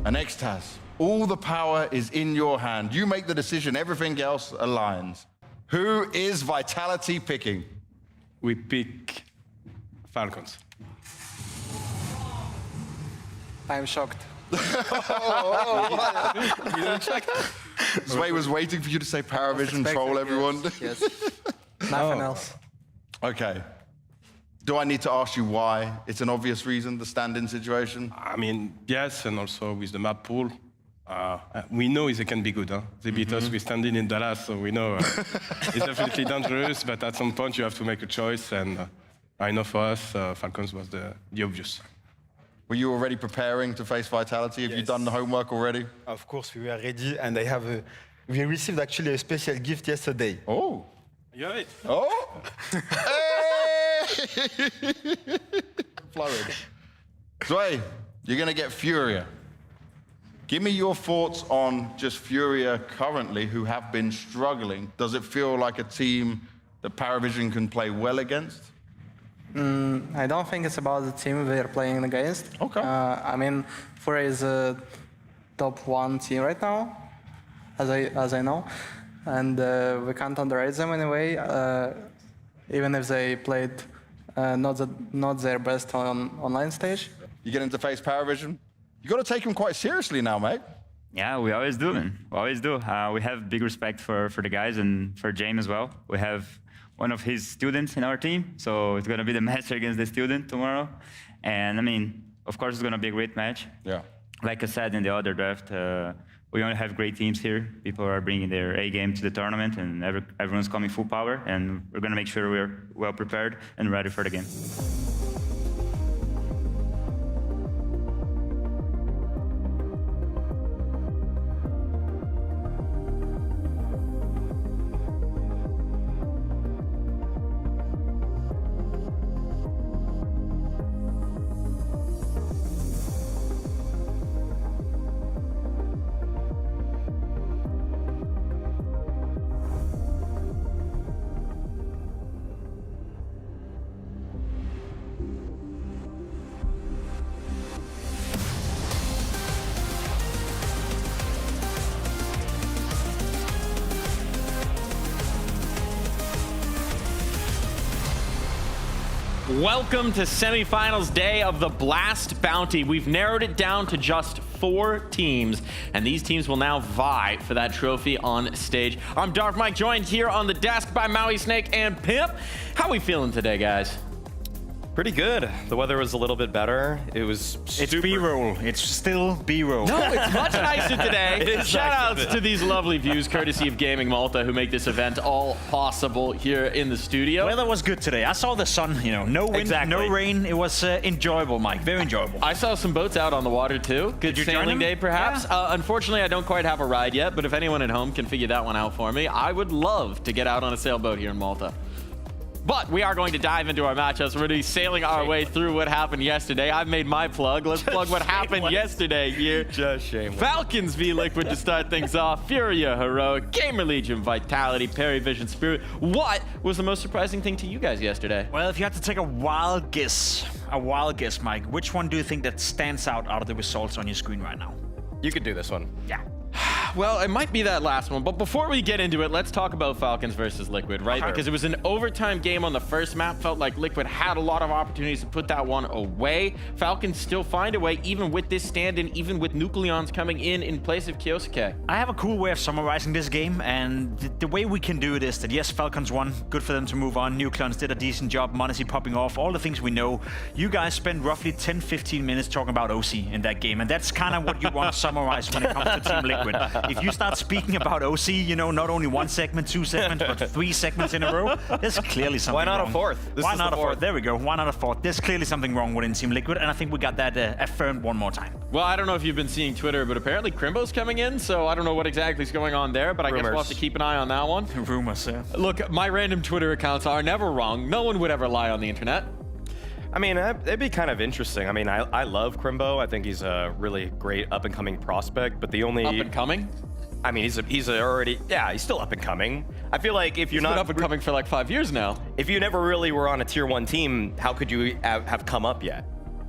and Extaz, all the power is in your hand. You make the decision, everything else aligns. Who is Vitality picking? We pick Falcons. I'm shocked. Sway was waiting for you to say PARIVISION, troll everyone. Yes. Nothing else. Okay. Do I need to ask you why? It's an obvious reason, the stand-in situation? I mean, yes, and also with the map pool, we know they can be good. Huh? They beat us with standing in Dallas, so we know it's definitely dangerous, but at some point you have to make a choice, and I know for us, Falcons was the obvious. Were you already preparing to face Vitality? Have you done the homework already? Of course, we were ready, and we received actually a special gift yesterday. Oh. You have it. Oh! Hey! Flurried. Sway, you're going to get FURIA. Give me your thoughts on just FURIA currently, who have been struggling. Does it feel like a team that PARIVISION can play well against? I don't think it's about the team we're playing against. Okay. I mean, FURIA is a top 1 team right now, as I know, and we can't underrate them in a way, even if they played not their best on online stage. You get into face PARIVISION. You got to take them quite seriously now, mate. Yeah, we always do, man. We always do. We have big respect for the guys and for James as well. We have one of his students in our team, so it's going to be the master against the student tomorrow. And I mean, of course, it's going to be a great match. Yeah. Like I said in the other draft, we only have great teams here. People are bringing their A game to the tournament, and everyone's coming full power. And we're going to make sure we're well prepared and ready for the game. Welcome to semifinals day of the Blast Bounty. We've narrowed it down to just 4 teams, and these teams will now vie for that trophy on stage. I'm Dark Mike, joined here on the desk by Maui Snake and Pimp. How we feeling today, guys? Pretty good. The weather was a little bit better. It was It's B-roll. It's still B-roll. No, it's much nicer today. It is Shout outs nicer. to these lovely views, courtesy of Gaming Malta, who make this event all possible here in the studio. Weather was good today. I saw the sun, you know, no wind, Exactly. no rain. It was enjoyable, Mike. Very enjoyable. I saw some boats out on the water too. Good you join sailing them? day, perhaps. Yeah. Unfortunately, I don't quite have a ride yet, but if anyone at home can figure that one out for me, I would love to get out on a sailboat here in Malta. But we are going to dive into our matchups. We're going to be sailing our way through what happened yesterday. I've made my plug. Let's plug what happened yesterday here. just shameless. Falcons v Liquid to start things off. FURIA, Heroic, Gamer Legion, Vitality, PARIVISION, Spirit. What was the most surprising thing to you guys yesterday? Well, if you had to take a wild guess, Mike, which one do you think that stands out of the results on your screen right now? You could do this one. Yeah. Well, it might be that last one, but before we get into it, let's talk about Falcons versus Liquid, right? Okay. Because it was an overtime game on the first map. Felt like Liquid had a lot of opportunities to put that one away. Falcons still find a way, even with this stand-in, even with Nucleons coming in place of Kyosuke. I have a cool way of summarizing this game, and the way we can do it is that, yes, Falcons won. Good for them to move on. Nucleons did a decent job. Monacy popping off. All the things we know. You guys spent roughly 10-15 minutes talking about OC in that game, and that's kind of what you want to summarize when it comes to Team Liquid. If you start speaking about OC, you know, not only 1 segment, 2 segments, but 3 segments in a row, there's clearly something wrong. Why not a 4th? Why not a 4th? There we go. Why not a 4th? There's clearly something wrong within Team Liquid, and I think we got that affirmed one more time. Well, I don't know if you've been seeing Twitter, but apparently Crimbo's coming in, so I don't know what exactly is going on there, but I guess we'll have to keep an eye on that one. Rumors, yeah. Look, my random Twitter accounts are never wrong. No one would ever lie on the internet. I mean, it'd be kind of interesting. I mean, I love Crimbo. I think he's a really great up-and-coming prospect, but the only... Up-and-coming? I mean, he's already... Yeah, he's still up-and-coming. I feel like if you're He's not... been up-and-coming for like 5 years now. If you never really were on a tier 1 team, how could you have come up yet?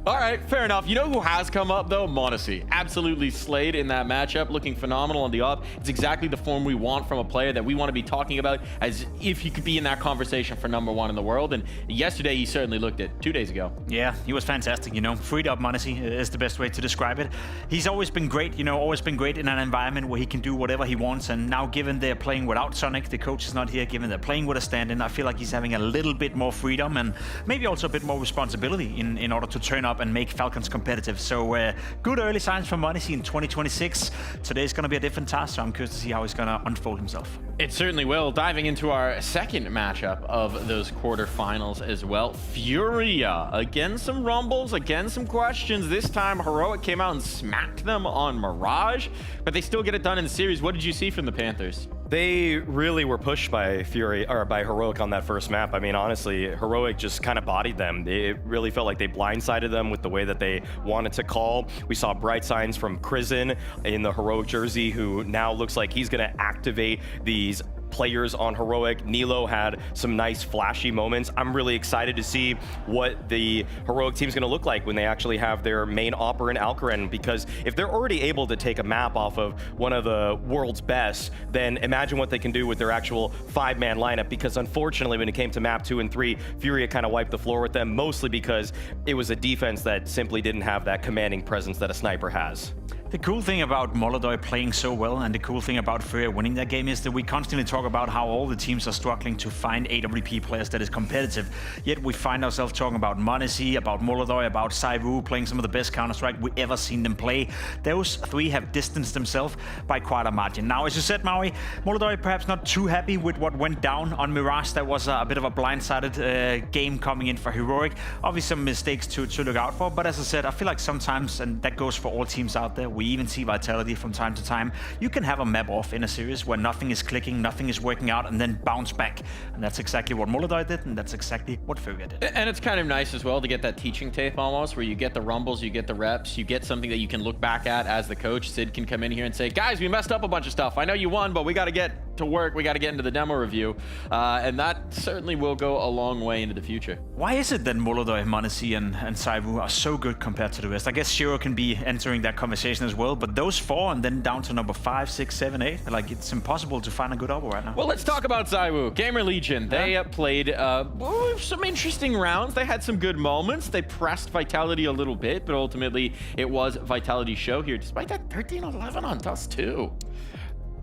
All right, fair enough. You know who has come up, though? Monacy. Absolutely slayed in that matchup, looking phenomenal on the up. It's exactly the form we want from a player that we want to be talking about as if he could be in that conversation for #1 in the world. And yesterday, he certainly looked it. 2 days ago. Yeah, he was fantastic, you know. Freed up Monacy is the best way to describe it. He's always been great, you know, always been great in an environment where he can do whatever he wants. And now, given they're playing without Sonic, the coach is not here, given they're playing with a stand-in, I feel like he's having a little bit more freedom and maybe also a bit more responsibility in order to turn up and make Falcons competitive. So good early signs from Monacy in 2026. Today's going to be a different task, so I'm curious to see how he's going to unfold himself. It certainly will. Diving into our second matchup of those quarterfinals as well. FURIA. Again, some rumbles, again, some questions. This time, Heroic came out and smacked them on Mirage, but they still get it done in the series. What did you see from the Panthers? They really were pushed by by Heroic on that first map. I mean, honestly, Heroic just kind of bodied them. It really felt like they blindsided them with the way that they wanted to call. We saw bright signs from Crizin in the Heroic jersey, who now looks like he's going to activate these players on Heroic. Nilo had some nice flashy moments. I'm really excited to see what the Heroic team's going to look like when they actually have their main operant Alcaran, because if they're already able to take a map off of one of the world's best, then imagine what they can do with their actual 5-man lineup, because unfortunately when it came to map 2 and 3, FURIA kind of wiped the floor with them, mostly because it was a defense that simply didn't have that commanding presence that a sniper has. The cool thing about Molodoi playing so well and the cool thing about FURIA winning that game is that we constantly talk about how all the teams are struggling to find AWP players that is competitive. Yet we find ourselves talking about Monacy, about Molodoi, about Saivu playing some of the best Counter-Strike we ever seen them play. Those three have distanced themselves by quite a margin. Now, as you said, Maui, Molodoi perhaps not too happy with what went down on Mirage. That was a bit of a blindsided game coming in for Heroic. Obviously some mistakes to look out for, but as I said, I feel like sometimes, and that goes for all teams out there, we even see Vitality from time to time, you can have a map off in a series where nothing is clicking, nothing is working out, and then bounce back. And that's exactly what Molodoi did, and that's exactly what FURIA did. And it's kind of nice as well to get that teaching tape almost, where you get the rumbles, you get the reps, you get something that you can look back at as the coach. Sid can come in here and say, guys, we messed up a bunch of stuff. I know you won, but we got to get to work. We got to get into the demo review. And that certainly will go a long way into the future. Why is it that Molodoi, Monacy, and Saivu are so good compared to the rest? I guess Shiro can be entering that conversation as well, but those four and then down to number 5, 6, 7, 8, like it's impossible to find a good double right now. Well, let's talk about Saivu. Gamer Legion, they played some interesting rounds. They had some good moments. They pressed Vitality a little bit, but ultimately it was Vitality's show here, despite that 13-11 on Dust 2.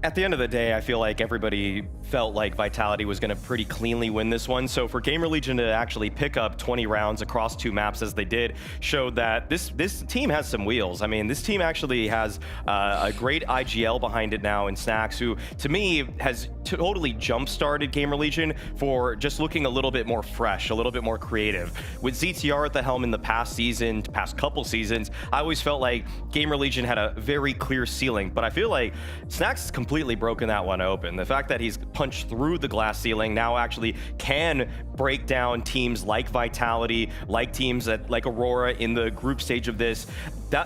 At the end of the day, I feel like everybody felt like Vitality was going to pretty cleanly win this one. So for Gamer Legion to actually pick up 20 rounds across 2 maps as they did showed that this team has some wheels. I mean, this team actually has a great IGL behind it now in Snacks, who to me has totally jump-started Gamer Legion for just looking a little bit more fresh, a little bit more creative. With ZTR at the helm in the past couple seasons, I always felt like Gamer Legion had a very clear ceiling, but I feel like Snacks is completely broken that one open. The fact that he's punched through the glass ceiling now actually can break down teams like Vitality, like teams like Aurora in the group stage of this.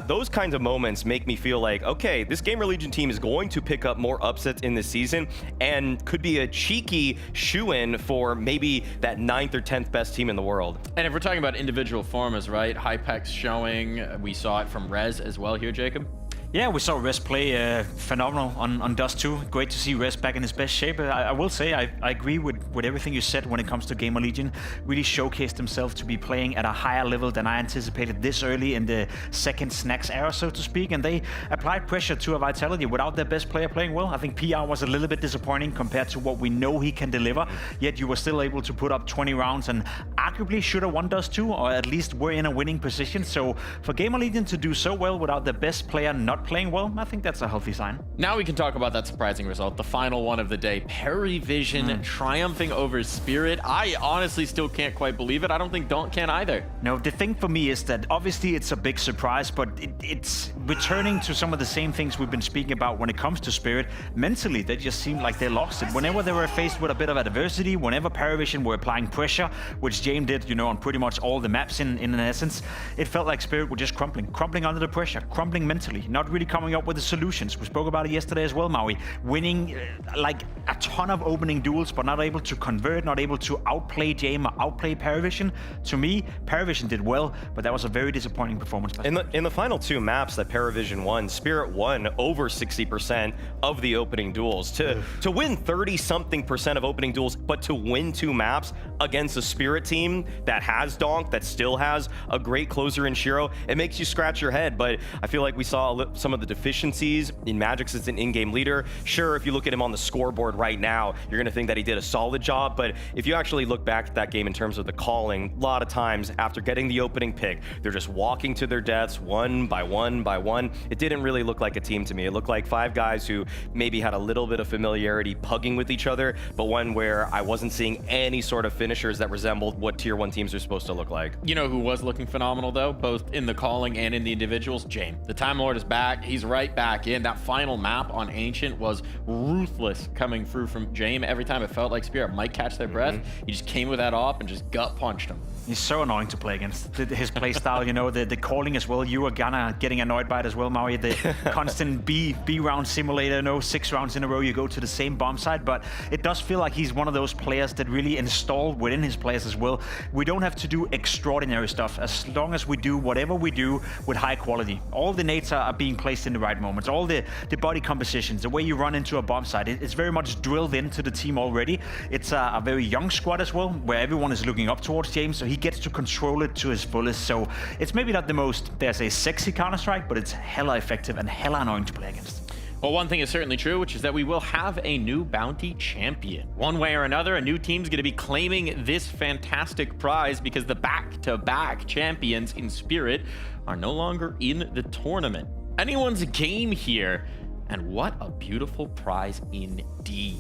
Those kinds of moments make me feel like, okay, this Gamer Legion team is going to pick up more upsets in this season and could be a cheeky shoe-in for maybe that 9th or 10th best team in the world. And if we're talking about individual formas, right? Hypex showing, we saw it from Rez as well here, Jacob. Yeah, we saw Rez play phenomenal on Dust 2. Great to see Rez back in his best shape. I will say I agree with everything you said when it comes to Gamer Legion. Really showcased himself to be playing at a higher level than I anticipated this early in the second Snacks era, so to speak. And they applied pressure to a Vitality without their best player playing well. I think PR was a little bit disappointing compared to what we know he can deliver. Yet you were still able to put up 20 rounds and arguably should have won Dust 2, or at least were in a winning position. So for Gamer Legion to do so well without their best player not playing well, I think that's a healthy sign. Now we can talk about that surprising result, the final one of the day. PARIVISION triumphing over Spirit. I honestly still can't quite believe it. I don't think Don't can either. No, the thing for me is that obviously it's a big surprise, but it's returning to some of the same things we've been speaking about when it comes to Spirit. Mentally, they just seemed like they lost it. Whenever they were faced with a bit of adversity, whenever PARIVISION were applying pressure, which James did, you know, on pretty much all the maps in essence, it felt like Spirit were just crumbling under the pressure, crumbling mentally, not not really coming up with the solutions. We spoke about it yesterday as well, Maui. Winning like a ton of opening duels, but not able to convert, not able to outplay Jame or outplay PARIVISION. To me, PARIVISION did well, but that was a very disappointing performance. In the final 2 maps that PARIVISION won, Spirit won over 60% of the opening duels. To win 30-something% of opening duels, but to win 2 maps against a Spirit team that has Donk, that still has a great closer in Shiro, it makes you scratch your head. But I feel like we saw some of the deficiencies in Magix as an in-game leader. Sure, if you look at him on the scoreboard right now, you're going to think that he did a solid job. But if you actually look back at that game in terms of the calling, a lot of times after getting the opening pick, they're just walking to their deaths one by one by one. It didn't really look like a team to me. It looked like 5 guys who maybe had a little bit of familiarity pugging with each other, but one where I wasn't seeing any sort of finishers that resembled what tier 1 teams are supposed to look like. You know who was looking phenomenal though, both in the calling and in the individuals? Jame. The Time Lord is back. He's right back in. That final map on Ancient was ruthless coming through from Jame. Every time it felt like Spirit might catch their breath, he just came with that op and just gut punched him. He's so annoying to play against. His play style, you know, the calling as well. You were getting annoyed by it as well, Maui. The constant B round simulator, you know, 6 rounds in a row, you go to the same bomb site. But it does feel like he's one of those players that really install within his players as well. We don't have to do extraordinary stuff as long as we do whatever we do with high quality. All the nades are being placed in the right moments. All the body compositions, the way you run into a bomb site, it's very much drilled into the team already. It's a very young squad as well, where everyone is looking up towards James, so he gets to control it to his fullest. So it's maybe not the most, there's a sexy Counter-Strike, but it's hella effective and hella annoying to play against. Well, one thing is certainly true, which is that we will have a new Bounty champion. One way or another, a new team's going to be claiming this fantastic prize because the back-to-back champions in Spirit are no longer in the tournament. Anyone's game here, and what a beautiful prize indeed.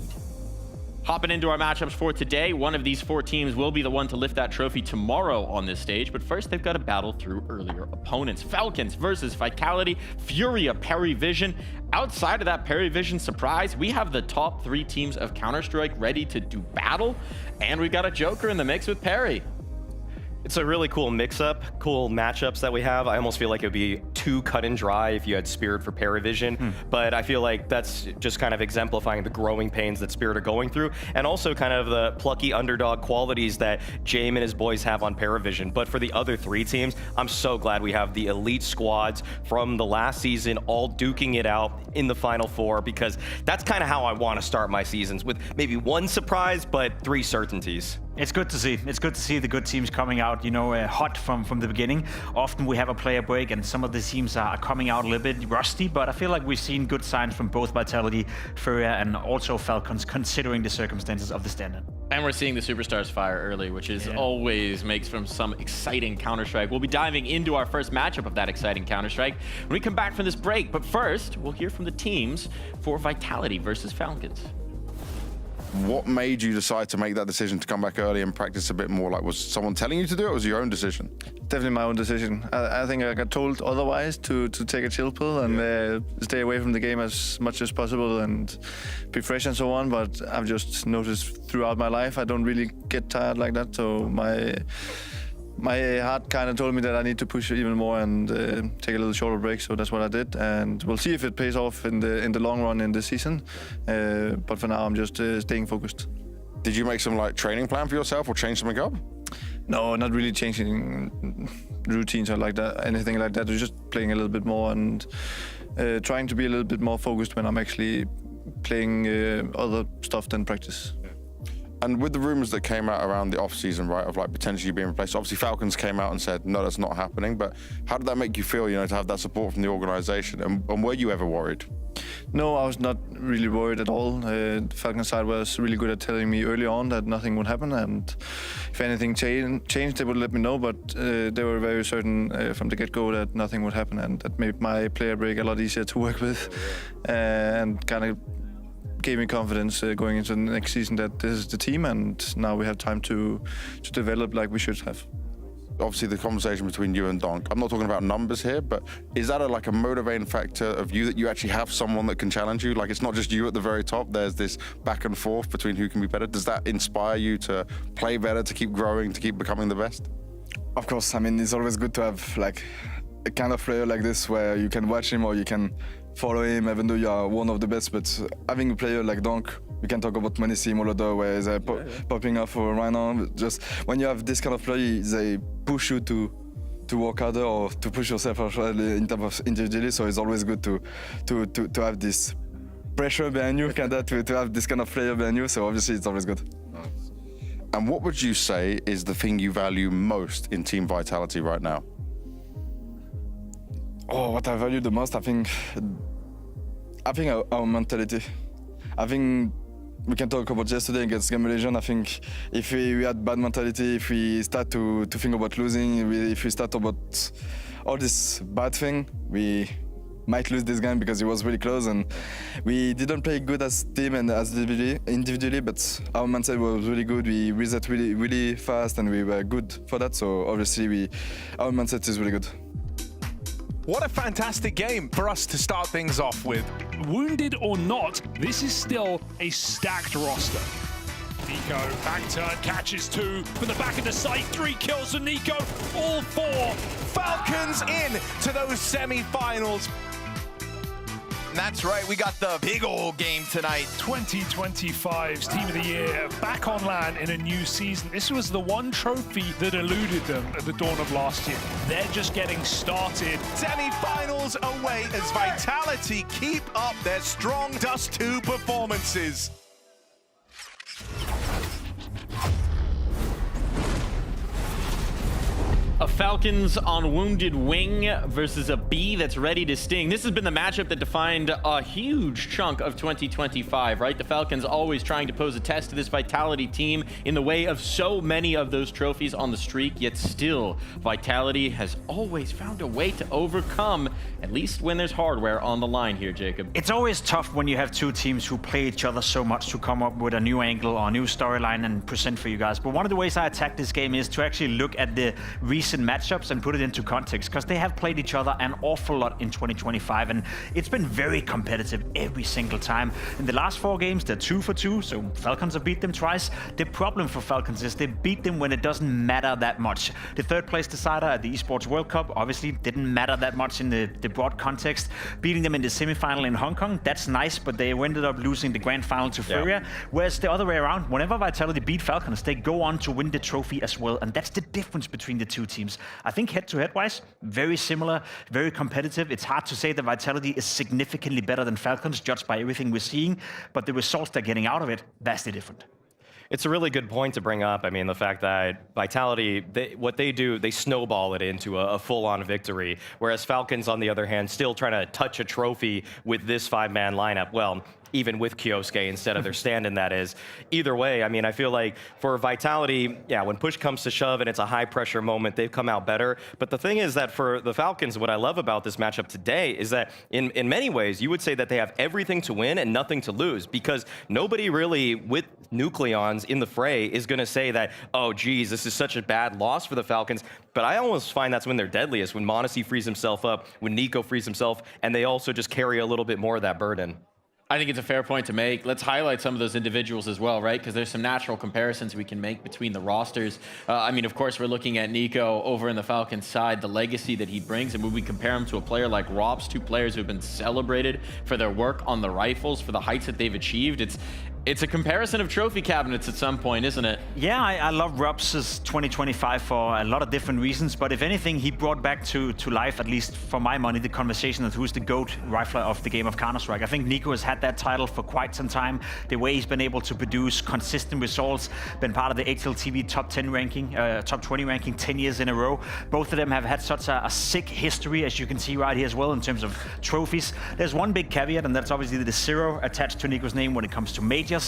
Hopping into our matchups for today, one of these 4 teams will be the one to lift that trophy tomorrow on this stage, but first they've got to battle through earlier opponents. Falcons versus Vitality, FURIA, PARIVISION. Outside of that PARIVISION surprise, we have the top 3 teams of Counter-Strike ready to do battle, and we've got a Joker in the mix with Pari. It's a really cool mix-up, cool matchups that we have. I almost feel like it would be too cut and dry if you had Spirit for PARIVISION, but I feel like that's just kind of exemplifying the growing pains that Spirit are going through, and also kind of the plucky underdog qualities that Jame and his boys have on PARIVISION. But for the other 3 teams, I'm so glad we have the elite squads from the last season all duking it out in the Final 4, because that's kind of how I want to start my seasons, with maybe 1 surprise, but 3 certainties. It's good to see. It's good to see the good teams coming out, you know, hot from the beginning. Often we have a player break and some of the teams are coming out a little bit rusty, but I feel like we've seen good signs from both Vitality, FURIA, and also Falcons, considering the circumstances of the standard. And we're seeing the Superstars fire early, which is always makes from some exciting Counter-Strike. We'll be diving into our first matchup of that exciting Counter-Strike when we come back from this break. But first, we'll hear from the teams for Vitality versus Falcons. What made you decide to make that decision to come back early and practice a bit more? Like, was someone telling you to do it, or was it your own decision? Definitely my own decision. I think I got told otherwise to take a chill pill and stay away from the game as much as possible and be fresh and so on. But I've just noticed throughout my life I don't really get tired like that. So my heart kind of told me that I need to push even more and take a little shorter break. So that's what I did, and we'll see if it pays off in the long run in this season. But for now, I'm just staying focused. Did you make some like training plan for yourself or change something up? No, not really changing routines or like that, anything like that. Just playing a little bit more and trying to be a little bit more focused when I'm actually playing other stuff than practice. And with the rumors that came out around the off-season, right, of like potentially being replaced, obviously Falcons came out and said, no, that's not happening. But how did that make you feel, you know, to have that support from the organization? And were you ever worried? No, I was not really worried at all. The Falcons side was really good at telling me early on that nothing would happen, and if anything changed, they would let me know. But they were very certain from the get-go that nothing would happen, and that made my player break a lot easier to work with, and kind of gave me confidence going into the next season that this is the team, and now we have time to develop like we should have. Obviously, the conversation between you and Donk, I'm not talking about numbers here, but is that like a motivating factor of you that you actually have someone that can challenge you? Like, it's not just you at the very top, there's this back and forth between who can be better. Does that inspire you to play better, to keep growing, to keep becoming the best? Of course, I mean, it's always good to have like a kind of player like this where you can watch him or you can follow him, even though you are one of the best. But having a player like Donk, we can talk about Monesi, Molodor, where they're popping off right now. Just when you have this kind of player, they push you to work harder or to push yourself in terms of individually. So it's always good to have this pressure behind you, kind of to have this kind of player behind you. So obviously it's always good. And what would you say is the thing you value most in Team Vitality right now? Oh, what I value the most, I think our mentality. I think we can talk about yesterday against Game Legion. I think if we had bad mentality, if we start to think about losing, if we start about all this bad thing, we might lose this game because it was really close and we didn't play good as team and as individually, but our mindset was really good. We reset really fast and we were good for that. So obviously our mindset is really good. What a fantastic game for us to start things off with. Wounded or not, this is still a stacked roster. Nico, back turn, catches 2 from the back of the site, 3 kills for Nico, all 4. Falcons in to those semi-finals. That's right, we got the big old game tonight. 2025's Team of the Year back on land in a new season. This was the one trophy that eluded them at the dawn of last year. They're just getting started. Semi-finals away as Vitality keep up their strong Dust 2 performances. A Falcons on Wounded Wing versus a B that's ready to sting. This has been the matchup that defined a huge chunk of 2025, right? The Falcons always trying to pose a test to this Vitality team in the way of so many of those trophies on the streak, yet still, Vitality has always found a way to overcome, at least when there's hardware on the line here, Jacob. It's always tough when you have two teams who play each other so much to come up with a new angle or a new storyline and present for you guys. But one of the ways I attack this game is to actually look at the recent matchups and put it into context, because they have played each other an awful lot in 2025 and it's been very competitive every single time. In the last 4 games, they're 2 for 2, so Falcons have beat them twice. The problem for Falcons is they beat them when it doesn't matter that much. The 3rd place decider at the Esports World Cup obviously didn't matter that much in the broad context. Beating them in the semi-final in Hong Kong, that's nice, but they ended up losing the grand final to FURIA. Whereas the other way around, whenever Vitality beat Falcons, they go on to win the trophy as well, and that's the difference between the two teams. I think head-to-head wise, very similar, very competitive. It's hard to say that Vitality is significantly better than Falcons, judged by everything we're seeing, but the results they're getting out of it, vastly different. It's a really good point to bring up. I mean, the fact that Vitality, what they do, they snowball it into a full-on victory, whereas Falcons, on the other hand, still trying to touch a trophy with this 5-man lineup. Well, even with Kioske instead of their stand-in, that is. Either way, I mean, I feel like for Vitality, yeah, when push comes to shove and it's a high-pressure moment, they've come out better. But the thing is that for the Falcons, what I love about this matchup today is that in many ways, you would say that they have everything to win and nothing to lose, because nobody really, with Nucleons in the fray, is going to say that, oh, geez, this is such a bad loss for the Falcons. But I almost find that's when they're deadliest, when Monesi frees himself up, when Nico frees himself, and they also just carry a little bit more of that burden. I think it's a fair point to make. Let's highlight some of those individuals as well, right? Because there's some natural comparisons we can make between the rosters. I mean, of course, we're looking at Nico over in the Falcons side, the legacy that he brings. And when we compare him to a player like Rops, 2 players who have been celebrated for their work on the rifles, for the heights that they've achieved, it's a comparison of trophy cabinets at some point, isn't it? Yeah, I love Robs' 2025 for a lot of different reasons, but if anything, he brought back to life, at least for my money, the conversation of who's the GOAT rifler of the game of Counter-Strike. I think Nico has had that title for quite some time. The way he's been able to produce consistent results, been part of the HLTV top 10 ranking, top 20 ranking 10 years in a row. Both of them have had such a sick history, as you can see right here as well, in terms of trophies. There's one big caveat, and that's obviously the 0 attached to Nico's name when it comes to majors.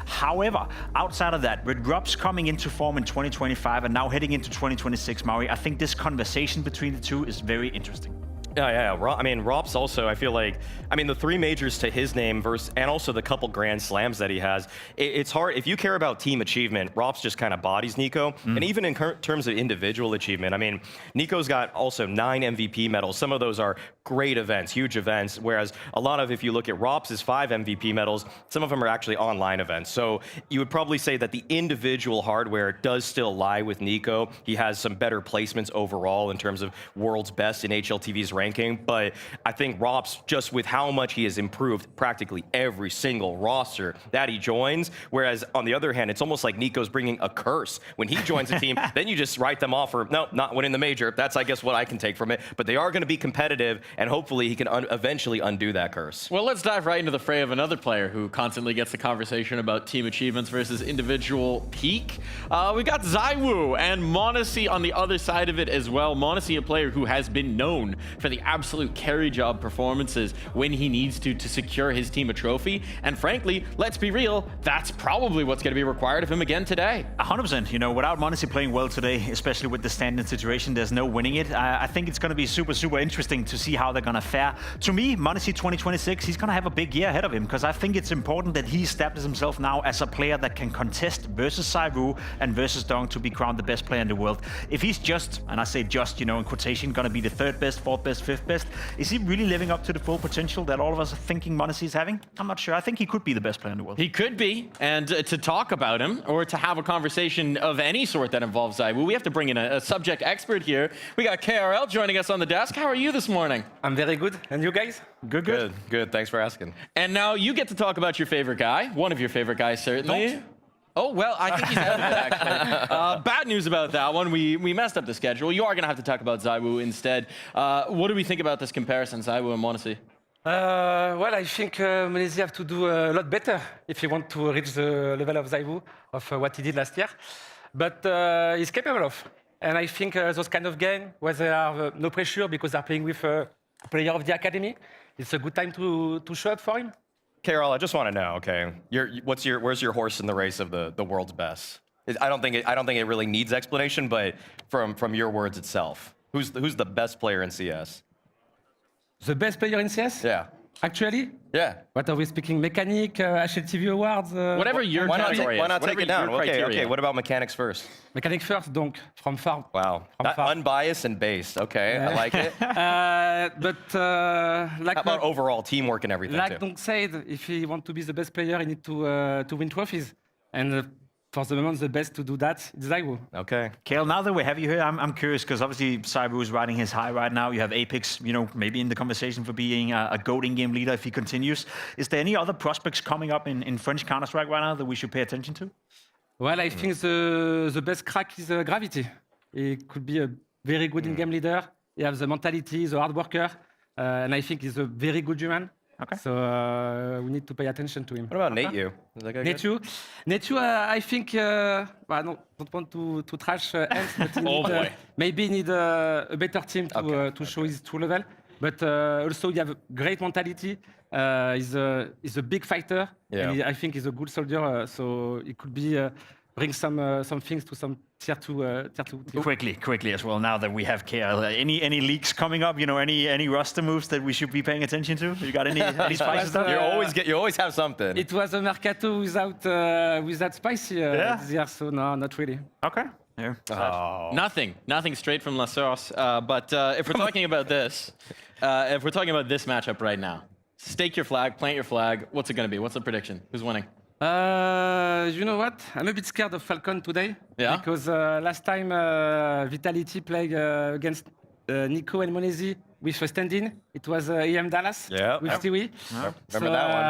However, outside of that, with Robs coming into form in 2025 and now heading into 2026, Mauri, I think this conversation between the two is very interesting. Yeah. I mean, Rop's also, I feel like, the 3 majors to his name and also the couple Grand Slams that he has, it's hard. If you care about team achievement, Rop's just kind of bodies Nico. And even in terms of individual achievement, Nico's got also 9 MVP medals. Some of those are great events, huge events, whereas a lot of, if you look at Rop's 5 MVP medals, some of them are actually online events. So you would probably say that the individual hardware does still lie with Nico. He has some better placements overall in terms of world's best in HLTV's ranking, but I think Rop's, just with how much he has improved practically every single roster that he joins, whereas on the other hand, it's almost like Nico's bringing a curse. When he joins a team, then you just write them off for, no, not winning the major. That's, I guess, what I can take from it. But they are going to be competitive, and hopefully he can eventually undo that curse. Well, let's dive right into the fray of another player who constantly gets the conversation about team achievements versus individual peak. We got ZywOo and m0NESY on the other side of it as well. m0NESY, a player who has been known for the absolute carry job performances when he needs to secure his team a trophy. And frankly, let's be real, that's probably what's going to be required of him again today. 100%. Without m0NESY playing well today, especially with the standing situation, there's no winning it. I think it's going to be super interesting to see how they're going to fare. To me, m0NESY 2026, he's going to have a big year ahead of him, because I think it's important that he establishes himself now as a player that can contest versus ZywOo and versus Dong to be crowned the best player in the world. If he's just, and I say just, in quotation, going to be the 3rd best, 4th best, 5th best, is he really living up to the full potential that all of us are thinking m0NESY is having? I'm not sure. I think he could be the best player in the world. He could be, and to talk about him, or to have a conversation of any sort that involves ZywOo, we have to bring in a subject expert here. We got KRL joining us on the desk. How are you this morning? I'm very good. And you guys? Good. Thanks for asking. And now you get to talk about your favorite guy, one of your favorite guys, certainly. Don't. Oh, well, I think he's out of it, actually. Bad news about that one. We messed up the schedule. You are going to have to talk about ZywOo instead. What do we think about this comparison, ZywOo and m0NESY? Well, I think m0NESY have to do a lot better if he want to reach the level of ZywOo, of what he did last year. But he's capable of. And I think those kind of games, where there are no pressure because they're playing with a player of the academy, it's a good time to show up for him. Carol, I just want to know, okay, where's your horse in the race of the world's best? I don't think it really needs explanation, but from your words itself, who's the best player in CS? The best player in CS? Yeah. Actually? Yeah. What are we speaking? Mechanic, HLTV awards? Whatever your category is. Why not take it down? Okay. What about mechanics first? Mechanics first, donc, from far. Wow. Unbiased and based. Okay, I like it. Like how about overall teamwork and everything, like Donk said, if he want to be the best player, he need to win trophies. And for the moment, the best to do that is ZywOo. Okay. Kale, now that we have you here, I'm curious, because obviously ZywOo is riding his high right now. You have Apex, maybe in the conversation for being a GOAT in-game leader if he continues. Is there any other prospects coming up in French Counter-Strike right now that we should pay attention to? Well, I think the best crack is Gravity. He could be a very good in-game leader. He has the mentality, the hard worker, and I think he's a very good human. Okay. So we need to pay attention to him. What about Nate Yu? Nate Yu, I think, I don't want to trash Ants, but maybe need a better team to show his true level. But also, he have a great mentality. He's a big fighter. Yeah. And I think he's a good soldier. So he could be bring some things to some tier 2 team. Quickly as well, now that we have KL. Any leaks coming up? Any roster moves that we should be paying attention to? You got any spices? You always have something. It was a Mercato without spicy this year, so no, not really. Okay. Yeah. Oh. Nothing straight from La Source. But if we're talking about this, matchup right now, stake your flag, plant your flag. What's it going to be? What's the prediction? Who's winning? You know what? I'm a bit scared of Falcon today. Yeah? Because last time Vitality played against Nico and m0NESY with a stand-in. It was EM Dallas with Stewie. Remember that one?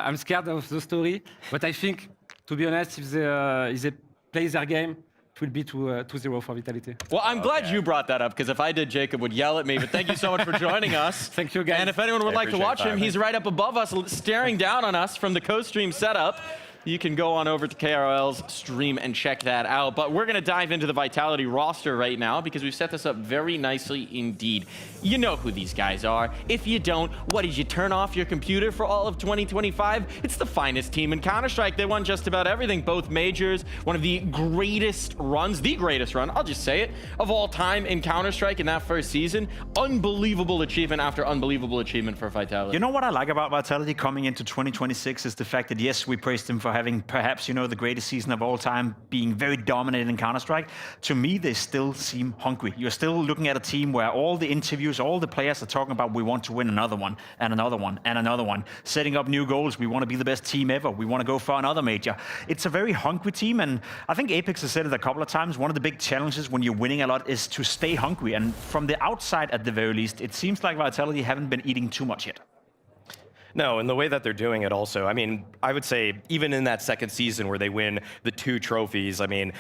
I'm scared of the story. But I think, to be honest, if they play their game, it will be 2-0 for Vitality. Well, I'm glad you brought that up, because if I did, Jacob would yell at me. But thank you so much for joining us. Thank you, guys. And if anyone would like to watch him, he's right up above us, staring down on us from the co-stream setup. you can go on over to KRL's stream and check that out. But we're going to dive into the Vitality roster right now because we've set this up very nicely indeed. You know who these guys are. If you don't, what did you turn off your computer for all of 2025? It's the finest team in Counter-Strike. They won just about everything, both majors, one of the greatest runs, the greatest run, I'll just say it, of all time in Counter-Strike in that first season. Unbelievable achievement after unbelievable achievement for Vitality. You know what I like about Vitality coming into 2026 is the fact that, yes, we praised him for having perhaps, you know, the greatest season of all time, being very dominant in Counter-Strike. To me, they still seem hungry. You're still looking at a team where all the interviews, all the players are talking about, we want to win another one, and another one, and another one. Setting up new goals, we want to be the best team ever. We want to go for another major. It's a very hungry team, and I think Apex has said it a couple of times. One of the big challenges when you're winning a lot is to stay hungry. And from the outside, at the very least, it seems like Vitality haven't been eating too much yet. No, and the way that they're doing it also, I mean, I would say even in that second season where they win the 2 trophies, I mean,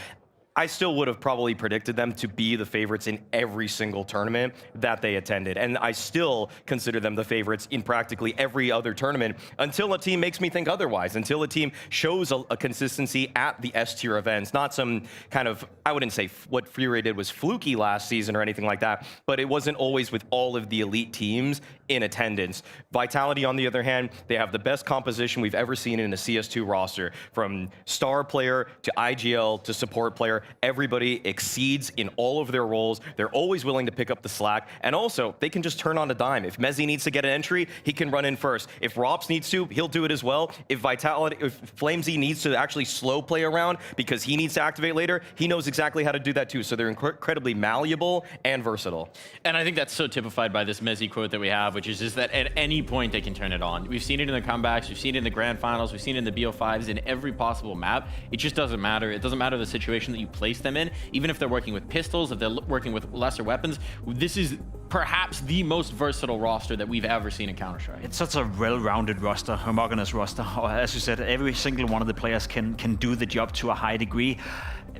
I still would have probably predicted them to be the favorites in every single tournament that they attended. And I still consider them the favorites in practically every other tournament until a team makes me think otherwise, until a team shows a consistency at the S-tier events, not some kind of, I wouldn't say what FURIA did was fluky last season or anything like that, but it wasn't always with all of the elite teams in attendance. Vitality, on the other hand, they have the best composition we've ever seen in a CS2 roster, from star player to IGL to support player. Everybody exceeds in all of their roles. They're always willing to pick up the slack. And also, they can just turn on a dime. If Mezzi needs to get an entry, he can run in first. If Rops needs to, he'll do it as well. If Flamesy needs to actually slow play around because he needs to activate later, he knows exactly how to do that too. So they're incredibly malleable and versatile. And I think that's so typified by this Mezzi quote that we have, which is just that at any point they can turn it on. We've seen it in the comebacks, we've seen it in the grand finals, we've seen it in the BO5s, in every possible map. It just doesn't matter. It doesn't matter the situation that you place them in, even if they're working with pistols, if they're working with lesser weapons. This is perhaps the most versatile roster that we've ever seen in Counter-Strike. It's such a well-rounded roster, homogeneous roster. As you said, every single one of the players can do the job to a high degree.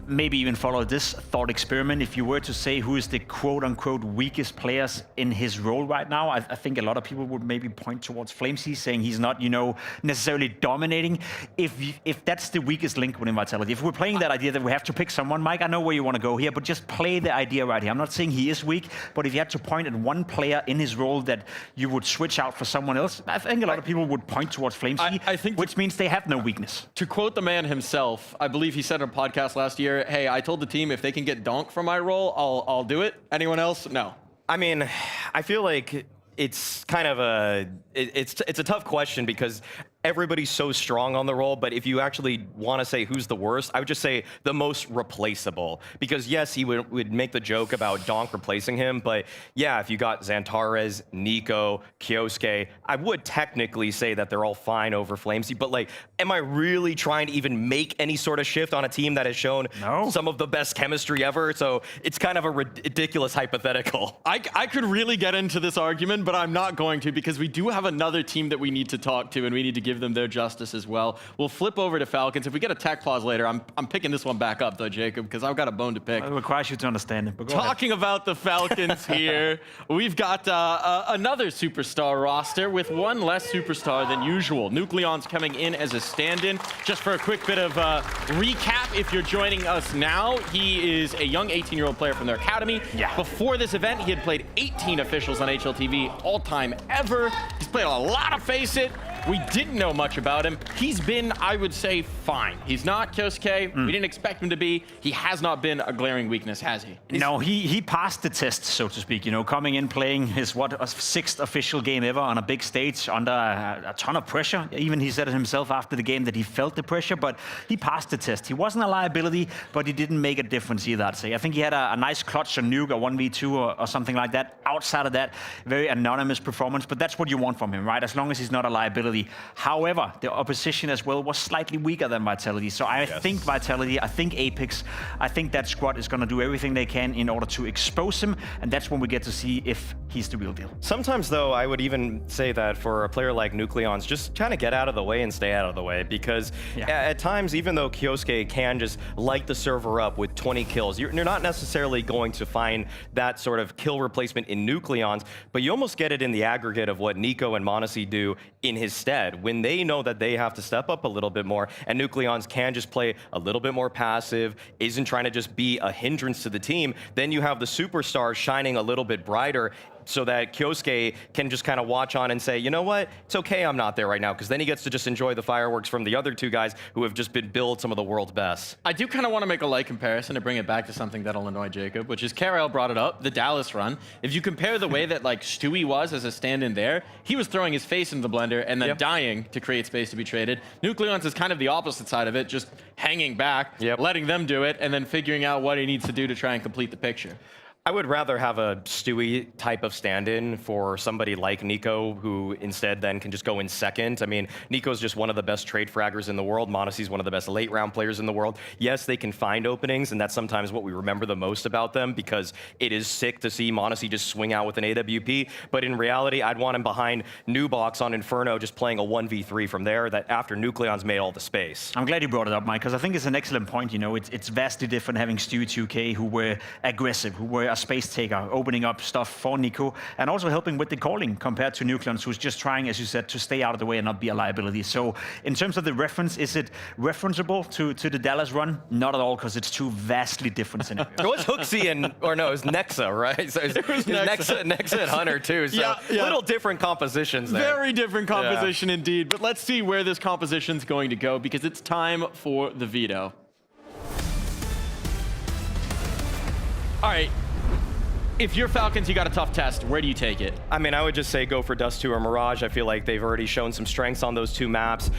Maybe even follow this thought experiment. If you were to say who is the quote-unquote weakest players in his role right now, I think a lot of people would maybe point towards Flamesy, saying he's not, you know, necessarily dominating. If that's the weakest link within Vitality, if we're playing that idea that we have to pick someone, Mike, I know where you want to go here, but just play the idea right here. I'm not saying he is weak, but if you had to point at one player in his role that you would switch out for someone else, I think a lot of people would point towards Flamesy, I think which means they have no weakness. To quote the man himself, I believe he said on a podcast last year, hey, I told the team if they can get Donk for my role, I'll do it. Anyone else? No. I mean, I feel like it's kind of a it's a tough question because everybody's so strong on the role, but if you actually want to say who's the worst, I would just say the most replaceable. Because yes, he would make the joke about Donk replacing him, but yeah, if you got Xantares, Nico, Kyosuke, I would technically say that they're all fine over Flamesy, but like, am I really trying to even make any sort of shift on a team that has shown some of the best chemistry ever? So it's kind of a ridiculous hypothetical. I could really get into this argument, but I'm not going to, because we do have another team that we need to talk to, and we need to give them their justice as well. We'll flip over to Falcons. If we get a tech pause later, I'm picking this one back up though, Jacob, because I've got a bone to pick. It requires you to understand it, but go Talking about the Falcons here, we've got another superstar roster with one less superstar than usual. Nucleon's coming in as a stand-in. Just for a quick bit of recap, if you're joining us now, he is a young 18-year-old player from their academy. Yeah. Before this event, he had played 18 officials on HLTV all-time ever. He's played a lot of Face It. We didn't know much about him. He's been, I would say, fine. He's not Kyosuke. We didn't expect him to be. He has not been a glaring weakness, has he? No, he passed the test, so to speak. You know, coming in, playing his, sixth official game ever on a big stage under a ton of pressure. Even he said it himself after the game that he felt the pressure, but he passed the test. He wasn't a liability, but he didn't make a difference either, I'd say. I think he had a nice clutch on Nuke, a 1v2 or something like that. Outside of that, very anonymous performance, but that's what you want from him, right? As long as he's not a liability. However, the opposition as well was slightly weaker than Vitality. So I think Vitality, I think Apex, I think that squad is going to do everything they can in order to expose him. And that's when we get to see if he's the real deal. Sometimes, though, I would even say that for a player like Nucleon's, just kind of get out of the way and stay out of the way. Because at times, even though Kyosuke can just light the server up with 20 kills, you're not necessarily going to find that sort of kill replacement in Nucleon's, but you almost get it in the aggregate of what Nico and m0NESY do in his instead, when they know that they have to step up a little bit more, and Nucleons can just play a little bit more passive, isn't trying to just be a hindrance to the team, then you have the superstars shining a little bit brighter, so that Kyosuke can just kind of watch on and say, you know what, it's okay I'm not there right now, because then he gets to just enjoy the fireworks from the other two guys who have just been billed some of the world's best. I do kind of want to make a light comparison to bring it back to something that'll annoy Jacob, which is Karel brought it up, the Dallas run. If you compare the way that like Stewie was as a stand-in there, he was throwing his face into the blender and then dying to create space to be traded. Nucleons is kind of the opposite side of it, just hanging back, letting them do it, and then figuring out what he needs to do to try and complete the picture. I would rather have a Stewie type of stand-in for somebody like Nico, who instead then can just go in second. I mean, Nico's just one of the best trade fraggers in the world. Monacy's one of the best late-round players in the world. Yes, they can find openings, and that's sometimes what we remember the most about them, because it is sick to see Monacy just swing out with an AWP. But in reality, I'd want him behind Nubox on Inferno, just playing a 1v3 from there, that after Nucleon's made all the space. I'm glad you brought it up, Mike, because I think it's an excellent point. You know, it's vastly different having Stewie 2K, who were aggressive, who were a space taker, opening up stuff for Nico, and also helping with the calling, compared to Nucleons, who's just trying, as you said, to stay out of the way and not be a liability. So in terms of the reference, is it referenceable to the Dallas run? Not at all, because it's two vastly different scenarios. It was Hooksy it was Nexa, right? So it was Nexa and Hunter too, so little different compositions there. Very different composition indeed, but let's see where this composition's going to go, because it's time for the veto. All right. If you're Falcons, you got a tough test. Where do you take it? I mean, I would just say go for Dust 2 or Mirage. I feel like they've already shown some strengths on those two maps.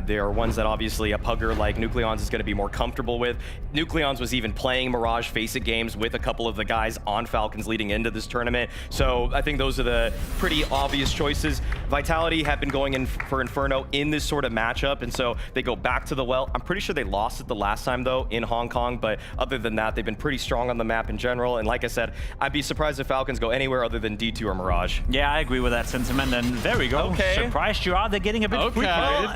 They are ones that obviously a pugger like Nucleons is going to be more comfortable with. Nucleons was even playing Mirage Face-It games with a couple of the guys on Falcons leading into this tournament. So I think those are the pretty obvious choices. Vitality have been going in for Inferno in this sort of matchup, and so they go back to the well. I'm pretty sure they lost it the last time, though, in Hong Kong, but other than that, they've been pretty strong on the map in general. And like I said, I'd be surprised if Falcons go anywhere other than D2 or Mirage. Yeah, I agree with that sentiment, and there we go. Okay. Surprised you are. They're getting a bit free. Well,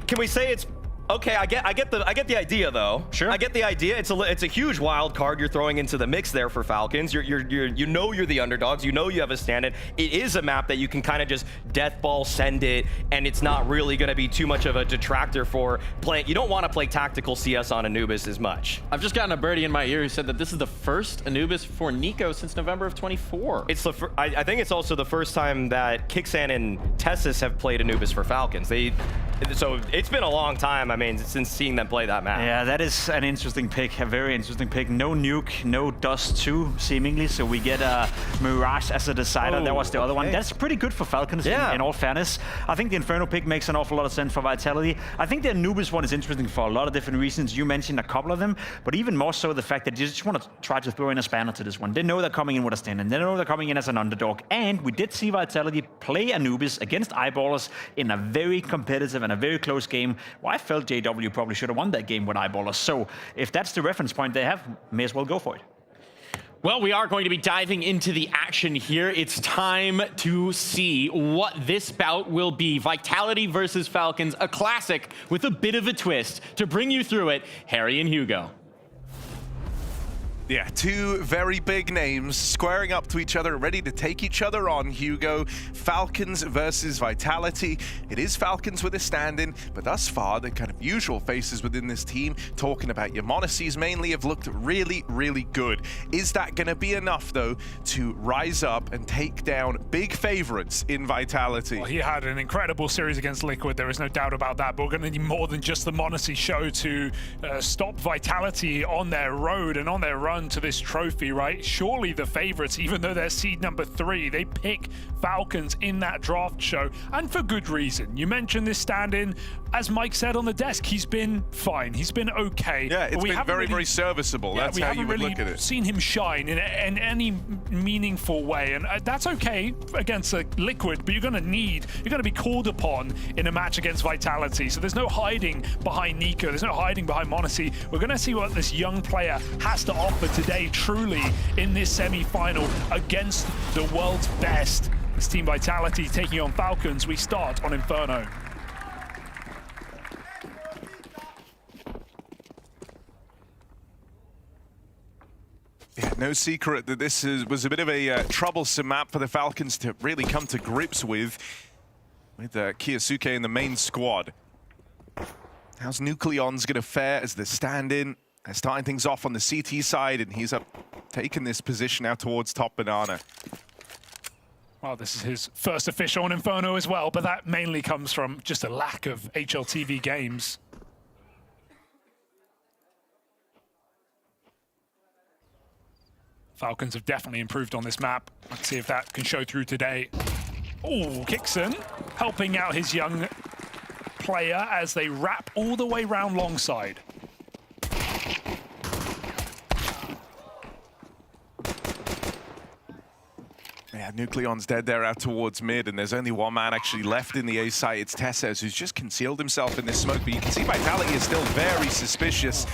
can we say it's okay? I get the idea though. Sure. I get the idea. It's a huge wild card you're throwing into the mix there for Falcons. You know you're the underdogs. You know you have a stand-in. It is a map that you can kind of just death ball send it, and it's not really going to be too much of a detractor for playing. You don't want to play tactical CS on Anubis as much. I've just gotten a birdie in my ear who said that this is the first Anubis for Nico since November of 24. It's I think it's also the first time that Kixan and Tessis have played Anubis for Falcons. So it's been a long time, I mean, since seeing them play that map. Yeah, that is an interesting pick, a very interesting pick. No Nuke, no Dust 2, seemingly, so we get Mirage as a decider. That was the other one. That's pretty good for Falcons, in all fairness. I think the Inferno pick makes an awful lot of sense for Vitality. I think the Anubis one is interesting for a lot of different reasons. You mentioned a couple of them, but even more so the fact that you just want to try to throw in a spanner to this one. They know they're coming in with a stand-in. They know they're coming in as an underdog. And we did see Vitality play Anubis against Eyeballers in a very competitive and a very close game. Well, I felt JW probably should have won that game with Eyeballers. So if that's the reference point they have, may as well go for it. Well, we are going to be diving into the action here. It's time to see what this bout will be. Vitality versus Falcons, a classic with a bit of a twist. To bring you through it, Harry and Hugo. Yeah, two very big names squaring up to each other, ready to take each other on, Hugo. Falcons versus Vitality. It is Falcons with a stand-in, but thus far, the kind of usual faces within this team, talking about your Monacies mainly, have looked really, really good. Is that going to be enough, though, to rise up and take down big favorites in Vitality? Well, he had an incredible series against Liquid, there is no doubt about that, but we're going to need more than just the Monacy show to stop Vitality on their road and on their run to this trophy, right? Surely the favorites, even though they're seed number 3, they pick Falcons in that draft show, and for good reason. You mentioned this stand-in. As Mike said on the desk, he's been fine. He's been okay. Yeah, it's been very, very serviceable. That's how you would look at it. We haven't really seen him shine in any meaningful way, and that's okay against a Liquid, but you're going to be called upon in a match against Vitality. So there's no hiding behind Nico. There's no hiding behind Monacy. We're going to see what this young player has to offer today, truly, in this semi-final against the world's best. This Team Vitality taking on Falcons. We start on Inferno. Yeah, no secret that this was a bit of a troublesome map for the Falcons to really come to grips with. with Kiyosuke in the main squad. How's Nucleon's going to fare as the stand-in? They're starting things off on the CT side, and he's up taking this position out towards top banana. Well, this is his first official on Inferno as well, but that mainly comes from just a lack of HLTV games. Falcons have definitely improved on this map. Let's see if that can show through today. Oh, Kixon helping out his young player as they wrap all the way round long side. Yeah, Nucleon's dead there out towards mid, and there's only one man actually left in the A site. It's Tesses, who's just concealed himself in this smoke, but you can see Vitality is still very suspicious.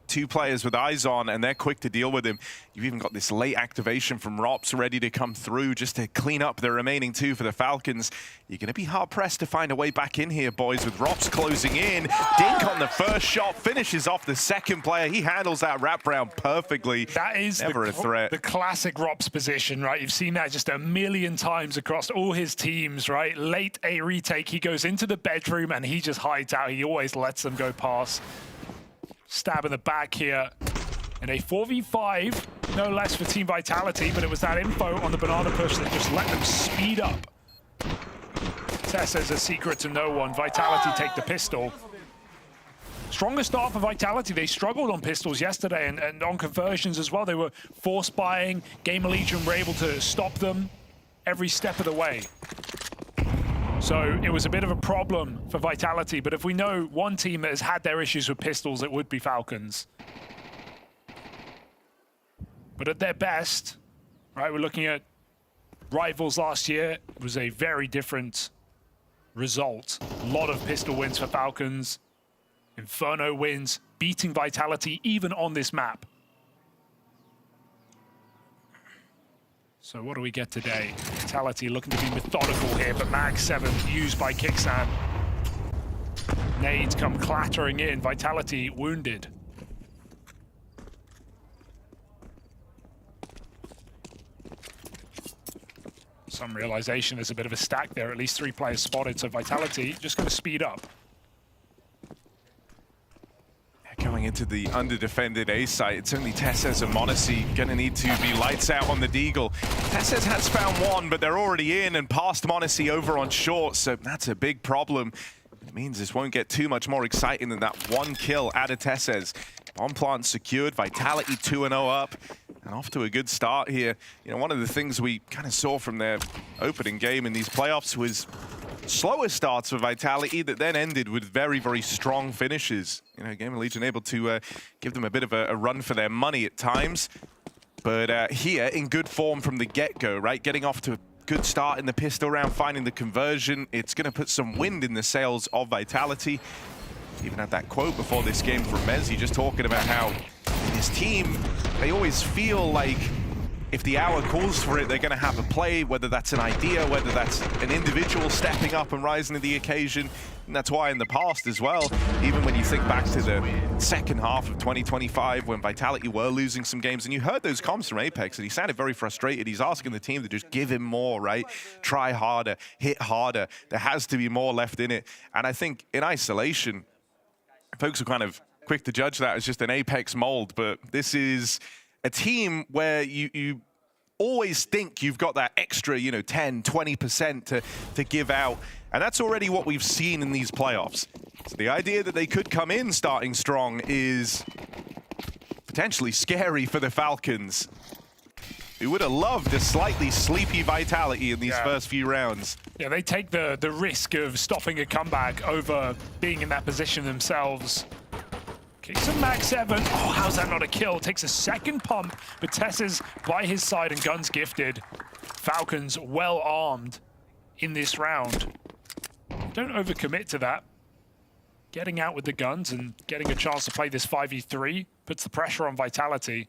Two players with eyes on, and they're quick to deal with him. You've even got this late activation from Rops ready to come through just to clean up the remaining two for the Falcons. You're going to be hard-pressed to find a way back in here, boys, with Rops closing in. Dink on the first shot, finishes off the second player. He handles that wraparound perfectly. That is never a threat. The classic Rops position, right? You've seen that just a million times across all his teams, right? Late A retake, he goes into the bedroom and he just hides out. He always lets them go past. Stab in the back here in a 4v5, no less for Team Vitality, but it was that info on the banana push that just let them speed up. Tess says a secret to no one. Vitality take the pistol. Strongest start for Vitality. They struggled on pistols yesterday and on conversions as well. They were force buying. Gamer Legion were able to stop them every step of the way. So it was a bit of a problem for Vitality, but if we know one team that has had their issues with pistols, it would be Falcons. But at their best, right, we're looking at Rivals last year. It was a very different result. A lot of pistol wins for Falcons. Inferno wins, beating Vitality even on this map. So what do we get today? Vitality looking to be methodical here, but Mag 7 used by Kixan. Nades come clattering in. Vitality wounded. Some realization there's a bit of a stack there. At least 3 players spotted, so Vitality just going to speed up. Going into the under-defended A site, it's only Tesses and Monacy going to need to be lights out on the Deagle. Tesses has found one, but they're already in and past Monacy over on short, so that's a big problem. It means this won't get too much more exciting than that one kill out of Tesses. Bomb plant secured, Vitality 2-0 up, and off to a good start here. You know, one of the things we kind of saw from their opening game in these playoffs was slower starts for Vitality that then ended with very, very strong finishes. You know, Gamer Legion able to give them a bit of a run for their money at times. But here, in good form from the get-go, right? Getting off to a good start in the pistol round, finding the conversion. It's going to put some wind in the sails of Vitality. Even had that quote before this game from Mezzi, just talking about how in his team, they always feel like if the hour calls for it, they're going to have a play, whether that's an idea, whether that's an individual stepping up and rising to the occasion. And that's why in the past as well, even when you think back to the second half of 2025 when Vitality were losing some games, and you heard those comms from Apex, and he sounded very frustrated. He's asking the team to just give him more, right? Try harder, hit harder. There has to be more left in it. And I think in isolation, folks are kind of quick to judge that as just an Apex mold, but this is a team where you always think you've got that extra, you know, 10, 20% to give out. And that's already what we've seen in these playoffs. So the idea that they could come in starting strong is potentially scary for the Falcons. We would have loved a slightly sleepy Vitality in these first few rounds. Yeah, they take the risk of stopping a comeback over being in that position themselves. Kicks a Mag 7. Oh, how's that not a kill? Takes a second pump, but Tess is by his side and guns gifted. Falcons well armed in this round. Don't overcommit to that. Getting out with the guns and getting a chance to play this 5v3 puts the pressure on Vitality.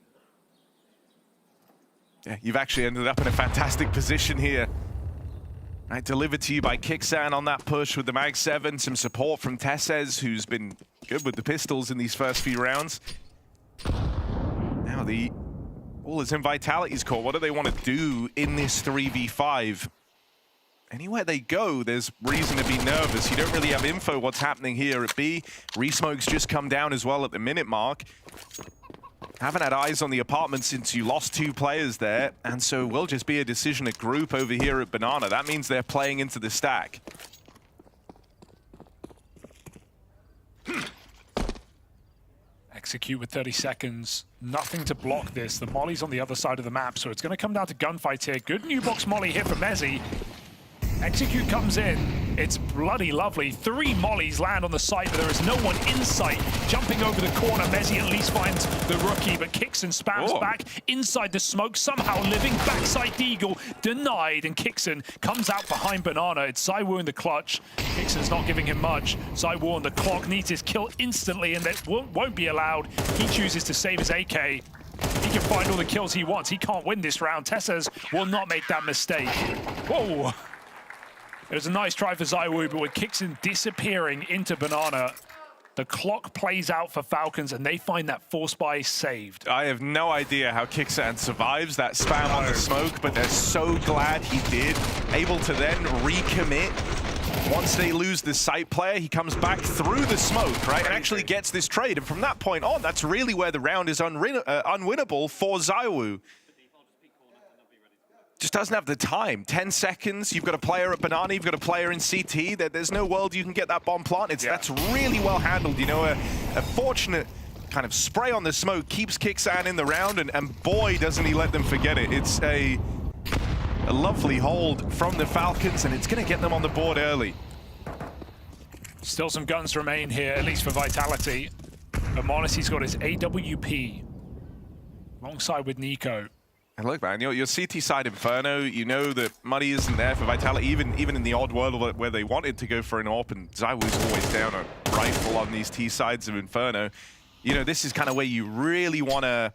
Yeah, you've actually ended up in a fantastic position here. Right, delivered to you by Kixan on that push with the Mag 7. Some support from Tesses, who's been good with the pistols in these first few rounds. Now the ball is in Vitality's court. What do they want to do in this 3v5? anywhere they go, there's reason to be nervous. You don't really have info what's happening here at B. Resmoke's just come down as well at the minute mark. Haven't had eyes on the apartment since you lost 2 players there, and so will just be a decision at group over here at Banana. That means they're playing into the stack. Execute with 30 seconds. Nothing to block this. The Molly's on the other side of the map, so it's going to come down to gunfights here. Good new box Molly here for Mezzy. Execute comes in. It's bloody lovely. 3 mollies land on the site, but there is no one in sight. Jumping over the corner, Mezzy at least finds the rookie, but Kixon spams back inside the smoke, somehow living. Backside Deagle denied, and Kixon comes out behind Banana. It's ZywOo in the clutch. Kixon's not giving him much. ZywOo on the clock needs his kill instantly, and that won't be allowed. He chooses to save his AK. He can find all the kills he wants. He can't win this round. Tessez will not make that mistake. Whoa! It was a nice try for ZywOo, but with Kixon disappearing into Banana, the clock plays out for Falcons, and they find that force buy saved. I have no idea how Kixan survives that spam on the smoke, but they're so glad he did. Able to then recommit. Once they lose the site player, he comes back through the smoke, right, and actually gets this trade. And from that point on, that's really where the round is unwinnable for ZywOo. Just doesn't have the time. 10 seconds, you've got a player at Banana, you've got a player in CT. There's no world you can get that bomb planted. That's really well handled. You know, a fortunate kind of spray on the smoke keeps Kixan in the round, and boy, doesn't he let them forget it. It's a lovely hold from the Falcons, and it's going to get them on the board early. Still some guns remain here, at least for Vitality. But Monacy's got his AWP alongside with Nico. And look, man, your CT side Inferno, you know that money isn't there for Vitality, even in the odd world where they wanted to go for an AWP, and ZywOo's always down a rifle on these T sides of Inferno. You know, this is kind of where you really want to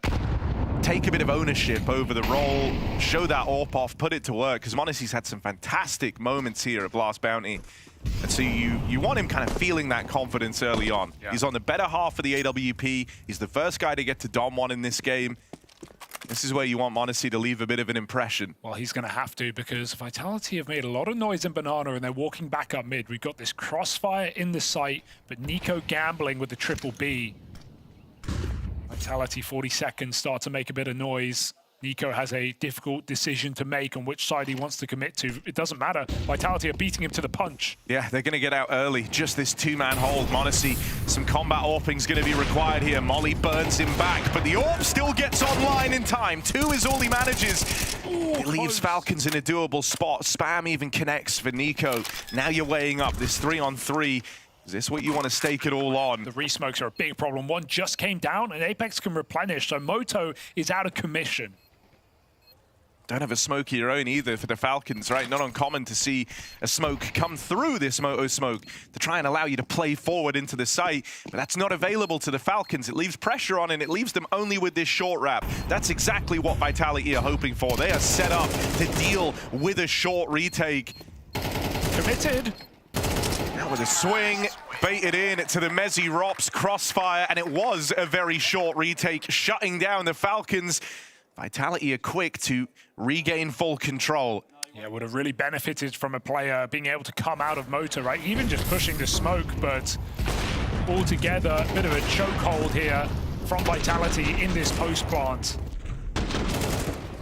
take a bit of ownership over the role, show that AWP off, put it to work, because Monacy's had some fantastic moments here at Blast Bounty. And so you want him kind of feeling that confidence early on. He's on the better half of the AWP. He's the first guy to get to Dom 1 in this game. This is where you want Monacy to leave a bit of an impression. Well, he's going to have to, because Vitality have made a lot of noise in Banana, and they're walking back up mid. We've got this crossfire in the site, but Nico gambling with the triple B. Vitality, 40 seconds, start to make a bit of noise. Nico has a difficult decision to make on which side he wants to commit to. It doesn't matter. Vitality are beating him to the punch. Yeah, they're going to get out early. Just this 2-man hold. Monacy, some combat AWPing's going to be required here. Molly burns him back, but the AWP still gets online in time. 2 is all he manages. It leaves Falcons in a doable spot. Spam even connects for Nico. Now you're weighing up this 3-on-3. Is this what you want to stake it all on? The resmokes are a big problem. One just came down, and Apex can replenish, so Moto is out of commission. Don't have a smoke of your own either for the Falcons, right? Not uncommon to see a smoke come through this Moto smoke to try and allow you to play forward into the site, but that's not available to the Falcons. It leaves pressure on, and it leaves them only with this short wrap. That's exactly what Vitality are hoping for. They are set up to deal with a short retake. Committed. Now with a swing, baited in to the Mezzy Rops crossfire, and it was a very short retake, shutting down the Falcons. Vitality are quick to regain full control. Yeah, would have really benefited from a player being able to come out of Motor, right? Even just pushing the smoke, but altogether, a bit of a chokehold here from Vitality in this post plant.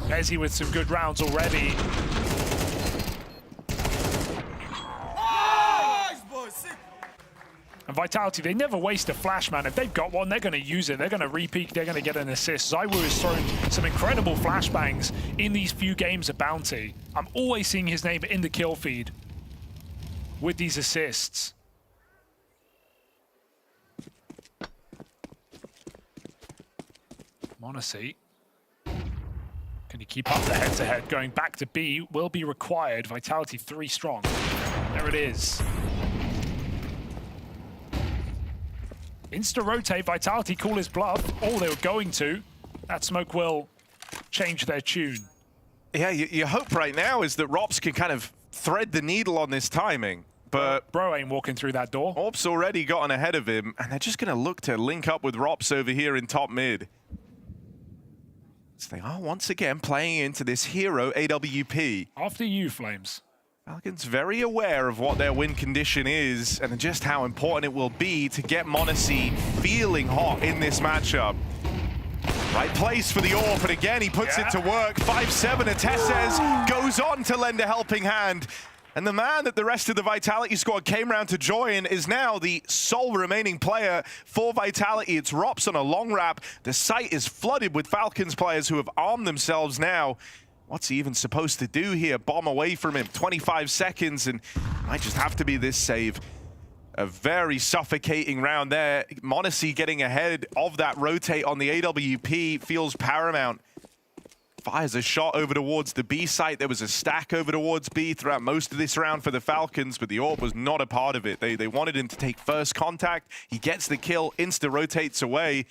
Mezzy with some good rounds already. And Vitality, they never waste a flash, man. If they've got one, they're going to use it. They're going to re-peek. They're going to get an assist. ZywOo has thrown some incredible flashbangs in these few games at Bounty. I'm always seeing his name in the kill feed with these assists. Monacy. Can he keep up the head-to-head? Going back to B will be required. Vitality 3 strong. There it is. Insta-rotate, Vitality call his bluff. Oh, they were going to. That smoke will change their tune. Yeah, your hope right now is that Rops can kind of thread the needle on this timing. But Bro ain't walking through that door. Orp's already gotten ahead of him, and they're just going to look to link up with Rops over here in top mid. So they are once again playing into this hero AWP. After you, Flames. Falcons very aware of what their win condition is and just how important it will be to get m0NESY feeling hot in this matchup. Right place for the AWP, and again, he puts it to work. 5-7, Atesses goes on to lend a helping hand. And the man that the rest of the Vitality squad came around to join is now the sole remaining player for Vitality. It's Rops on a long wrap. The site is flooded with Falcons players who have armed themselves now. What's he even supposed to do here? Bomb away from him, 25 seconds, and might just have to be this save. A very suffocating round there. m0NESY getting ahead of that rotate on the AWP feels paramount. Fires a shot over towards the B site. There was a stack over towards B throughout most of this round for the Falcons, but the AWP was not a part of it. They wanted him to take first contact. He gets the kill, insta-rotates away.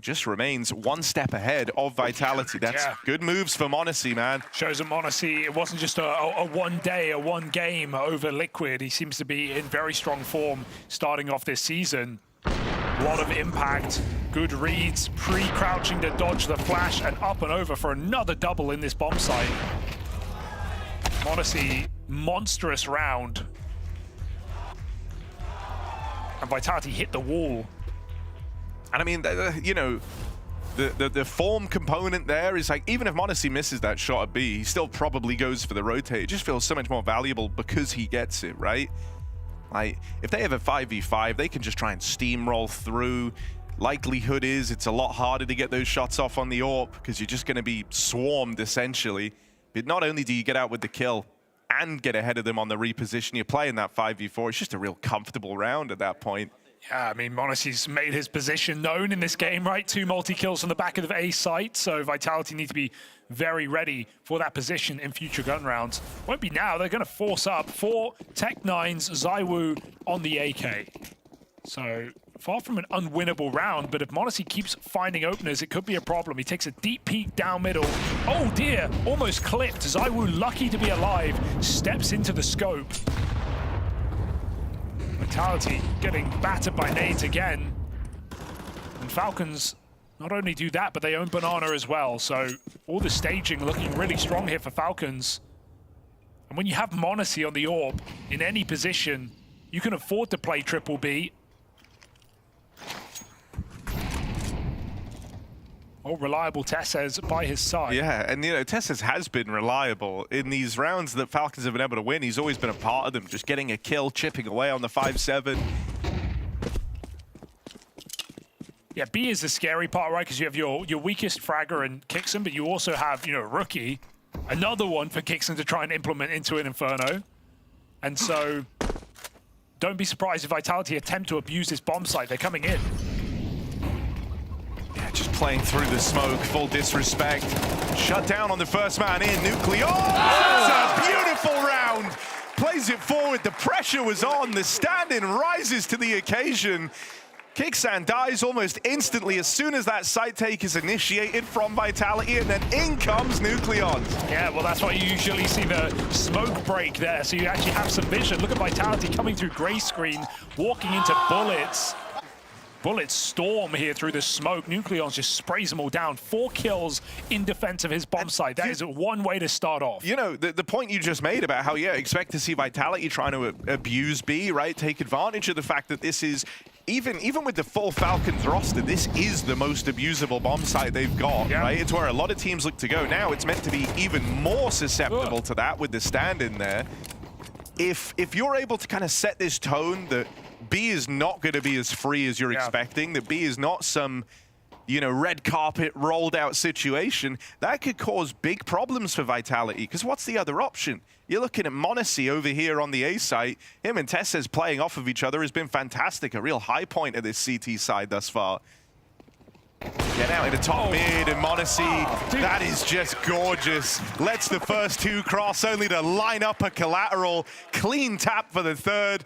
Just remains one step ahead of Vitality. That's good moves for m0NESY, man. Shows that m0NESY, it wasn't just a one day, a one game over Liquid. He seems to be in very strong form starting off this season. A lot of impact, good reads, pre-crouching to dodge the flash, and up and over for another double in this bomb site. m0NESY, monstrous round. And Vitality hit the wall. And I mean, you know, the form component there is like, even if m0NESY misses that shot at B, he still probably goes for the rotate. It just feels so much more valuable because he gets it, right? Like, if they have a 5v5, they can just try and steamroll through. Likelihood is it's a lot harder to get those shots off on the AWP because you're just going to be swarmed, essentially. But not only do you get out with the kill and get ahead of them on the reposition, you're playing that 5v4. It's just a real comfortable round at that point. Yeah, I mean, m0NESY's made his position known in this game, right? 2 multi-kills on the back of the A site, so Vitality need to be very ready for that position in future gun rounds. Won't be now, they're going to force up 4 Tech-9s, ZywOo on the AK. So, far from an unwinnable round, but if m0NESY keeps finding openers, it could be a problem. He takes a deep peek down middle. Oh dear, almost clipped. ZywOo, lucky to be alive, steps into the scope. Vitality getting battered by nades again. And Falcons not only do that, but they own Banana as well. So all the staging looking really strong here for Falcons. And when you have m0NESY on the AWP in any position, you can afford to play triple B. Oh, reliable Tesses by his side. Yeah, and you know, Tesses has been reliable in these rounds that Falcons have been able to win. He's always been a part of them, just getting a kill, chipping away on the 5-7. Yeah, B is the scary part, right? Because you have your weakest fragger and Kixon, but you also have, you know, Rookie. Another one for Kixon to try and implement into an Inferno. And so, don't be surprised if Vitality attempt to abuse this bomb site. They're coming in. Just playing through the smoke, full disrespect. Shut down on the first man in, Nucleon. That's a beautiful round. Plays it forward, the pressure was on, the stand-in rises to the occasion. Kixan dies almost instantly as soon as that site take is initiated from Vitality, and then in comes Nucleon. Yeah, well, that's why you usually see the smoke break there, so you actually have some vision. Look at Vitality coming through gray screen, walking into bullets. Bullets storm here through the smoke. Nucleon just sprays them all down. 4 kills in defense of his bomb site. That is one way to start off. You know, the point you just made about how, yeah, expect to see Vitality trying to abuse B, right? Take advantage of the fact that this is, even with the full Falcons roster, this is the most abusable bomb site they've got, right? It's where a lot of teams look to go. Now it's meant to be even more susceptible to that with the stand-in there. If you're able to kind of set this tone that B is not going to be as free as you're expecting, that B is not some, you know, red carpet rolled out situation, that could cause big problems for Vitality. Because what's the other option? You're looking at m0NESY over here on the A site. Him and Tesses playing off of each other has been fantastic. A real high point of this CT side thus far. Get out in the top mid, and m0NESY, that is just gorgeous. Lets the first 2 cross, only to line up a collateral. Clean tap for the third.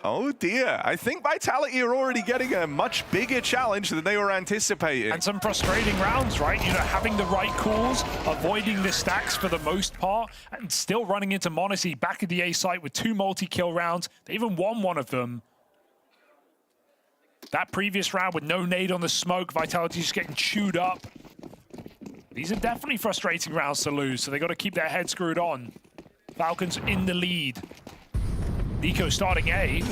Oh dear, I think Vitality are already getting a much bigger challenge than they were anticipating. And some frustrating rounds, right? You know, having the right calls, avoiding the stacks for the most part, and still running into m0NESY back at the A site with 2 multi-kill rounds. They even won one of them. That previous round with no nade on the smoke, Vitality just getting chewed up. These are definitely frustrating rounds to lose, so they got to keep their head screwed on. Falcons in the lead. Nico starting A.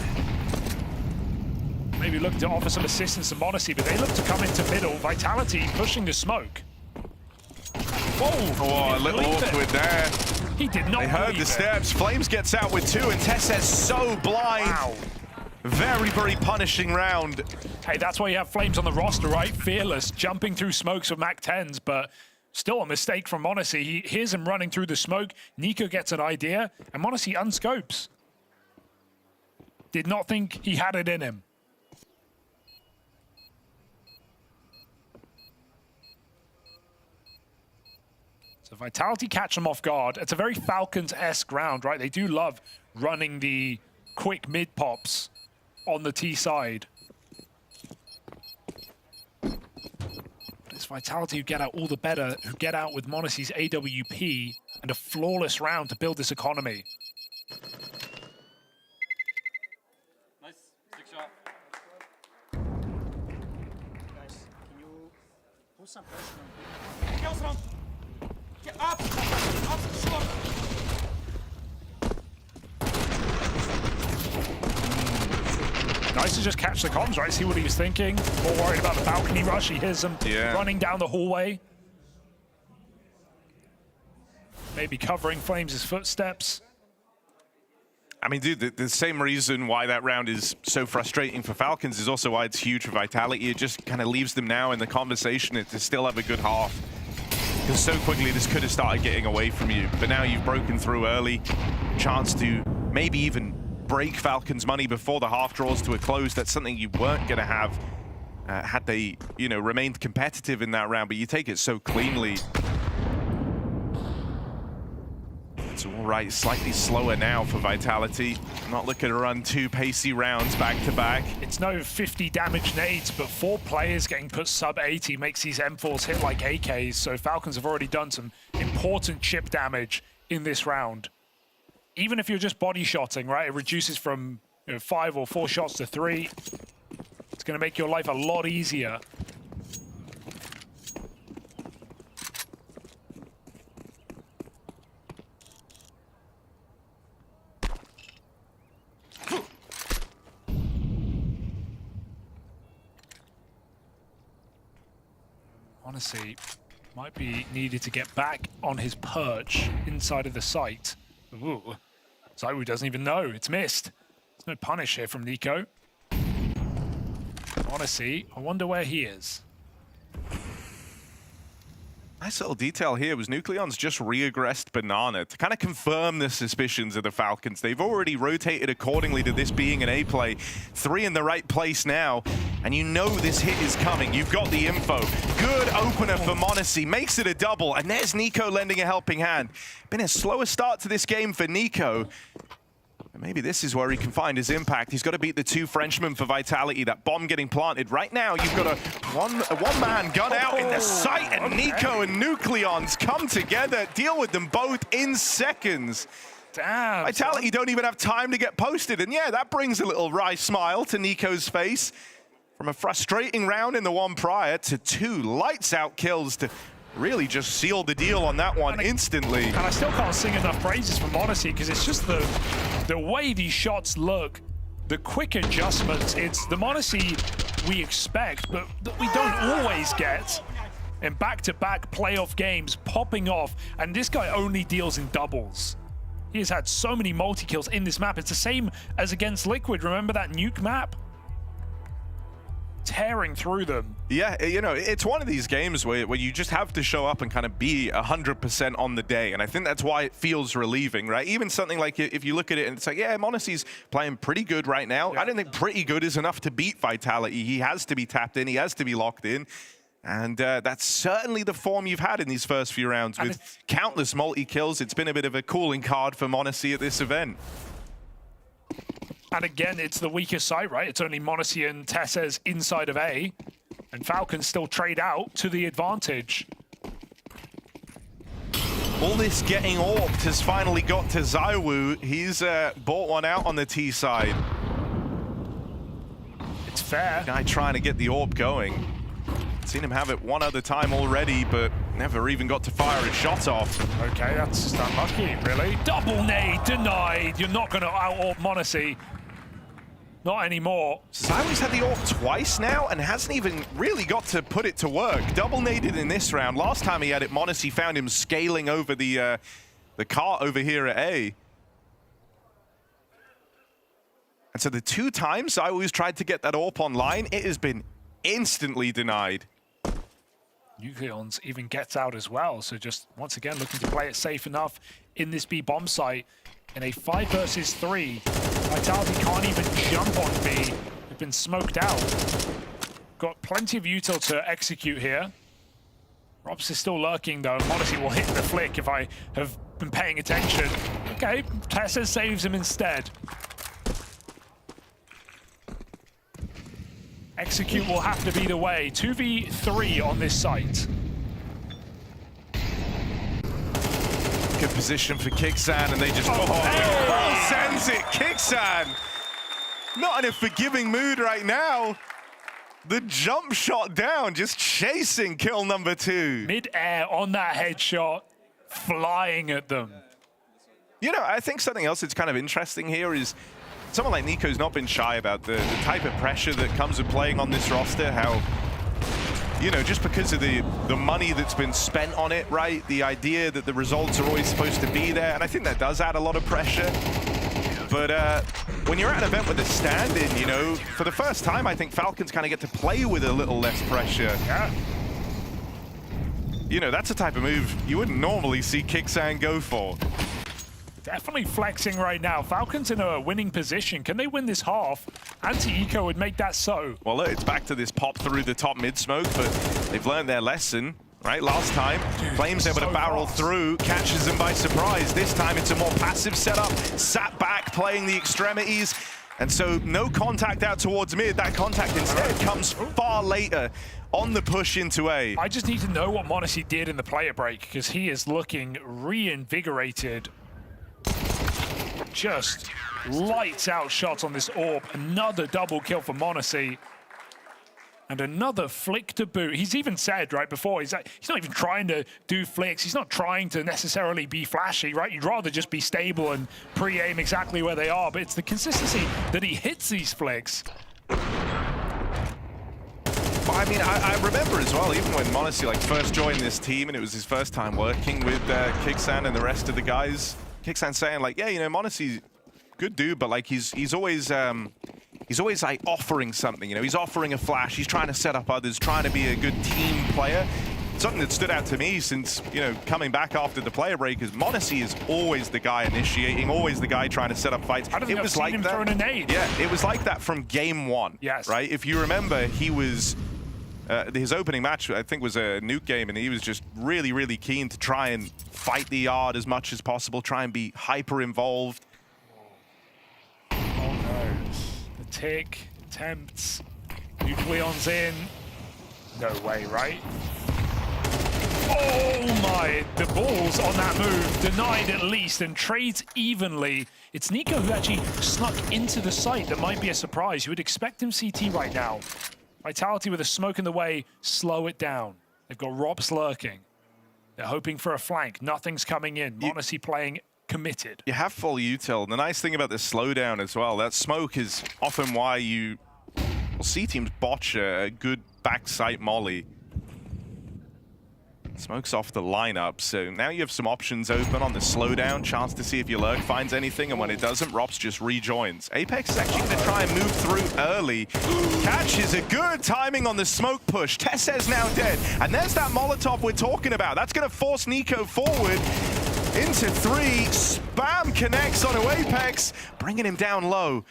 Maybe looking to offer some assistance to m0NESY, but they look to come into middle. Vitality pushing the smoke. Whoa! Oh, a little awkward there. He did not. They heard the steps. Flames gets out with 2, and TeSeS so blind. Wow. Very, very punishing round. Hey, that's why you have Flames on the roster, right? Fearless, jumping through smokes with MAC-10s, but still a mistake from m0NESY. He hears him running through the smoke. Nico gets an idea, and m0NESY unscopes. Did not think he had it in him. So Vitality catch them off guard. It's a very Falcons-esque round, right? They do love running the quick mid pops on the T side. But it's Vitality who get out all the better, who get out with m0NESY's AWP and a flawless round to build this economy. Nice, 6 shot. Guys, can you put some pressure on? Kills wrong. Get up! Up, short! Nice to just catch the comms, right? See what he was thinking. More worried about the balcony rush. He hears them running down the hallway. Maybe covering Flames' footsteps. I mean, dude, the same reason why that round is so frustrating for Falcons is also why it's huge for Vitality. It just kind of leaves them now in the conversation to still have a good half. Because so quickly this could have started getting away from you. But now you've broken through early. Chance to maybe even break Falcons' money before the half draws to a close. That's something you weren't going to have had they, you know, remained competitive in that round. But you take it so cleanly. It's all right, slightly slower now for Vitality. Not looking to run 2 pacey rounds back to back. It's no 50 damage nades, but 4 players getting put sub 80 makes these M4s hit like AKs. So Falcons have already done some important chip damage in this round. Even if you're just body shotting, right? It reduces from 5 or 4 shots to 3. It's going to make your life a lot easier. m0NESY might be needed to get back on his perch inside of the site. Ooh. ZywOo doesn't even know. It's missed. There's no punish here from Nico. m0NESY, I wonder where he is. Nice little detail here was Nucleon's just re-aggressed Banana to kind of confirm the suspicions of the Falcons. They've already rotated accordingly to this being an A play. 3 in the right place now, and you know this hit is coming. You've got the info. Good opener for m0NESY, makes it a double, and there's Nico lending a helping hand. Been a slower start to this game for Nico. Maybe this is where he can find his impact. He's got to beat the 2 Frenchmen for Vitality. That bomb getting planted. Right now, you've got a one-man gun out in the site, and Nico and Nucleons come together, deal with them both in seconds. Damn. Vitality don't even have time to get posted, and yeah, that brings a little wry smile to Nico's face. From a frustrating round in the one prior to 2 lights-out kills to really just seal the deal on that one instantly. And I still can't sing enough praises for m0NESY because it's just the way these shots look, the quick adjustments. It's the m0NESY we expect, but that we don't always get in back-to-back playoff games popping off. And this guy only deals in doubles. He has had so many multi-kills in this map. It's the same as against Liquid. Remember that nuke map? Tearing through them. Yeah, you know, it's one of these games where you just have to show up and kind of be 100% on the day. And I think that's why it feels relieving, right? Even something like if you look at it and it's like, yeah, m0NESY's playing pretty good right now. Yeah. I don't think pretty good is enough to beat Vitality. He has to be tapped in. He has to be locked in. And that's certainly the form you've had in these first few rounds with countless multi-kills. It's been a bit of a cooling card for m0NESY at this event. And again, it's the weaker side, right? It's only m0NESY and TeSeS inside of A. And Falcons still trade out to the advantage. All this getting orbed has finally got to ZywOo. He's bought one out on the T side. It's fair. Guy trying to get the orb going. Seen him have it one other time already, but Never even got to fire a shot off. Okay, that's just unlucky, really. Double nade denied. You're not going to out-AWP Monacy. Not anymore. Zywo's had the AWP twice now and hasn't even really got to put it to work. Double naded in this round. Last time he had it, Monacy found him scaling over the cart over here at A. And so the 2 times Zywo's tried to get that AWP online, it has been instantly denied. Nucleons even gets out as well, so just once again looking to play it safe enough in this B bomb site. In a 5 versus 3, Vitality can't even jump on B. They've been smoked out. Got plenty of util to execute here. Robs is still lurking though. Monacy will hit the flick if I have been paying attention. Okay, Tessa saves him instead. Execute will have to be the way. 2v3 on this site. Good position for Kixan, and they just sends it. Kixan, not in a forgiving mood right now. The jump shot down, just chasing kill number 2. Mid-air on that headshot, flying at them. You know, I think something else that's kind of interesting here is someone like Nico's not been shy about the type of pressure that comes with playing on this roster, how, you know, just because of the money that's been spent on it, right? The idea that the results are always supposed to be there, and I think that does add a lot of pressure. But when you're at an event with a stand-in, you know, for the first time, I think Falcons kind of get to play with a little less pressure. Yeah. You know, that's a type of move you wouldn't normally see Kixan go for. Definitely flexing right now. Falcons in a winning position. Can they win this half? Anti-Eco would make that so. Well, look, it's back to this pop through the top mid-smoke, but they've learned their lesson, right? Last time, Flames able to barrel through, catches them by surprise. This time, it's a more passive setup, sat back, playing the extremities, and so no contact out towards mid. That contact instead comes far later on the push into A. I just need to know what Monacy did in the player break, because he is looking reinvigorated. Just lights out shots on this AWP. Another double kill for Monacy. And another flick to boot. He's even said right before, he's not even trying to do flicks. He's not trying to necessarily be flashy, right? You'd rather just be stable and pre-aim exactly where they are. But it's the consistency that he hits these flicks. But I mean, I remember as well, even when Monacy like first joined this team and it was his first time working with Kixan and the rest of the guys, Kixan saying like, yeah, you know, Monacy's good dude, but like he's always like offering something, you know, he's offering a flash, he's trying to set up others, trying to be a good team player. Something that stood out to me since, you know, coming back after the player break is Monacy is always the guy initiating, always the guy trying to set up fights. I don't think I've seen him throwing a nade. Yeah, it was like that from game 1. Yes. Right? If you remember, he was his opening match, I think, was a nuke game, and he was just really, really keen to try and fight the yard as much as possible, try and be hyper involved. Oh no. The tick attempts. Nucleon's in. No way, right? Oh my, the balls on that move, denied at least, and trades evenly. It's Nico who actually snuck into the site. That might be a surprise. You would expect him CT right now. Vitality with a smoke in the way, slow it down. They've got Robs lurking. They're hoping for a flank. Nothing's coming in. Monacy playing committed. You have full util. The nice thing about this slowdown as well, that smoke is often why you will see teams botch a good backside molly. Smoke's off the lineup, so now you have some options open on the slowdown, chance to see if your lurk finds anything, and when it doesn't, Robs just rejoins. Apex is actually going to try and move through early. Catches a good timing on the smoke push. Tessa's now dead, and there's that Molotov we're talking about. That's going to force Nico forward into 3. Spam connects on Apex, bringing him down low.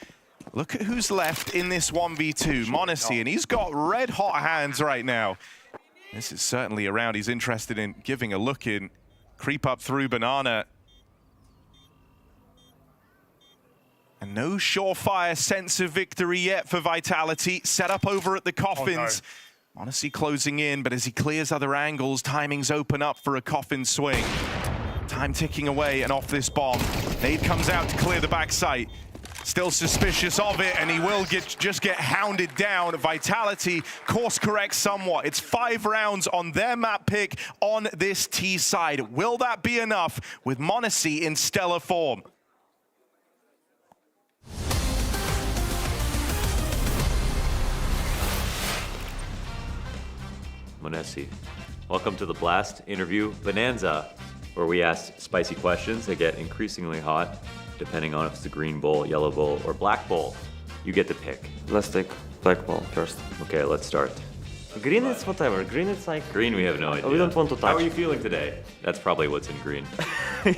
Look at who's left in this 1v2, Monacy, and he's got red hot hands right now. This is certainly a round he's interested in giving a look in. Creep up through Banana. And no surefire sense of victory yet for Vitality. Set up over at the coffins. Oh, no. Monacy closing in, but as he clears other angles, timings open up for a coffin swing. Time ticking away and off this bomb. Nade comes out to clear the back sight. still suspicious of it, and he will just get hounded down. Vitality course corrects somewhat. It's 5 rounds on their map pick on this T side. Will that be enough with m0NESY in stellar form? m0NESY, welcome to the Blast interview bonanza, where we ask spicy questions that get increasingly hot, depending on if it's a green bowl, yellow bowl, or black bowl. You get to pick. Let's take black bowl first. Okay, let's start. Green is whatever. Green is like... Green, we have no idea. We don't want to touch. How are you feeling today? That's probably what's in green.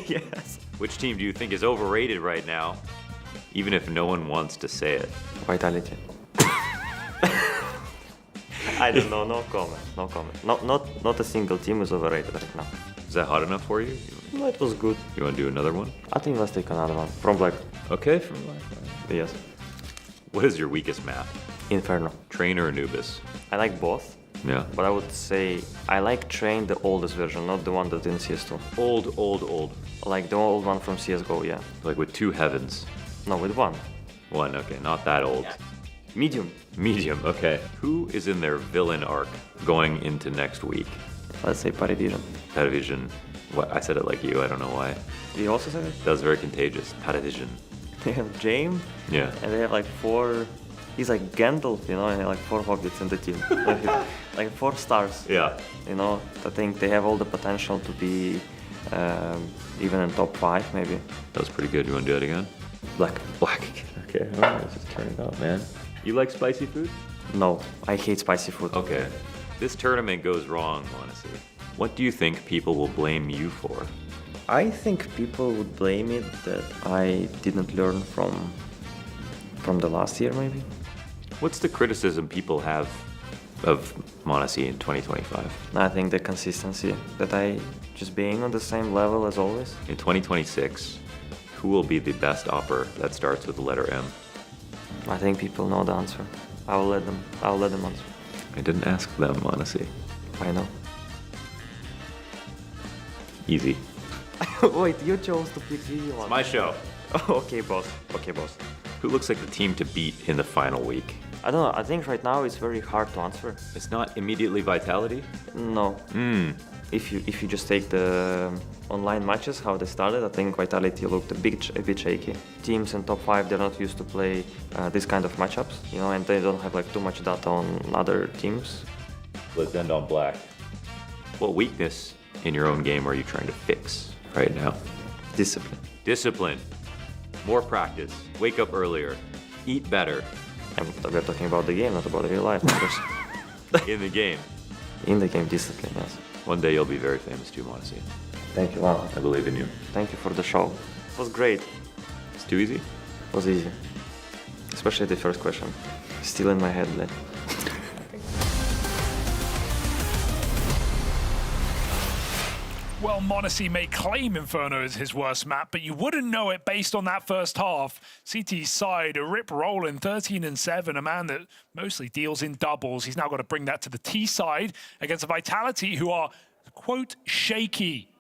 Yes. Which team do you think is overrated right now, even if no one wants to say it? Vitality. I don't know, no comment, no comment. Not a single team is overrated right now. Is that hot enough for you? No, it was good. You want to do another one? I think let's take another one. From black. Okay, from black. Yes. What is your weakest map? Inferno. Train or Anubis? I like both. Yeah. But I would say I like Train, the oldest version, not the one that's in CS2. Old. Like the old one from CSGO, yeah. Like with 2 heavens? No, with one. One, okay, not that old. Yeah. Medium. Medium, okay. Who is in their villain arc going into next week? Let's say PARIVISION. PARIVISION. What? I said it like you, I don't know why. You also said it? That was very contagious. PARIVISION. They have James. Yeah. And they have like 4... He's like Gandalf, you know, and they have like 4 hobbits in the team. Like 4 stars. Yeah. You know, I think they have all the potential to be even in top 5, maybe. That was pretty good. You want to do it again? Black. Okay, alright, let's just turn it up, man. You like spicy food? No, I hate spicy food. Okay. This tournament goes wrong, honestly. What do you think people will blame you for? I think people would blame it that I didn't learn from the last year, maybe. What's the criticism people have of m0NESY in 2025? I think the consistency, that I just being on the same level as always. In 2026, who will be the best opper that starts with the letter M? I think people know the answer. I'll let them answer. I didn't ask them, m0NESY. I know. Easy. Wait, you chose to pick easy one. It's my show. Okay, boss. Who looks like the team to beat in the final week? I don't know. I think right now it's very hard to answer. It's not immediately Vitality? No. If you just take the online matches, how they started, I think Vitality looked a bit shaky. Teams in top 5, they're not used to play this kind of matchups, you know, and they don't have like too much data on other teams. Let's end on black. What weakness in your own game are you trying to fix right now? Discipline. Discipline. More practice. Wake up earlier. Eat better. And we're talking about the game, not about real life. In the game. In the game, discipline, yes. One day you'll be very famous too, m0NESY. Thank you, wow. I believe in you. Thank you for the show. It was great. It's too easy? It was easy. Especially the first question. Still in my head, like. Well, m0NESY may claim Inferno is his worst map, but you wouldn't know it based on that first half. CT's side, a rip rolling 13-7, a man that mostly deals in doubles. He's now got to bring that to the T side against a Vitality who are, quote, shaky.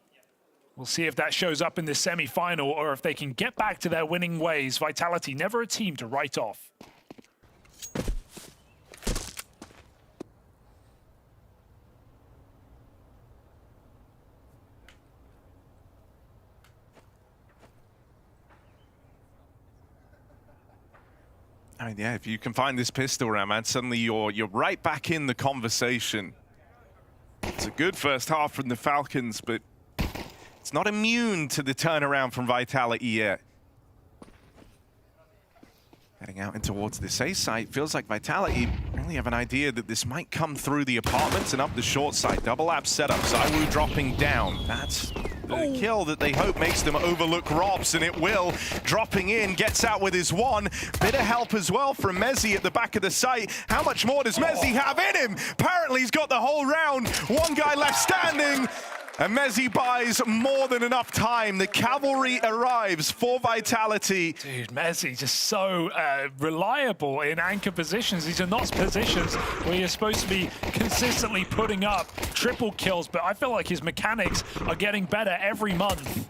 We'll see if that shows up in the semi-final or if they can get back to their winning ways. Vitality, never a team to write off. I mean, yeah, if you can find this pistol round, man, suddenly you're right back in the conversation. It's a good first half from the Falcons, but it's not immune to the turnaround from Vitality yet. Heading out in towards this A site, feels like Vitality really have an idea that this might come through the apartments and up the short side. Double app setup, ZywOo dropping down. That's the kill that they hope makes them overlook Robs, and it will. Dropping in, gets out with his one. Bit of help as well from m0NESY at the back of the site. How much more does m0NESY have in him? Apparently he's got the whole round. One guy left standing. And m0NESY buys more than enough time. The cavalry arrives for Vitality. Dude, m0NESY just so reliable in anchor positions. These are not positions where you're supposed to be consistently putting up triple kills, but I feel like his mechanics are getting better every month.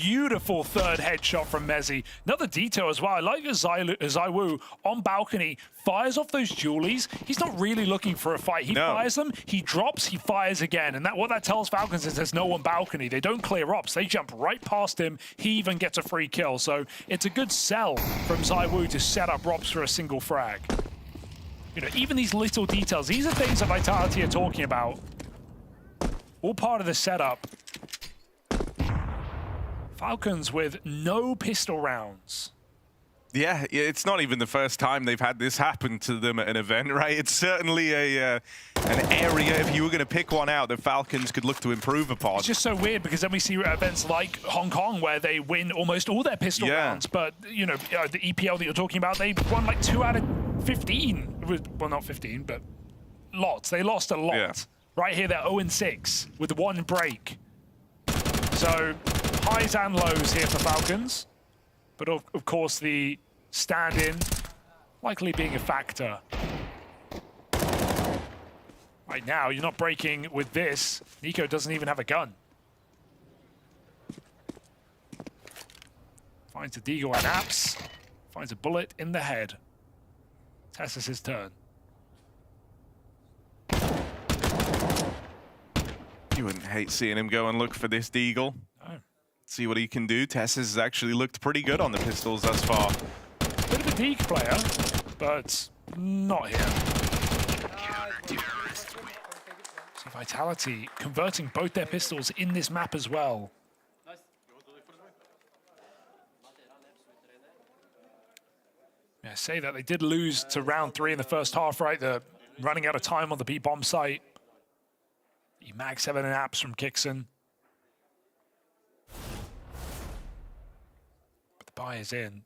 beautiful third headshot from Mezzi. Another detail as well. I like that ZywOo on balcony fires off those dualies. He's not really looking for a fight. He fires them, he drops, he fires again. And what that tells Falcons is there's no one balcony. They don't clear ops. They jump right past him. He even gets a free kill. So it's a good sell from ZywOo to set up Robs for a single frag. You know, even these little details, these are things that Vitality are talking about. All part of the setup. Falcons with no pistol rounds. Yeah, it's not even the first time they've had this happen to them at an event, right? It's certainly an area, if you were going to pick one out, that Falcons could look to improve upon. It's just so weird because then we see events like Hong Kong where they win almost all their pistol rounds, but you know, the EPL that you're talking about, they won like 2 out of 15. Well, not 15, but lots. They lost a lot. Yeah. Right here, they're 0-6 with 1 break. So highs and lows here for Falcons. But of course, the stand-in likely being a factor. Right now, you're not breaking with this. Nico doesn't even have a gun. Finds a deagle and apps. Finds a bullet in the head. TeSeS' turn. You wouldn't hate seeing him go and look for this deagle. No. See what he can do. TeSeS has actually looked pretty good on the pistols thus far. Bit of a Deagle player, but not here. So Vitality converting both their pistols in this map as well. Yeah, say that they did lose to round 3 in the first half, right? They're running out of time on the B-bomb site. The Mag 7 and apps from Kixon. But the buy is in.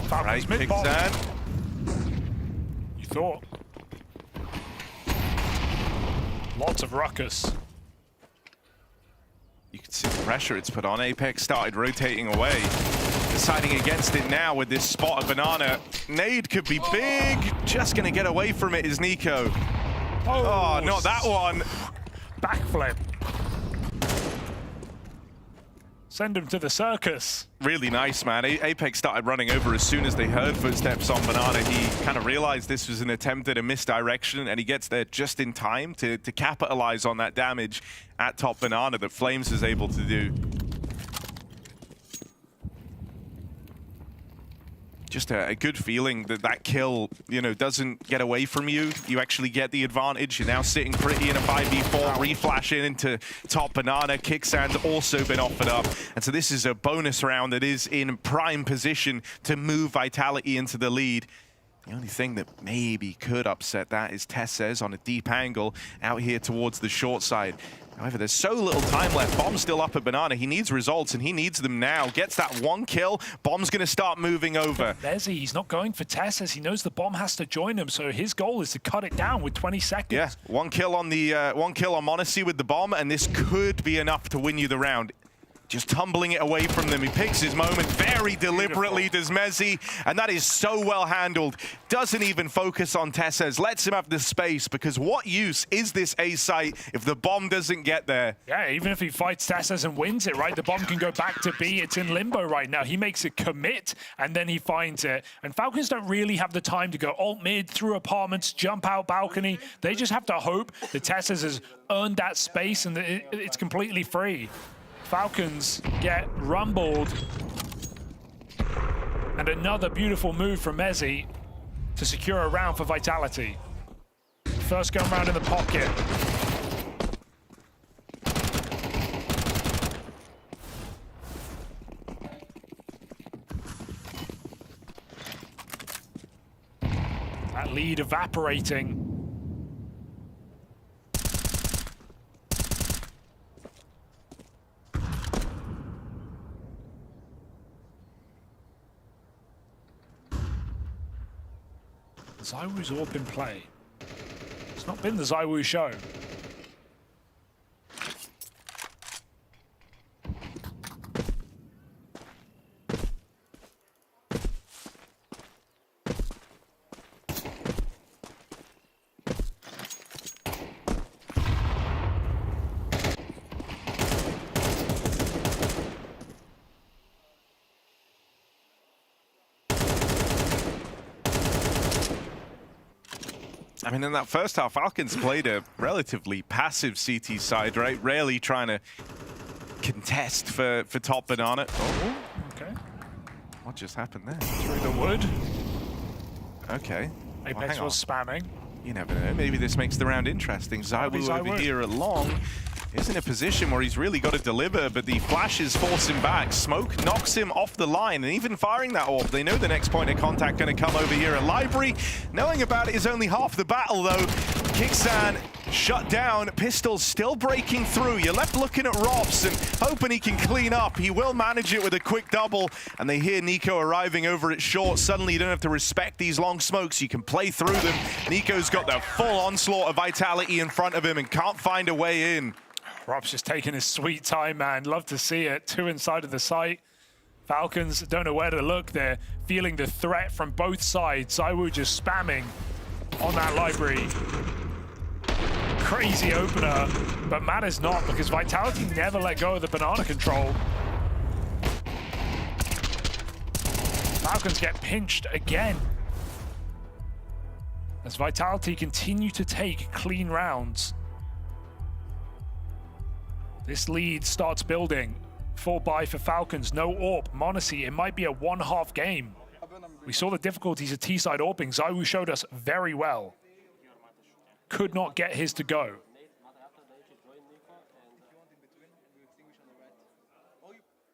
Right, Kixon. You thought. Lots of ruckus. You can see the pressure it's put on. Apex started rotating away. Deciding against it now with this spot of banana. Nade could be big. Just going to get away from it is Nico. Oh, not that one. Backflip. Send him to the circus. Really nice, man. Apex started running over as soon as they heard footsteps on banana. He kind of realized this was an attempt at a misdirection, and he gets there just in time to capitalize on that damage at top banana that Flames is able to do. Just a good feeling that that kill, you know, doesn't get away from you. You actually get the advantage. You're now sitting pretty in a 5v4, reflashing into top banana. Kixan's also been offered up. And so this is a bonus round that is in prime position to move Vitality into the lead. The only thing that maybe could upset that is TeSeS on a deep angle out here towards the short side. However, there's so little time left. Bomb's still up at banana. He needs results, and he needs them now. Gets that 1 kill. Bomb's going to start moving over. Mezzi, he's not going for TeSeS. He knows the bomb has to join him, so his goal is to cut it down with 20 seconds. Yeah, 1 kill on the 1 kill on m0NESY with the bomb, and this could be enough to win you the round. Just tumbling it away from them. He picks his moment very deliberately, does Mezzi, and that is so well handled. Doesn't even focus on TeSeS, lets him have the space, because what use is this A site if the bomb doesn't get there? Yeah, even if he fights TeSeS and wins it, right, the bomb can go back to B. It's in limbo right now. He makes a commit, and then he finds it. And Falcons don't really have the time to go alt mid, through apartments, jump out balcony. They just have to hope that TeSeS has earned that space and that it's completely free. Falcons get rumbled. And another beautiful move from Mezzi to secure a round for Vitality. First gun round in the pocket. That lead evaporating. ZywOo's all been play. It's not been the ZywOo show. I mean, in that first half, Falcons played a relatively passive CT side, right? Rarely trying to contest for top banana. Oh, okay. What just happened there? Through the wood. Okay. Apex was spamming. You never know. Maybe this makes the round interesting. ZywOo over here at long is in a position where he's really got to deliver, but the flashes force him back. Smoke knocks him off the line, and even firing that orb, they know the next point of contact going to come over here at Library. Knowing about it is only half the battle, though. Kicksan shut down. Pistol's still breaking through. You're left looking at Robs and hoping he can clean up. He will manage it with a quick double, and they hear Nico arriving over at short. Suddenly, you don't have to respect these long smokes. You can play through them. Nico's got the full onslaught of Vitality in front of him and can't find a way in. Rob's just taking his sweet time, man. Love to see it. 2 inside of the site. Falcons don't know where to look. They're feeling the threat from both sides. ZywOo just spamming on that Library. Crazy opener, but matters not because Vitality never let go of the banana control. Falcons get pinched again as Vitality continue to take clean rounds. This lead starts building. Full buy for Falcons, no AWP. m0NESY, it might be a one-half game. We saw the difficulties of T-side AWPing. ZywOo showed us very well. Could not get his to go.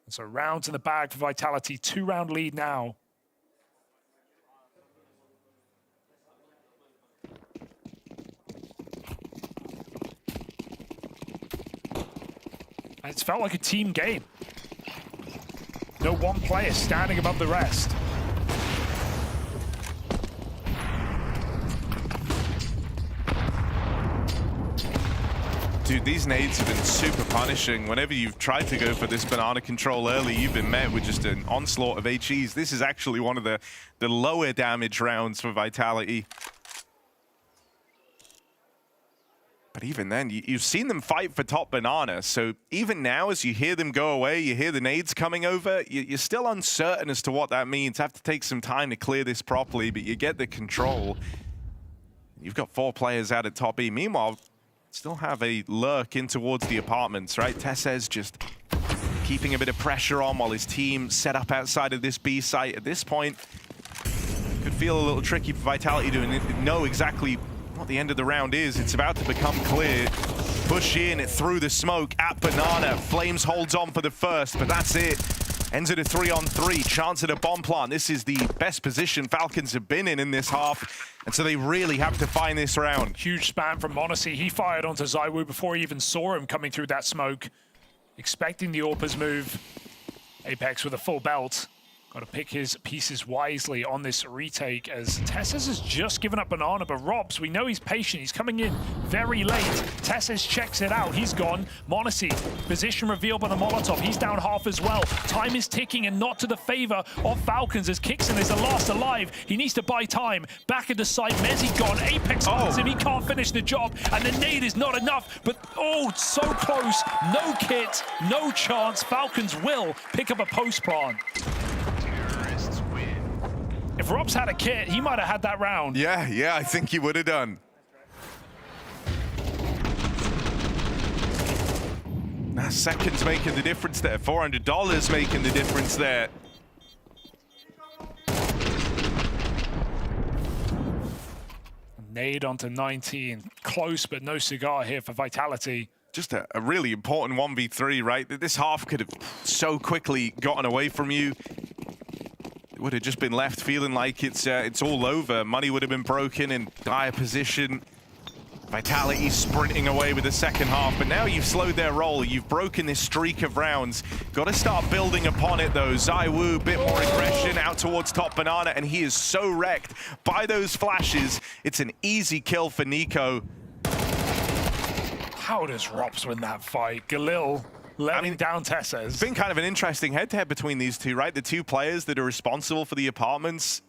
And so rounds in the bag for Vitality. 2-round lead now. And it's felt like a team game. No one player standing above the rest. Dude, these nades have been super punishing. Whenever you've tried to go for this banana control early, you've been met with just an onslaught of HEs. This is actually one of the lower damage rounds for Vitality. But even then, you've seen them fight for top banana. So even now, as you hear them go away, you hear the nades coming over, you're still uncertain as to what that means. Have to take some time to clear this properly, but you get the control. You've got 4 players out at top E. Meanwhile, still have a lurk in towards the apartments, right? TeSeS just keeping a bit of pressure on while his team set up outside of this B site. At this point, could feel a little tricky for Vitality to know exactly what the end of the round is. It's about to become clear. Push in through the smoke at banana. Flames holds on for the first, but that's it. Ends at a 3-on-3. Chance at a bomb plant. This is the best position Falcons have been in this half, and so they really have to find this round. Huge spam from m0NESY. He fired onto ZywOo before he even saw him coming through that smoke. Expecting the AWPer's move. Apex with a full belt. Got to pick his pieces wisely on this retake as TeSeS has just given up banana, but Robs, we know he's patient. He's coming in very late. TeSeS checks it out. He's gone. m0NESY, position revealed by the Molotov. He's down half as well. Time is ticking and not to the favor of Falcons as Kicksan is the last alive. He needs to buy time. Back at the site, Mezzy gone. Apex finds him. He can't finish the job, and the nade is not enough, but oh, so close. No kit, no chance. Falcons will pick up a post plant. If Rob's had a kit, he might have had that round. Yeah, I think he would have done. Now seconds making the difference there. $400 making the difference there. Nade onto 19. Close, but no cigar here for Vitality. Just a really important 1v3, right? This half could have so quickly gotten away from you. Would have just been left feeling like it's all over. Money would have been broken in dire position. Vitality sprinting away with the second half, but now you've slowed their roll. You've broken this streak of rounds. Got to start building upon it though. ZywOo, bit more aggression out towards top banana, and he is so wrecked by those flashes. It's an easy kill for Nico. How does Robs win that fight? Galil letting down TeSeS. It's been kind of an interesting head-to-head between these two, right? The two players that are responsible for the apartments.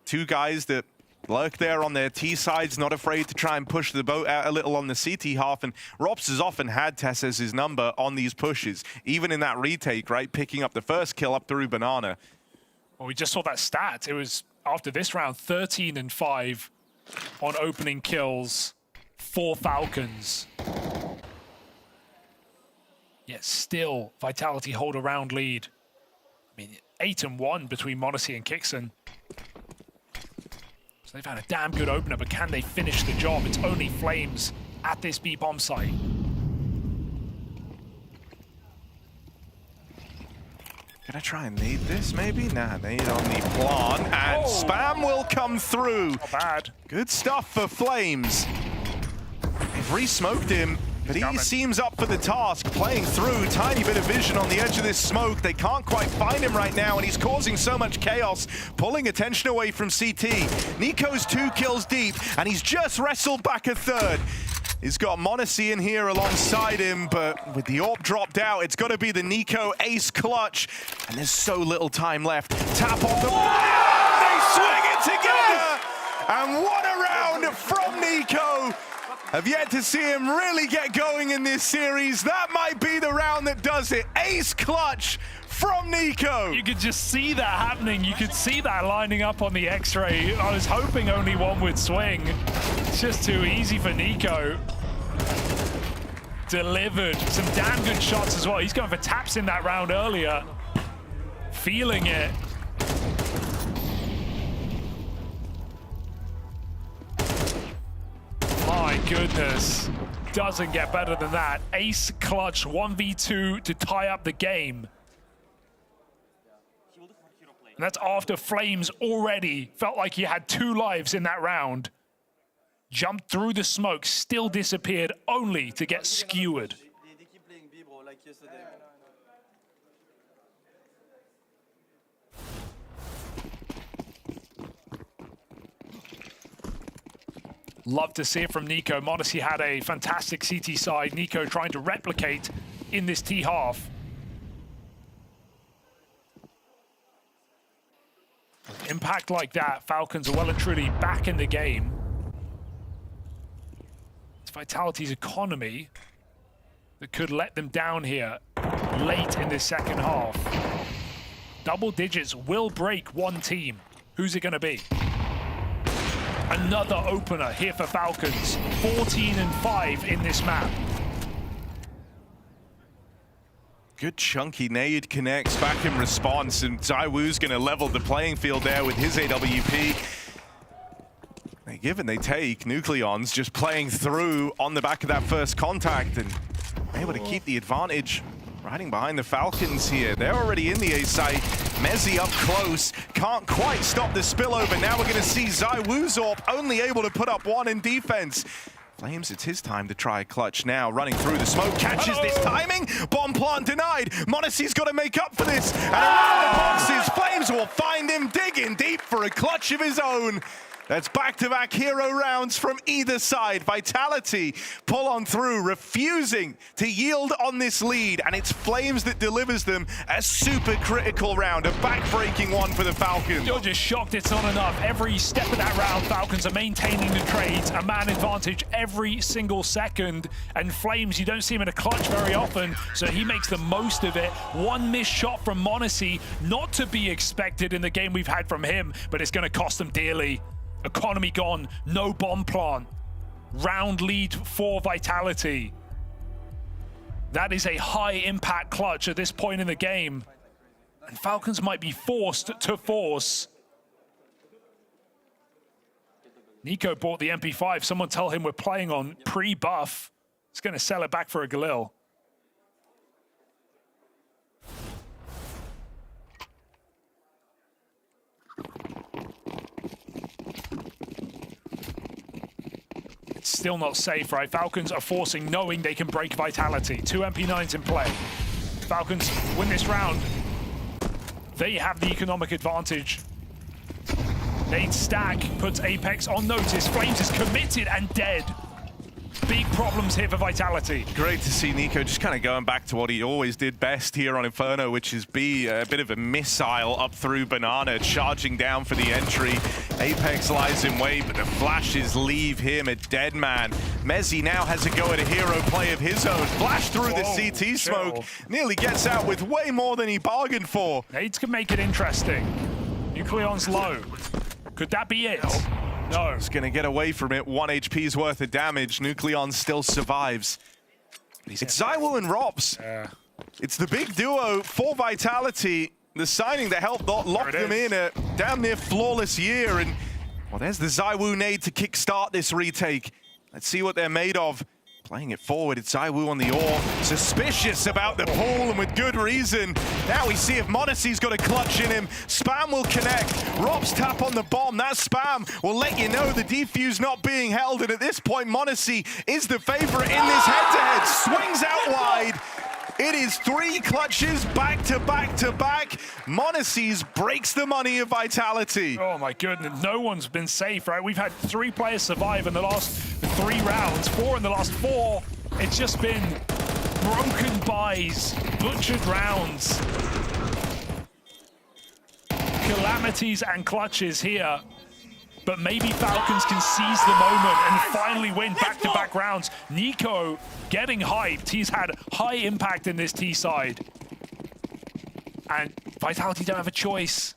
Two guys that lurk there on their T sides, not afraid to try and push the boat out a little on the CT half. And Robs has often had TeSeS' number on these pushes, even in that retake, right? Picking up the first kill up through banana. Well, we just saw that stat. It was, after this round, 13 and 5 on opening kills for Falcons. Yet still, Vitality hold a round lead. I mean, 8-1 between m0NESY and Kixen. So they've had a damn good opener, but can they finish the job? It's only Flames at this B bomb site. Gonna try and nade this, maybe? Nah, nade on the plant, and spam will come through. Not bad. Good stuff for Flames. They've re-smoked him, but he seems up for the task, playing through. Tiny bit of vision on the edge of this smoke. They can't quite find him right now, and he's causing so much chaos, pulling attention away from CT. NiKo's 2 kills deep, and he's just wrestled back a third. He's got m0NESY in here alongside him, but with the AWP dropped out, it's got to be the NiKo ace clutch, and there's so little time left. Tap off the they swing it together, and what a round from NiKo. Have yet to see him really get going in this series. That might be the round that does it. Ace clutch from NiKo. You could just see that happening. You could see that lining up on the X-ray. I was hoping only one would swing. It's just too easy for NiKo. Delivered some damn good shots as well. He's going for taps in that round earlier. Feeling it. My goodness. Doesn't get better than that. Ace clutch 1v2 to tie up the game. And that's after Flames already felt like he had 2 lives in that round. Jumped through the smoke, still disappeared, only to get skewered. Love to see it from NiKo. m0NESY had a fantastic CT side. NiKo trying to replicate in this T half. Impact like that, Falcons are well and truly back in the game. It's Vitality's economy that could let them down here late in this second half. Double digits will break one team. Who's it going to be? Another opener here for Falcons. 14-5 in this map. Good chunky nade connects back in response, and ZywOo's going to level the playing field there with his AWP. They give and they take. Nucleon's just playing through on the back of that first contact and able to keep the advantage. Riding behind the Falcons here. They're already in the A site. m0NESY up close. Can't quite stop the spillover. Now we're going to see ZywOo's AWP only able to put up 1 in defense. Flames, it's his time to try a clutch now. Running through the smoke, catches this timing. Bomb plant denied. m0NESY's got to make up for this. And around the boxes, Flames will find him digging deep for a clutch of his own. That's back-to-back hero rounds from either side. Vitality pull on through, refusing to yield on this lead, and it's Flames that delivers them a super critical round, a back-breaking one for the Falcons. You're just shocked it's not enough. Every step of that round, Falcons are maintaining the trades, a man advantage every single second, and Flames, you don't see him in a clutch very often, so he makes the most of it. One missed shot from m0NESY, not to be expected in the game we've had from him, but it's going to cost them dearly. Economy gone, no bomb plant. Round lead for Vitality. That is a high impact clutch at this point in the game. And Falcons might be forced to force. NiKo bought the MP5. Someone tell him we're playing on pre-buff. He's going to sell it back for a Galil. It's still not safe, right? Falcons are forcing, knowing they can break Vitality. 2 MP9s in play. Falcons win this round. They have the economic advantage. Nade stack puts Apex on notice. Flames is committed and dead. Big problems here for Vitality. Great to see NiKo just kind of going back to what he always did best here on Inferno, which is be a bit of a missile up through Banana, charging down for the entry. Apex lies in wait, but the flashes leave him a dead man. m0NESY now has a go at a hero play of his own. Flash through the CT smoke. Nearly gets out with way more than he bargained for. Nades can make it interesting. Nucleon's low. Could that be it? No. He's going to get away from it. 1 HP's worth of damage. Nucleon still survives. It's ZywOo and Robs. It's the big duo for Vitality. The signing that helped lock them in a damn near flawless year. And, well, there's the ZywOo nade to kickstart this retake. Let's see what they're made of. Playing it forward, it's ZywOo on the AWP. Suspicious about the pool, and with good reason. Now we see if m0NESY's got a clutch in him. Spam will connect. Rob's tap on the bomb. That Spam will let you know the defuse not being held. And at this point, m0NESY is the favorite in this head-to-head. Swings out wide. It is 3 clutches back to back to back. m0NESY's breaks the money of Vitality. Oh my goodness, no one's been safe, right? We've had 3 players survive in the last 3 rounds, 4 in the last 4. It's just been broken buys, butchered rounds. Calamities and clutches here. But maybe Falcons can seize the moment and finally win back-to-back rounds. NiKo getting hyped. He's had high impact in this T side. And Vitality don't have a choice.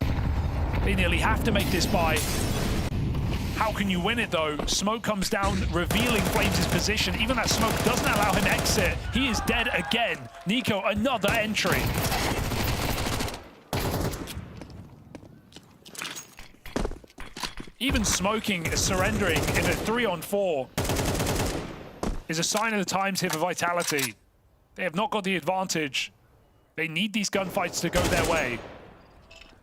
They nearly have to make this buy. How can you win it, though? Smoke comes down, revealing Flames' position. Even that smoke doesn't allow him exit. He is dead again. NiKo, another entry. Even smoking, surrendering in a 3-on-4 is a sign of the times here for Vitality. They have not got the advantage. They need these gunfights to go their way.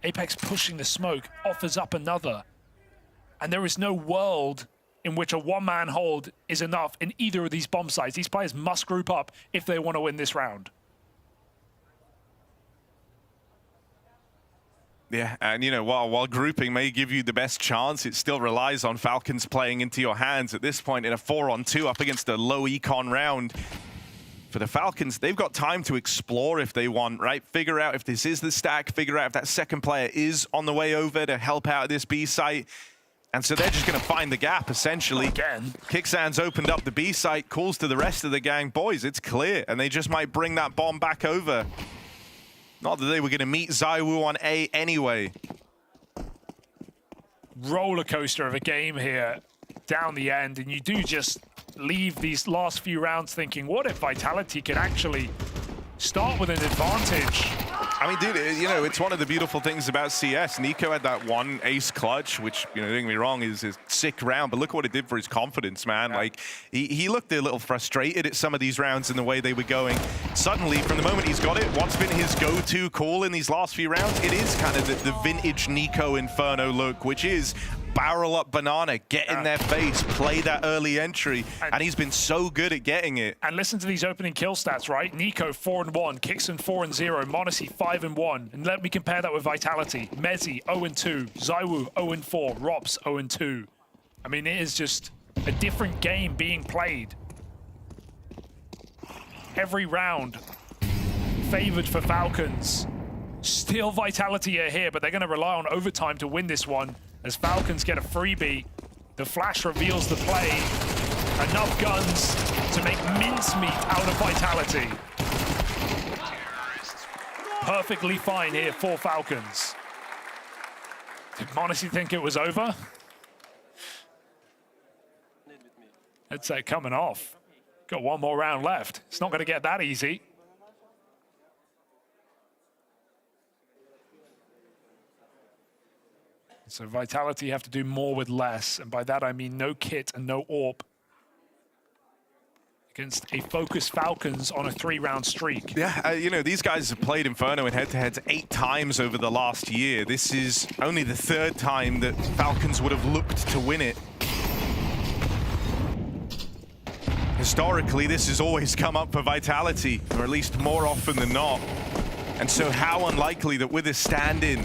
Apex pushing the smoke, offers up another. And there is no world in which a one-man hold is enough in either of these bomb sites. These players must group up if they want to win this round. Yeah, and you know, while grouping may give you the best chance, it still relies on Falcons playing into your hands at this point in a 4-on-2 up against a low econ round. For the Falcons, they've got time to explore if they want, right? Figure out if this is the stack, figure out if that second player is on the way over to help out at this B site. And so they're just going to find the gap, essentially. Again. Kicksands opened up the B site, calls to the rest of the gang, boys, it's clear. And they just might bring that bomb back over. Not that they were going to meet ZywOo on A anyway. Roller coaster of a game here down the end, and you do just leave these last few rounds thinking, what if Vitality could actually start with an advantage? I mean, dude, you know, it's one of the beautiful things about CS. NiKo had that one ace clutch, which, you know, don't get me wrong, is a sick round, but look what it did for his confidence, man. Yeah. Like, he looked a little frustrated at some of these rounds and the way they were going. Suddenly, from the moment he's got it, what's been his go-to call in these last few rounds? It is kind of the vintage NiKo Inferno look, which is barrel up banana, get in their face, play that early entry, and he's been so good at getting it. And listen to these opening kill stats, right? NiKo 4-1, Kixon 4-0, m0NESY 5-1, and let me compare that with Vitality. Mezi 0-2, ZywOo 0-4, Robs 0-2. I mean, it is just a different game being played. Every round favored for Falcons. Still Vitality are here, but they're going to rely on overtime to win this one. As Falcons get a freebie, the flash reveals the play. Enough guns to make mincemeat out of Vitality. Perfectly fine here for Falcons. Did m0NESY think it was over? It's coming off. Got one more round left. It's not going to get that easy. So Vitality have to do more with less, and by that I mean no kit and no AWP. Against a focused Falcons on a 3-round streak. Yeah, you know, these guys have played Inferno in head-to-heads 8 times over the last year. This is only the 3rd time that Falcons would have looked to win it. Historically, this has always come up for Vitality, or at least more often than not. And so how unlikely that with a stand-in,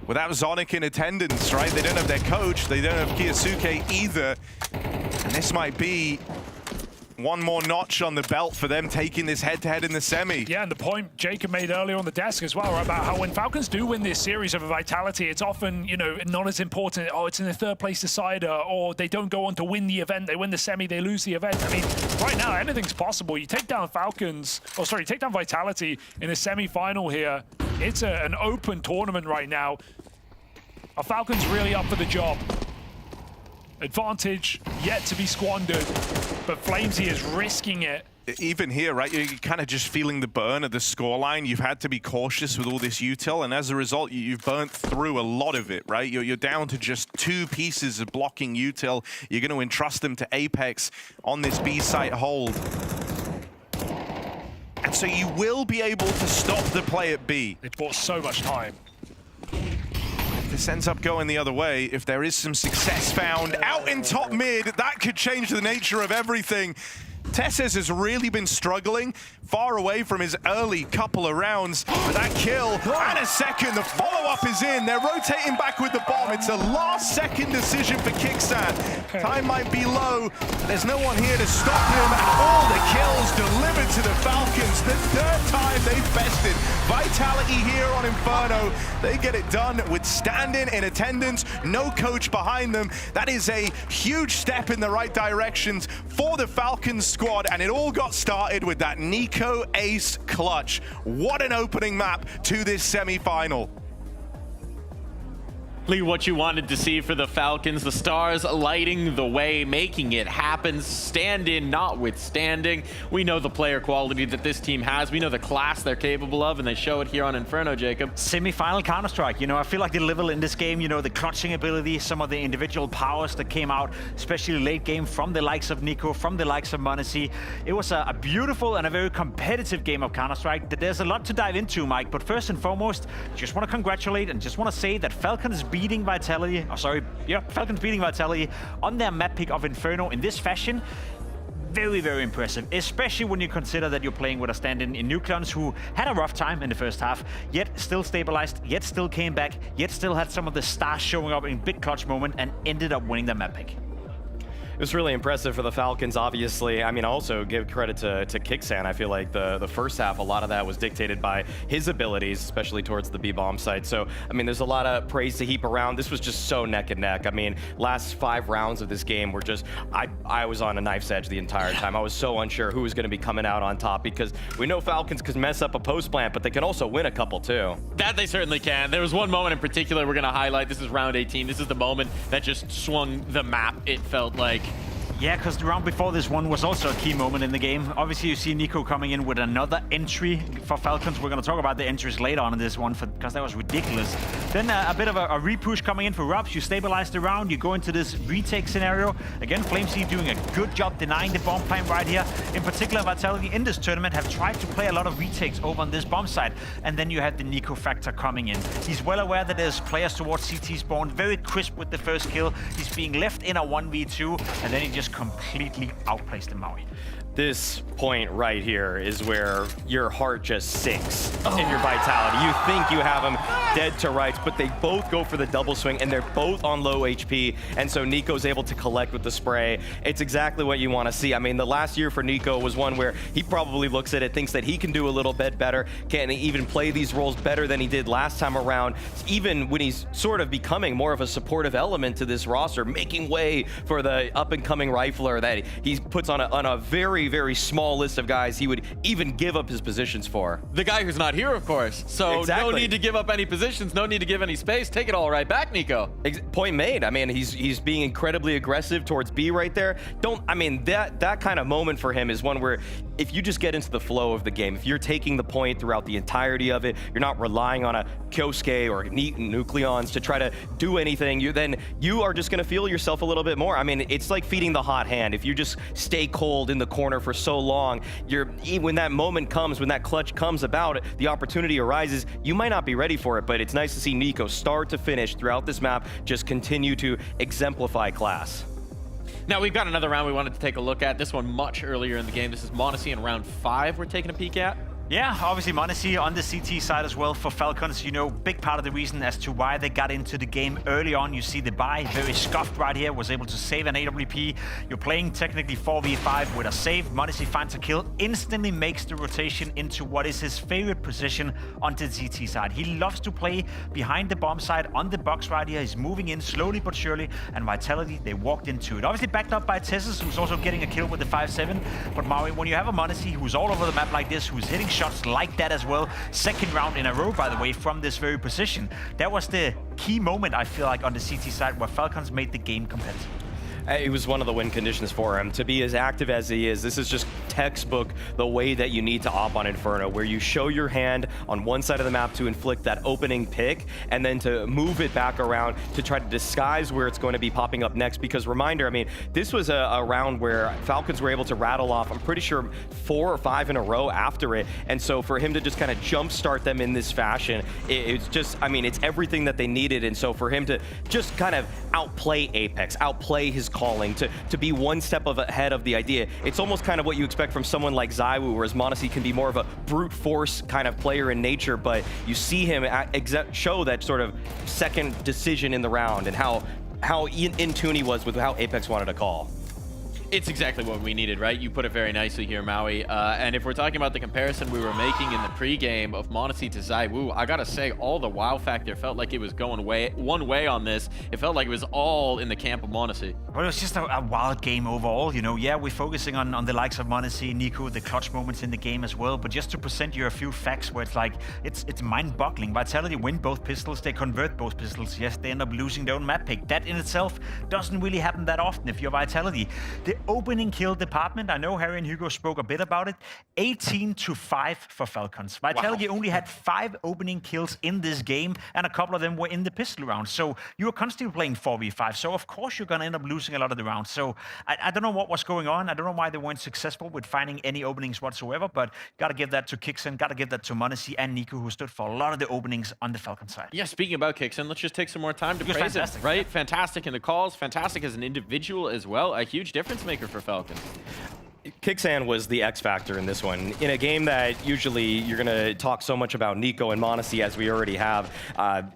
without Zonic in attendance, right? They don't have their coach, they don't have Kyosuke either. And this might be one more notch on the belt for them taking this head-to-head in the semi. Yeah, and the point Jacob made earlier on the desk as well, right, about how when Falcons do win this series over Vitality, it's often, you know, not as important. Oh, it's in the 3rd place decider, or they don't go on to win the event. They win the semi, they lose the event. I mean, right now, anything's possible. You take down Falcons, or sorry, take down Vitality in a semi-final here. It's an open tournament right now. Are Falcons really up for the job? Advantage yet to be squandered, but Flamesy is risking it. Even here, right, you're kind of just feeling the burn of the scoreline. You've had to be cautious with all this util, and as a result, you've burnt through a lot of it, right? You're down to just 2 pieces of blocking util. You're going to entrust them to Apex on this B site hold. And so you will be able to stop the play at B. They bought so much time. If this ends up going the other way, if there is some success found out in top mid, that could change the nature of everything. Tesses has really been struggling, far away from his early couple of rounds, but that kill, and a second, the follow-up is in. They're rotating back with the bomb. It's a last-second decision for Kicksan. Time might be low. There's no one here to stop him, and all the kills delivered to the Falcons. The 3rd time they've bested Vitality here on Inferno. They get it done with stand-in in attendance, no coach behind them. That is a huge step in the right directions for the Falcons squad, and it all got started with that Nico ace clutch. What an opening map to this semi-final. What you wanted to see for the Falcons, the stars lighting the way, making it happen, stand-in notwithstanding. We know the player quality that this team has. We know the class they're capable of, and they show it here on Inferno, Jacob. Semi-final Counter-Strike, you know, I feel like the level in this game, you know, the clutching ability, some of the individual powers that came out, especially late game from the likes of Nico, from the likes of Monacy. It was a beautiful and a very competitive game of Counter-Strike. There's a lot to dive into, Mike, but first and foremost, just want to congratulate and just want to say that Falcons beating Vitality, Falcons beating Vitality on their map pick of Inferno in this fashion. Very, very impressive, especially when you consider that you're playing with a stand-in in Nucleons who had a rough time in the first half, yet still stabilized, yet still came back, yet still had some of the stars showing up in big clutch moment and ended up winning the map pick. It was really impressive for the Falcons, obviously. I mean, also give credit to Kicksan. I feel like the first half, a lot of that was dictated by his abilities, especially towards the B-bomb site. So, I mean, there's a lot of praise to heap around. This was just so neck and neck. I mean, last 5 rounds of this game were just, I was on a knife's edge the entire time. I was so unsure who was going to be coming out on top, because we know Falcons can mess up a post plant, but they can also win a couple too. That they certainly can. There was one moment in particular we're going to highlight. This is round 18. This is the moment that just swung the map, it felt like. Yeah, because the round before this one was also a key moment in the game. Obviously, you see Nico coming in with another entry for Falcons. We're going to talk about the entries later on in this one because that was ridiculous. Then a bit of a repush coming in for Robs. You stabilize the round. You go into this retake scenario. Again, Flamesy doing a good job denying the bomb plant right here. In particular, Vitality in this tournament have tried to play a lot of retakes over on this bomb side. And then you had the Nico factor coming in. He's well aware that there's players towards CT spawn. Very crisp with the first kill. He's being left in a 1v2. And then he just completely outplays the Maui. This point right here is where your heart just sinks in your Vitality. You think you have them dead to rights, but they both go for the double swing, and they're both on low HP, and so Nico's able to collect with the spray. It's exactly what you want to see. I mean, the last year for Nico was one where he probably looks at it, thinks that he can do a little bit better, can even play these roles better than he did last time around, even when he's sort of becoming more of a supportive element to this roster, making way for the up-and-coming rifler that he puts on a very, very small list of guys he would even give up his positions for. The guy who's not here, of course. So exactly. No need to give up any positions, no need to give any space. Take it all right back, Nico. Point made. I mean, he's being incredibly aggressive towards B right there. That kind of moment for him is one where if you just get into the flow of the game, if you're taking the point throughout the entirety of it, you're not relying on a Kyosuke or Nucleons to try to do anything, then you are just going to feel yourself a little bit more. I mean, it's like feeding the hot hand. If you just stay cold in the corner for so long, when that moment comes, when that clutch comes about, the opportunity arises, you might not be ready for it, but it's nice to see Nico start to finish throughout this map just continue to exemplify class. Now we've got another round we wanted to take a look at. This one much earlier in the game. This is Monacy in round 5 we're taking a peek at. Yeah, obviously Monacy on the CT side as well for Falcons. You know, big part of the reason as to why they got into the game early on. You see the buy, very scuffed right here, was able to save an AWP. You're playing technically 4v5 with a save. Monacy finds a kill, instantly makes the rotation into what is his favorite position on the CT side. He loves to play behind the bomb side on the box right here. He's moving in slowly but surely, and Vitality, they walked into it. Obviously backed up by Tessus, who's also getting a kill with the 5-7. But Maui, when you have a Monacy who's all over the map like this, who's hitting shots like that as well, second round in a row, by the way, from this very position. That was the key moment, I feel like, on the CT side where Falcons made the game competitive. It was one of the win conditions for him. To be as active as he is, this is just textbook the way that you need to op on Inferno, where you show your hand on one side of the map to inflict that opening pick, and then to move it back around to try to disguise where it's going to be popping up next. Because reminder, I mean, this was a round where Falcons were able to rattle off, I'm pretty sure 4 or 5 in a row after it. And so for him to just kind of jumpstart them in this fashion, it's just, I mean, it's everything that they needed. And so for him to just kind of outplay Apex, outplay his calling, to be one step ahead of the idea, it's almost kind of what you expect from someone like ZywOo, whereas m0NESY can be more of a brute force kind of player in nature, but you see him show that sort of second decision in the round and how in tune he was with how Apex wanted to call. It's exactly what we needed, right? You put it very nicely here, Maui. And if we're talking about the comparison we were making in the pregame of m0NESY to ZywOo, I gotta say, all the wow factor felt like it was going one way on this. It felt like it was all in the camp of m0NESY. Well, it was just a wild game overall, you know. Yeah, we're focusing on the likes of m0NESY, NiKo, the clutch moments in the game as well. But just to present you a few facts where it's like, it's mind-boggling. Vitality win both pistols, they convert both pistols. Yes, they end up losing their own map pick. That in itself doesn't really happen that often if you're Vitality. The opening kill department, I know Harry and Hugo spoke a bit about it, 18-5 for Falcons. Vitality only had 5 opening kills in this game, and a couple of them were in the pistol round. So you were constantly playing 4v5, so of course you're gonna end up losing a lot of the rounds. So I don't know what was going on. I don't know why they weren't successful with finding any openings whatsoever, but gotta give that to Kixen, gotta give that to m0NESY and NiKo, who stood for a lot of the openings on the Falcon side. Yeah, speaking about Kixen, let's just take some more time to praise him, right? Fantastic in the calls, fantastic as an individual as well, a huge difference maker for Falcons. Kixan was the X factor in this one. In a game that usually you're going to talk so much about NiKo and m0NESY as we already have,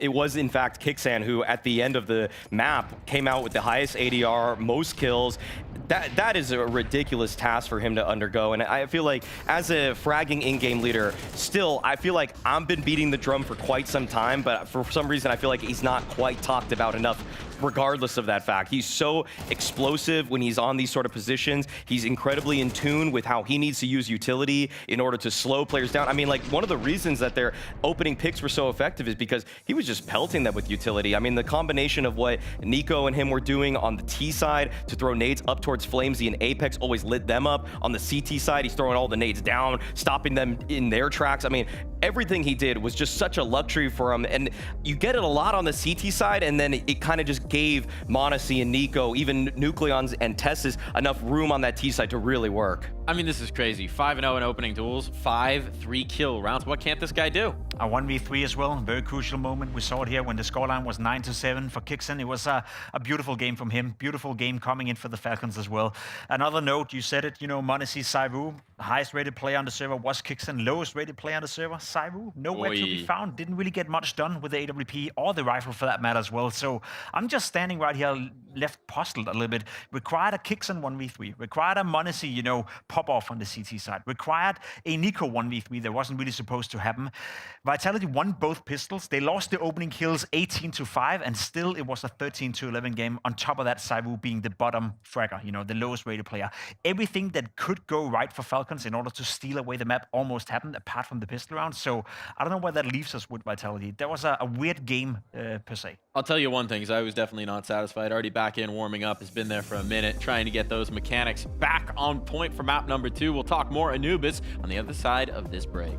it was in fact Kixan who at the end of the map came out with the highest ADR, most kills. That is a ridiculous task for him to undergo. And I feel like as a fragging in-game leader, still, I feel like I've been beating the drum for quite some time, but for some reason I feel like he's not quite talked about enough regardless of that fact. He's so explosive when he's on these sort of positions. He's incredibly in tune with how he needs to use utility in order to slow players down. I mean, like, one of the reasons that their opening picks were so effective is because he was just pelting them with utility. I mean, the combination of what NiKo and him were doing on the T side to throw nades up towards Flamesy and Apex always lit them up. On the CT side, he's throwing all the nades down, stopping them in their tracks. I mean, everything he did was just such a luxury for him. And you get it a lot on the CT side, and then it kind of just gave m0NESY and NiKo, even Nucleons and Tessus, enough room on that T side to really work. I mean, this is crazy. 5-0 in opening duels, 5 3-kill rounds. What can't this guy do? A 1v3 as well, very crucial moment. We saw it here when the scoreline was 9-7 for Kixen. It was a beautiful game from him. Beautiful game coming in for the Falcons as well. Another note, you said it, you know, m0NESY, ZywOo, highest rated player on the server was Kixen. Lowest rated player on the server, ZywOo. Nowhere to be found. Didn't really get much done with the AWP or the rifle for that matter as well. So I'm just standing right here, left puzzled a little bit. Required a Kixen 1v3. Required a m0NESY, you know, pop off on the CT side. Required a NiKo 1v3 that wasn't really supposed to happen. Vitality won both pistols. They lost the opening kills 18-5, and still it was a 13-11 game. On top of that, ZywOo being the bottom fragger, you know, the lowest rated player. Everything that could go right for Falcons in order to steal away the map almost happened, apart from the pistol round. So I don't know where that leaves us with Vitality. That was a weird game per se. I'll tell you one thing, I was definitely not satisfied. Already back in, warming up, has been there for a minute, trying to get those mechanics back on point for map number 2. We'll talk more Anubis on the other side of this break.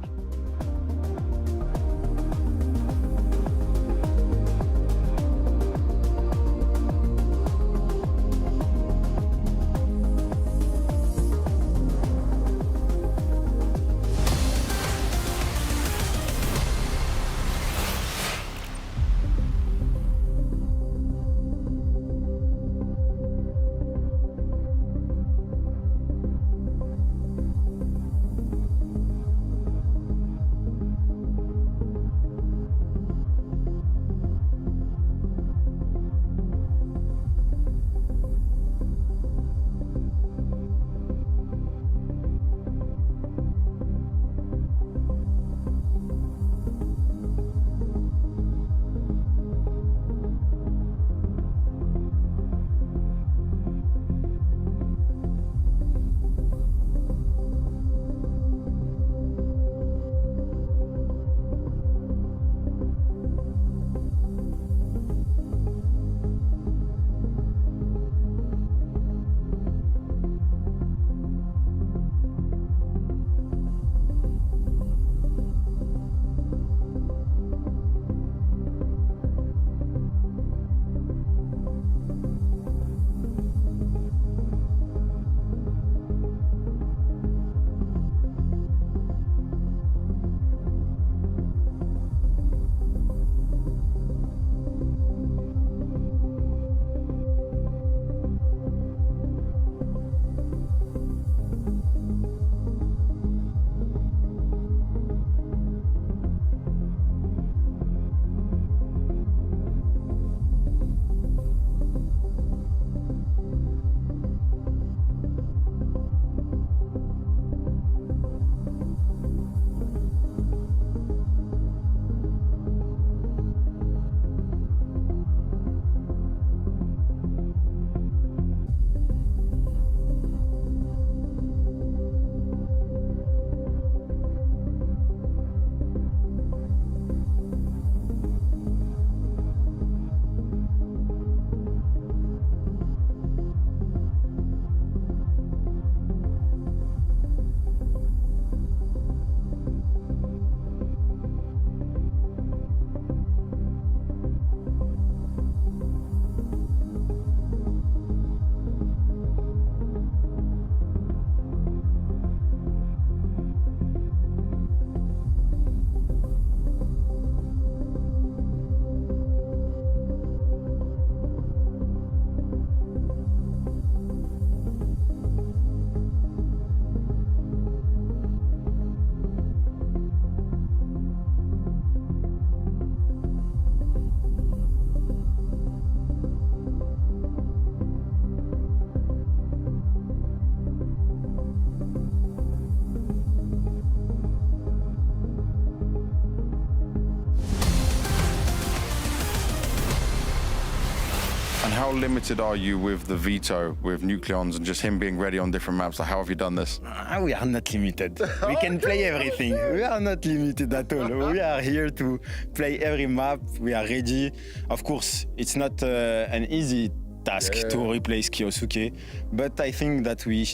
And how limited are you with the veto, with Nucleons, and just him being ready on different maps? Like, how have you done this? We are not limited. We can play everything. We are not limited at all. We are here to play every map. We are ready. Of course, it's not an easy task to replace Kyosuke, but I think that we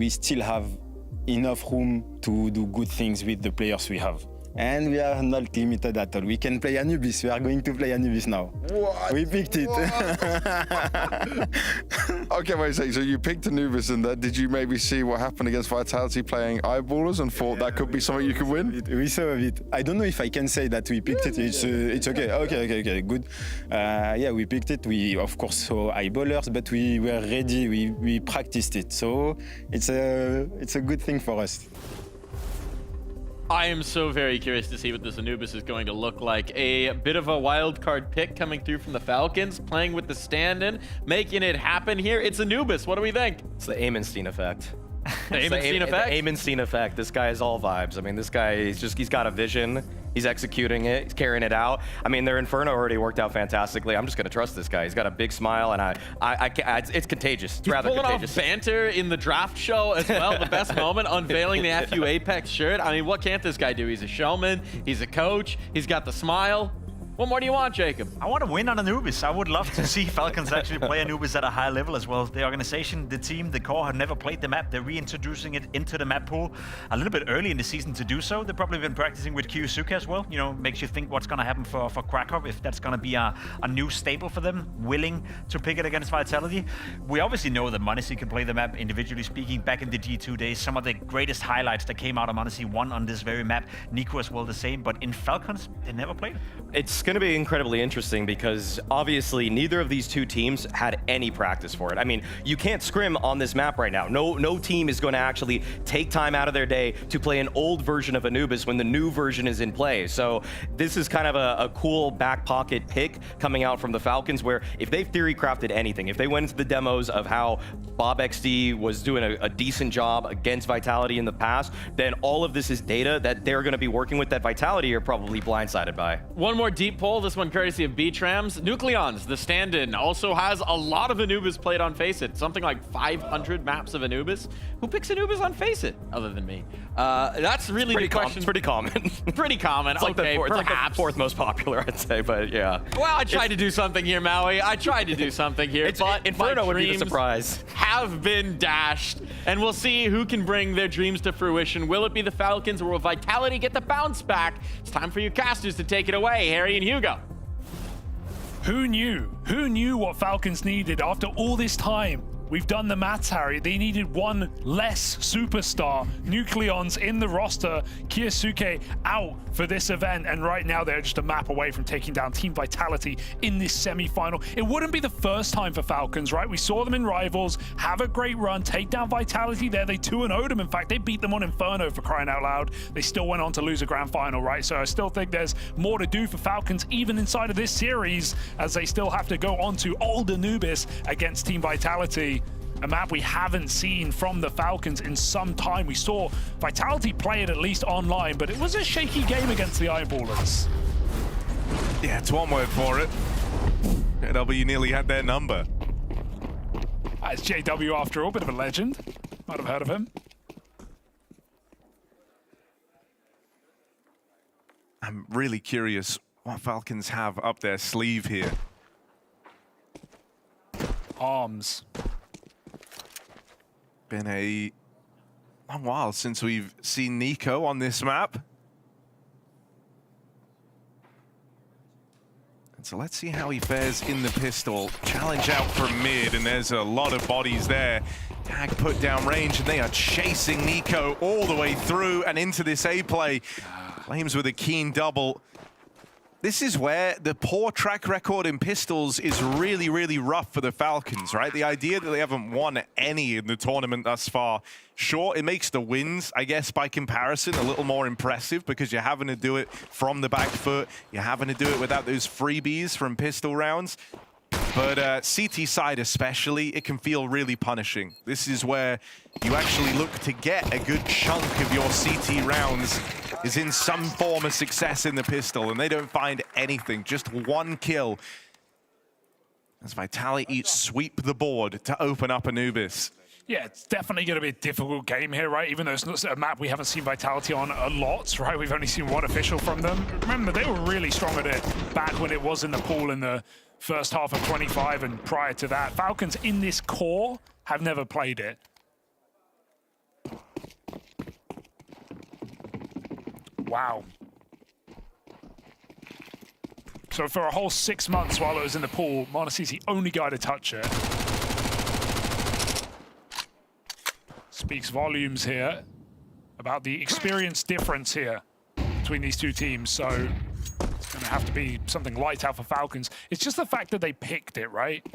still have enough room to do good things with the players we have. And we are not limited at all. We can play Anubis. We are going to play Anubis now. What? We picked it. Okay, wait a second. So you picked Anubis, and did you maybe see what happened against Vitality playing Eyeballers and thought that could be something you could win? We saw a bit. I don't know if I can say that we picked it. It's okay. Okay, good. Yeah, we picked it. We, of course, saw Eyeballers, but we were ready. We practiced it. So it's a good thing for us. I am so very curious to see what this Anubis is going to look like. A bit of a wild card pick coming through from the Falcons, playing with the stand-in, making it happen here. It's Anubis. What do we think? It's the Amenstein effect. The Amenstein effect? The Amenstein effect. This guy is all vibes. I mean, this guy, he's got a vision. He's executing it. He's carrying it out. I mean, their Inferno already worked out fantastically. I'm just going to trust this guy. He's got a big smile, and it's contagious. It's rather contagious. Pulling off banter in the draft show as well. The best moment, unveiling the FU Apex shirt. I mean, what can't this guy do? He's a showman. He's a coach. He's got the smile. What more do you want, Jacob? I want to win on Anubis. I would love to see Falcons actually play Anubis at a high level as well. The organization, the team, the core have never played the map. They're reintroducing it into the map pool a little bit early in the season to do so. They've probably been practicing with Kyosuke as well. You know, makes you think what's going to happen for Krakow, if that's going to be a new staple for them, willing to pick it against Vitality. We obviously know that m0NESY can play the map, individually speaking. Back in the G2 days, some of the greatest highlights that came out of m0NESY won on this very map. Nico as well the same, but in Falcons, they never played it. It's going to be incredibly interesting because obviously neither of these two teams had any practice for it. I mean, you can't scrim on this map right now. No team is going to actually take time out of their day to play an old version of Anubis when the new version is in play. So this is kind of a cool back pocket pick coming out from the Falcons, where if they've theory crafted anything, if they went into the demos of how Bob XD was doing a decent job against Vitality in the past, then all of this is data that they're going to be working with that Vitality are probably blindsided by. One more deep poll, this one courtesy of B-Trams. Nucleons, the stand-in, also has a lot of Anubis played on FACEIT. Something like 500 maps of Anubis. Who picks Anubis on FACEIT other than me? That's really the question. It's pretty common. Pretty common. It's like okay, it's like the fourth most popular, I'd say, but yeah. Well, I tried to do something here, Maui. I tried to do something here, but Inferno would be the surprise. Have been dashed, and we'll see who can bring their dreams to fruition. Will it be the Falcons, or will Vitality get the bounce back? It's time for you casters to take it away, Harry and Hugo. Who knew? Who knew what Falcons needed after all this time? We've done the maths, Harry. They needed one less superstar. Nucleons in the roster. Kyosuke out for this event. And right now, they're just a map away from taking down Team Vitality in this semi-final. It wouldn't be the first time for Falcons, right? We saw them in Rivals, have a great run, take down Vitality there. They 2-0'd them. In fact, they beat them on Inferno, for crying out loud. They still went on to lose a grand final, right? So I still think there's more to do for Falcons, even inside of this series, as they still have to go on to Old Anubis against Team Vitality. A map we haven't seen from the Falcons in some time. We saw Vitality play it at least online, but it was a shaky game against the Eyeballers. Yeah, it's one word for it. JW nearly had their number. It's JW after all, bit of a legend. Might have heard of him. I'm really curious what Falcons have up their sleeve here. Arms. Been a long while since we've seen Nico on this map. And so let's see how he fares in the pistol. Challenge out from mid, and there's a lot of bodies there. Tag put down range, and they are chasing Nico all the way through and into this A play. Flames with a keen double. This is where the poor track record in pistols is really, really rough for the Falcons, right? The idea that they haven't won any in the tournament thus far, sure, it makes the wins, I guess, by comparison, a little more impressive because you're having to do it from the back foot. You're having to do it without those freebies from pistol rounds. But CT side especially, it can feel really punishing. This is where you actually look to get a good chunk of your CT rounds is in some form of success in the pistol, and they don't find anything, just one kill. as Vitality sweep the board to open up Anubis. Yeah, it's definitely going to be a difficult game here, right? Even though it's not a map we haven't seen Vitality on a lot, right? We've only seen one official from them. Remember, they were really strong at it back when it was in the pool in the first half of 25 and prior to that. Falcons in this core have never played it. Wow. So for a whole 6 months while it was in the pool, m0NESY's the only guy to touch it. Speaks volumes here about the experience difference here between these two teams. So it's going to have to be something light out for Falcons. It's just the fact that they picked it, right?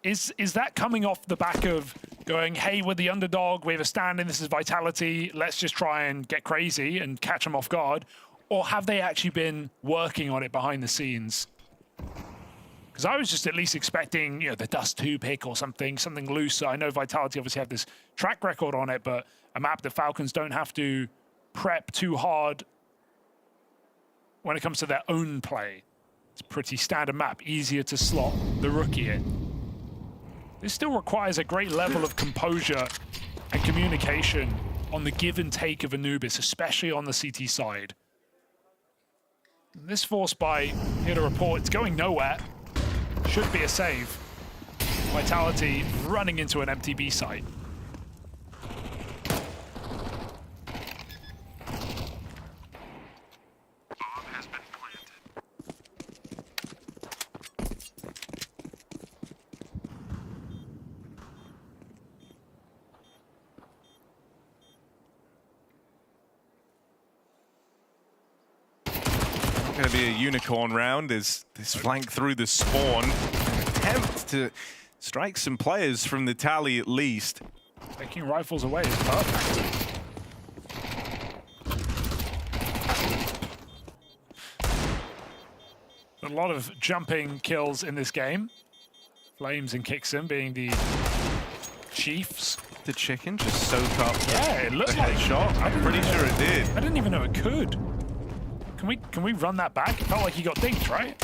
Is that coming off the back of going, hey, we're the underdog, we have a stand-in, this is Vitality, let's just try and get crazy and catch them off guard? Or have they actually been working on it behind the scenes? Because I was just at least expecting, you know, the Dust 2 pick or something loose. I know Vitality obviously have this track record on it, but a map that Falcons don't have to prep too hard when it comes to their own play. It's a pretty standard map, easier to slot the rookie in. This still requires a great level of composure and communication on the give and take of Anubis, especially on the CT side. This force buy, here to report, it's going nowhere. Should be a save. Vitality running into an empty B site. Going to be a unicorn round as this flank through the spawn. Attempt to strike some players from the tally at least. Taking rifles away is perfect. A lot of jumping kills in this game. Flames and Kixon being the chiefs. The chicken just soak up it looked the like headshot. I'm pretty sure it did. I didn't even know it could. Can we run that back? It felt like he got dinked, right?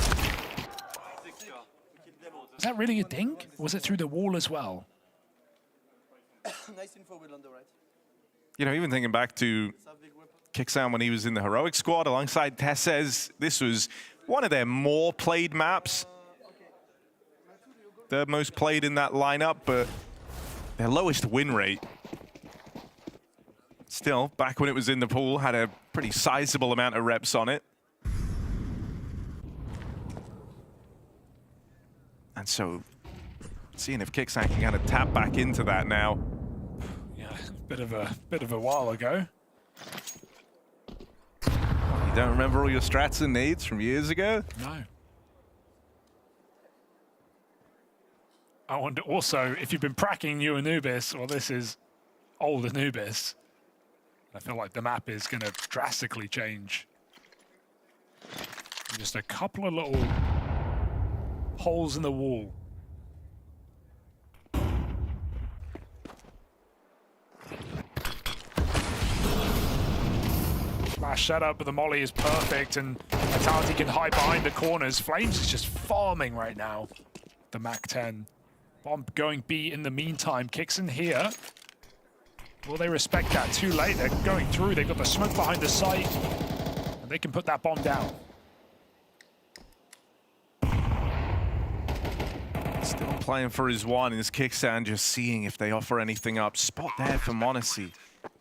Was that really a dink? Or was it through the wall as well? Nice info, Will, on the right. You know, even thinking back to Kixan when he was in the heroic squad alongside Tessez, this was one of their more played maps. Third most played in that lineup, but their lowest win rate. Still, back when it was in the pool, had a pretty sizable amount of reps on it. And so, seeing if Kixan can kind of tap back into that now. Yeah, bit of a while ago. You don't remember all your strats and nades from years ago? No. I wonder also if you've been pracking new Anubis, well, this is old Anubis. I feel like the map is going to drastically change. Just a couple of little holes in the wall. Flash setup, but the molly is perfect, and Vitality can hide behind the corners. Flames is just farming right now. The Mac-10. Bomb going B in the meantime. Kixon here. Will they respect that? Too late. They're going through. They've got the smoke behind the site. And they can put that bomb down. Still playing for his one is Kixan, just seeing if they offer anything up. Spot there for m0NESY.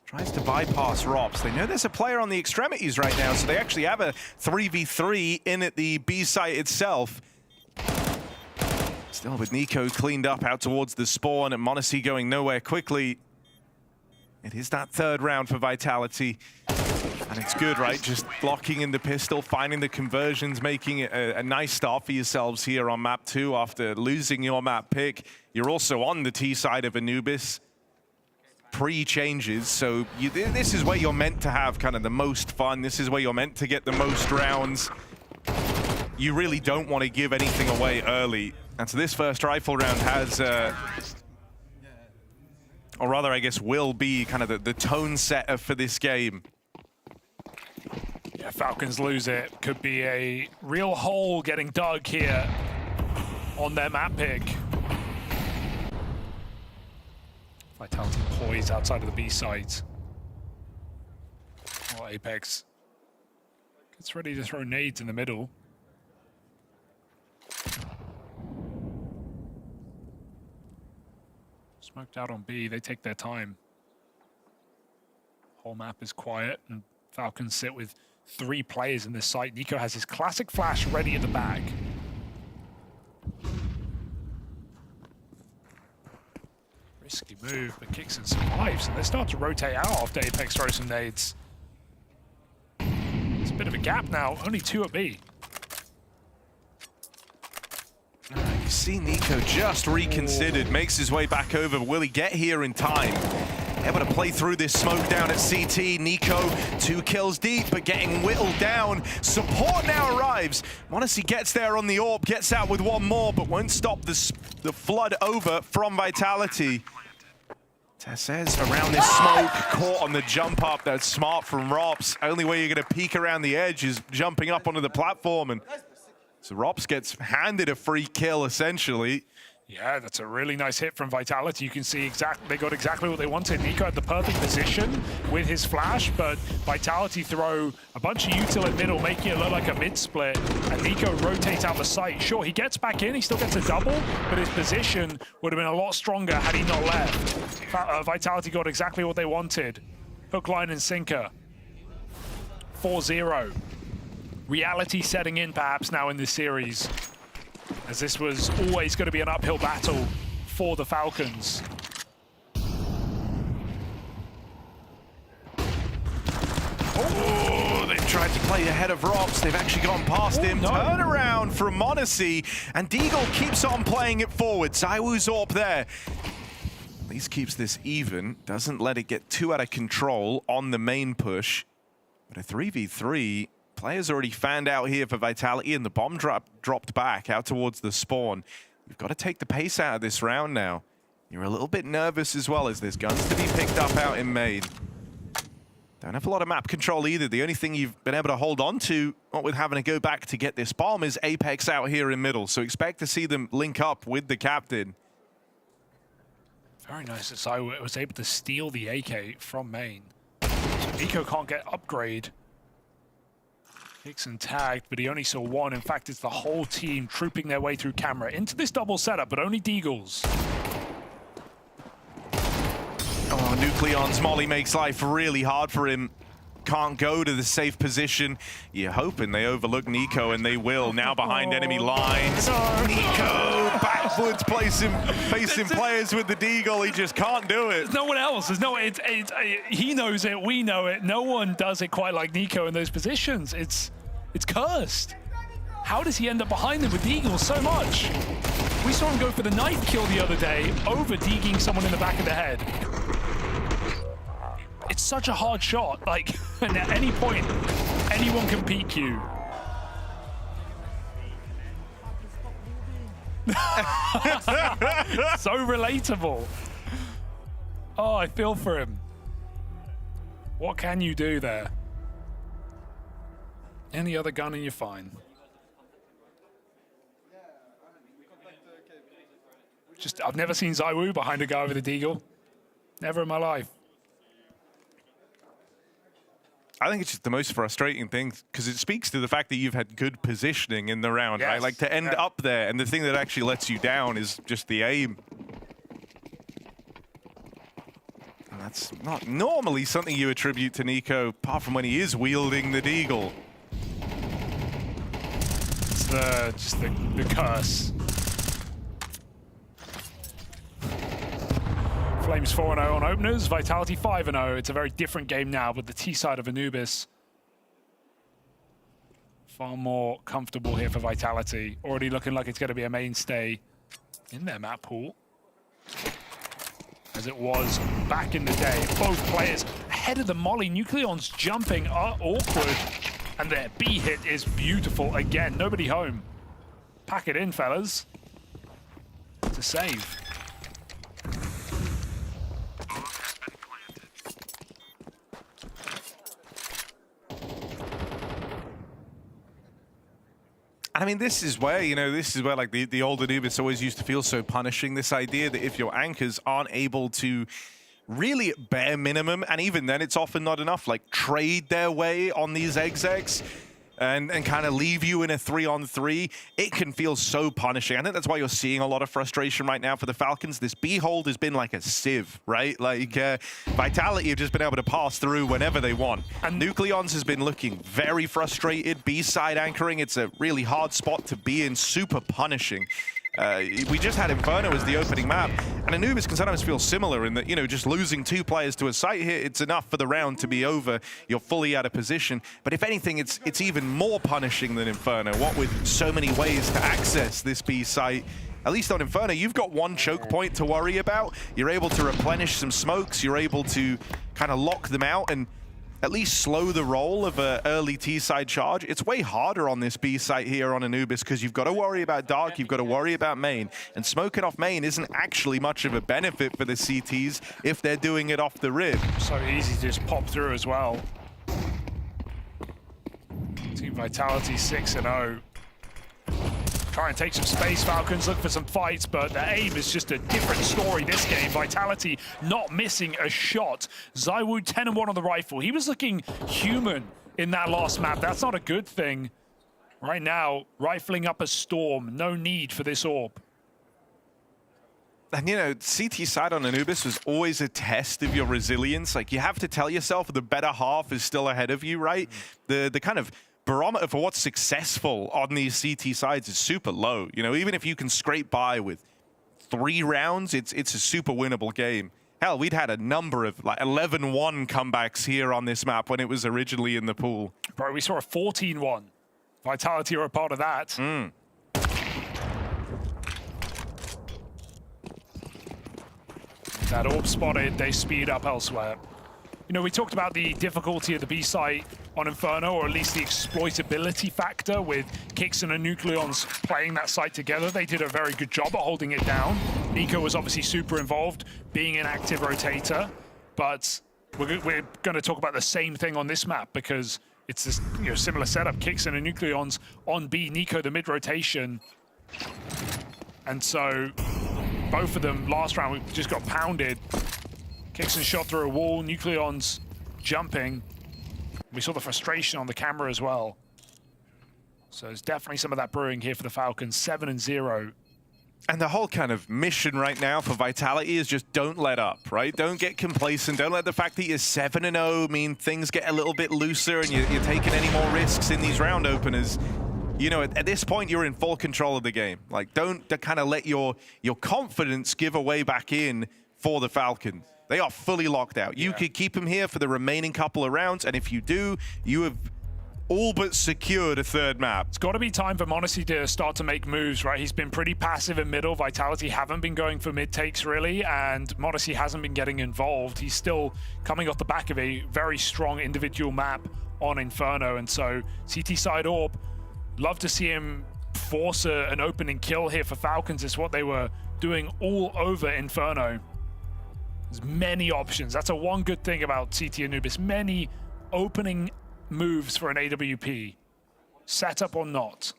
Tries to bypass Rops. They know there's a player on the extremities right now, so they actually have a 3v3 in at the B site itself. Still with Nico cleaned up out towards the spawn and m0NESY going nowhere quickly. It is that third round for Vitality. And it's good, right? Just blocking in the pistol, finding the conversions, making it a nice start for yourselves here on map 2 after losing your map pick. You're also on the T side of Anubis. Pre-changes, so this is where you're meant to have kind of the most fun. This is where you're meant to get the most rounds. You really don't want to give anything away early. And so this first rifle round has... or rather, I guess, will be kind of the tone setter for this game. Yeah, Falcons lose it. Could be a real hole getting dug here. on their map pick. Vitality poised outside of the B site. Oh, Apex gets ready to throw nades in the middle. Smoked out on B, they take their time. Whole map is quiet, and Falcons sit with 3 players in this site. Nico has his classic flash ready at the back. Risky move, but kicks and survives, and they start to rotate out after Apex throws some nades. It's a bit of a gap now, only 2 at B. You see Nico just reconsidered, makes his way back over. Will he get here in time? Able to play through this smoke down at CT. Nico, 2 kills deep, but getting whittled down. Support now arrives. m0NESY gets there on the AWP, gets out with 1 more, but won't stop the flood over from Vitality. TeSeS around this smoke, caught on the jump up. That's smart from Rops. Only way you're going to peek around the edge is jumping up onto the platform, and so Rops gets handed a free kill, essentially. Yeah, that's a really nice hit from Vitality. You can see they got exactly what they wanted. Nico had the perfect position with his flash, but Vitality throw a bunch of util in middle, making it look like a mid-split, and Nico rotates out the site. Sure, he gets back in, he still gets a double, but his position would have been a lot stronger had he not left. Vitality got exactly what they wanted. Hook, line, and sinker. 4-0. Reality setting in, perhaps, now in this series, as this was always going to be an uphill battle for the Falcons. Oh, they've tried to play ahead of Rops. They've actually gone past him. No. Turnaround from m0NESY, and Deagle keeps on playing it forward. ZywOo's AWP there. At least keeps this even. Doesn't let it get too out of control on the main push. But a 3v3... Players already fanned out here for Vitality, and the bomb dropped back out towards the spawn. You've got to take the pace out of this round now. You're a little bit nervous as well, as there's guns to be picked up out in main. Don't have a lot of map control either. The only thing you've been able to hold on to, not with having to go back to get this bomb, is Apex out here in middle. So expect to see them link up with the captain. Very nice that ZywOo was able to steal the AK from main. So Nico can't get upgrade. Dixon tagged, but he only saw 1. In fact, it's the whole team trooping their way through camera into this double setup, but only Deagles. Oh, Nucleon's molly makes life really hard for him. Can't go to the safe position. You're hoping they overlook Nico, and they will. Now behind enemy lines. Nico backwards facing players with the Deagle. He just can't do it. There's no one else. There's no. He knows it. We know it. No one does it quite like Nico in those positions. It's cursed. How does he end up behind them with Deagle so much? We saw him go for the knife kill the other day over deagging someone in the back of the head. It's such a hard shot. Like, and at any point, anyone can peek you. So relatable. Oh, I feel for him. What can you do there? Any other gun and you're fine. I've never seen ZywOo behind a guy with a Deagle. Never in my life. I think it's just the most frustrating thing, because it speaks to the fact that you've had good positioning in the round. Yes. Right? Like, to end up there, and the thing that actually lets you down is just the aim. And that's not normally something you attribute to Nico, apart from when he is wielding the Deagle. It's just the curse. Flames 4-0 on openers, Vitality 5-0. It's a very different game now, but the T side of Anubis far more comfortable here for Vitality. Already looking like it's going to be a mainstay in their map pool, as it was back in the day. Both players ahead of the molly. Nucleon's jumping awkward, and their B hit is beautiful again. Nobody home. Pack it in, fellas. It's a save. And I mean, this is where, like the old Anubis always used to feel so punishing. This idea that if your anchors aren't able to really at bare minimum, and even then it's often not enough, like trade their way on these execs and kind of leave you in a 3-on-3, it can feel so punishing. I think that's why you're seeing a lot of frustration right now for the Falcons. This B hold has been like a sieve, right? Like Vitality have just been able to pass through whenever they want. And Nucleons has been looking very frustrated. B-side anchoring, it's a really hard spot to be in, super punishing. We just had Inferno as the opening map, and Anubis can sometimes feel similar in that, just losing 2 players to a site here, it's enough for the round to be over. You're fully out of position. But if anything, it's even more punishing than Inferno. What with so many ways to access this B site, at least on Inferno, you've got 1 choke point to worry about. You're able to replenish some smokes. You're able to kind of lock them out and at least slow the roll of an early T-side charge. It's way harder on this B site here on Anubis because you've got to worry about Dark, you've got to worry about main. And smoking off main isn't actually much of a benefit for the CTs if they're doing it off the rib. So easy to just pop through as well. Team Vitality 6-0. Try and take some space, Falcons, look for some fights, but the aim is just a different story this game. Vitality not missing a shot. ZywOo 10-1 on the rifle. He was looking human in that last map. That's not a good thing. Right now, rifling up a storm. No need for this AWP. And CT side on Anubis was always a test of your resilience. Like, you have to tell yourself the better half is still ahead of you, right? The kind of barometer for what's successful on these CT sides is super low. Even if you can scrape by with 3 rounds, it's a super winnable game. Hell, we'd had a number of like 11-1 comebacks here on this map when it was originally in the pool. Bro, we saw a 14-1. Vitality are a part of that. That AWP spotted, they speed up elsewhere. We talked about the difficulty of the B site on Inferno, or at least the exploitability factor with Kixen and Nucleons playing that site together. They did a very good job at holding it down. Nico was obviously super involved, being an active rotator, but we're going to talk about the same thing on this map because it's this similar setup. Kixen and Nucleons on B, Nico the mid rotation, and so both of them last round we just got pounded. Kixen shot through a wall, Nucleons jumping. We saw the frustration on the camera as well. So there's definitely some of that brewing here for the Falcons, 7-0. And the whole kind of mission right now for Vitality is just don't let up, right? Don't get complacent. Don't let the fact that you're 7-0 mean things get a little bit looser and you're taking any more risks in these round openers. At this point, you're in full control of the game. Like, don't kind of let your confidence give away back in for the Falcons. They are fully locked out. You could keep them here for the remaining couple of rounds, and if you do, you have all but secured a 3rd map. It's got to be time for m0NESY to start to make moves, right? He's been pretty passive in middle. Vitality haven't been going for mid takes, really, and m0NESY hasn't been getting involved. He's still coming off the back of a very strong individual map on Inferno, and so CT side AWP, love to see him force an opening kill here for Falcons. It's what they were doing all over Inferno. There's many options. That's one good thing about CT Anubis. Many opening moves for an AWP, setup or not.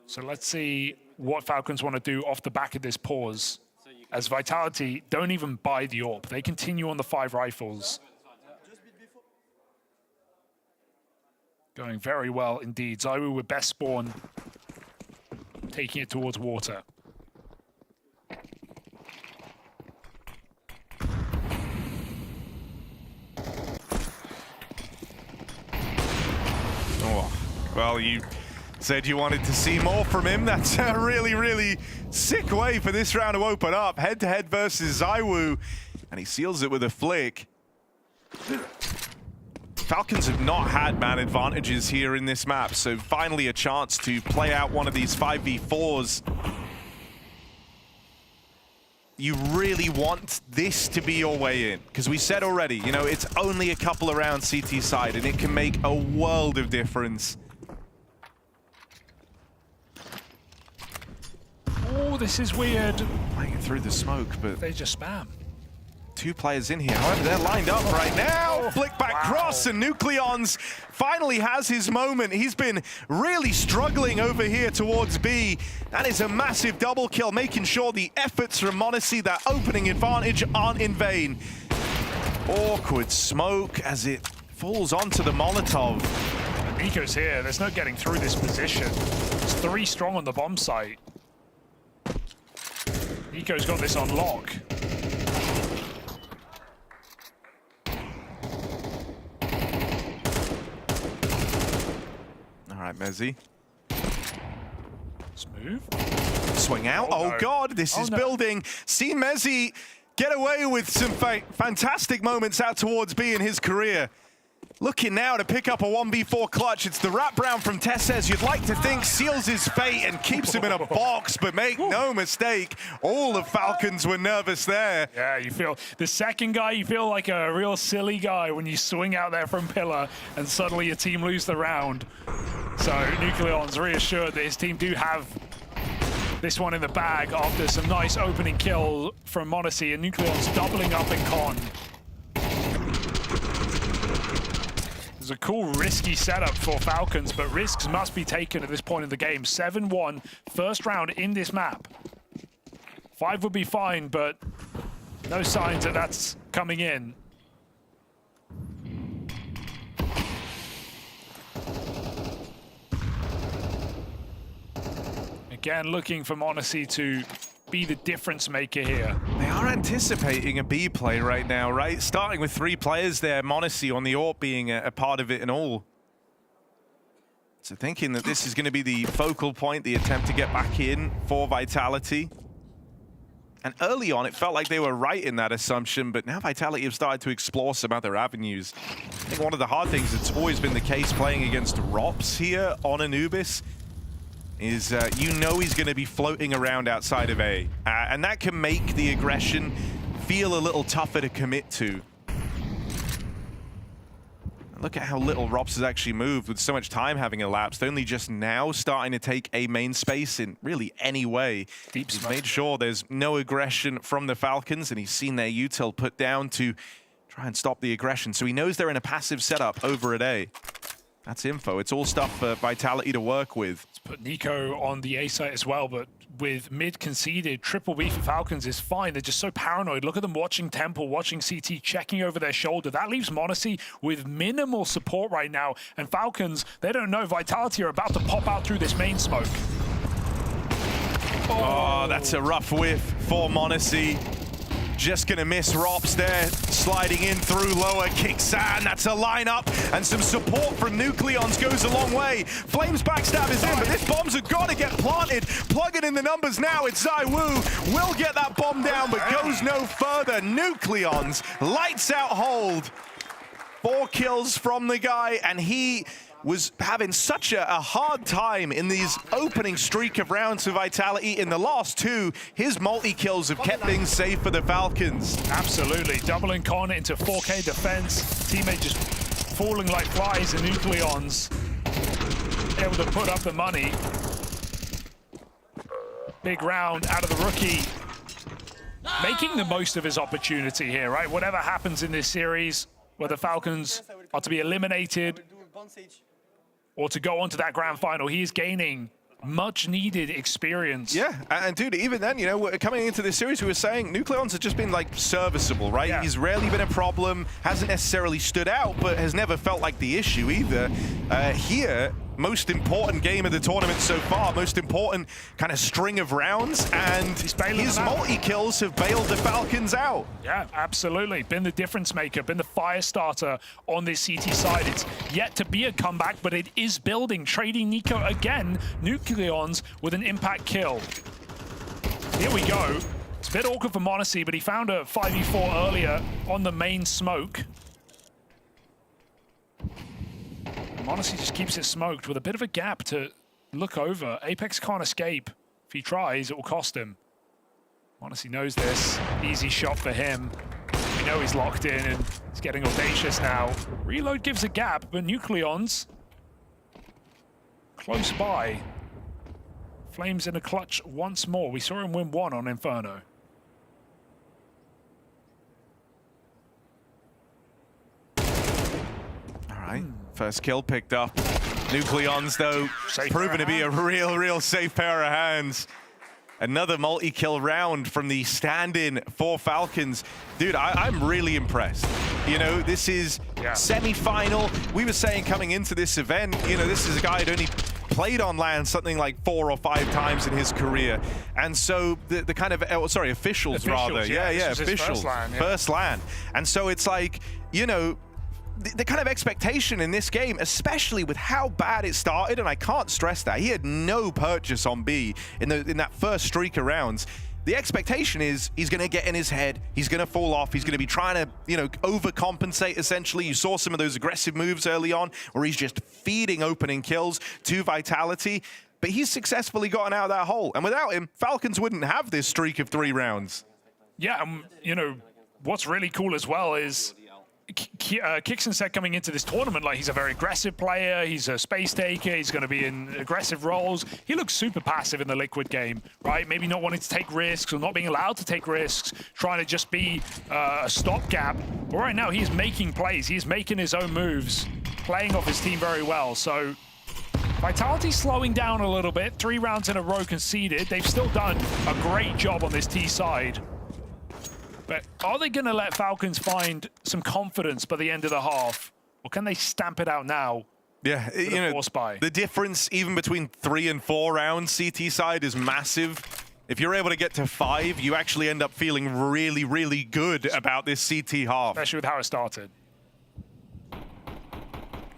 So let's see what Falcons want to do off the back of this pause. As Vitality don't even buy the AWP. They continue on the 5 rifles. Going very well indeed. ZywOo with best spawn, taking it towards water. Well, you said you wanted to see more from him. That's a really, really sick way for this round to open up. Head-to-head versus ZywOo, and he seals it with a flick. Falcons have not had man advantages here in this map, so finally a chance to play out one of these 5v4s. You really want this to be your way in, because we said already, it's only a couple of rounds CT side, and it can make a world of difference. Oh, this is weird. Playing it through the smoke, but they just spam. 2 players in here. However, they're lined up right now. Flick back cross, and Nucleons finally has his moment. He's been really struggling over here towards B. That is a massive double kill, making sure the efforts from m0NESY, that opening advantage, aren't in vain. Awkward smoke as it falls onto the Molotov. Nico's here. There's no getting through this position. It's 3 strong on the bomb site. Nico's got this on lock. All right, Mezzy. Smooth. Swing out. Oh, no. God, this is building. See Mezzy get away with some fantastic moments out towards B in his career. Looking now to pick up a 1v4 clutch. It's the wraparound from Tesses. You'd like to think seals his fate and keeps him in a box, but make no mistake, all of Falcons were nervous there. Yeah, you feel, the second guy, you feel like a real silly guy when you swing out there from pillar and suddenly your team lose the round. So Nucleon's reassured that his team do have this one in the bag after some nice opening kill from m0NESY, and Nucleon's doubling up in con. It's a cool, risky setup for Falcons, but risks must be taken at this point in the game. 7-1, first round in this map. 5 would be fine, but no signs that that's coming in. Again, looking for m0NESY to be the difference maker here. They are anticipating a B play right now, right? Starting with 3 players there, m0NESY on the AWP being a part of it and all. So thinking that this is going to be the focal point, the attempt to get back in for Vitality. And early on, it felt like they were right in that assumption, but now Vitality have started to explore some other avenues. I think one of the hard things that's always been the case playing against Rops here on Anubis is you know he's going to be floating around outside of A. And that can make the aggression feel a little tougher to commit to. Look at how little Rops has actually moved with so much time having elapsed, only just now starting to take A main space in really any way. He's made sure there's no aggression from the Falcons, and he's seen their util put down to try and stop the aggression. So he knows they're in a passive setup over at A. That's info. It's all stuff for Vitality to work with. Let's put Nico on the A site as well, but with mid conceded, triple B for Falcons is fine. They're just so paranoid. Look at them watching Temple, watching CT, checking over their shoulder. That leaves m0NESY with minimal support right now. And Falcons, they don't know Vitality are about to pop out through this main smoke. Oh, that's a rough whiff for m0NESY. Just gonna miss Rops there, sliding in through lower, Kixan, that's a lineup, and some support from Nucleons goes a long way. Flames backstab is in, but this bomb's have got to get planted. Plug it in the numbers now, it's ZywOo, will get that bomb down, but goes no further. Nucleons, lights out hold. 4 kills from the guy, and he was having such a hard time in these opening streak of rounds for Vitality. In the last 2, his multi-kills have kept things safe for the Falcons. Absolutely, doubling con into 4K defense. Teammate just falling like flies, and Nucleons able to put up the money. Big round out of the rookie. Making the most of his opportunity here, right? Whatever happens in this series, whether Falcons are to be eliminated or to go on to that grand final, he is gaining much needed experience. Yeah, and dude, even then, you know, coming into this series, we were saying Nucleons have just been like serviceable, right? Yeah. He's rarely been a problem, hasn't necessarily stood out, but has never felt like the issue either. Here, most important game of the tournament so far, most important kind of string of rounds, and his multi-kills have bailed the Falcons out. Yeah, absolutely. Been the difference maker, been the fire starter on this CT side. It's yet to be a comeback, but it is building. Trading Nico again, Nucleons with an impact kill. Here we go. It's a bit awkward for m0NESY, but he found a 5v4 earlier on the main smoke. m0NESY just keeps it smoked with a bit of a gap to look over. Apex can't escape. If he tries, it will cost him. m0NESY knows this. Easy shot for him. We know he's locked in and he's getting audacious now. Reload gives a gap, but Nucleons close by. Flames in a clutch once more. We saw him win 1 on Inferno. First kill picked up. Nucleons, though, proven to be a real safe pair of hands. Another multi-kill round from the stand-in for Falcons. Dude, I'm really impressed. You know, this is semi-final. We were saying coming into this event, you know, this is a guy who'd only played on LAN something like 4 or 5 times in his career. And so the kind of, officials rather. Yeah, officials. First LAN. And so it's like, you know, the kind of expectation in this game, especially with how bad it started, and I can't stress that, he had no purchase on B in that first streak of rounds. The expectation is he's going to get in his head, he's going to fall off, he's going to be trying to, you know, overcompensate essentially. You saw some of those aggressive moves early on where he's just feeding opening kills to Vitality, but he's successfully gotten out of that hole. And without him, Falcons wouldn't have this streak of 3 rounds. Yeah, you know, what's really cool as well is csgo coming into this tournament, like, he's a very aggressive player, he's a space taker, he's going to be in aggressive roles. He looks super passive in the Liquid game, right? Maybe not wanting to take risks or not being allowed to take risks, trying to just be a stopgap. But right now, he's making plays, he's making his own moves, playing off his team very well. So Vitality slowing down a little bit, 3 rounds in a row conceded. They've still done a great job on this T side. But are they going to let Falcons find some confidence by the end of the half? Or can they stamp it out now? Yeah, you know, the difference even between 3 and 4 rounds CT side is massive. If you're able to get to 5, you actually end up feeling really good about this CT half. Especially with how it started.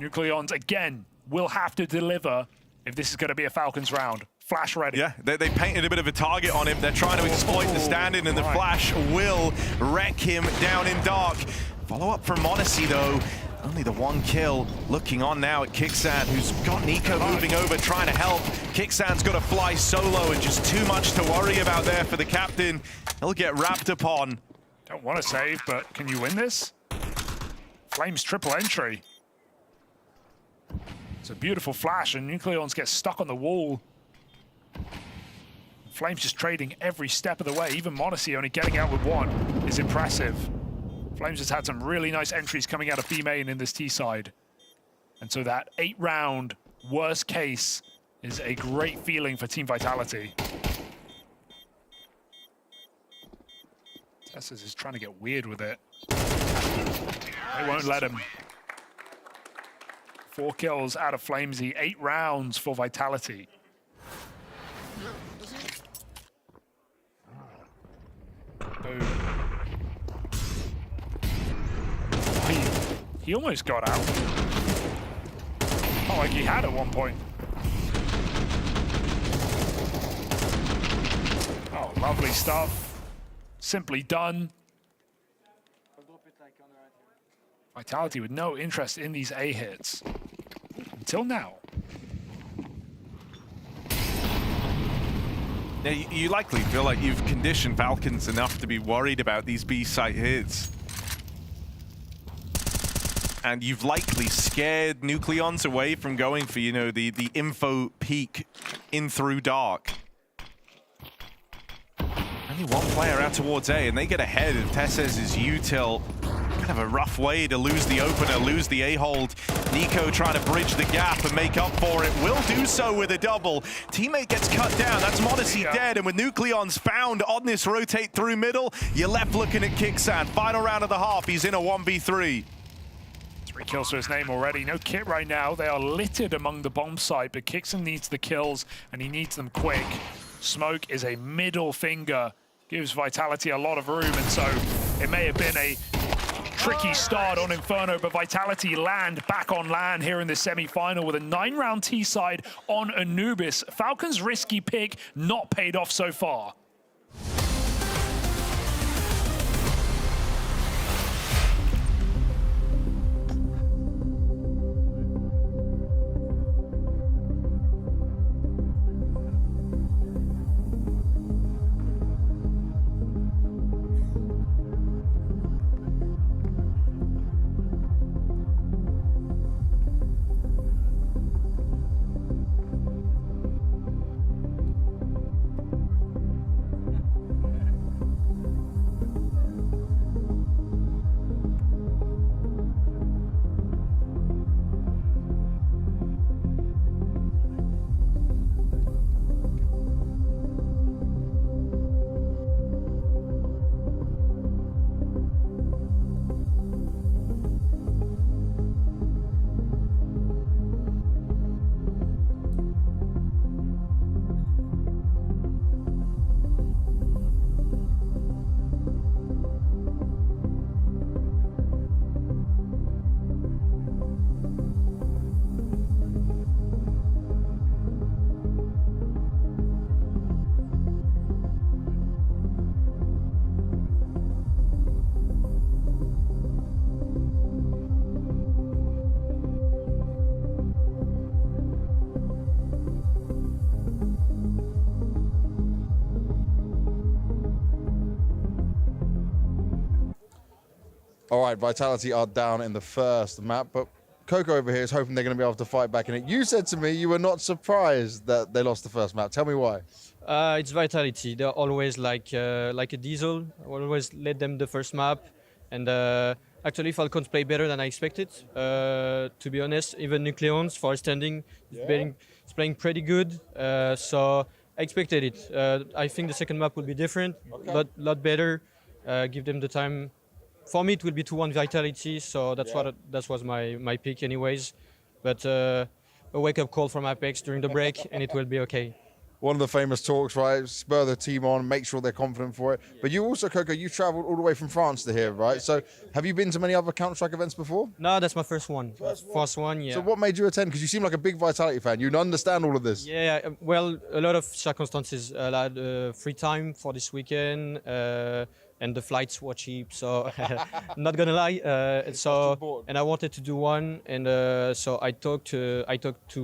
Nucleons, again, will have to deliver if this is going to be a Falcons round. Flash ready. Yeah, they painted a bit of a target on him. They're trying to exploit the stand-in, and the flash will wreck him down in dark. Follow up from m0NESY, though. Only the 1 kill. Looking on now at Kixan, who's got NiKo moving over, trying to help. Kixan's got to fly solo, and just too much to worry about there for the captain. He'll get wrapped upon. Don't want to save, but can you win this? Flames triple entry. It's a beautiful flash, and Nucleons get stuck on the wall. Flames just trading every step of the way. Even m0NESY only getting out with 1 is impressive. Flames has had some really nice entries coming out of B main in this T side. And so that 8-round worst case is a great feeling for Team Vitality. Tessus is trying to get weird with it. They won't let him. 4 kills out of Flamesy, 8 rounds for Vitality. Boom. He almost got out. Not like he had at one point. Oh, lovely stuff. Simply done. Vitality with no interest in these A hits. Until now. Now, you likely feel like you've conditioned Falcons enough to be worried about these B site hits. And you've likely scared Nucleons away from going for, you know, the info peek in through dark. Only 1 player out towards A, and they get ahead of Tessez's util. Kind of a rough way to lose the opener, lose the A-hold. NiKo trying to bridge the gap and make up for it. Will do so with a double. Teammate gets cut down. That's m0NESY dead. And with Nucleons found on this rotate through middle, you're left looking at Kixan. Final round of the half. He's in a 1v3. 3 kills to his name already. No kit right now. They are littered among the bomb site, but Kixan needs the kills, and he needs them quick. Smoke is a middle finger. Gives Vitality a lot of room, and so it may have been a tricky start on Inferno, but Vitality land back on LAN here in the semi-final with a 9-round T side on Anubis. Falcons' risky pick not paid off so far. All right, Vitality are down in the first map, but Coco over here is hoping they're going to be able to fight back in it. You said to me you were not surprised that they lost the first map. Tell me why. It's Vitality. They're always like a diesel. I always let them the first map, and actually Falcons play better than I expected. To be honest, even Nucleons for standing is playing pretty good. So I expected it. I think the second map will be different, lot better. Give them the time. For me, it will be 2-1 Vitality, so that was my pick anyways. But a wake-up call from Apex during the break, and it will be okay. One of the famous talks, right? Spur the team on, make sure they're confident for it. But you also, Coco, you traveled all the way from France to here, right? So have you been to many other Counter-Strike events before? No, that's my first one. First one, yeah. So what made you attend? Because you seem like a big Vitality fan. You understand all of this. Yeah, well, a lot of circumstances. I had free time for this weekend, and the flights were cheap, so not gonna lie. And I wanted to do one, and so I talked to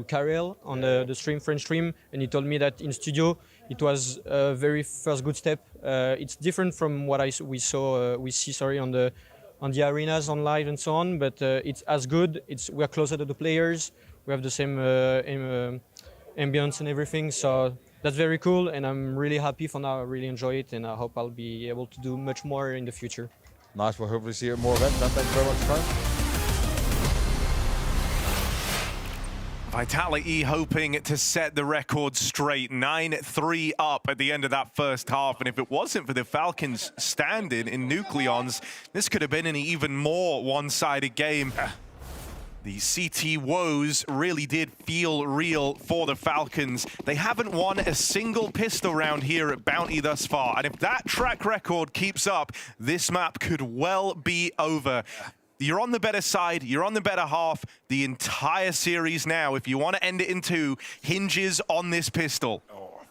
Karel on the stream, French stream, and he told me that in studio it was a very first good step. It's different from what we see on the arenas, on live, and so on, but it's as good. We're closer to the players. We have the same ambience and everything, so. That's very cool, and I'm really happy for now. I really enjoy it, and I hope I'll be able to do much more in the future. Nice. We'll hopefully see you at more events. Thank you very much for coming. Vitality hoping to set the record straight. 9-3 up at the end of that first half. And if it wasn't for the Falcons stand-in Nucleons, this could have been an even more one-sided game. The CT woes really did feel real for the Falcons. They haven't won a single pistol round here at Bounty thus far. And if that track record keeps up, this map could well be over. You're on the better side, you're on the better half. The entire series now, if you want to end it in 2, hinges on this pistol.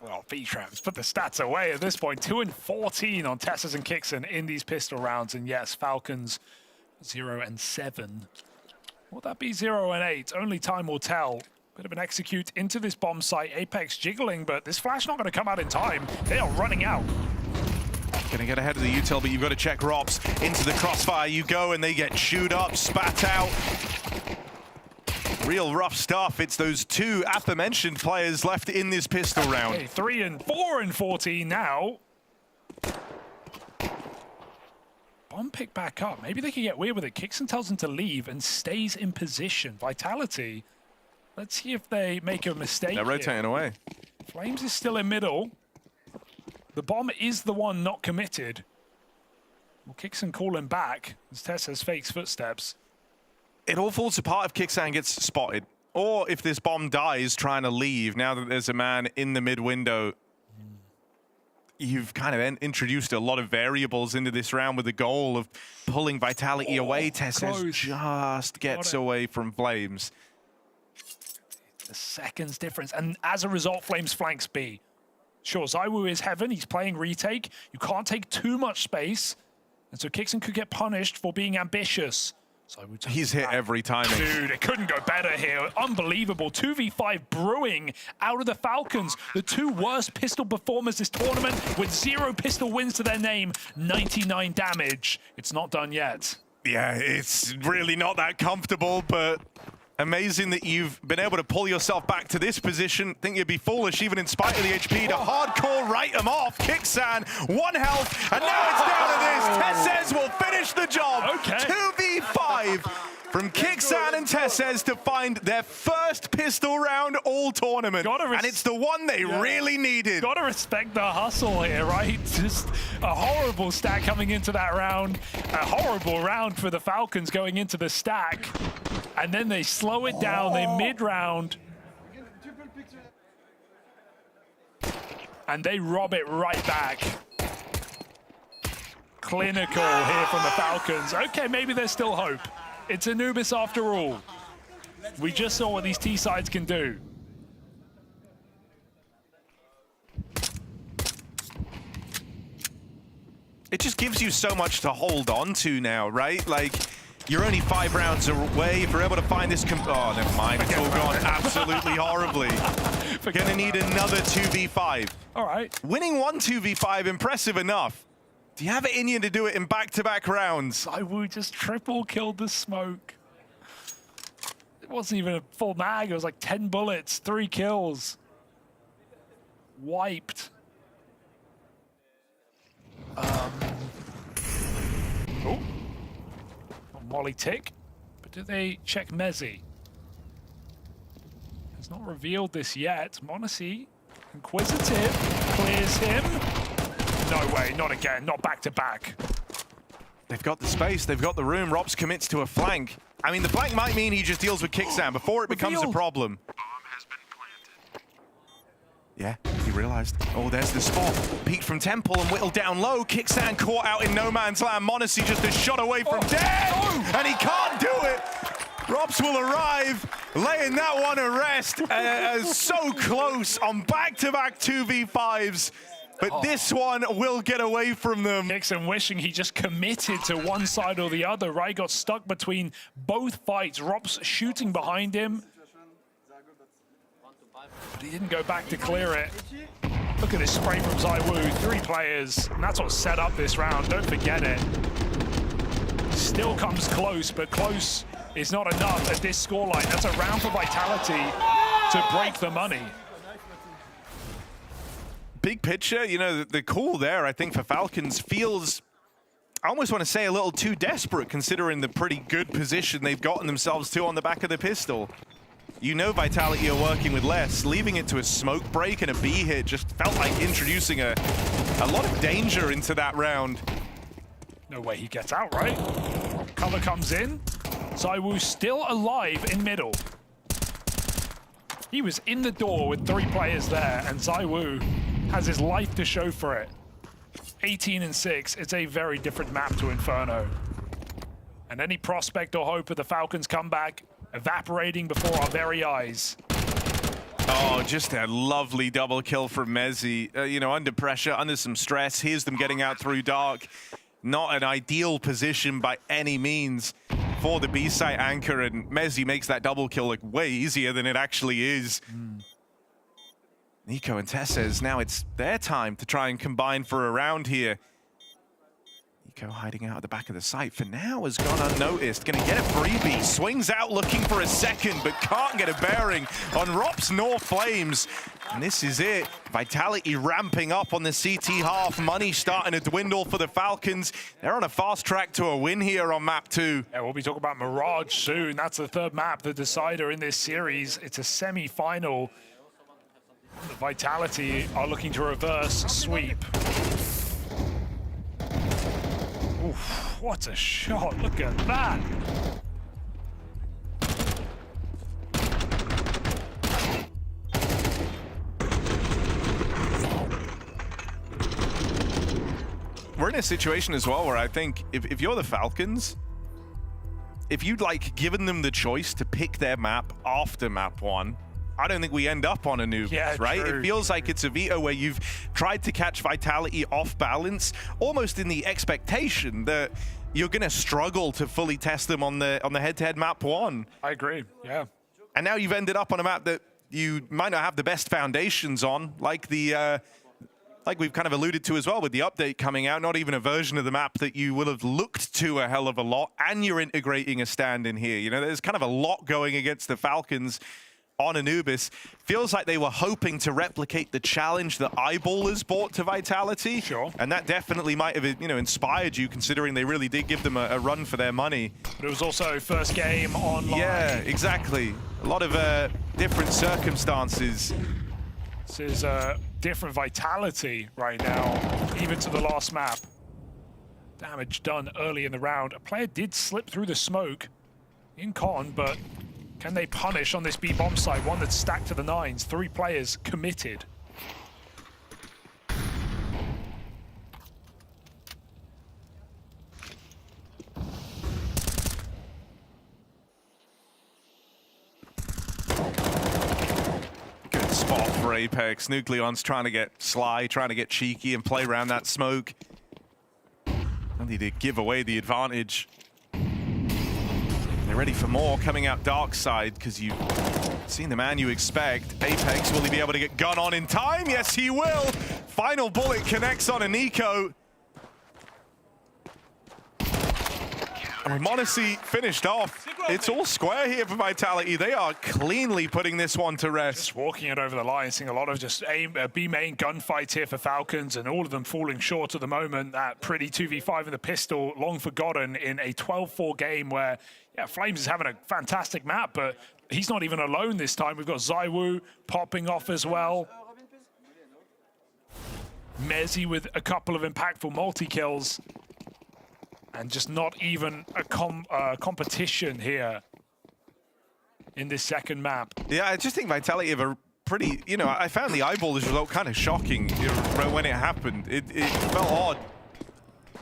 Well, V-Trams put the stats away at this point. 2-14 on Tessas and Kixon in these pistol rounds. And yes, Falcons 0-7. Will that be 0-8? Only time will tell. Bit of an execute into this bomb site. Apex jiggling, but this flash not going to come out in time. They are running out. Gonna get ahead of the util, but you've got to check Rops. Into the crossfire you go, and they get chewed up, spat out. Real rough stuff. It's those 2 aforementioned players left in this pistol round. Okay, 4-14 now. Bomb pick back up. Maybe they can get weird with it. Kixon tells him to leave and stays in position. Vitality. Let's see if they make a mistake. They're rotating away. Flames is still in middle. The bomb is the one not committed. Will Kixon call him back as Tess has fakes footsteps? It all falls apart if Kixan gets spotted. Or if this bomb dies trying to leave, now that there's a man in the mid window. You've kind of introduced a lot of variables into this round with the goal of pulling Vitality away. Tessas just gets away from Flames. The seconds difference, and as a result, Flames flanks B. Sure, ZywOo is heaven, he's playing retake. You can't take too much space, and so Kixon could get punished for being ambitious. He's hit every time. Dude, it couldn't go better here. Unbelievable. 2v5 brewing out of the Falcons. The 2 worst pistol performers this tournament with 0 pistol wins to their name. 99 damage. It's not done yet. Yeah, it's really not that comfortable, but amazing that you've been able to pull yourself back to this position. Think you'd be foolish, even in spite of the HP, to hardcore write them off. Kixan, 1 health, and now it's down to this. Tessas will finish the job. Okay. 2v5 from Kixan and Tessas to find their first pistol round all tournament. And it's the one they really needed. Gotta respect the hustle here, right? Just a horrible stack coming into that round. A horrible round for the Falcons going into the stack. And then they slow it down, they mid-round. And they rob it right back. Clinical here from the Falcons. Okay, maybe there's still hope. It's Anubis after all. We just saw what these T-sides can do. It just gives you so much to hold on to now, right? Like, you're only 5 rounds away. If you're able to find this... oh, never mind. It's all gone absolutely horribly. We're going to need another 2v5. All right. Winning 1 2v5, impressive enough. Do you have it in you to do it in back-to-back rounds? ZywOo just triple killed the smoke. It wasn't even a full mag. It was like 10 bullets, 3 kills. Wiped. Oh. Molly tick. But do they check Mezzi? Has not revealed this yet. m0NESY, inquisitive, clears him. No way, not again, not back to back. They've got the space, they've got the room. ropz commits to a flank. I mean, the flank might mean he just deals with kickstand before it becomes a problem. Yeah, he realized. Oh, there's the spot. Peeked from Temple and whittled down low. Kickstand caught out in no man's land. m0NESY just a shot away from dead. And he can't do it. ropz will arrive, laying that one to rest. So close on back-to-back 2v5s. But this one will get away from them. Nixon wishing he just committed to one side or the other, right? Got stuck between both fights. ropz shooting behind him. But he didn't go back to clear it. Look at this spray from ZywOo. 3 players. And that's what set up this round. Don't forget it. Still comes close, but close is not enough at this scoreline. That's a round for Vitality to break the money. Big picture, you know, the call there, I think, for Falcons feels, I almost want to say, a little too desperate considering the pretty good position they've gotten themselves to on the back of the pistol. You know Vitality are working with less. Leaving it to a smoke break and a B hit just felt like introducing a lot of danger into that round. No way he gets out, right? Cover comes in. ZywOo still alive in middle. He was in the door with 3 players there, and ZywOo has his life to show for it. 18 and 6, it's a very different map to Inferno. And any prospect or hope of the Falcons comeback evaporating before our very eyes. Oh, just a lovely double kill from Mezzi. You know, under pressure, under some stress. Here's them getting out through dark. Not an ideal position by any means for the B-site anchor, and Mezzi makes that double kill look way easier than it actually is. NiKo and TeSeS, now it's their time to try and combine for a round here. NiKo hiding out at the back of the site for now has gone unnoticed. Gonna get a freebie, swings out looking for a second, but can't get a bearing on ropz nor Flames. And this is it. Vitality ramping up on the CT half. Money starting to dwindle for the Falcons. They're on a fast track to a win here on map 2. Yeah, we'll be talking about Mirage soon. That's the 3rd map, the decider in this series. It's a semi-final. The Vitality are looking to reverse sweep. Oof, what a shot, look at that. We're in a situation as well where I think if you're the Falcons, if you'd like given them the choice to pick their map after map 1, I don't think we end up on Anubis, right? True. It feels like it's a veto where you've tried to catch Vitality off balance, almost in the expectation that you're going to struggle to fully test them on the head-to-head map 1. I agree, yeah. And now you've ended up on a map that you might not have the best foundations on, like the like we've kind of alluded to as well with the update coming out, not even a version of the map that you will have looked to a hell of a lot, and you're integrating a stand in here. You know, there's kind of a lot going against the Falcons on Anubis. Feels like they were hoping to replicate the challenge that Eyeballers brought to Vitality. Sure. And that definitely might have, you know, inspired you, considering they really did give them a run for their money. But it was also first game online. Yeah, exactly. A lot of different circumstances. This is different Vitality right now, even to the last map. Damage done early in the round. A player did slip through the smoke in con, but can they punish on this B-bomb site? One that's stacked to the 9s. 3 players committed. Good spot for Apex. Nucleon's trying to get sly, trying to get cheeky and play around that smoke. Only to give away the advantage. They're ready for more coming out dark side, because you've seen the man you expect. Apex, will he be able to get gun on in time? Yes, he will. Final bullet connects on a NiKo. With Monacy finished off, it's all square here for Vitality. They are cleanly putting this one to rest. Just walking it over the line, seeing a lot of just B main gunfights here for Falcons, and all of them falling short at the moment. That pretty 2v5 in the pistol, long forgotten in a 12-4 game where, yeah, Flames is having a fantastic map, but he's not even alone this time. We've got ZywOo popping off as well. Mezzy with a couple of impactful multi-kills. And just not even a competition here in this second map. Yeah, I just think Vitality have a pretty, you know, I found the eyeball result kind of shocking when it happened. It felt odd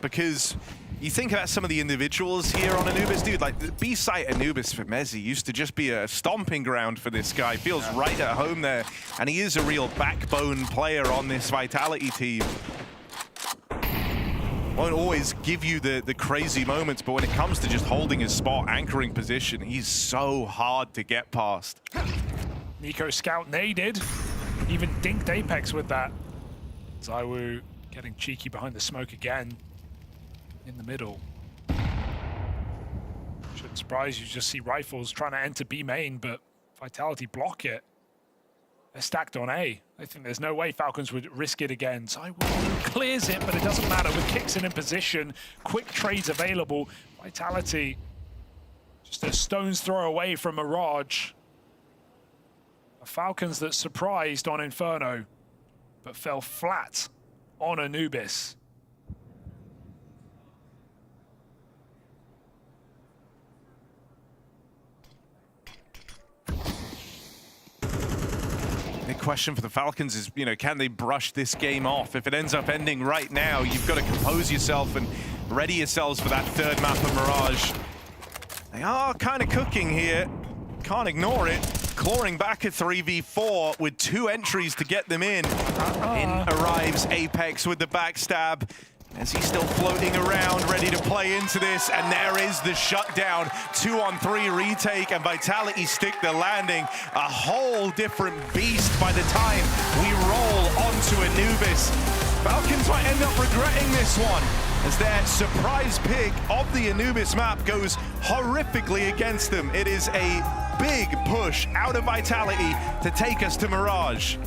because you think about some of the individuals here on Anubis, dude, like the B-site Anubis for Mezzy used to just be a stomping ground for this guy. Feels right at home there, and he is a real backbone player on this Vitality team. Won't always give you the crazy moments, but when it comes to just holding his spot, anchoring position, he's so hard to get past. Nico scout naded, even dinked Apex with that. ZywOo getting cheeky behind the smoke again in the middle. Shouldn't surprise you, just see Rifles trying to enter B main, but Vitality block it. They're stacked on A. I think there's no way Falcons would risk it again. ZywOo clears it, but it doesn't matter. With kicks in position, quick trades available. Vitality just a stone's throw away from Mirage. A Falcons that surprised on Inferno, but fell flat on Anubis. Big question for the Falcons is, you know, can they brush this game off? If it ends up ending right now, you've got to compose yourself and ready yourselves for that third map of Mirage. They are kind of cooking here. Can't ignore it. Clawing back a 3v4 with 2 entries to get them in. In arrives Apex with the backstab. As he's still floating around, ready to play into this, and there is the shutdown. 2-on-3 retake, and Vitality stick the landing. A whole different beast by the time we roll onto Anubis. Falcons might end up regretting this one, as their surprise pick of the Anubis map goes horrifically against them. It is a big push out of Vitality to take us to Mirage.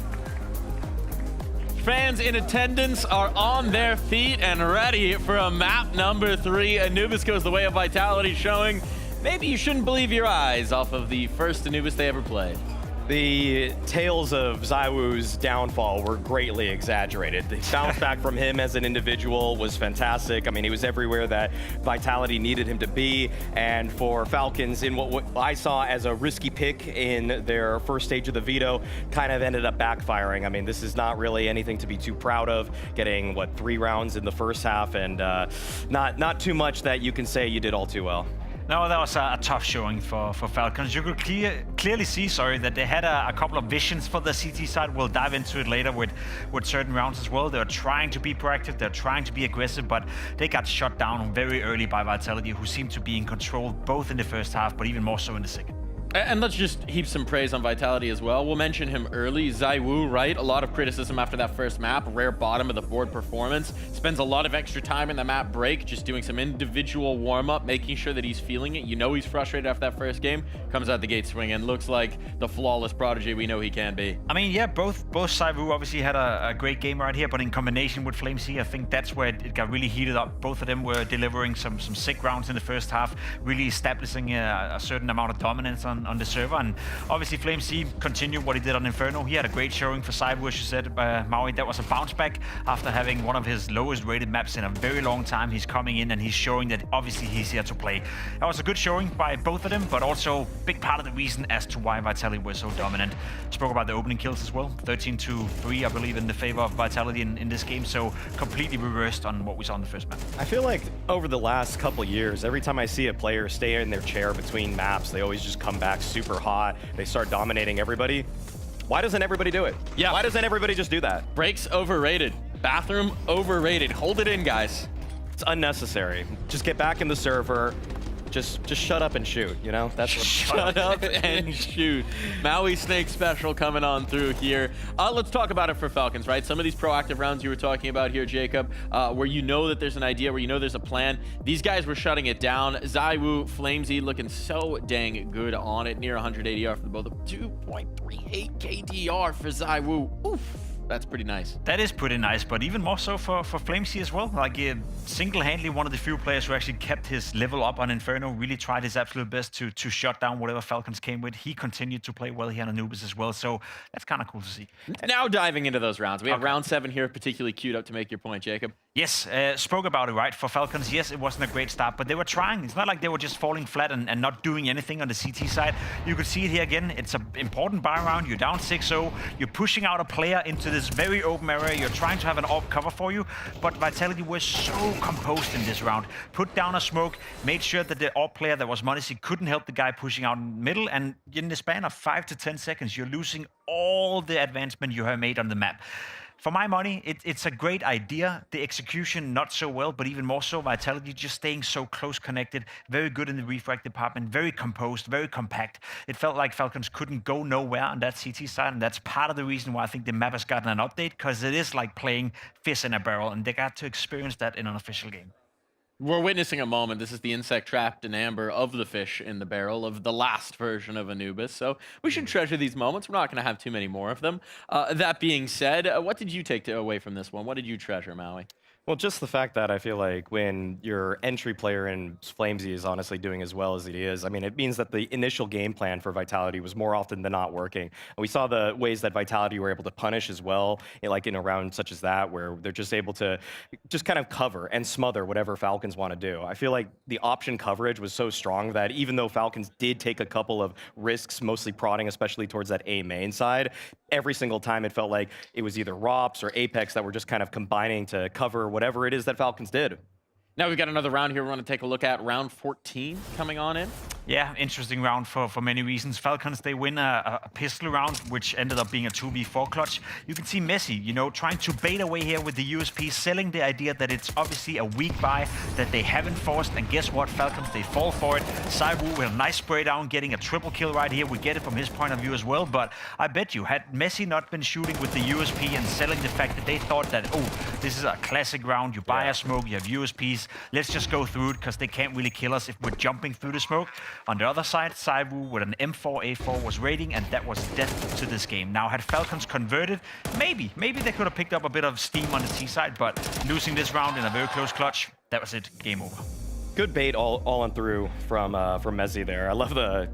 Fans in attendance are on their feet and ready for a map number 3. Anubis goes the way of Vitality, showing maybe you shouldn't believe your eyes off of the first Anubis they ever played. The tales of ZywOo's downfall were greatly exaggerated. The bounce back from him as an individual was fantastic. I mean, he was everywhere that Vitality needed him to be. And for Falcons, in what I saw as a risky pick in their first stage of the veto, kind of ended up backfiring. I mean, this is not really anything to be too proud of, getting, 3 rounds in the first half, and not too much that you can say you did all too well. No, that was a tough showing for Falcons. You could clearly see, that they had a couple of visions for the CT side. We'll dive into it later with certain rounds as well. They're trying to be proactive, they're trying to be aggressive, but they got shut down very early by Vitality, who seemed to be in control both in the first half, but even more so in the second. And let's just heap some praise on Vitality as well. We'll mention him early. ZywOo, right? A lot of criticism after that first map. Rare bottom of the board performance. Spends a lot of extra time in the map break, just doing some individual warm-up, making sure that he's feeling it. You know he's frustrated after that first game. Comes out the gate swinging. Looks like the flawless prodigy we know he can be. I mean, yeah, both ZywOo obviously had a great game right here, but in combination with FlameC, I think that's where it got really heated up. Both of them were delivering some sick rounds in the first half, really establishing a certain amount of dominance on the server. And obviously FlameC continued what he did on Inferno. He had a great showing for ZywOo, as you said, Maui. That was a bounce back after having one of his lowest rated maps in a very long time. He's coming in and he's showing that obviously he's here to play. That was a good showing by both of them, but also big part of the reason as to why Vitality was so dominant. Spoke about the opening kills as well. 13-3, I believe, in the favor of Vitality in this game, so completely reversed on what we saw in the first map. I feel like over the last couple years, every time I see a player stay in their chair between maps, they always just come back super hot. They start dominating everybody. Why doesn't everybody do it? Yeah. Why doesn't everybody just do that? Breaks overrated. Bathroom overrated. Hold it in, guys. It's unnecessary. Just get back in the server. just shut up and shoot, you know? That's what Shut up and shoot. Maui Snake special coming on through here. Let's talk about it for Falcons, right? Some of these proactive rounds you were talking about here, Jacob, where you know that there's an idea, where you know there's a plan. These guys were shutting it down. ZywOo, Flamesy looking so dang good on it. Near 100 ADR for the both of them. 2.38 KDR for ZywOo. Oof. That's pretty nice. That is pretty nice, but even more so for Flamesy as well. Like single-handedly one of the few players who actually kept his level up on Inferno, really tried his absolute best to shut down whatever Falcons came with. He continued to play well here on Anubis as well, so that's kind of cool to see. Now diving into those rounds. We have round 7 here particularly queued up to make your point, Jacob. Yes, spoke about it, right? For Falcons, yes, it wasn't a great start, but they were trying. It's not like they were just falling flat and not doing anything on the CT side. You could see it here again. It's an important buy round. You're down 6-0. You're pushing out a player into this very open area. You're trying to have an AWP cover for you, but Vitality was so composed in this round. Put down a smoke, made sure that the AWP player that was m0NESY couldn't help the guy pushing out in the middle, and in the span of 5 to 10 seconds, you're losing all the advancement you have made on the map. For my money, it's a great idea. The execution, not so well, but even more so, Vitality just staying so close connected, very good in the refrag department, very composed, very compact. It felt like Falcons couldn't go nowhere on that CT side, and that's part of the reason why I think the map has gotten an update, because it is like playing fish in a barrel, and they got to experience that in an official game. We're witnessing a moment. This is the insect trapped in amber of the fish in the barrel of the last version of Anubis. So we should treasure these moments. We're not going to have too many more of them. That being said, what did you take away from this one? What did you treasure, Maui? Well, just the fact that I feel like when your entry player in Flamesy is honestly doing as well as he is, I mean, it means that the initial game plan for Vitality was more often than not working. And we saw the ways that Vitality were able to punish as well, like in a round such as that, where they're just able to just kind of cover and smother whatever Falcons want to do. I feel like the option coverage was so strong that even though Falcons did take a couple of risks, mostly prodding, especially towards that A main side, every single time it felt like it was either ROPS or Apex that were just kind of combining to cover whatever it is that Falcons did. Now we've got another round here we want to take a look at, round 14 coming on in. Yeah, interesting round for many reasons. Falcons, they win a pistol round, which ended up being a 2v4 clutch. You can see m0NESY, you know, trying to bait away here with the USP, selling the idea that it's obviously a weak buy that they haven't forced. And guess what, Falcons, they fall for it. ZywOo with a nice spray down, getting a triple kill right here. We get it from his point of view as well. But I bet you, had m0NESY not been shooting with the USP and selling the fact that they thought that, oh, this is a classic round. You buy a smoke, you have USPs. Let's just go through it because they can't really kill us if we're jumping through the smoke. On the other side, ZywOo with an M4A4 was raiding, and that was death to this game. Now, had Falcons converted, maybe they could have picked up a bit of steam on the T side, but losing this round in a very close clutch, that was it. Game over. Good bait all on through from m0NESY there. I love the...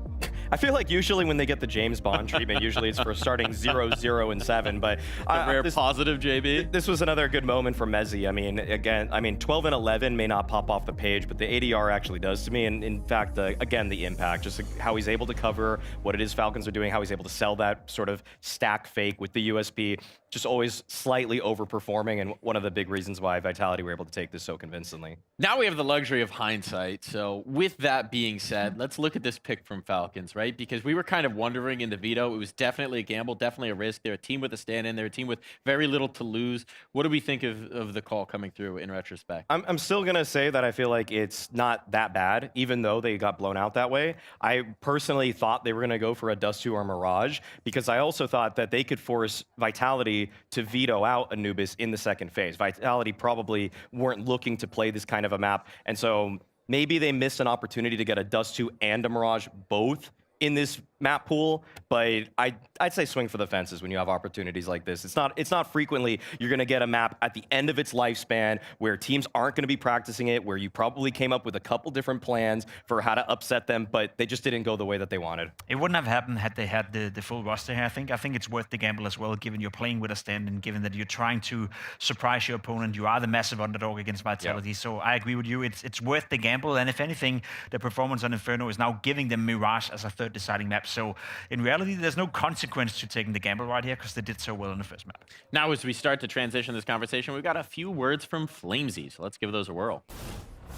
I feel like usually when they get the James Bond treatment, usually it's for starting 0-0 and 7, but very positive, JB. This was another good moment for m0NESY. I mean, again, 12 and 11 may not pop off the page, but the ADR actually does to me. And in fact, again, the impact, just how he's able to cover what it is Falcons are doing, how he's able to sell that sort of stack fake with the USP, just always slightly overperforming, and one of the big reasons why Vitality were able to take this so convincingly. Now we have the luxury of hindsight. So with that being said, let's look at this pick from Falcons, right? Because we were kind of wondering in the veto, it was definitely a gamble, definitely a risk. They're a team with a stand-in. They're a team with very little to lose. What do we think of the call coming through in retrospect? I'm still going to say that I feel like it's not that bad, even though they got blown out that way. I personally thought they were going to go for a Dust 2 or Mirage, because I also thought that they could force Vitality to veto out Anubis in the second phase. Vitality probably weren't looking to play this kind of a map, and so maybe they missed an opportunity to get a Dust 2 and a Mirage both in this map pool, but I'd say swing for the fences when you have opportunities like this. It's not frequently you're going to get a map at the end of its lifespan where teams aren't going to be practicing it, where you probably came up with a couple different plans for how to upset them, but they just didn't go the way that they wanted. It wouldn't have happened had they had the full roster here. I think it's worth the gamble as well, given you're playing with a stand and given that you're trying to surprise your opponent. You are the massive underdog against Vitality. Yep. So I agree with you. It's worth the gamble, and if anything, the performance on Inferno is now giving them Mirage as a third deciding map. So in reality, there's no consequence to taking the gamble right here because they did so well in the first map. Now, as we start to transition this conversation, we've got a few words from Flamesy, so let's give those a whirl.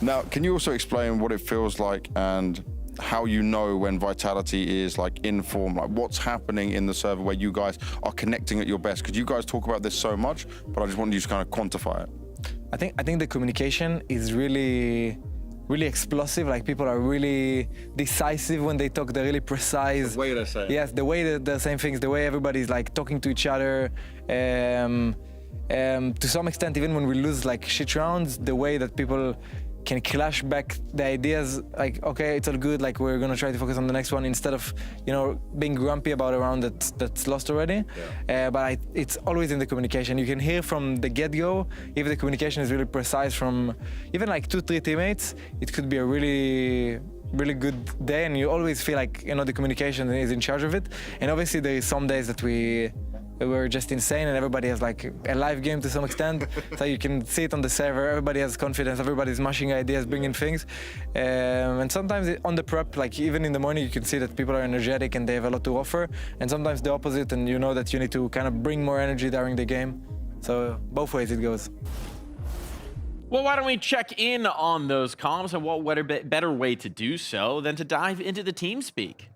Now, can you also explain what it feels like and how you know when Vitality is like in form, like what's happening in the server where you guys are connecting at your best? Because you guys talk about this so much, but I just want you to kind of quantify it. I think the communication is really really explosive. Like people are really decisive when they talk. They're really precise. The way they say it. Yes, the way that they're saying things, the way everybody's like talking to each other. To some extent, even when we lose like shit rounds, the way that people can clash back the ideas, like, okay, it's all good, like we're gonna try to focus on the next one instead of, being grumpy about a round that's lost already. Yeah. But it's always in the communication. You can hear from the get-go, if the communication is really precise from even like 2-3 teammates, it could be a really good day, and you always feel like, the communication is in charge of it. And obviously there is some days that we're just insane and everybody has like a live game to some extent. So you can see it on the server, everybody has confidence, everybody's mashing ideas, bringing things. And sometimes on the prep, like even in the morning, you can see that people are energetic and they have a lot to offer. And sometimes the opposite, and you know that you need to kind of bring more energy during the game. So both ways it goes. Well, why don't we check in on those comms, and what a better way to do so than to dive into the team speak?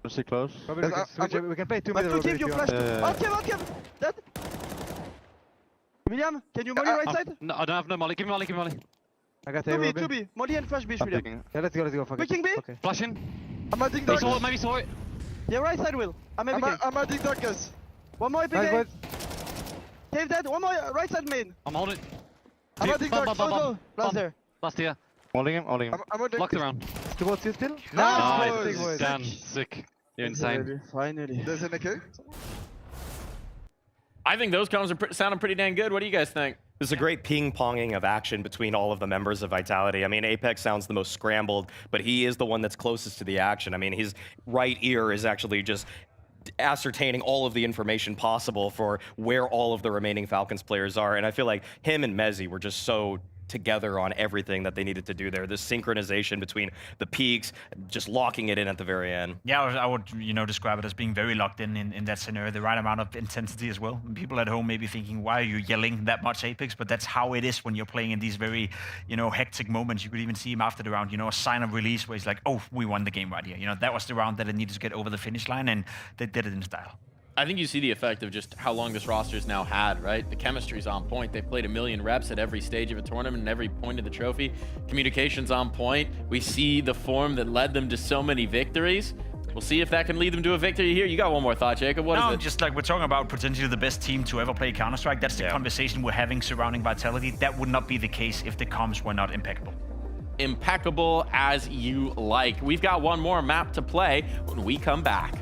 Stay close. We can play 2 minutes. You flash. Outcave. Dead. William, can you molly right side? No, I don't have no molly. Give me molly. I got 2B. Molly and flash B, William. Okay, let's go. Quick B. Okay. Flash in. I'm adding dark. Maybe saw it. Yeah, right side, Will. I'm adding darkness. One more epic. Nice, Cave dead. One more right side main. I'm holding. I'm adding dark. Last there. Last here. Holding him. I'm locked around. Towards you still? Nice. Damn, sick. You're insane. Finally. There's an echo. I think those comms are sounding pretty dang good. What do you guys think? There's a great ping-ponging of action between all of the members of Vitality. I mean, Apex sounds the most scrambled, but he is the one that's closest to the action. I mean, his right ear is actually just ascertaining all of the information possible for where all of the remaining Falcons players are. And I feel like him and Mezzi were just so together on everything that they needed to do there. This synchronization between the peaks, just locking it in at the very end. Yeah, I would describe it as being very locked in that scenario, the right amount of intensity as well. And people at home may be thinking, why are you yelling that much Apex? But that's how it is when you're playing in these very, hectic moments. You could even see him after the round, a sign of release where he's like, oh, we won the game right here. That was the round that it needed to get over the finish line, and they did it in style. I think you see the effect of just how long this roster's now had, right? The chemistry's on point. They've played 1 million reps at every stage of a tournament and every point of the trophy. Communication's on point. We see the form that led them to so many victories. We'll see if that can lead them to a victory here. You got one more thought, Jacob. What is it? Just like we're talking about potentially the best team to ever play Counter-Strike. That's the conversation we're having surrounding Vitality. That would not be the case if the comms were not impeccable. Impeccable as you like. We've got one more map to play when we come back.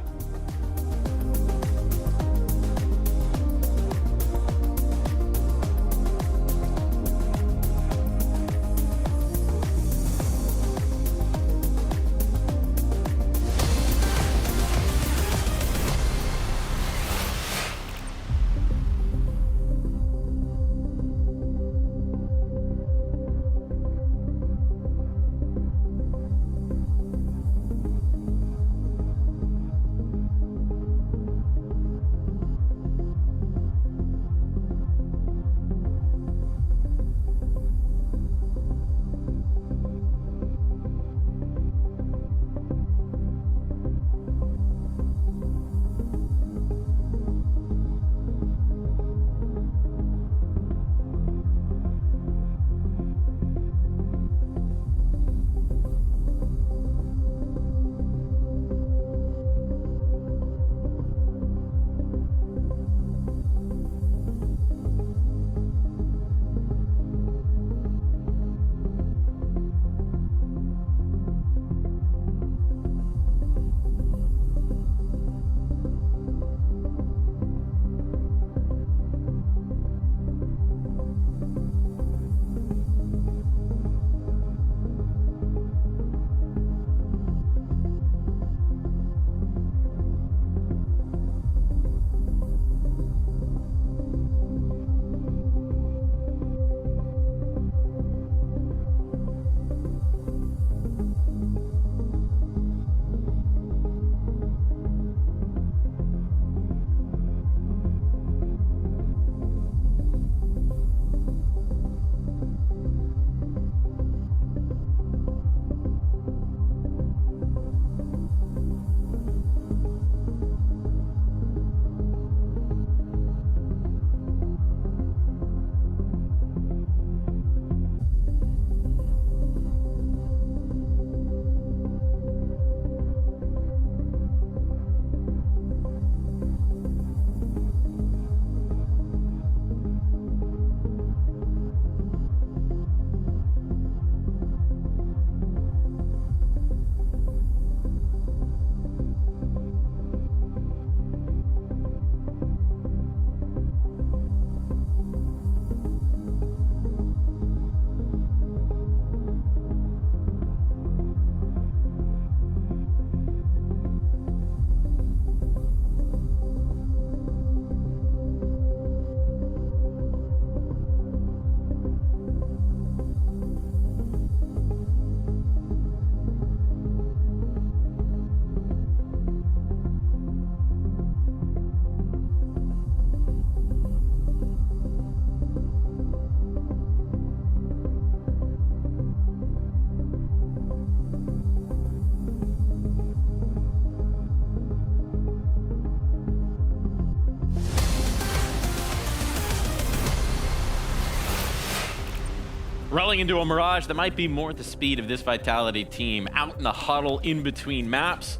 Rolling into a Mirage that might be more at the speed of this Vitality team. Out in the huddle in between maps.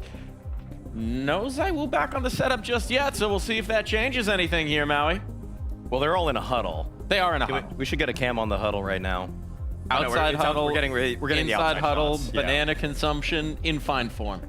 No ZywOo back on the setup just yet, so we'll see if that changes anything here, Maui. Well, they're all in a huddle. They are in a huddle. We should get a cam on the huddle right now. Outside huddle, we're getting the inside outside huddle, shots. banana consumption in fine form.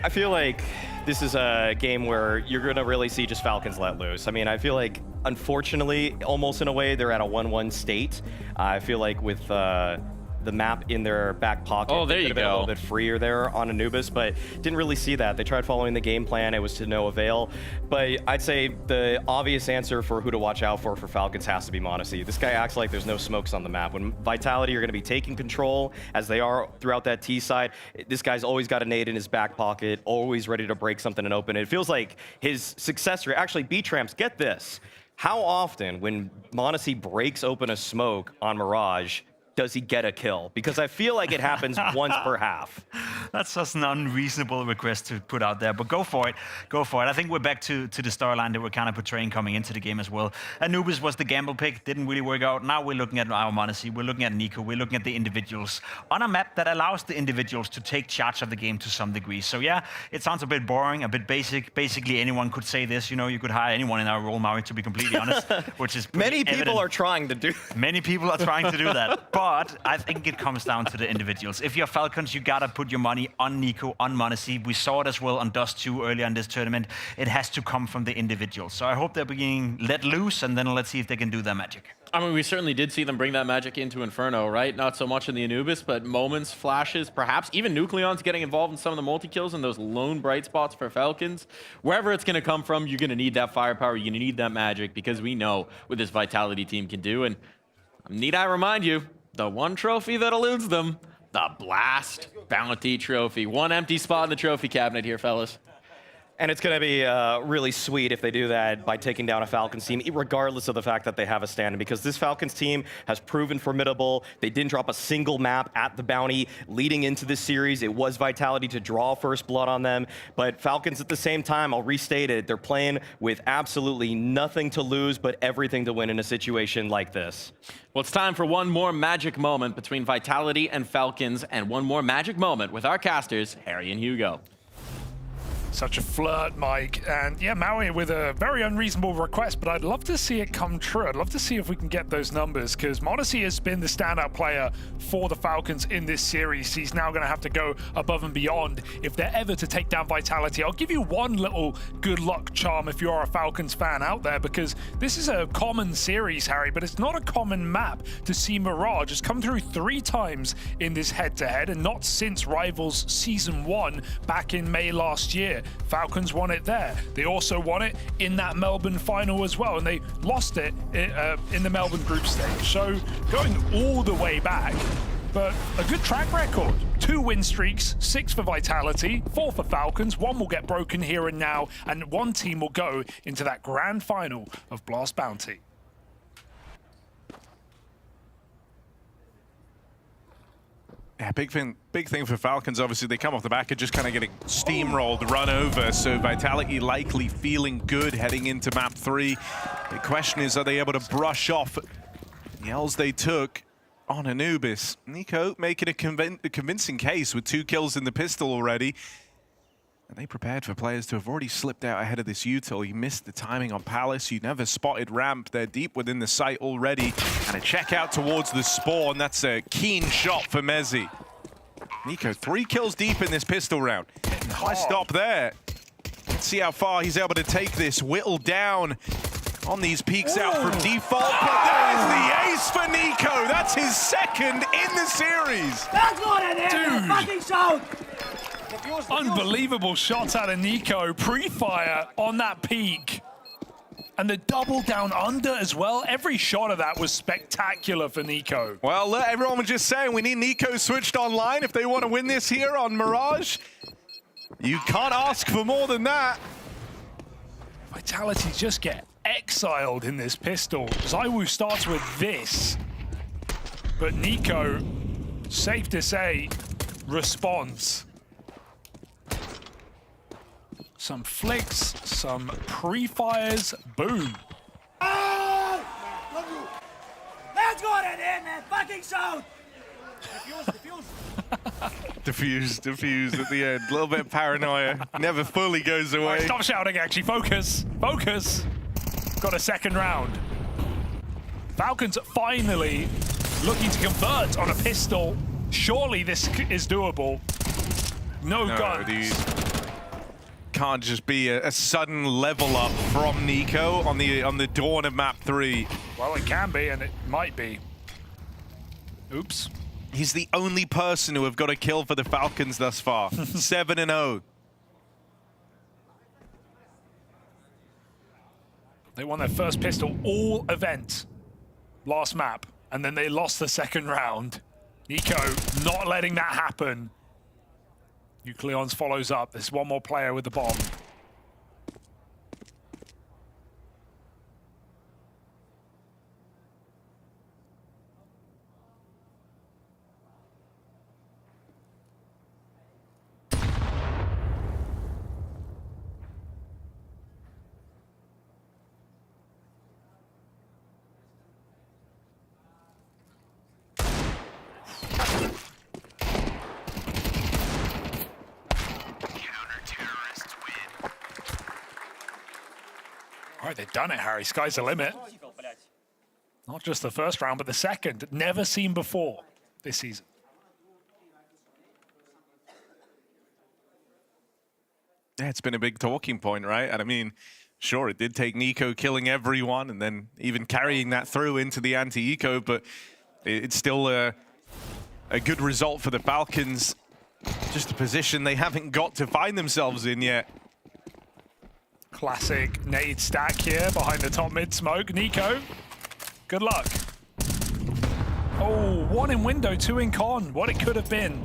I feel like this is a game where you're going to really see just Falcons let loose. I mean, I feel like, unfortunately, almost in a way, they're at a 1-1 state. I feel like with the map in their back pocket, oh, there you they could have been a little bit freer there on Anubis, but didn't really see that. They tried following the game plan. It was to no avail. But I'd say the obvious answer for who to watch out for Falcons has to be m0NESY. This guy acts like there's no smokes on the map. When Vitality are going to be taking control, as they are throughout that T side, this guy's always got a nade in his back pocket, always ready to break something and open it. It feels like his success rate, actually, B-Tramps, get this. How often, when m0NESY breaks open a smoke on Mirage, does he get a kill? Because I feel like it happens once per half. That's just an unreasonable request to put out there, but go for it. Go for it. I think we're back to the storyline that we're kind of portraying coming into the game as well. Anubis was the gamble pick, didn't really work out. Now we're looking at our m0NESY, we're looking at NiKo, we're looking at the individuals on a map that allows the individuals to take charge of the game to some degree. So yeah, it sounds a bit boring, a bit basic. Basically, anyone could say this. You know, you could hire anyone in our role, Maui, to be completely honest, which is Many people evident. are trying to do Many people are trying to do that. But I think it comes down to the individuals. If you're Falcons, you gotta put your money on NiKo, on m0NESY. We saw it as well on Dust 2 earlier in this tournament. It has to come from the individuals. So I hope they're being let loose, and then let's see if they can do their magic. I mean, we certainly did see them bring that magic into Inferno, right? Not so much in the Anubis, but moments, flashes, perhaps even Nucleon's getting involved in some of the multi-kills and those lone bright spots for Falcons. Wherever it's going to come from, you're going to need that firepower, you're going to need that magic, because we know what this Vitality team can do. And need I remind you, the one trophy that eludes them, the Blast Bounty Trophy. One empty spot in the trophy cabinet here, fellas. And it's going to be really sweet if they do that by taking down a Falcons team, regardless of the fact that they have a stand-in, because this Falcons team has proven formidable. They didn't drop a single map at the Bounty leading into this series. It was Vitality to draw first blood on them, but Falcons at the same time, I'll restate it, they're playing with absolutely nothing to lose but everything to win in a situation like this. Well, it's time for one more magic moment between Vitality and Falcons, and one more magic moment with our casters, Harry and Hugo. Such a flirt, Mike. And yeah, Maui with a very unreasonable request, but I'd love to see it come true. I'd love to see if we can get those numbers, because m0NESY has been the standout player for the Falcons in this series. He's now going to have to go above and beyond if they're ever to take down Vitality. I'll give you one little good luck charm if you're a Falcons fan out there, because this is a common series, Harry, but it's not a common map to see Mirage. It's come through 3 times in this head-to-head, and not since Rivals Season 1 back in May last year. Falcons won it there. They also won it in that Melbourne final as well, and they lost it in the Melbourne group stage. So going all the way back, but a good track record. 2 win streaks, 6 for Vitality, 4 for Falcons. 1 will get broken here and now, and 1 team will go into that grand final of Blast Bounty. Yeah, big thing for Falcons. Obviously, they come off the back of just kind of getting steamrolled, run over. So Vitality likely feeling good heading into map 3. The question is, are they able to brush off the L's they took on Anubis? NiKo making a convincing case with 2 kills in the pistol already. And they prepared for players to have already slipped out ahead of this util. You missed the timing on Palace. You never spotted Ramp. They're deep within the site already. And a check out towards the spawn. That's a keen shot for m0NESY. NiKo, 3 kills deep in this pistol round. Nice stop there. Let's see how far he's able to take this. Whittle down on these peeks out from default. But there is the ace for NiKo. That's his 2nd in the series. Dude. Unbelievable shots out of NiKo. Pre-fire on that peak. And the double down under as well. Every shot of that was spectacular for NiKo. Well, look, everyone was just saying we need NiKo switched online if they want to win this here on Mirage. You can't ask for more than that. Vitality just get exiled in this pistol. ZywOo starts with this. But NiKo, safe to say, responds. Some flicks, some pre-fires, boom. Let's go ahead in, man. Fucking shout. Diffuse at the end. A little bit of paranoia. Never fully goes away. Right, stop shouting, actually. Focus. Focus. Got a second round. Falcons finally looking to convert on a pistol. Surely this is doable. No guns. Dude. Can't just be a sudden level up from Nico on the dawn of map 3. Well, it can be, and it might be. Oops. He's the only person who have got a kill for the Falcons thus far. 7-0. They won their first pistol all event last map, and then they lost the second round. Nico not letting that happen. Nucleons follows up. There's one more player with the bomb. All right, they've done it, Harry. Sky's the limit. Not just the first round, but the second. Never seen before this season. Yeah, it's been a big talking point, right? And I mean, sure, it did take Nico killing everyone and then even carrying that through into the anti-eco, but it's still a good result for the Falcons. Just a position they haven't got to find themselves in yet. Classic nade stack here behind the top mid smoke. Nico, good luck. Oh, 1 in window, 2 in con. What it could have been.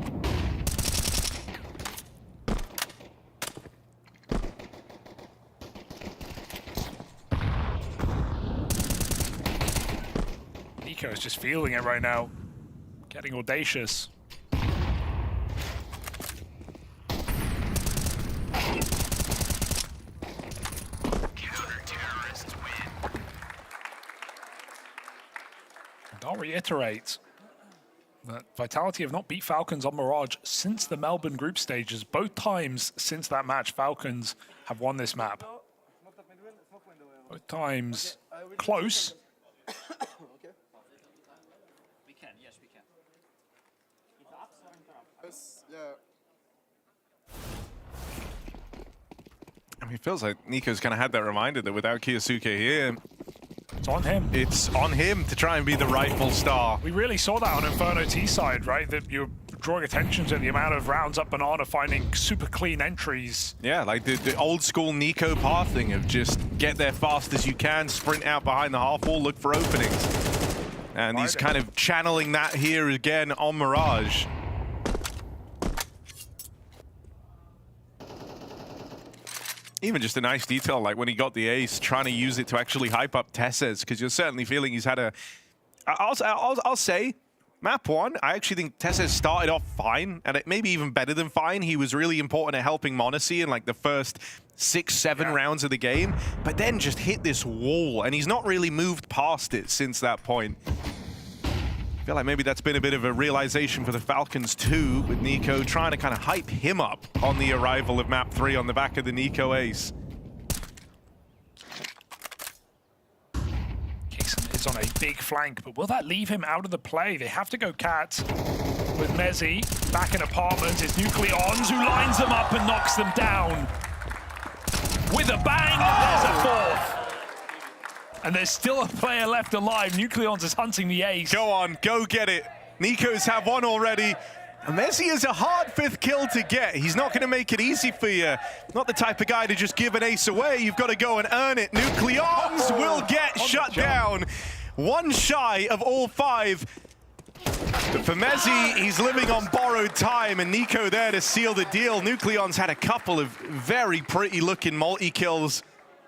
Nico is just feeling it right now. Getting audacious. I'll reiterate that Vitality have not beat Falcons on Mirage since the Melbourne group stages. Both times since that match, Falcons have won this map. Both times close. We can, yes, we can. I mean, it feels like Nico's kind of had that reminder that without Kiyosuke here, it's on him. It's on him to try and be the rightful star. We really saw that on Inferno T side, right? That you're drawing attention to the amount of rounds up Banana, finding super clean entries. Yeah, like the old school Nico pathing of just get there fast as you can, sprint out behind the half wall, look for openings. And he's kind of channeling that here again on Mirage. Even just a nice detail, like when he got the ace, trying to use it to actually hype up Tesses, because you're certainly feeling he's had a... I'll say, map 1, I actually think Tesses started off fine, and it maybe even better than fine. He was really important at helping Monacy in like the first 6-7 rounds of the game, but then just hit this wall, and he's not really moved past it since that point. I feel like maybe that's been a bit of a realization for the Falcons too, with Nico trying to kind of hype him up on the arrival of map 3 on the back of the Nico ace. Kixon is on a big flank, but will that leave him out of the play? They have to go cat with Mezzi back in apartment. It's Nucleons who lines them up and knocks them down. With a bang, there's a fourth. And there's still a player left alive. Nucleons is hunting the ace. Go on, go get it. Nico's have one already. Messi is a hard 5th kill to get. He's not going to make it easy for you. Not the type of guy to just give an ace away. You've got to go and earn it. Nucleons will get shut down. One shy of all 5. But for Mezzi, he's living on borrowed time, and Nico there to seal the deal. Nucleons had a couple of very pretty looking multi-kills.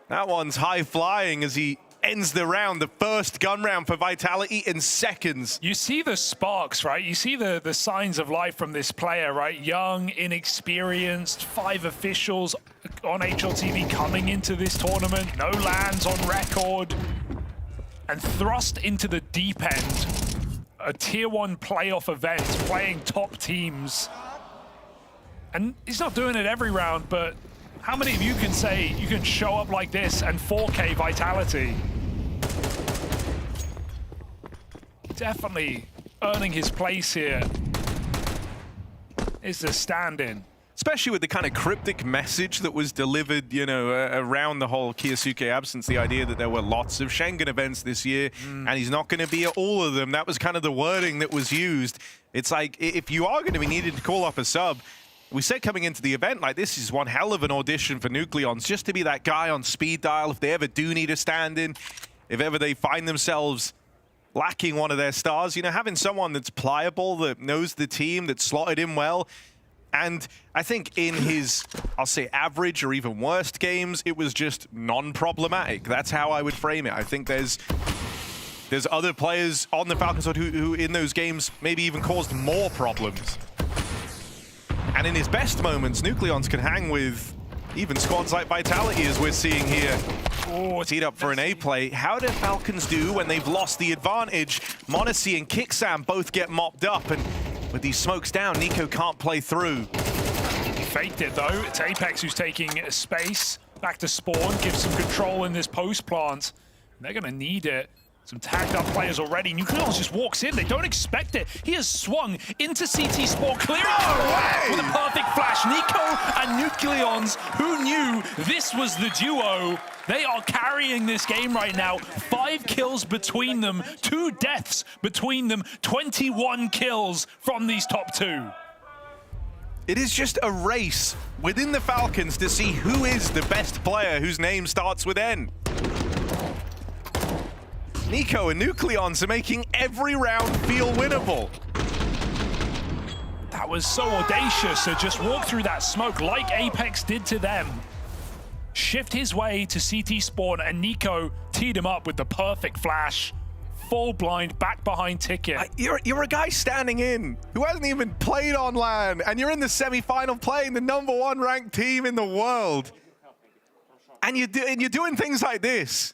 That one's high flying as he ends the round, the first gun round for Vitality in seconds. You see the sparks, right? You see the signs of life from this player, right? Young, inexperienced, 5 officials on HLTV coming into this tournament, no lands on record. and thrust into the deep end. A tier 1 playoff event, playing top teams. And he's not doing it every round, but how many of you can say you can show up like this and 4K Vitality? Definitely earning his place here. Is the stand-in. Especially with the kind of cryptic message that was delivered, you know, around the whole Kyosuke absence, the idea that there were lots of Schengen events this year, and he's not going to be at all of them. That was kind of the wording that was used. It's like, if you are going to be needed to call up a sub, we said coming into the event, like, this is one hell of an audition for Nucleons, just to be that guy on speed dial if they ever do need a stand-in, if ever they find themselves lacking one of their stars, you know, having someone that's pliable, that knows the team, that's slotted in well. And I think in his, I'll say, average or even worst games, it was just non-problematic. That's how I would frame it. I think there's other players on the Falcons who in those games maybe even caused more problems. And in his best moments, Nucleons can hang with even squads like Vitality, as we're seeing here. Oh, teed up for an A play. How do Falcons do when they've lost the advantage? m0NESY and Kicksam both get mopped up, and with these smokes down, NiKo can't play through. He faked it though. It's Apex who's taking space. Back to spawn, gives some control in this post plant. They're gonna need it. Some tagged up players already. Nucleons just walks in. They don't expect it. He has swung into CT spawn, clearing with a perfect flash. NiKo and Nucleons, who knew this was the duo? They are carrying this game right now. 5 kills between them, 2 deaths between them, 21 kills from these top 2. It is just a race within the Falcons to see who is the best player whose name starts with N. NiKo and Nucleons are making every round feel winnable. That was so audacious to just walk through that smoke like Apex did to them. Shift his way to CT spawn, and NiKo teed him up with the perfect flash. Full blind, back behind ticket. You're a guy standing in who hasn't even played on LAN, and you're in the semi-final playing the #1 ranked team in the world. And you're doing things like this.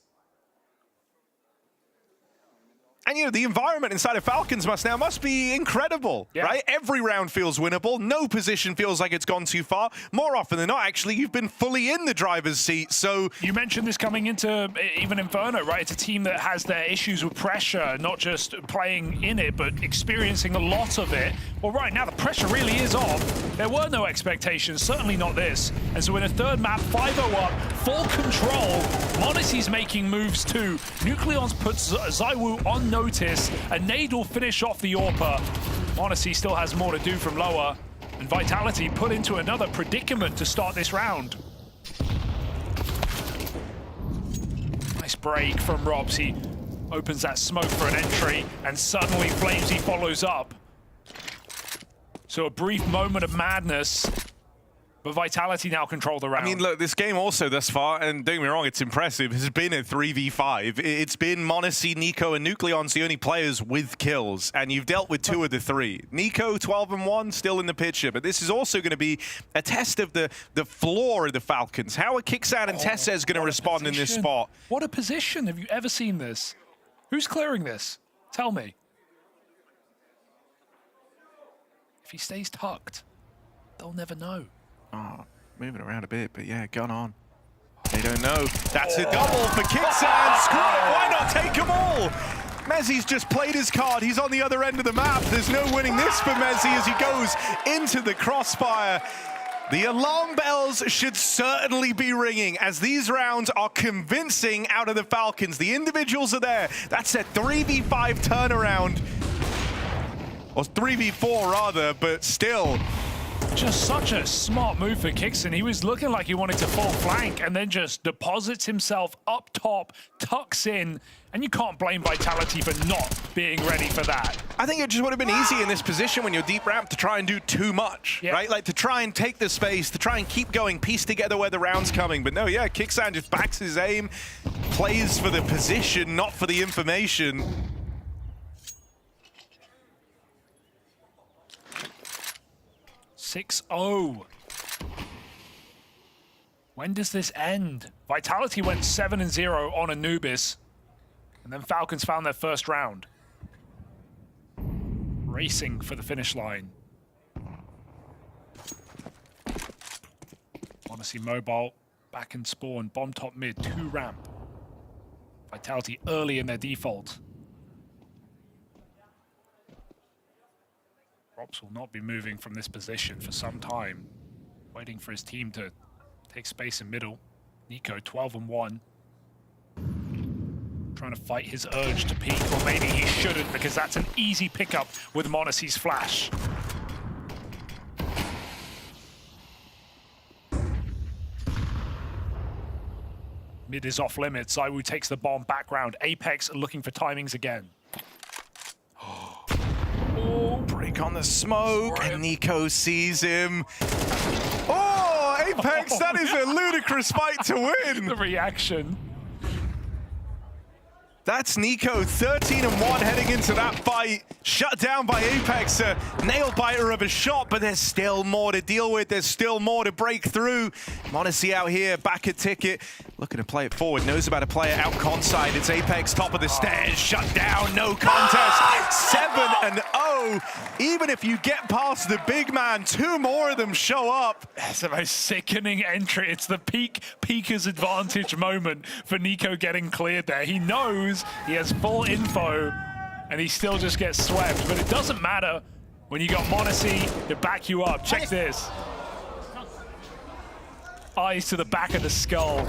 And, you know, the environment inside of Falcons must be incredible, right? Every round feels winnable. No position feels like it's gone too far. More often than not, actually, you've been fully in the driver's seat, so... You mentioned this coming into even Inferno, right? It's a team that has their issues with pressure, not just playing in it, but experiencing a lot of it. Well, right now, the pressure really is off. There were no expectations, certainly not this. And so in a third map, 5-0 up, full control. m0NESY's making moves too. Nucleons puts ZywOo on notice. A nade will finish off the AWPer. m0NESY still has more to do from lower. And Vitality put into another predicament to start this round. Nice break from Robs. He opens that smoke for an entry, and suddenly flamesy follows up. So a brief moment of madness, but Vitality now control the round. I mean, look, this game also thus far, and don't get me wrong, it's impressive, has been a 3v5. It's been m0NESY, NiKo, and Nucleons the only players with kills, and you've dealt with 2 of the 3. NiKo, 12-1, still in the picture, but this is also going to be a test of the floor of the Falcons. How are Kicksam and TeSeS going to respond in this spot? What a position. Have you ever seen this? Who's clearing this? Tell me. If he stays tucked, they'll never know. Oh, moving around a bit, but yeah, gun on. They don't know. That's a double for Kicksam. Screw it, why not take them all? Mezzy's just played his card. He's on the other end of the map. There's no winning this for Mezzy as he goes into the crossfire. The alarm bells should certainly be ringing as these rounds are convincing out of the Falcons. The individuals are there. That's a 3v5 turnaround. Or 3v4 rather, but still. Just such a smart move for Kicksam. He was looking like he wanted to full flank and then just deposits himself up top, tucks in, and you can't blame Vitality for not being ready for that. I think it just would have been easy in this position when you're deep ramp to try and do too much, right? Like to try and take the space, to try and keep going, piece together where the round's coming. But no, yeah, Kicksam just backs his aim, plays for the position, not for the information. .6-0. When does this end? Vitality went 7-0 on Anubis. And then Falcons found their first round. Racing for the finish line. Odyssey Mobile back in spawn. Bomb top mid, 2 ramp. Vitality early in their default. Props will not be moving from this position for some time. Waiting for his team to take space in middle. Nico 12-1. Trying to fight his urge to peek, or maybe he shouldn't because that's an easy pickup with m0NESY's flash. Mid is off limits. ZywOo takes the bomb background. Apex looking for timings again. Oh, break on the smoke, and Nico sees him. Oh, Apex, that is a ludicrous fight to win. The reaction. That's Nico, 13-1 heading into that fight. Shut down by Apex, a nail-biter of a shot, but there's still more to deal with. There's still more to break through. m0NESY out here, back a ticket. Looking to play it forward, knows about to play it out conside. It's Apex, top of the stairs, shut down, no contest. 7-0. Even if you get past the big man, 2 more of them show up. That's the most sickening entry. It's the peaker's advantage moment for Nico getting cleared there. He knows he has full info, and he still just gets swept. But it doesn't matter when you got m0NESY to back you up. Check this. Eyes to the back of the skull.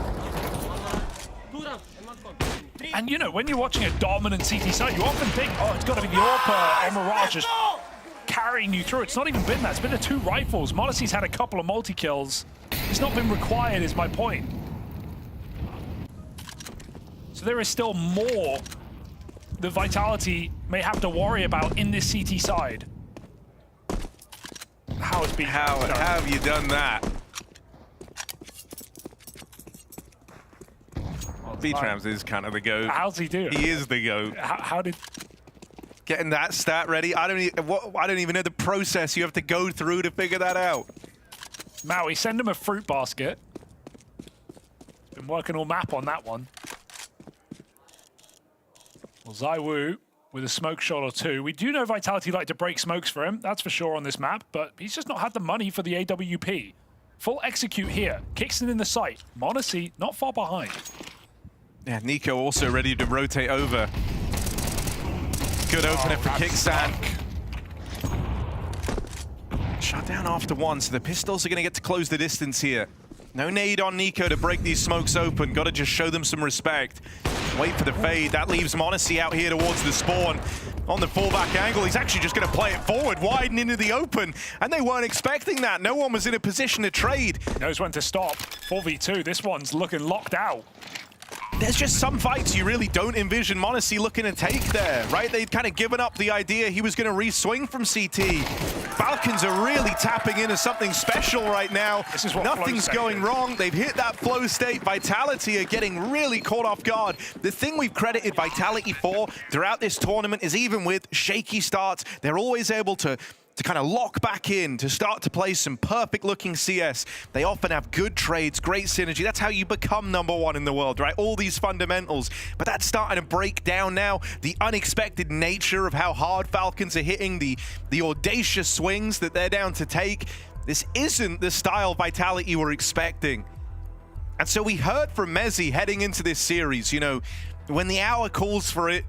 And you know, when you're watching a dominant CT side, you often think, oh, it's got to be the AWP or Mirage just carrying you through. It's not even been that. It's been the 2 rifles. m0NESY's had a couple of multi-kills. It's not been required, is my point. So there is still more that Vitality may have to worry about in this CT side. How have you done that? B-Trams is kind of the GOAT. How's he do? He is the GOAT. How did... Getting that stat ready, I don't even know the process you have to go through to figure that out. Maui, send him a fruit basket. Been working all map on that one. Well, ZywOo with a smoke shot or 2. We do know Vitality like to break smokes for him, that's for sure on this map, but he's just not had the money for the AWP. Full execute here. Kickson in the sight. m0NESY not far behind. Yeah, Nico also ready to rotate over. Good opener for Kicksan. Shut down after 1, so the pistols are going to get to close the distance here. No nade on Nico to break these smokes open. Got to just show them some respect. Wait for the fade. That leaves m0NESY out here towards the spawn. On the fallback angle, he's actually just going to play it forward, widen into the open. And they weren't expecting that. No one was in a position to trade. Knows when to stop. 4v2. This one's looking locked out. There's just some fights you really don't envision m0NESY looking to take there, right? They'd kind of given up the idea he was going to re-swing from CT. Falcons are really tapping into something special right now. This is what nothing's going wrong. They've hit that flow state. Vitality are getting really caught off guard. The thing we've credited Vitality for throughout this tournament is even with shaky starts, they're always able to kind of lock back in, to start to play some perfect-looking CS. They often have good trades, great synergy. That's how you become #1 in the world, right? All these fundamentals. But that's starting to break down now. The unexpected nature of how hard Falcons are hitting, the audacious swings that they're down to take. This isn't the style Vitality were expecting. And so we heard from m0NESY heading into this series, you know, when the hour calls for it,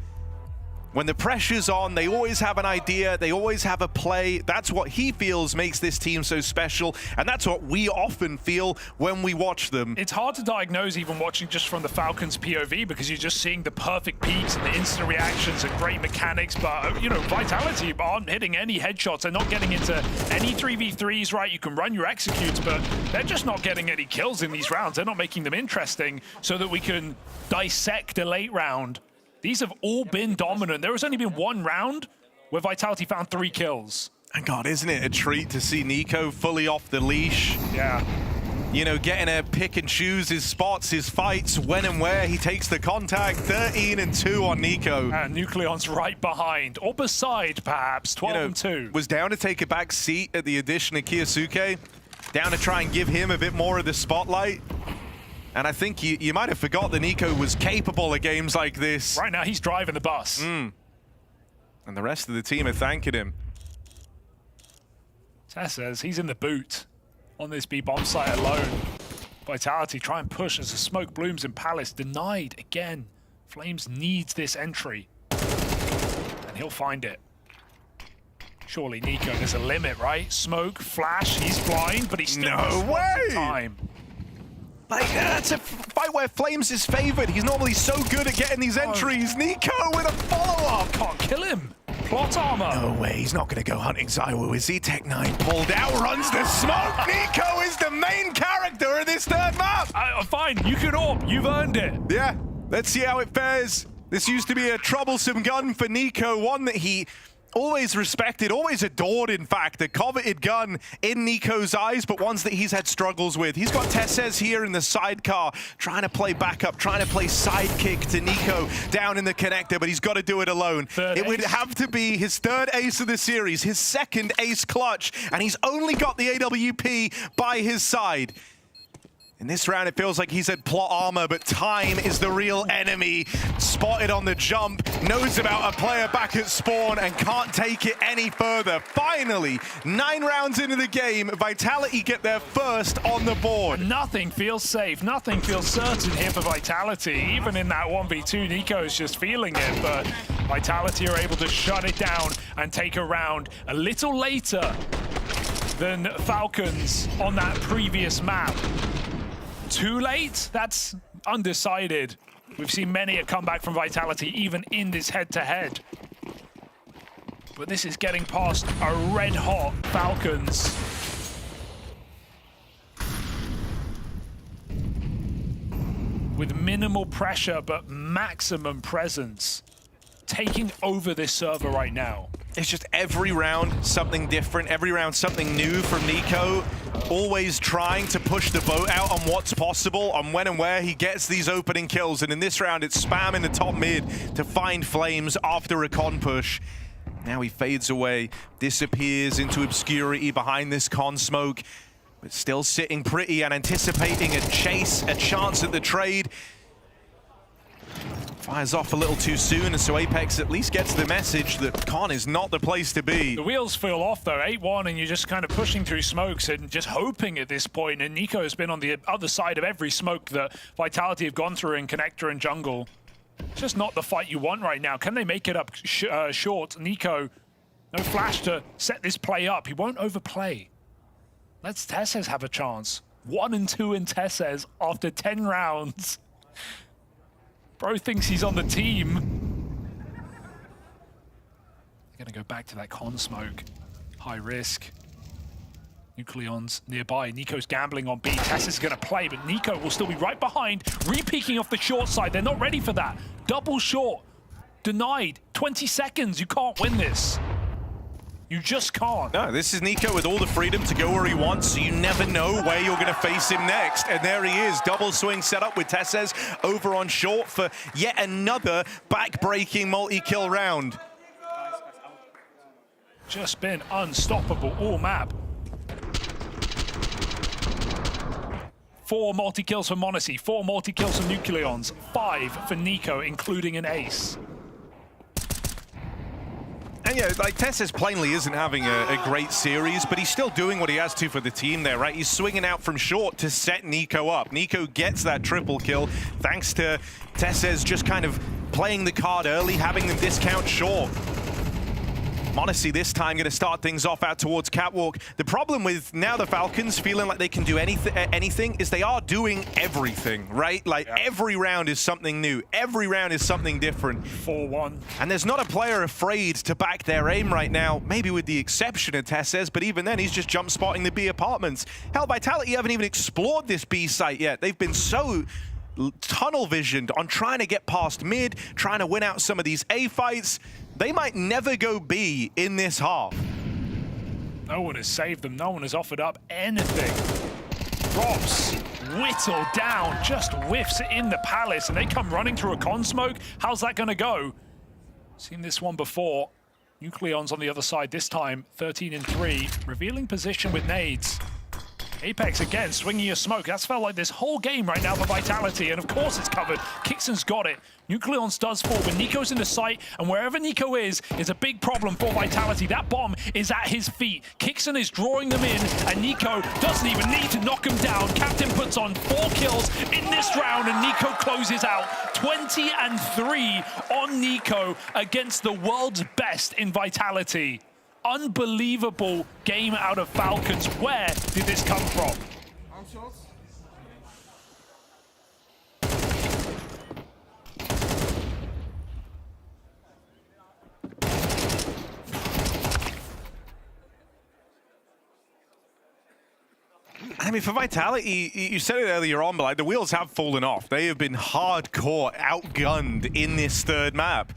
when the pressure's on, they always have an idea, they always have a play. That's what he feels makes this team so special, and that's what we often feel when we watch them. It's hard to diagnose even watching just from the Falcons POV because you're just seeing the perfect peaks and the instant reactions and great mechanics, but, you know, Vitality aren't hitting any headshots. They're not getting into any 3v3s, right? You can run your executes, but they're just not getting any kills in these rounds. They're not making them interesting so that we can dissect a late round. These have all been dominant. There has only been 1 round where Vitality found 3 kills. And God, isn't it a treat to see Nico fully off the leash? Yeah. You know, getting to pick and choose his spots, his fights, when and where he takes the contact. 13-2 on Nico. And Nucleon's right behind, or beside, perhaps. 12-2. Was down to take a back seat at the addition of Kiyosuke. Down to try and give him a bit more of the spotlight. And I think you might have forgot that Nico was capable of games like this. Right now, he's driving the bus. And the rest of the team are thanking him. Tess says he's in the boot on this B-bomb site alone. Vitality try and push as the smoke blooms in Palace. Denied again. Flames needs this entry. And he'll find it. Surely, Nico, there's a limit, right? Smoke, flash, he's blind, but he's still time. Like, that's a fight where Flames is favored. He's normally so good at getting these entries. Nico with a follow-up. Can't kill him. Plot armor. No way, he's not going to go hunting Zywoo, is he? Tech 9 pulled out, runs the smoke. Nico is the main character in this third map. Fine, you can AWP. You've earned it. Yeah, let's see how it fares. This used to be a troublesome gun for Nico, one that he always respected, always adored, in fact. A coveted gun in Nico's eyes, but ones that he's had struggles with. He's got Tessez here in the sidecar, trying to play backup, trying to play sidekick to Nico down in the connector, but he's got to do it alone. It would have to be his third ace of the series, his second ace clutch, and he's only got the AWP by his side. In this round, it feels like he's had plot armor, but time is the real enemy. Spotted on the jump, knows about a player back at spawn, and can't take it any further. Finally, 9 rounds into the game, Vitality get their first on the board. Nothing feels safe, nothing feels certain here for Vitality. Even in that 1v2, Nico is just feeling it, but Vitality are able to shut it down and take a round a little later than Falcons on that previous map. Too late? That's undecided. We've seen many a comeback from Vitality, even in this head-to-head. But this is getting past a red-hot Falcons. With minimal pressure, but maximum presence. Taking over this server right now. It's just every round something different, every round something new from Nico. Always trying to push the boat out on what's possible, on when and where he gets these opening kills. And in this round, it's spam in the top mid to find Flames after a con push. Now he fades away, disappears into obscurity behind this con smoke, but still sitting pretty and anticipating a chase, a chance at the trade. Fires off a little too soon, and so Apex at least gets the message that con is not the place to be. The wheels feel off though, 8-1, and you're just kind of pushing through smokes and just hoping at this point, and Nico has been on the other side of every smoke that Vitality have gone through in Connector and Jungle. It's just not the fight you want right now. Can they make it up short? Nico, no flash to set this play up. He won't overplay. Let's Tessez have a chance. 1 and 2 in Tessez after 10 rounds. Bro thinks he's on the team. They're gonna go back to that con smoke. High risk. Nucleon's nearby. Nico's gambling on B. Tess is gonna play, but Nico will still be right behind. Re-peeking off the short side. They're not ready for that. Double short. Denied. 20 seconds. You can't win this. You just can't. No, this is Nico with all the freedom to go where he wants, so you never know where you're going to face him next. And there he is, double swing setup with Tessez over on short for yet another back-breaking multi-kill round. Just been unstoppable all map. 4 multi-kills for Monacy, 4 multi-kills for Nucleons, 5 for Nico, including an ace. And yeah, like Tessez plainly isn't having a great series, but he's still doing what he has to for the team there, right? He's swinging out from short to set Nico up. Nico gets that triple kill thanks to Tessez just kind of playing the card early, having them discount short. Monacy this time going to start things off out towards Catwalk. The problem with now the Falcons feeling like they can do anything is they are doing everything, right? Like every round is something new. Every round is something different. 4-1. And there's not a player afraid to back their aim right now, maybe with the exception of Tessez, but even then he's just jump spotting the B apartments. Hell, Vitality haven't even explored this B site yet. They've been so tunnel visioned on trying to get past mid, trying to win out some of these A fights. They might never go B in this half. No one has saved them. No one has offered up anything. Drops, whittled down, just whiffs in the Palace, and they come running through a con smoke. How's that going to go? Seen this one before. Nucleon's on the other side this time, 13 and 3, revealing position with nades. Apex again, swinging your smoke. That's felt like this whole game right now for Vitality, and of course it's covered. Kixon's got it. Nucleons does fall, but Nico's in the sight, and wherever Nico is a big problem for Vitality. That bomb is at his feet. Kixon is drawing them in, and Nico doesn't even need to knock him down. Captain puts on 4 kills in this round, and Nico closes out 20-3 on Nico against the world's best in Vitality. Unbelievable game out of Falcons. Where did this come from? I mean, for Vitality, you said it earlier on, but like the wheels have fallen off. They have been hardcore outgunned in this third map.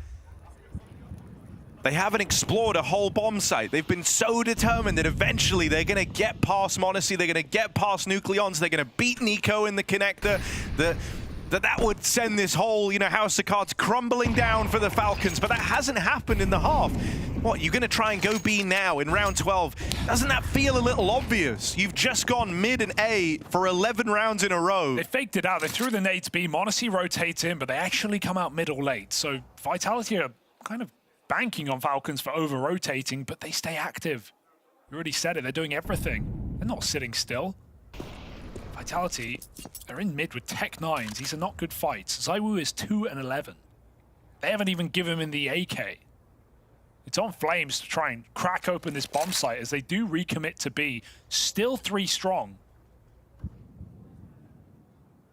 They haven't explored a whole bomb site. They've been so determined that eventually they're going to get past Monacy, they're going to get past Nucleons, they're going to beat Nico in the connector. That would send this whole, house of cards crumbling down for the Falcons, but that hasn't happened in the half. What, you're going to try and go B now in round 12? Doesn't that feel a little obvious? You've just gone mid and A for 11 rounds in a row. They faked it out. They threw the nades B. Monacy rotates in, but they actually come out middle late. So Vitality are kind of banking on Falcons for over-rotating, but they stay active. You already said it. They're doing everything. They're not sitting still. Vitality, they're in mid with Tech 9s. These are not good fights. ZywOo is 2-11. They haven't even given him the AK. It's on flames to try and crack open this bomb site as they do recommit to B. Still 3 strong.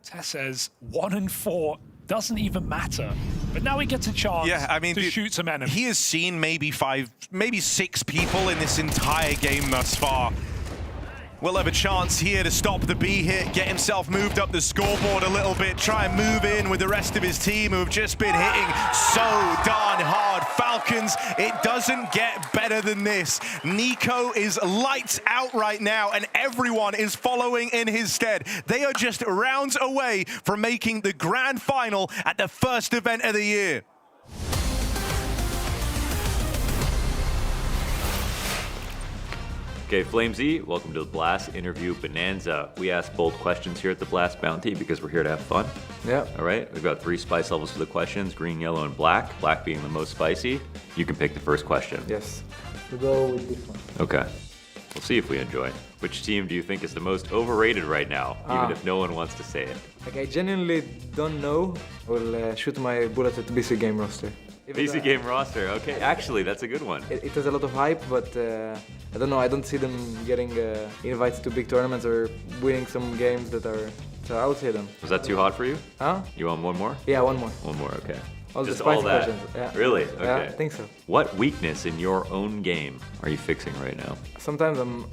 Tess says 1-4 doesn't even matter. But now he gets a chance to shoot some enemies. He has seen maybe 6 people in this entire game thus far. Will have a chance here to stop the B hit, get himself moved up the scoreboard a little bit, try and move in with the rest of his team who have just been hitting so darn hard. Falcons, it doesn't get better than this. Nico is lights out right now, and everyone is following in his stead. They are just rounds away from making the grand final at the first event of the year. Okay, Flamesy, welcome to the Blast Interview Bonanza. We ask bold questions here at the Blast Bounty because we're here to have fun. Yeah. All right, we've got 3 spice levels for the questions, green, yellow, and black. Black being the most spicy. You can pick the first question. Yes. We'll go with this one. Okay. We'll see if we enjoy. Which team do you think is the most overrated right now, even if no one wants to say it? Like, I genuinely don't know. I will shoot my bullet at the BC game roster. BC game roster, okay. Actually, that's a good one. It has a lot of hype, but I don't know. I don't see them getting invites to big tournaments or winning some games that are. So I would say them. Was that too hot for you? Huh? You want one more? Yeah, one more. One more, okay. Just all that? questions. Yeah. Really? Okay. Yeah, I think so. What weakness in your own game are you fixing right now? Sometimes I'm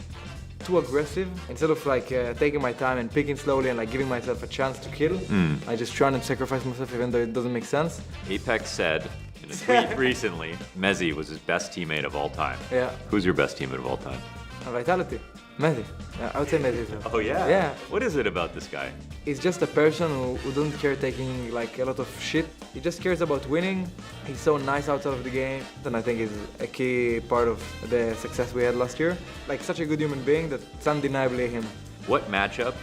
too aggressive. Instead of like taking my time and picking slowly and like giving myself a chance to kill, I just try and sacrifice myself even though it doesn't make sense. Apex said in a tweet recently, Mezzi was his best teammate of all time. Yeah. Who's your best teammate of all time? Vitality. Mezzi. Yeah, I would say Mezzi. Oh yeah? Yeah. What is it about this guy? He's just a person who doesn't care taking like a lot of shit. He just cares about winning. He's so nice outside of the game. And I think is a key part of the success we had last year. Like such a good human being that it's undeniably him. What matchup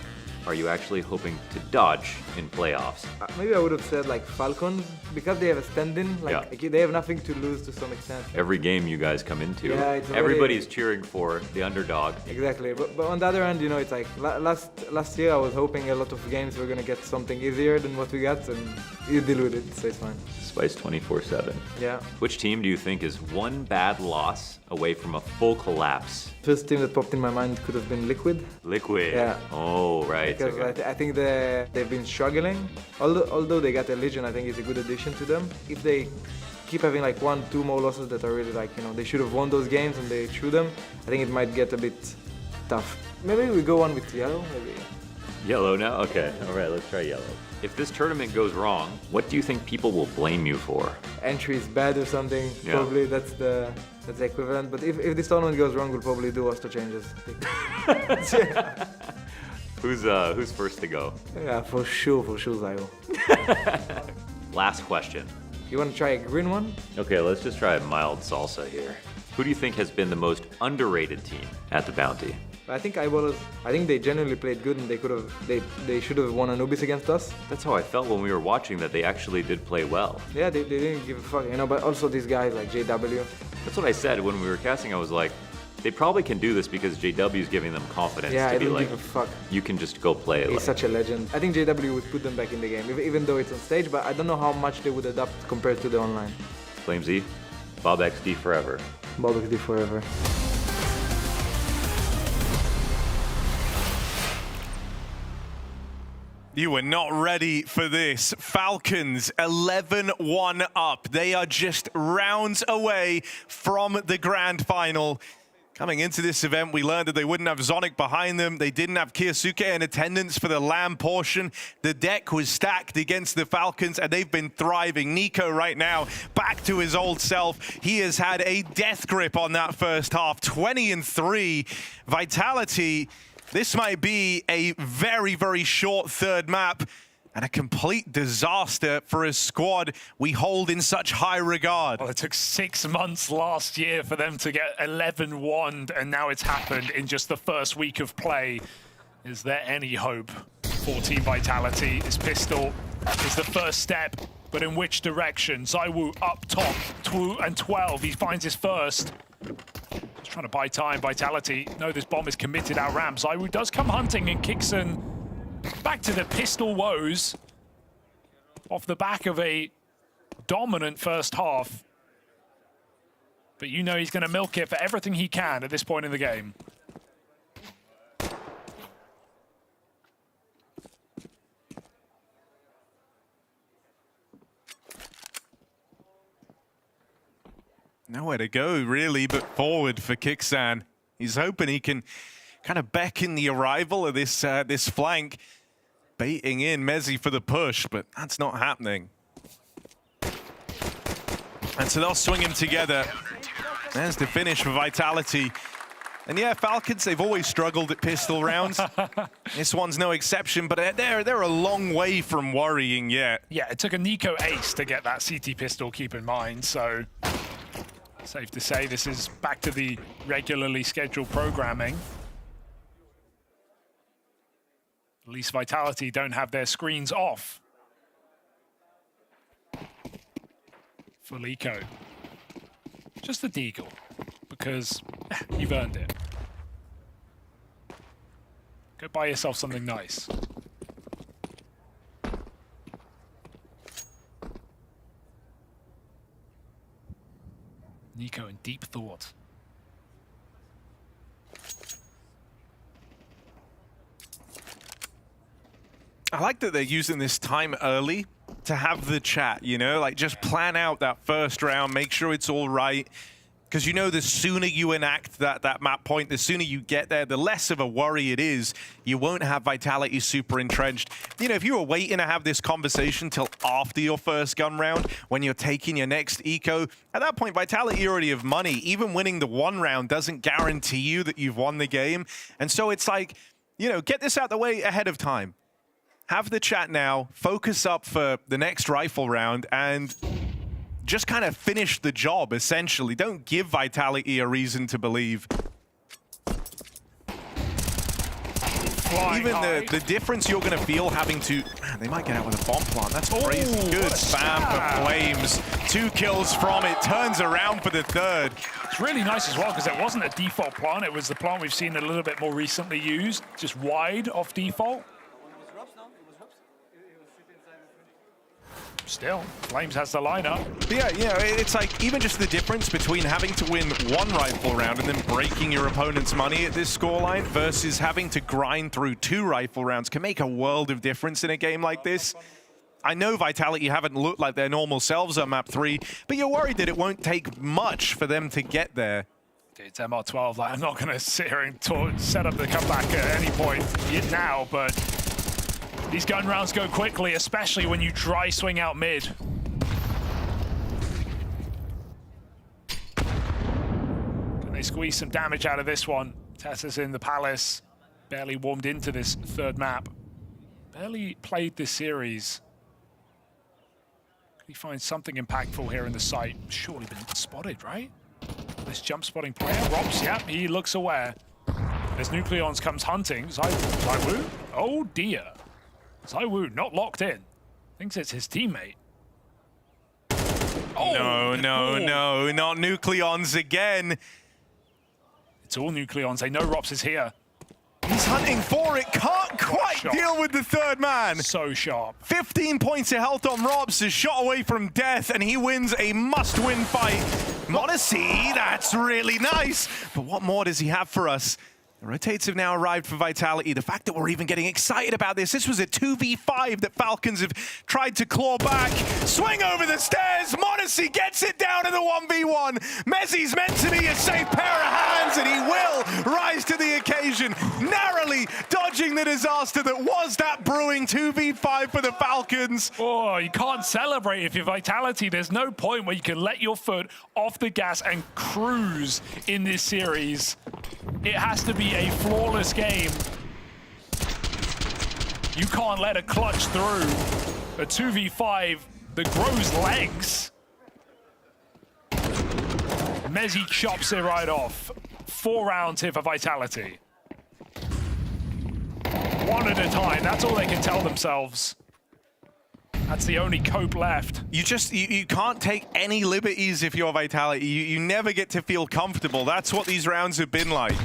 are you actually hoping to dodge in playoffs? Maybe I would have said like Falcons, because they have a stand-in, like they have nothing to lose to some extent. Every game you guys come into, it's everybody's cheering for the underdog. Exactly, but on the other hand, it's like last year I was hoping a lot of games were gonna get something easier than what we got, and you deal with it, so it's fine. Spice 24/7. Yeah. Which team do you think is one bad loss away from a full collapse? First team that popped in my mind could have been Liquid. Liquid. Yeah. Oh, right. Because okay. I think they've been struggling. Although they got a Legion, I think it's a good addition to them. If they keep having like 1-2 more losses that are really like, they should have won those games and they chew them, I think it might get a bit tough. Maybe we go on with yellow, maybe. Yellow now? Okay. All right, let's try yellow. If this tournament goes wrong, what do you think people will blame you for? Entry is bad or something. Yeah. Probably that's the equivalent. But if this tournament goes wrong, we'll probably do roster changes. Who's first to go? Yeah, for sure, ZywOo. Last question. You want to try a green one? Okay, let's just try a mild salsa here. Who do you think has been the most underrated team at the Bounty? I think they genuinely played good, and they should have won Anubis against us. That's how I felt when we were watching, that they actually did play well. Yeah, they didn't give a fuck, you know. But also these guys like JW. That's what I said when we were casting. I was like, they probably can do this because JW is giving them confidence Yeah, to I be don't like, give a fuck. you can just go play it. He's Like, such a legend. I think JW would put them back in the game, even though it's on stage. But I don't know how much they would adapt compared to the online. Flame Z, Bob XD forever. Bob XD forever. You were not ready for this. Falcons 11-1 up. They are just rounds away from the grand final. Coming into this event, we learned that they wouldn't have Zonic behind them. They didn't have Kyosuke in attendance for the LAN portion. The deck was stacked against the Falcons, and they've been thriving. Nico right now, back to his old self. He has had a death grip on that first half, 20-3. Vitality, this might be a very, very short third map and a complete disaster for a squad we hold in such high regard. Well, it took 6 months last year for them to get 11-1, and now it's happened in just the first week of play. Is there any hope for Team Vitality? His pistol is the first step, but in which direction? ZywOo up top, 2 and 12. He finds his first. Just trying to buy time. Vitality, no, this bomb is committed out ramp. ZywOo does come hunting, and Kixon back to the pistol woes off the back of a dominant first half. But you know he's going to milk it for everything he can at this point in the game. Nowhere to go, really, but forward for Kixan. He's hoping he can kind of beckon the arrival of this this flank, baiting in Mezzi for the push, but that's not happening. And so they'll swing him together. There's the finish for Vitality. And yeah, Falcons, they've always struggled at pistol rounds. This one's no exception, but they're a long way from worrying yet. Yeah, it took a Nico ace to get that CT pistol, keep in mind, so safe to say this is back to the regularly scheduled programming. At least Vitality don't have their screens off. For Lico. Just the deagle, because you've earned it. Go buy yourself something nice. Nico in deep thought. I like that they're using this time early to have the chat, you know, like just plan out that first round, make sure it's all right. Because you know, the sooner you enact that map point, the sooner you get there, the less of a worry it is. You won't have Vitality super entrenched. You know, if you were waiting to have this conversation till after your first gun round, when you're taking your next eco, at that point, Vitality already have money. Even winning the one round doesn't guarantee you that you've won the game. And so it's like, you know, get this out the way ahead of time. Have the chat now, focus up for the next rifle round, and just kind of finish the job, essentially. Don't give Vitality a reason to believe. Even the difference you're going to feel having to... Man, they might get out with a bomb plant. That's crazy. Good spam for Flames. 2 kills from it. Turns around for the third. It's really nice as well, because it wasn't a default plant. It was the plant we've seen a little bit more recently used, just wide off default. Still, Flames has the lineup. Yeah, it's like even just the difference between having to win one rifle round and then breaking your opponent's money at this scoreline versus having to grind through 2 rifle rounds can make a world of difference in a game like this. I know Vitality haven't looked like their normal selves on map 3, but you're worried that it won't take much for them to get there. It's MR12. Like, I'm not going to sit here and set up the comeback at any point now, but these gun rounds go quickly, especially when you dry swing out mid. Can they squeeze some damage out of this one? Tessa's in the Palace, barely warmed into this third map. Barely played this series. Can he find something impactful here in the site? Surely been spotted, right? This jump spotting player, Robs, yeah, he looks aware. As Nucleons comes hunting, ZywOo? Oh dear. ZywOo not locked in. Thinks it's his teammate. Oh, no, not Nucleons again. It's all Nucleons. They know Rops is here. He's hunting for it, can't quite deal with the third man. So sharp. 15 points of health on Robs, is shot away from death, and he wins a must-win fight. Modesty, that's really nice. But what more does he have for us? The rotates have now arrived for Vitality. The fact that we're even getting excited about this was a 2v5 that Falcons have tried to claw back. Swing over the stairs, Modesty gets it down in the 1v1. Mezzi's meant to be a safe pair of hands, and he will rise to the occasion, narrowly dodging the disaster that was that brewing 2v5 for the Falcons. Oh, you can't celebrate if you're Vitality. There's no point where you can let your foot off the gas and cruise in this series. It has to be a flawless game. You can't let a clutch through. A 2v5 that grows legs. Mezzi chops it right off. 4 rounds here for Vitality. One at a time, that's all they can tell themselves. That's the only cope left. You can't take any liberties if you're Vitality. You never get to feel comfortable. That's what these rounds have been like.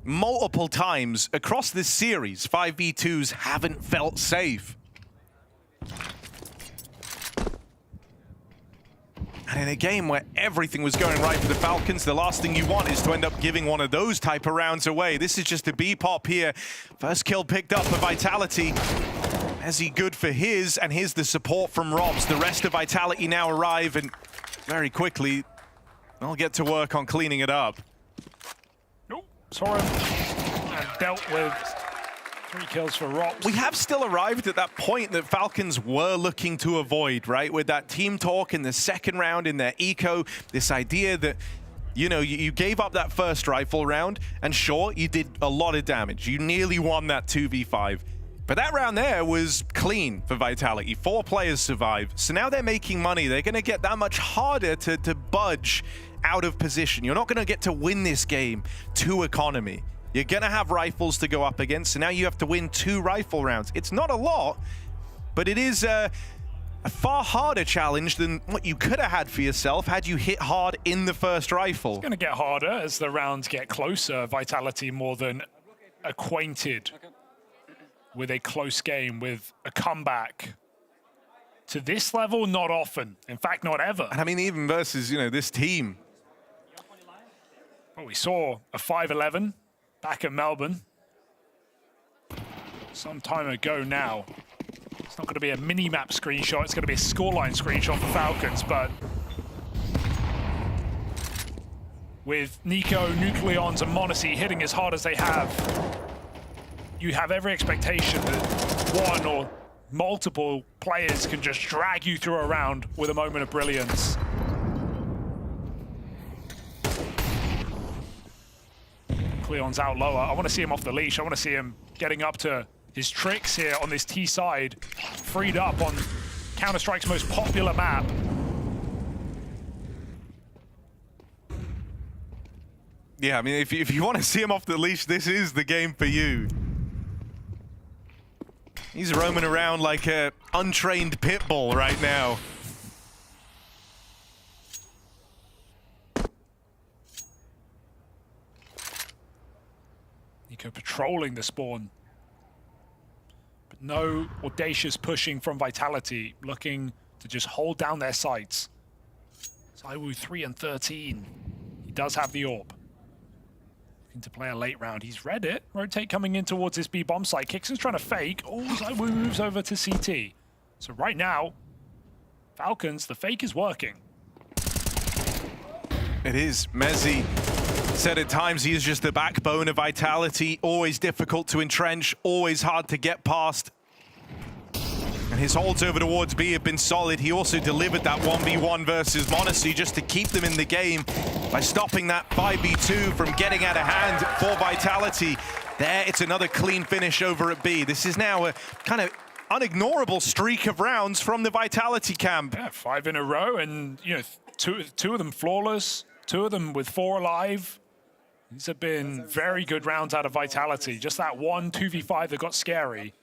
Multiple times across this series, 5v2s haven't felt safe. And in a game where everything was going right for the Falcons, the last thing you want is to end up giving one of those type of rounds away. This is just a B-pop here. First kill picked up for Vitality. Is he good for his? And here's the support from Robs. The rest of Vitality now arrive, and very quickly, they'll get to work on cleaning it up. Saw him and dealt with 3 kills for Rops. We have still arrived at that point that Falcons were looking to avoid, right? With that team talk in the second round in their eco, this idea that, you know, you gave up that first rifle round, and sure, you did a lot of damage. You nearly won that 2v5. But that round there was clean for Vitality. 4 players survived. So now they're making money. They're going to get that much harder to budge out of position. You're not going to get to win this game to economy. You're going to have rifles to go up against. So now you have to win 2 rifle rounds. It's not a lot, but it is a far harder challenge than what you could have had for yourself had you hit hard in the first rifle. It's going to get harder as the rounds get closer. Vitality more than acquainted with a close game, with a comeback. To this level, not often. In fact, not ever. And I mean, even versus, you know, this team. Well, we saw a 5-11 back at Melbourne some time ago now. It's not going to be a mini-map screenshot. It's going to be a scoreline screenshot for Falcons, but with Nico, Nucleons, and Monacy hitting as hard as they have, you have every expectation that one or multiple players can just drag you through a round with a moment of brilliance. Cleon's out lower. I want to see him off the leash. I want to see him getting up to his tricks here on this T side, freed up on Counter-Strike's most popular map. Yeah, I mean, if you want to see him off the leash, this is the game for you. He's roaming around like an untrained pit bull right now. Nico patrolling the spawn. But no audacious pushing from Vitality, looking to just hold down their sights. ZywOo 3 and 13. He does have the AWP. Looking to play a late round. He's read it. Rotate coming in towards this B bomb site. Kixon's trying to fake. Oh, ZywOo moves over to CT. So right now, Falcons, the fake is working. It is. Mezzi said at times he is just the backbone of Vitality. Always difficult to entrench, always hard to get past. And his holds over towards B have been solid. He also delivered that 1v1 versus Monacy just to keep them in the game by stopping that 5v2 from getting out of hand for Vitality. There, it's another clean finish over at B. This is now a kind of unignorable streak of rounds from the Vitality camp. Yeah, 5 in a row, and you know, two of them flawless, 2 of them with 4 alive. These have been very good rounds out of Vitality. Just that one 2v5 that got scary.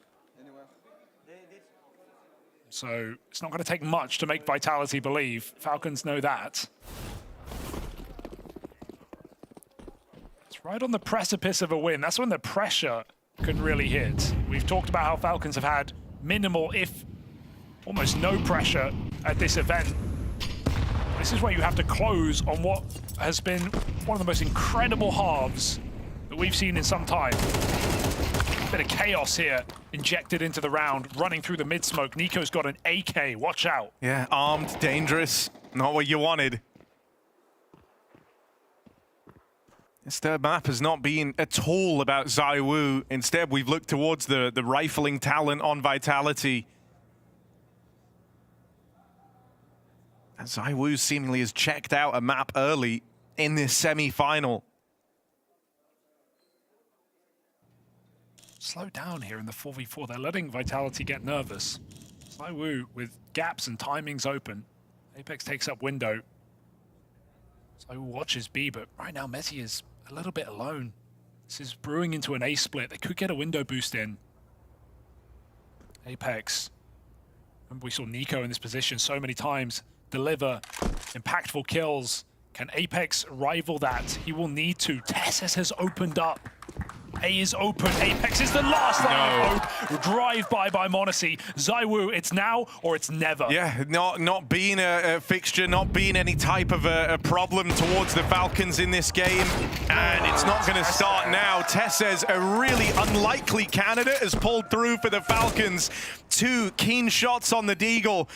So it's not going to take much to make Vitality believe. Falcons know that. It's right on the precipice of a win. That's when the pressure can really hit. We've talked about how Falcons have had minimal, if almost no pressure at this event. This is where you have to close on what has been one of the most incredible halves that we've seen in some time. Bit of chaos here injected into the round, running through the mid-smoke. Nico's got an AK, watch out. Yeah, armed, dangerous, not what you wanted. This third map has not been at all about ZywOo. Instead, we've looked towards the rifling talent on Vitality. And ZywOo seemingly has checked out a map early in this semi-final. Slow down here in the 4v4. They're letting Vitality get nervous. ZywOo with gaps and timings open. Apex takes up window. ZywOo watches B, but right now Messi is a little bit alone. This is brewing into an A split. They could get a window boost in. Apex. Remember, we saw Nico in this position so many times. Deliver impactful kills. Can Apex rival that? He will need to. Tesses has opened up. A is open. Apex is the last line of hope. Drive-by Monacy. ZywOo, it's now or it's never. Yeah, not being a fixture, not being any type of a problem towards the Falcons in this game. And it's not going to start now. Tesses, a really unlikely candidate, has pulled through for the Falcons. 2 keen shots on the Deagle.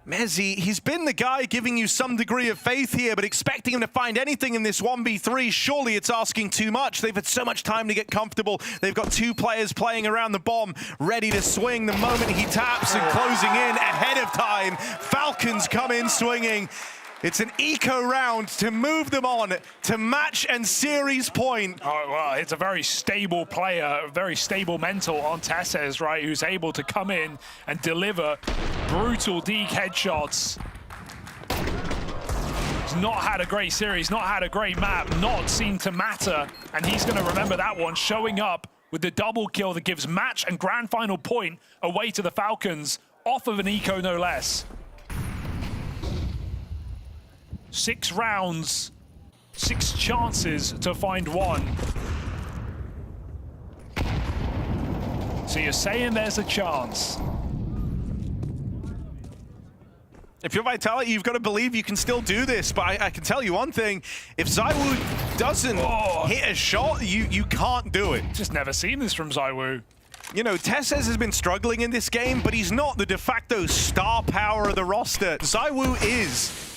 Mezzi, he's been the guy giving you some degree of faith here, but expecting him to find anything in this 1v3, surely it's asking too much. They've had so much time to get comfortable. They've got 2 players playing around the bomb, ready to swing the moment he taps and closing in ahead of time. Falcons come in swinging. It's an eco round to move them on to match and series point. Oh, well, it's a very stable player, very stable mental on Tesses, right, who's able to come in and deliver brutal deke headshots. He's not had a great series, not had a great map, not seemed to matter, and he's going to remember that one, showing up with the double kill that gives match and grand final point away to the Falcons, off of an eco no less. 6 rounds, 6 chances to find one. So you're saying there's a chance. If you're Vitality, you've got to believe you can still do this, but I can tell you one thing, if ZywOo doesn't hit a shot, you can't do it. Just never seen this from ZywOo. You know, Tesses has been struggling in this game, but he's not the de facto star power of the roster. ZywOo is.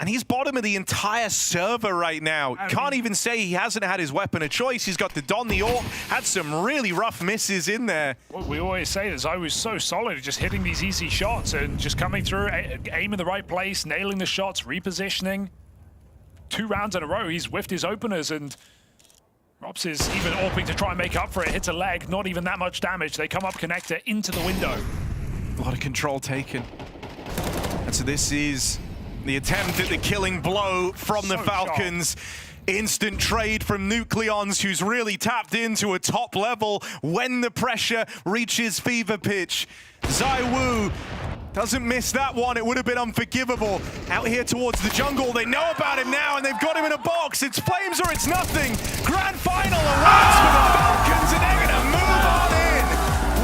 And he's bottom of the entire server right now. Can't even say he hasn't had his weapon of choice. He's got the Don the Orc, had some really rough misses in there. Well, we always say that ZywOo's so solid, just hitting these easy shots and just coming through, aim in the right place, nailing the shots, repositioning. 2 rounds in a row, he's whiffed his openers, and Rops is even AWPing to try and make up for it. Hits a leg, not even that much damage. They come up connector into the window. A lot of control taken. And so this is the attempt at the killing blow from the Falcons. Instant trade from Nucleons, who's really tapped into a top level when the pressure reaches fever pitch. ZywOo doesn't miss that one. It would have been unforgivable. Out here towards the jungle, they know about him now, and they've got him in a box. It's flames or it's nothing. Grand final awaits for the Falcons, and they're gonna move on in.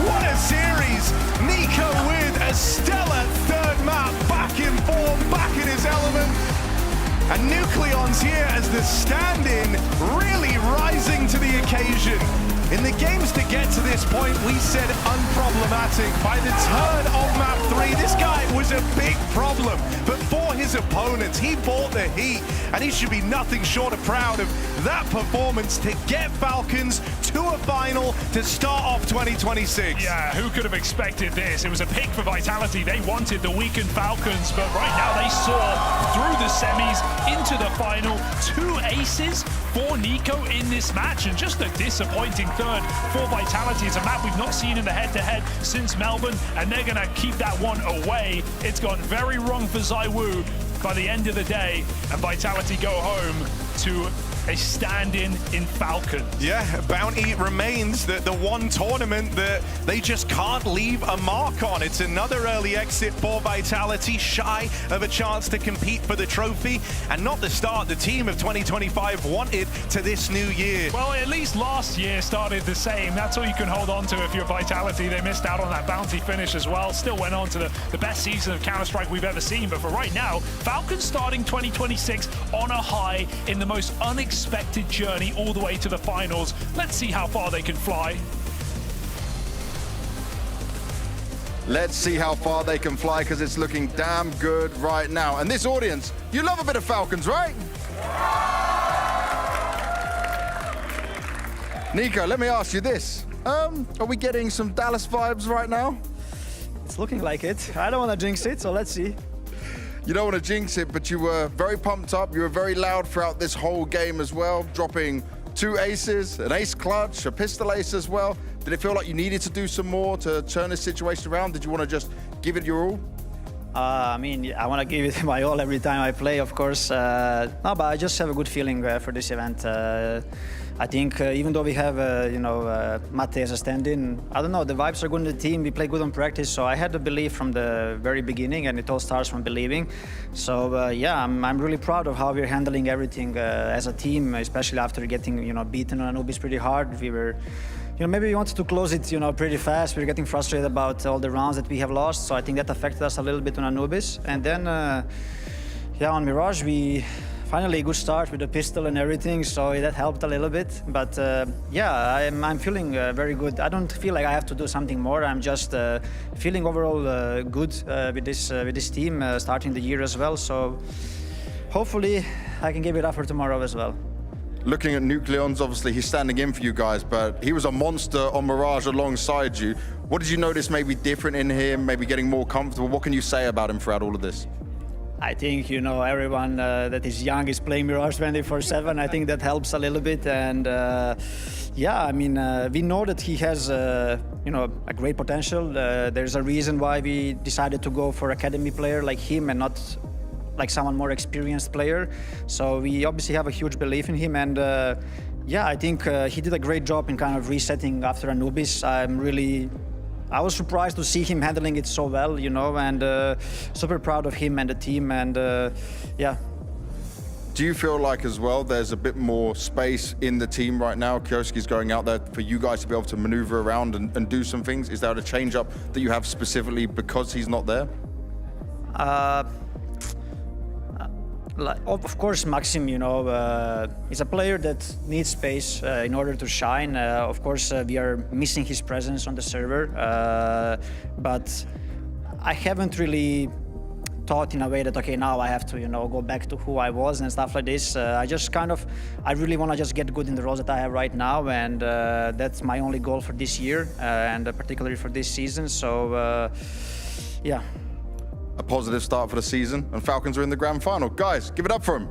What a series. Nico with a stellar 3rd map, back in form, back in his element. And Nucleons here as the stand-in, really rising to the occasion. In the games to get to this point, we said unproblematic. By the turn of map 3, this guy was a big problem. But for his opponents, he bought the heat, and he should be nothing short of proud of that performance to get Falcons to a final to start off 2026. Yeah, who could have expected this? It was a pick for Vitality. They wanted the weakened Falcons, but right now they saw through the semis into the final. 2 aces for Nico in this match, and just a disappointing 3rd for Vitality. It's a map we've not seen in the head-to-head since Melbourne, and they're going to keep that one away. It's gone very wrong for ZywOo. by the end of the day, and Vitality go home to a stand-in in Falcons. Yeah, Bounty remains the one tournament that they just can't leave a mark on. It's another early exit for Vitality, shy of a chance to compete for the trophy, and not the start the team of 2025 wanted to this new year. Well, at least last year started the same. That's all you can hold on to if you're Vitality. They missed out on that Bounty finish as well. Still went on to the best season of Counter-Strike we've ever seen. But for right now, Falcons starting 2026 on a high in the most unexpected journey all the way to the finals. Let's see how far they can fly. Let's see how far they can fly, because it's looking damn good right now. And this audience, you love a bit of Falcons, right? Nico, let me ask you this. Are we getting some Dallas vibes right now? It's looking like it. I don't want to jinx it, so let's see. You don't want to jinx it, but you were very pumped up. You were very loud throughout this whole game as well, dropping 2 aces, an ace clutch, a pistol ace as well. Did it feel like you needed to do some more to turn this situation around? Did you want to just give it your all? I mean, I want to give it my all every time I play, of course. No, but I just have a good feeling for this event. I think even though we have, Mate as a stand-in, I don't know, the vibes are good in the team. We play good on practice, so I had the belief from the very beginning, and it all starts from believing. So yeah, I'm really proud of how we're handling everything as a team, especially after getting, beaten on Anubis pretty hard. We were, maybe we wanted to close it, pretty fast. We were getting frustrated about all the rounds that we have lost, so I think that affected us a little bit on Anubis. And then, yeah, on Mirage, we finally a good start with the pistol and everything, so that helped a little bit. But yeah, I'm feeling very good. I don't feel like I have to do something more. I'm just feeling overall good with this team starting the year as well. So hopefully I can give it up for tomorrow as well. Looking at Nucleons, obviously he's standing in for you guys, but he was a monster on Mirage alongside you. What did you notice maybe different in him, maybe getting more comfortable? What can you say about him throughout all of this? I think, everyone that is young is playing Mirage 24/7. I think that helps a little bit. And yeah, I mean, we know that he has, a great potential. There's a reason why we decided to go for academy player like him and not like someone more experienced player. So we obviously have a huge belief in him. And yeah, I think he did a great job in kind of resetting after Anubis. I was surprised to see him handling it so well, and super proud of him and the team, and yeah. Do you feel like as well there's a bit more space in the team right now? Kioski's going out there for you guys to be able to maneuver around and do some things. Is there a change up that you have specifically because he's not there? Of course, Maxim, is a player that needs space in order to shine. Of course, we are missing his presence on the server, but I haven't really thought in a way that, okay, now I have to, go back to who I was and stuff like this. I really want to just get good in the roles that I have right now, and that's my only goal for this year, and particularly for this season. So, yeah. A positive start for the season, and Falcons are in the grand final. Guys, give it up for them.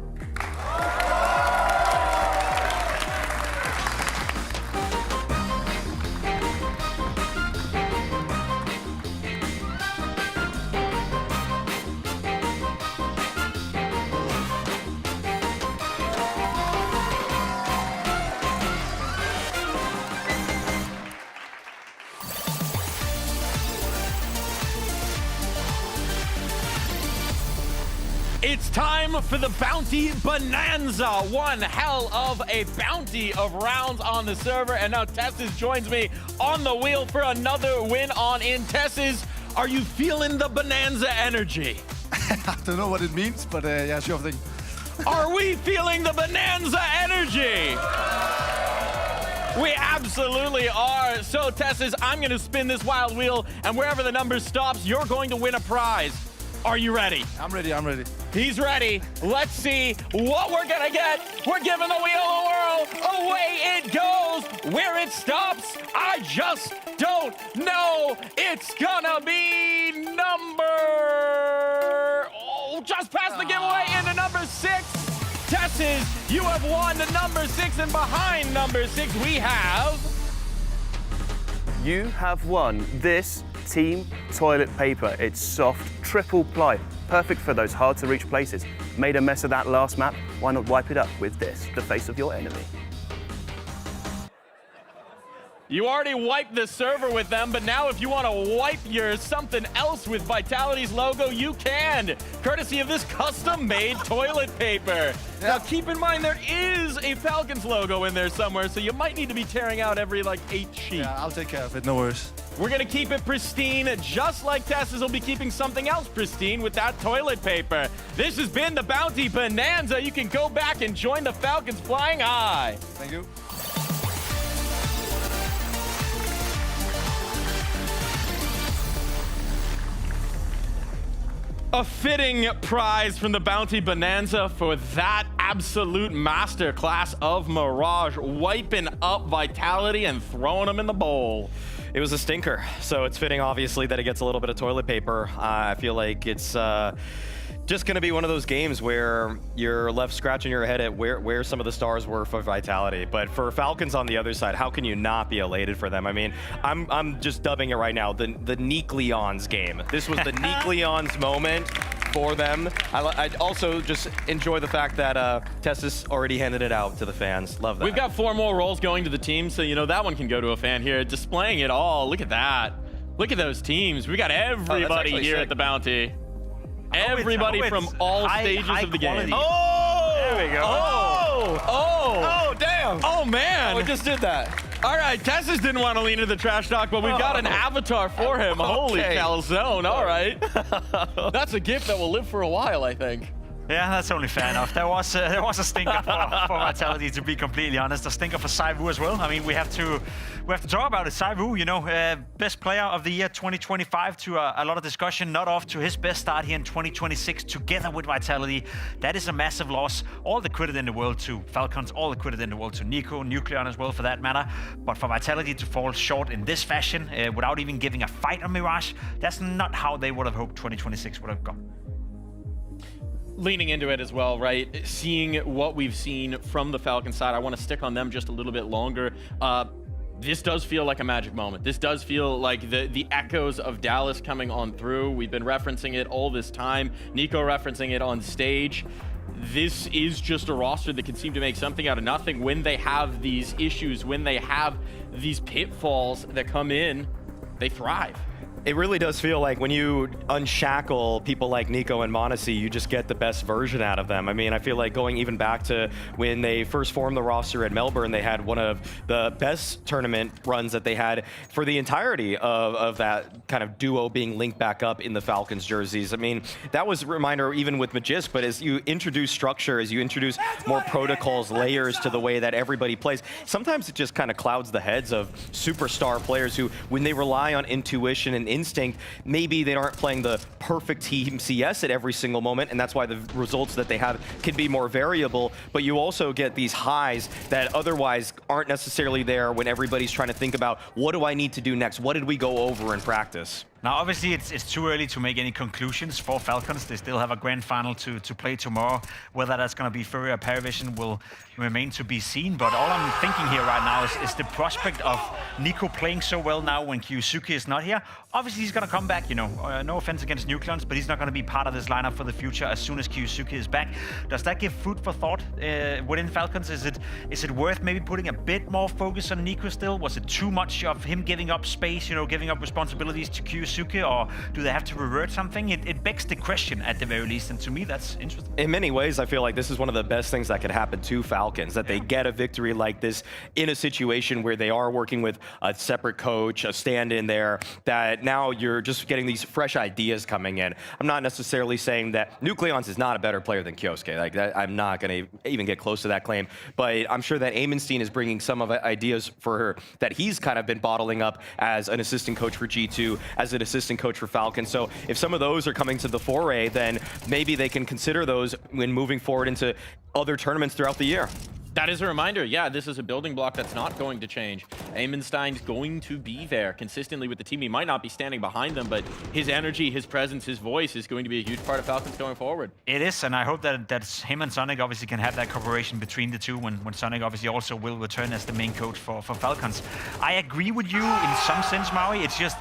It's time for the Bounty Bonanza. One hell of a bounty of rounds on the server. And now Tessis joins me on the wheel for another win on in. Tessis, are you feeling the Bonanza energy? I don't know what it means, but yeah, sure thing. Are we feeling the Bonanza energy? We absolutely are. So Tessis, I'm going to spin this wild wheel, and wherever the number stops, you're going to win a prize. Are you ready? I'm ready, I'm ready. He's ready. Let's see what we're gonna get. We're giving the wheel a whirl. Away it goes. Where it stops, I just don't know. It's gonna be just past the giveaway into number 6. Tessis, you have won the number 6, and behind number 6 we have... You have won this Team toilet paper. It's soft, triple ply, perfect for those hard to reach places. Made a mess of that last map, why not wipe it up with this, the face of your enemy? You already wiped the server with them, but now if you want to wipe your something else with Vitality's logo, you can, courtesy of this custom-made toilet paper. Now keep in mind there is a Falcons logo in there somewhere, so you might need to be tearing out every like 8 sheets. Yeah, I'll take care of it, no worries. We're gonna keep it pristine, just like Tessa's will be keeping something else pristine with that toilet paper. This has been the Bounty Bonanza. You can go back and join the Falcons flying high. Thank you. A fitting prize from the Bounty Bonanza for that absolute masterclass of Mirage, wiping up Vitality and throwing them in the bowl. It was a stinker, so it's fitting, obviously, that it gets a little bit of toilet paper. I feel like it's just going to be one of those games where you're left scratching your head at where some of the stars were for Vitality. But for Falcons on the other side, how can you not be elated for them? I mean, I'm just dubbing it right now, the Neek Leon's game. This was the Neek Leon's moment for them. I also just enjoy the fact that Tessus already handed it out to the fans. Love that. We've got 4 more roles going to the team, so you know that one can go to a fan here. Displaying it all. Look at that. Look at those teams. We got everybody here at the Bounty. Everybody from all stages of the game. Oh! There we go. Oh, damn. Oh, man. We just did that. All right, Tessus didn't want to lean into the trash talk, but we've got an avatar for him. Holy calzone. All right. That's a gift that will live for a while, I think. Yeah, that's only fair enough. There was a stinker for Vitality, to be completely honest. A stinker for Saivu as well. I mean, we have to talk about it. Saivu, you know, best player of the year 2025 to a lot of discussion. Not off to his best start here in 2026 together with Vitality. That is a massive loss. All the credit in the world to Falcons, all the credit in the world to Nico, Nucleon as well for that matter. But for Vitality to fall short in this fashion without even giving a fight on Mirage, that's not how they would have hoped 2026 would have gone. Leaning into it as well, right? Seeing what we've seen from the Falcons side, I want to stick on them just a little bit longer. This does feel like a magic moment. This does feel like the echoes of Dallas coming on through. We've been referencing it all this time. Nico referencing it on stage. This is just a roster that can seem to make something out of nothing when they have these issues, when they have these pitfalls that come in, they thrive. It really does feel like when you unshackle people like Nico and m0NESY, you just get the best version out of them. I mean, I feel like going even back to when they first formed the roster at Melbourne, they had one of the best tournament runs that they had for the entirety of that kind of duo being linked back up in the Falcons jerseys. I mean, that was a reminder even with Magisk, but as you introduce structure, as you introduce more protocols, layers to the way that everybody plays, sometimes it just kind of clouds the heads of superstar players who, when they rely on intuition and instinct, maybe they aren't playing the perfect team CS at every single moment, and that's why the results that they have can be more variable, but you also get these highs that otherwise aren't necessarily there when everybody's trying to think about, what do I need to do next? What did we go over in practice? Now, obviously, it's too early to make any conclusions for Falcons. They still have a grand final to play tomorrow. Whether that's going to be FURIA or PARIVISION will remain to be seen. But all I'm thinking here right now is the prospect of Nico playing so well now when kyusuke is not here. Obviously, he's going to come back, you know. No offense against Nucleons, but he's not going to be part of this lineup for the future as soon as kyusuke is back. Does that give food for thought within Falcons? Is it worth maybe putting a bit more focus on Nico still? Was it too much of him giving up space, you know, giving up responsibilities to kyusuke? Or do they have to revert something? It begs the question at the very least, and to me that's interesting. In many ways, I feel like this is one of the best things that could happen to Falcons, that they get a victory like this in a situation where they are working with a separate coach, a stand-in there, that now you're just getting these fresh ideas coming in. I'm not necessarily saying that Nucleons is not a better player than kyusuke. Like that, I'm not going to even get close to that claim, but I'm sure that Amenstein is bringing some of the ideas for her that he's kind of been bottling up as an assistant coach for G2, as an assistant coach for Falcons. So if some of those are coming to the foray, then maybe they can consider those when moving forward into other tournaments throughout the year. That is a reminder, yeah, this is a building block that's not going to change. Eamenstein's going to be there consistently with the team. He might not be standing behind them, but his energy, his presence, his voice is going to be a huge part of Falcons going forward. It is, and I hope that him and Sonic obviously can have that cooperation between the two when Sonic obviously also will return as the main coach for Falcons. I agree with you in some sense, Maui. It's just,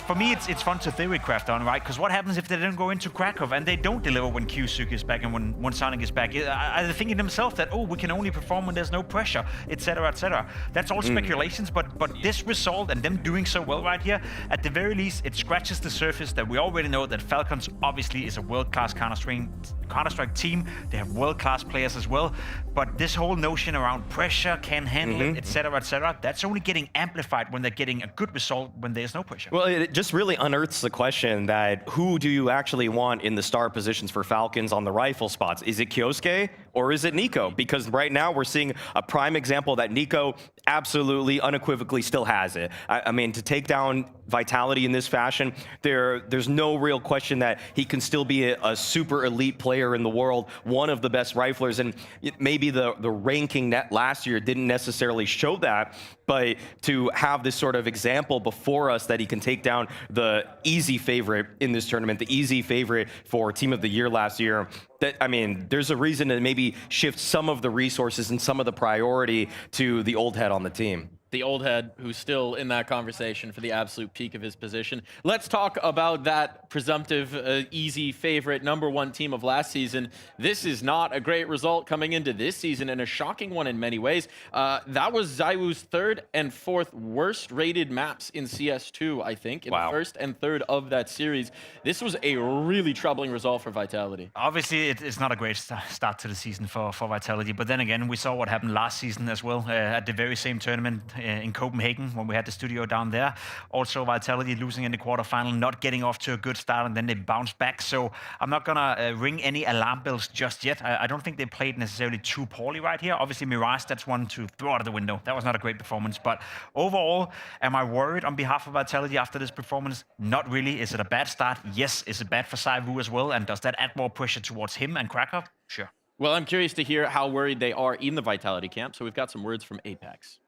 for me, it's fun to theory craft on, right? Because what happens if they don't go into Krakow and they don't deliver when csgo is back and when Sonic is back? Are they thinking themselves that, oh, we can only perform when there's no pressure, etc., etc.? That's all speculations, but this result and them doing so well right here, at the very least, it scratches the surface that we already know that Falcons obviously is a world-class Counter-Strike team. They have world-class players as well, but this whole notion around pressure, can handle it, etc., that's only getting amplified when they're getting a good result when there's no pressure. Well, it just really unearths the question that who do you actually want in the star positions for Falcons on the rifle spots? Is it Kyosuke or is it Nico? Because right now we're seeing a prime example that Nico absolutely, unequivocally still has it. I mean, to take down Vitality in this fashion, there's no real question that he can still be a super elite player in the world, one of the best riflers, and maybe the ranking net last year didn't necessarily show that, but to have this sort of example before us that he can take down the easy favorite in this tournament, the easy favorite for Team of the Year last year, that, I mean, there's a reason to maybe shift some of the resources and some of the priority to the old head on the team. The old head who's still in that conversation for the absolute peak of his position. Let's talk about that presumptive easy favorite #1 team of last season. This is not a great result coming into this season, and a shocking one in many ways. That was ZywOo's 3rd and 4th worst rated maps in CS2, I think, in the 1st and 3rd of that series. This was a really troubling result for Vitality. Obviously, it's not a great start to the season for Vitality, but then again, we saw what happened last season as well, at the very same tournament in Copenhagen when we had the studio down there. Also, Vitality losing in the quarterfinal, not getting off to a good start, and then they bounced back. So I'm not gonna ring any alarm bells just yet. I don't think they played necessarily too poorly right here. Obviously, Mirage, that's one to throw out of the window. That was not a great performance. But overall, am I worried on behalf of Vitality after this performance? Not really. Is it a bad start? Yes. Is it bad for ZywOo as well? And does that add more pressure towards him and Krakow? Sure. Well, I'm curious to hear how worried they are in the Vitality camp. So we've got some words from Apex.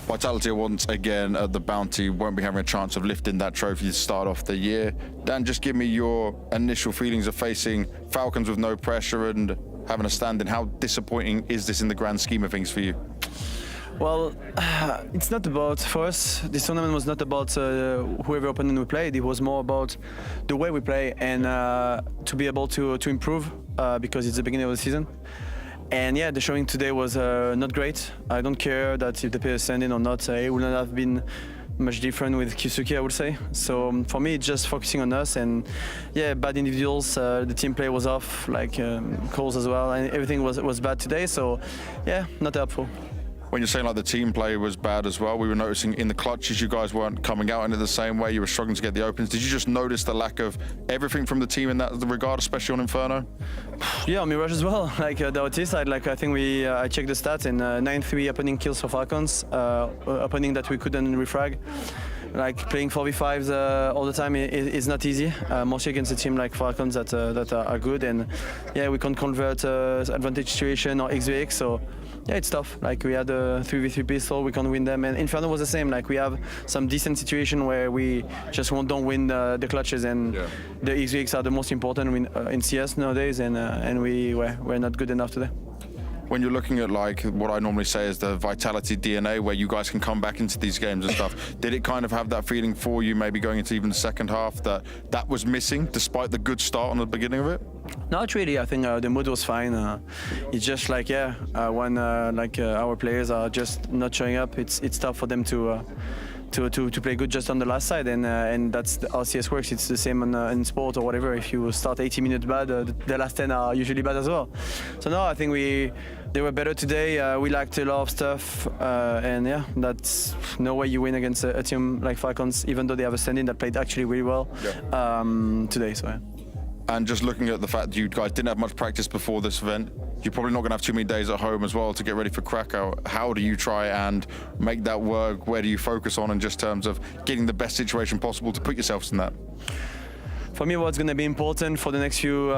Vitality once again at the Bounty won't be having a chance of lifting that trophy to start off the year. Dan, just give me your initial feelings of facing Falcons with no pressure and having a stand-in. How disappointing is this in the grand scheme of things for you? Well, it's not about, for us, this tournament was not about whoever opponent we played. It was more about the way we play and to be able to improve because it's the beginning of the season. And yeah, the showing today was not great. I don't care that if the player is standing or not. It would not have been much different with Kyusuke, I would say. So for me, it's just focusing on us. And yeah, bad individuals. The team play was off, like calls as well, and everything was bad today. So yeah, not helpful. When you're saying like the team play was bad as well, we were noticing in the clutches you guys weren't coming out in it the same way. You were struggling to get the opens. Did you just notice the lack of everything from the team in that regard, especially on Inferno? Yeah, on Mirage as well. Like the OT side, like I think I checked the stats and 9-3 opening kills for Falcons, opening that we couldn't refrag. Like playing 4v5s all the time is not easy, mostly against a team like Falcons that are good, and yeah, we can't convert advantage situation or XVX, so yeah, it's tough. Like we had a 3v3 pistol, we can't win them, and Inferno was the same. Like we have some decent situation where we just don't win the clutches, and the XVX are the most important in CS nowadays, and we're not good enough today. When you're looking at like what I normally say is the Vitality DNA, where you guys can come back into these games and stuff, did it kind of have that feeling for you, maybe going into even the second half, that was missing despite the good start on the beginning of it? Not really. I think the mood was fine. It's just like when our players are just not showing up, it's tough for them to play good just on the last side, and that's how CS works. It's the same in sport or whatever. If you start 80 minutes bad, the last 10 are usually bad as well. So no, I think they were better today. We lacked a lot of stuff, and yeah, that's no way you win against a team like Falcons, even though they have a stand-in that played actually really well today. So yeah. And just looking at the fact that you guys didn't have much practice before this event, you're probably not going to have too many days at home as well to get ready for Krakow. How do you try and make that work? Where do you focus on in just terms of getting the best situation possible to put yourselves in that? For me, what's going to be important for the next few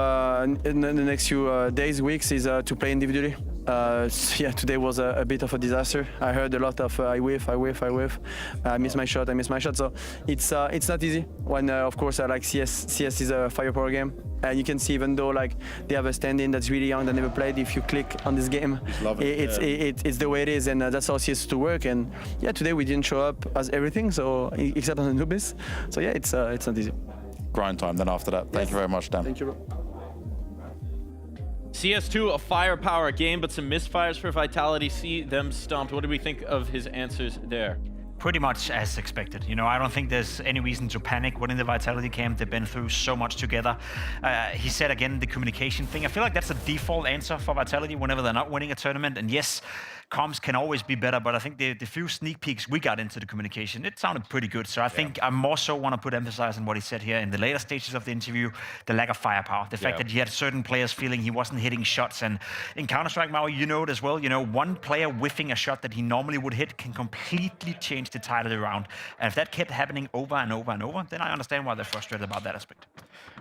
days, weeks, is to play individually. Yeah, today was a bit of a disaster. I heard a lot of I whiff. I miss my shot. So it's not easy when, of course, I like CS. CS is a firepower game, and you can see even though like they have a stand-in that's really young that never played. If you click on this game, it's the way it is, and that's how CS to work. And yeah, today we didn't show up as everything, so except on the noobs. So yeah, it's not easy. Grind time then after that. Thank you very much, Dan. Thank you, bro. CS2, a firepower game, but some misfires for Vitality. See them stumped. What do we think of his answers there? Pretty much as expected. You know, I don't think there's any reason to panic winning the Vitality camp. They've been through so much together. He said again, the communication thing. I feel like that's a default answer for Vitality whenever they're not winning a tournament. And yes, comms can always be better, but I think the few sneak peeks we got into the communication, it sounded pretty good. So I think I more so want to put emphasis on what he said here in the later stages of the interview, the lack of firepower, the fact that he had certain players feeling he wasn't hitting shots. And in Counter-Strike, Mao, you know it as well, you know, one player whiffing a shot that he normally would hit can completely change the tide of the round. And if that kept happening over and over and over, then I understand why they're frustrated about that aspect.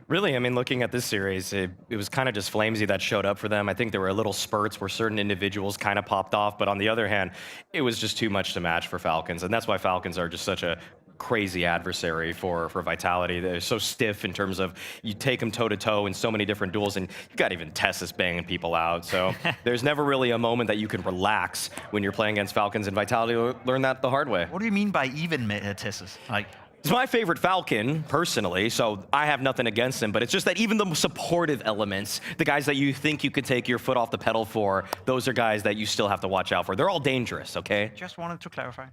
Really, I mean, looking at this series, it was kind of just Flamesy that showed up for them. I think there were little spurts where certain individuals kind of popped off, but on the other hand, it was just too much to match for Falcons, and that's why Falcons are just such a crazy adversary for Vitality. They're so stiff in terms of you take them toe-to-toe in so many different duels, and you got even Tessus banging people out. So there's never really a moment that you can relax when you're playing against Falcons, and Vitality learned that the hard way. What do you mean by even Tessus? Like, he's my favorite Falcon, personally, so I have nothing against him, but it's just that even the supportive elements, the guys that you think you could take your foot off the pedal for, those are guys that you still have to watch out for. They're all dangerous, okay? Just wanted to clarify.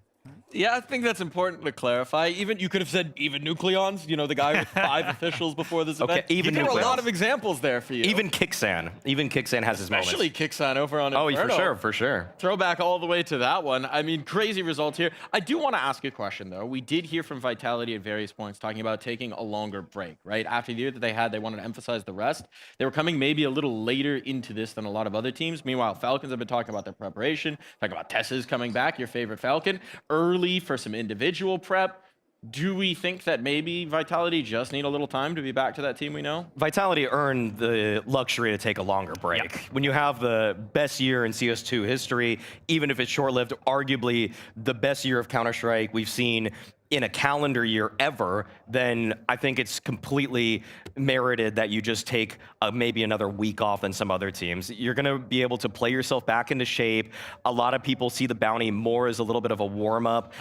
Yeah, I think that's important to clarify. Even you could have said even Nucleons, you know, the guy with 5 officials before this event. Even there were a Nucleons. lot of examples there for you. Even Kixan. Even Kixan has his moments. Especially Kixan over on Inferno. Oh, for sure. Throwback all the way to that one. I mean, crazy results here. I do want to ask a question, though. We did hear from Vitality at various points talking about taking a longer break, right? After the year that they had, they wanted to emphasize the rest. They were coming maybe a little later into this than a lot of other teams. Meanwhile, Falcons have been talking about their preparation, talking about Tessa's coming back, your favorite Falcon, early for some individual prep. Do we think that maybe Vitality just need a little time to be back to that team we know? Vitality earned the luxury to take a longer break. When you have the best year in CS2 history, even if it's short-lived, arguably the best year of Counter-Strike we've seen in a calendar year ever, then I think it's completely merited that you just take maybe another week off than some other teams. You're gonna be able to play yourself back into shape. A lot of people see the Bounty more as a little bit of a warm-up.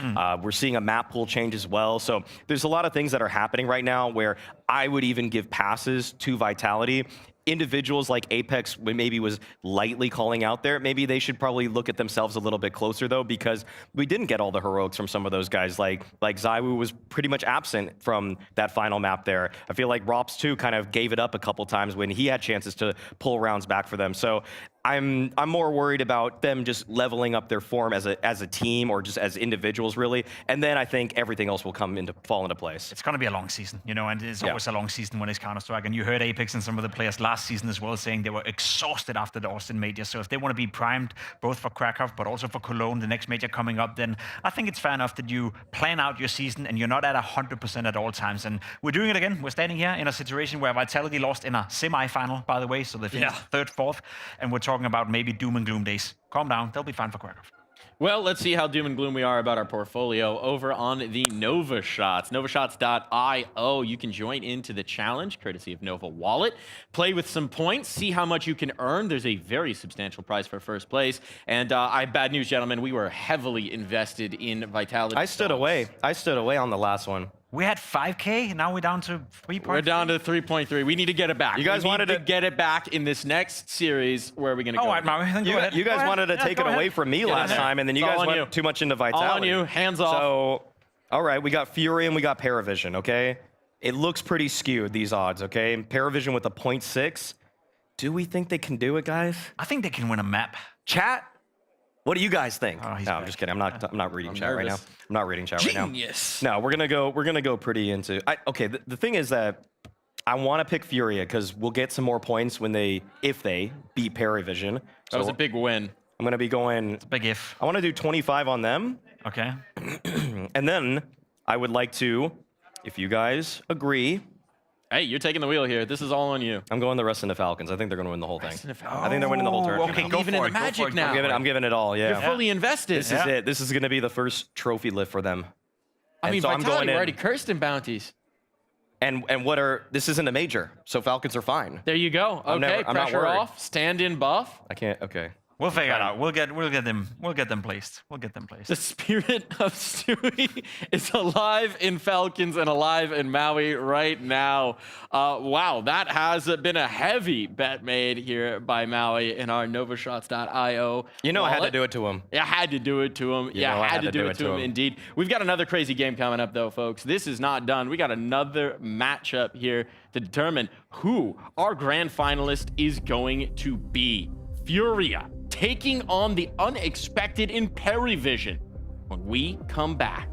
We're seeing a map pool change as well. So there's a lot of things that are happening right now where I would even give passes to Vitality. Individuals like Apex maybe was lightly calling out there. Maybe they should probably look at themselves a little bit closer, though, because we didn't get all the heroics from some of those guys. Like Zywoo was pretty much absent from that final map there. I feel like Rops, too, kind of gave it up a couple times when he had chances to pull rounds back for them. So I'm more worried about them just leveling up their form as a team or just as individuals, really. And then I think everything else will fall into place. It's going to be a long season, you know, and it's always a long season when it's Counter-Strike. And you heard Apex and some of the players last season as well saying they were exhausted after the Austin major. So if they want to be primed both for Krakow but also for Cologne, the next major coming up, then I think it's fair enough that you plan out your season and you're not at 100% at all times. And we're doing it again. We're standing here in a situation where Vitality lost in a semi-final, by the way. So they finished third, fourth, and we're talking about maybe doom and gloom days. Calm down. They'll be fine for Krakow. Well, let's see how doom and gloom we are about our portfolio over on the Nova Shots. NovaShots.io. You can join into the challenge, courtesy of Nova Wallet. Play with some points, see how much you can earn. There's a very substantial prize for first place. And bad news, gentlemen, we were heavily invested in Vitality. I stood away on the last one. We had 5K, now we're down to 3.3. We're down to 3.3. We need to get it back. You guys wanted to get it back in this next series. Where are we going to go? All right, Mario, then go ahead. You guys wanted to take it away from me last time, and then you guys went too much into Vitality. All on you. Hands off. So, all right, we got FURIA and we got PARIVISION, okay? It looks pretty skewed, these odds, okay? PARIVISION with a 0.6. Do we think they can do it, guys? I think they can win a map. Chat? What do you guys think? Oh, no, I'm just kidding. I'm not reading chat right now. I'm not reading chat right now. Genius. No, we're gonna go pretty into. Okay, the thing is that I want to pick FURIA because we'll get some more points if they beat PARIVISION. That was a big win. I'm gonna be going. It's a big if. I want to do 25 on them. Okay. And then I would like to, if you guys agree, Hey, you're taking the wheel here. This is all on you. I'm going the rest in the Falcons. I think they're going to win the whole thing. I think they're winning the whole tournament. Okay, even in the Magic now. I'm giving it all, yeah. You're fully invested. This is it. This is going to be the first trophy lift for them. I mean, so Vitality already cursed in bounties. And this isn't a major, so Falcons are fine. There you go. Okay, I'm not pressure worried. off, stand-in buff. I can't, okay. We'll figure it out. We'll get them placed. We'll get them placed. The spirit of Stewie is alive in Falcons and alive in Maui right now. Wow, that has been a heavy bet made here by Maui in our novashots.io. You know, I had to do it to him. Yeah, I had to do it to him. Yeah, I had to do it to him indeed. We've got another crazy game coming up though, folks. This is not done. We got another matchup here to determine who our grand finalist is going to be. FURIA taking on the unexpected in PARIVISION when we come back.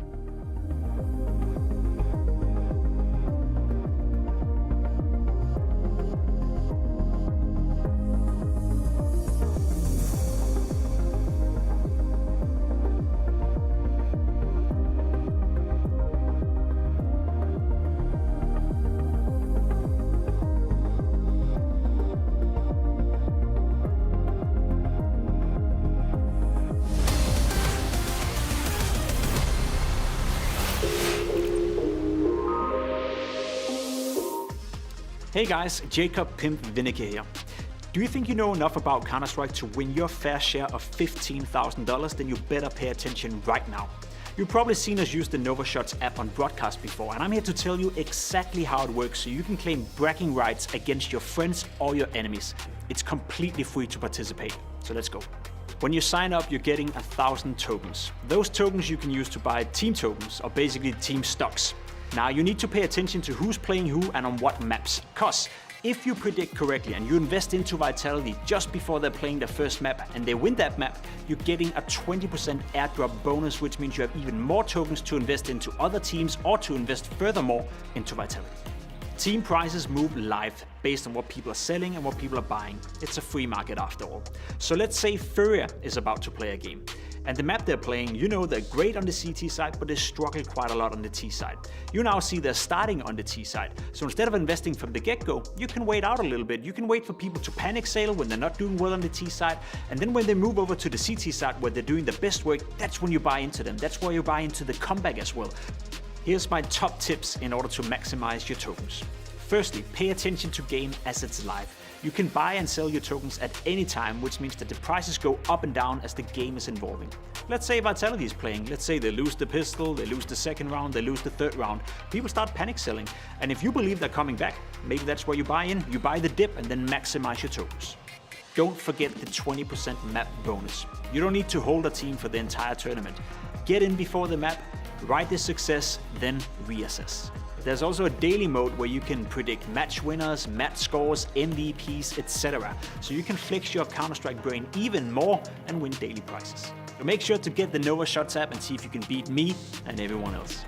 Hey guys, Jacob Pimp Vinegar here. Do you think you know enough about Counter-Strike to win your fair share of $15,000? Then you better pay attention right now. You've probably seen us use the NovaShots app on broadcast before, and I'm here to tell you exactly how it works so you can claim bragging rights against your friends or your enemies. It's completely free to participate, so let's go. When you sign up, you're getting 1,000 tokens. Those tokens you can use to buy team tokens, or basically team stocks. Now you need to pay attention to who's playing who and on what maps, cause if you predict correctly and you invest into Vitality just before they're playing their first map and they win that map, you're getting a 20% airdrop bonus, which means you have even more tokens to invest into other teams or to invest furthermore into Vitality. Team prices move live based on what people are selling and what people are buying. It's a free market after all. So let's say FURIA is about to play a game. And the map they're playing, you know they're great on the CT side, but they struggle quite a lot on the T side. You now see they're starting on the T side. So instead of investing from the get-go, you can wait out a little bit. You can wait for people to panic sale when they're not doing well on the T side. And then when they move over to the CT side where they're doing the best work, that's when you buy into them. That's where you buy into the comeback as well. Here's my top tips in order to maximize your tokens. Firstly, pay attention to game as it's live. You can buy and sell your tokens at any time, which means that the prices go up and down as the game is evolving. Let's say Vitality is playing. Let's say they lose the pistol, they lose the second round, they lose the third round. People start panic selling. And if you believe they're coming back, maybe that's where you buy in. You buy the dip and then maximize your tokens. Don't forget the 20% map bonus. You don't need to hold a team for the entire tournament. Get in before the map, ride the success, then reassess. There's also a daily mode where you can predict match winners, match scores, MVPs, etc. So you can flex your Counter-Strike brain even more and win daily prizes. So make sure to get the NovaShots app and see if you can beat me and everyone else.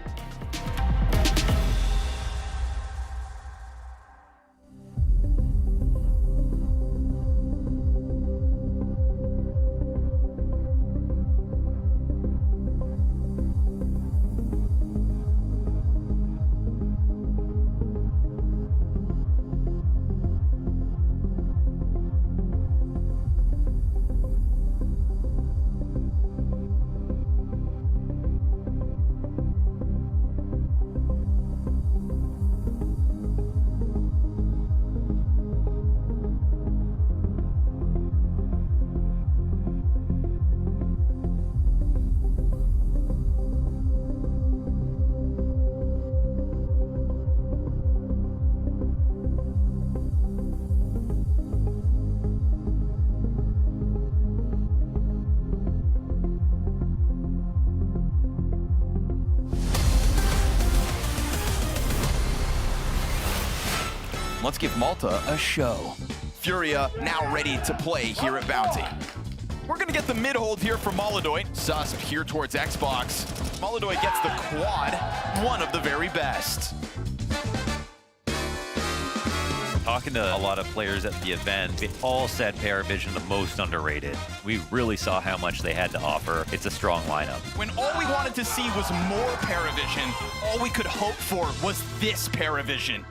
Let's give Malta a show. FURIA now ready to play here at Bounty. We're gonna get the mid-hold here from Molodoy. Susp here towards Xbox. Molodoy gets the quad, one of the very best. Talking to a lot of players at the event, they all said PARIVISION the most underrated. We really saw how much they had to offer. It's a strong lineup. When all we wanted to see was more PARIVISION, all we could hope for was this PARIVISION.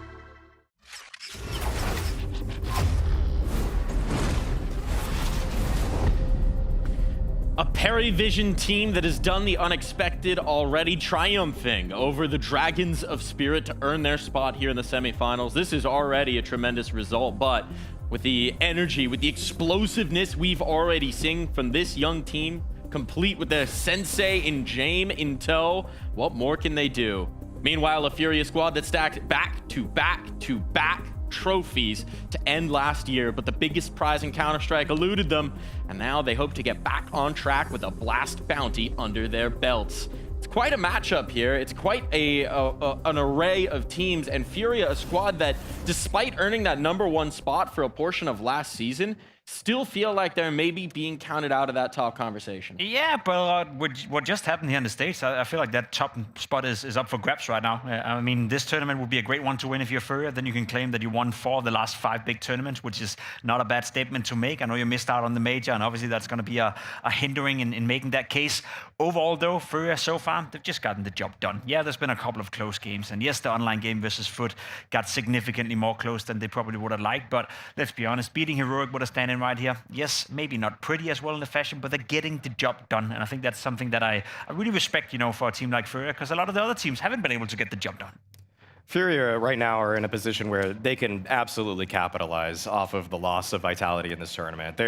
A PARIVISION team that has done the unexpected already, triumphing over the Dragons of Spirit to earn their spot here in the semifinals. This is already a tremendous result, but with the energy, with the explosiveness we've already seen from this young team, complete with their sensei in Jame in tow, what more can they do? Meanwhile, a FURIA squad that stacked back-to-back trophies to end last year, but the biggest prize in Counter-Strike eluded them, and now they hope to get back on track with a Blast Bounty under their belts. It's quite a matchup here. It's quite an array of teams, and FURIA, a squad that, despite earning that #1 spot for a portion of last season, still feel like they're maybe being counted out of that top conversation. Yeah, but what just happened here in the States, I feel like that top spot is up for grabs right now. I mean, this tournament would be a great one to win if you're FURIA. Then you can claim that you won 4 of the last 5 big tournaments, which is not a bad statement to make. I know you missed out on the major, and obviously that's going to be a hindering in making that case. Overall, though, FURIA so far, they've just gotten the job done. Yeah, there's been a couple of close games, and yes, the online game versus FUT got significantly more close than they probably would have liked, but let's be honest, beating Heroic with a stand-in right here, yes, maybe not pretty as well in the fashion, but they're getting the job done, and I think that's something that I really respect, you know, for a team like FURIA, because a lot of the other teams haven't been able to get the job done. FURIA right now are in a position where they can absolutely capitalize off of the loss of Vitality in this tournament.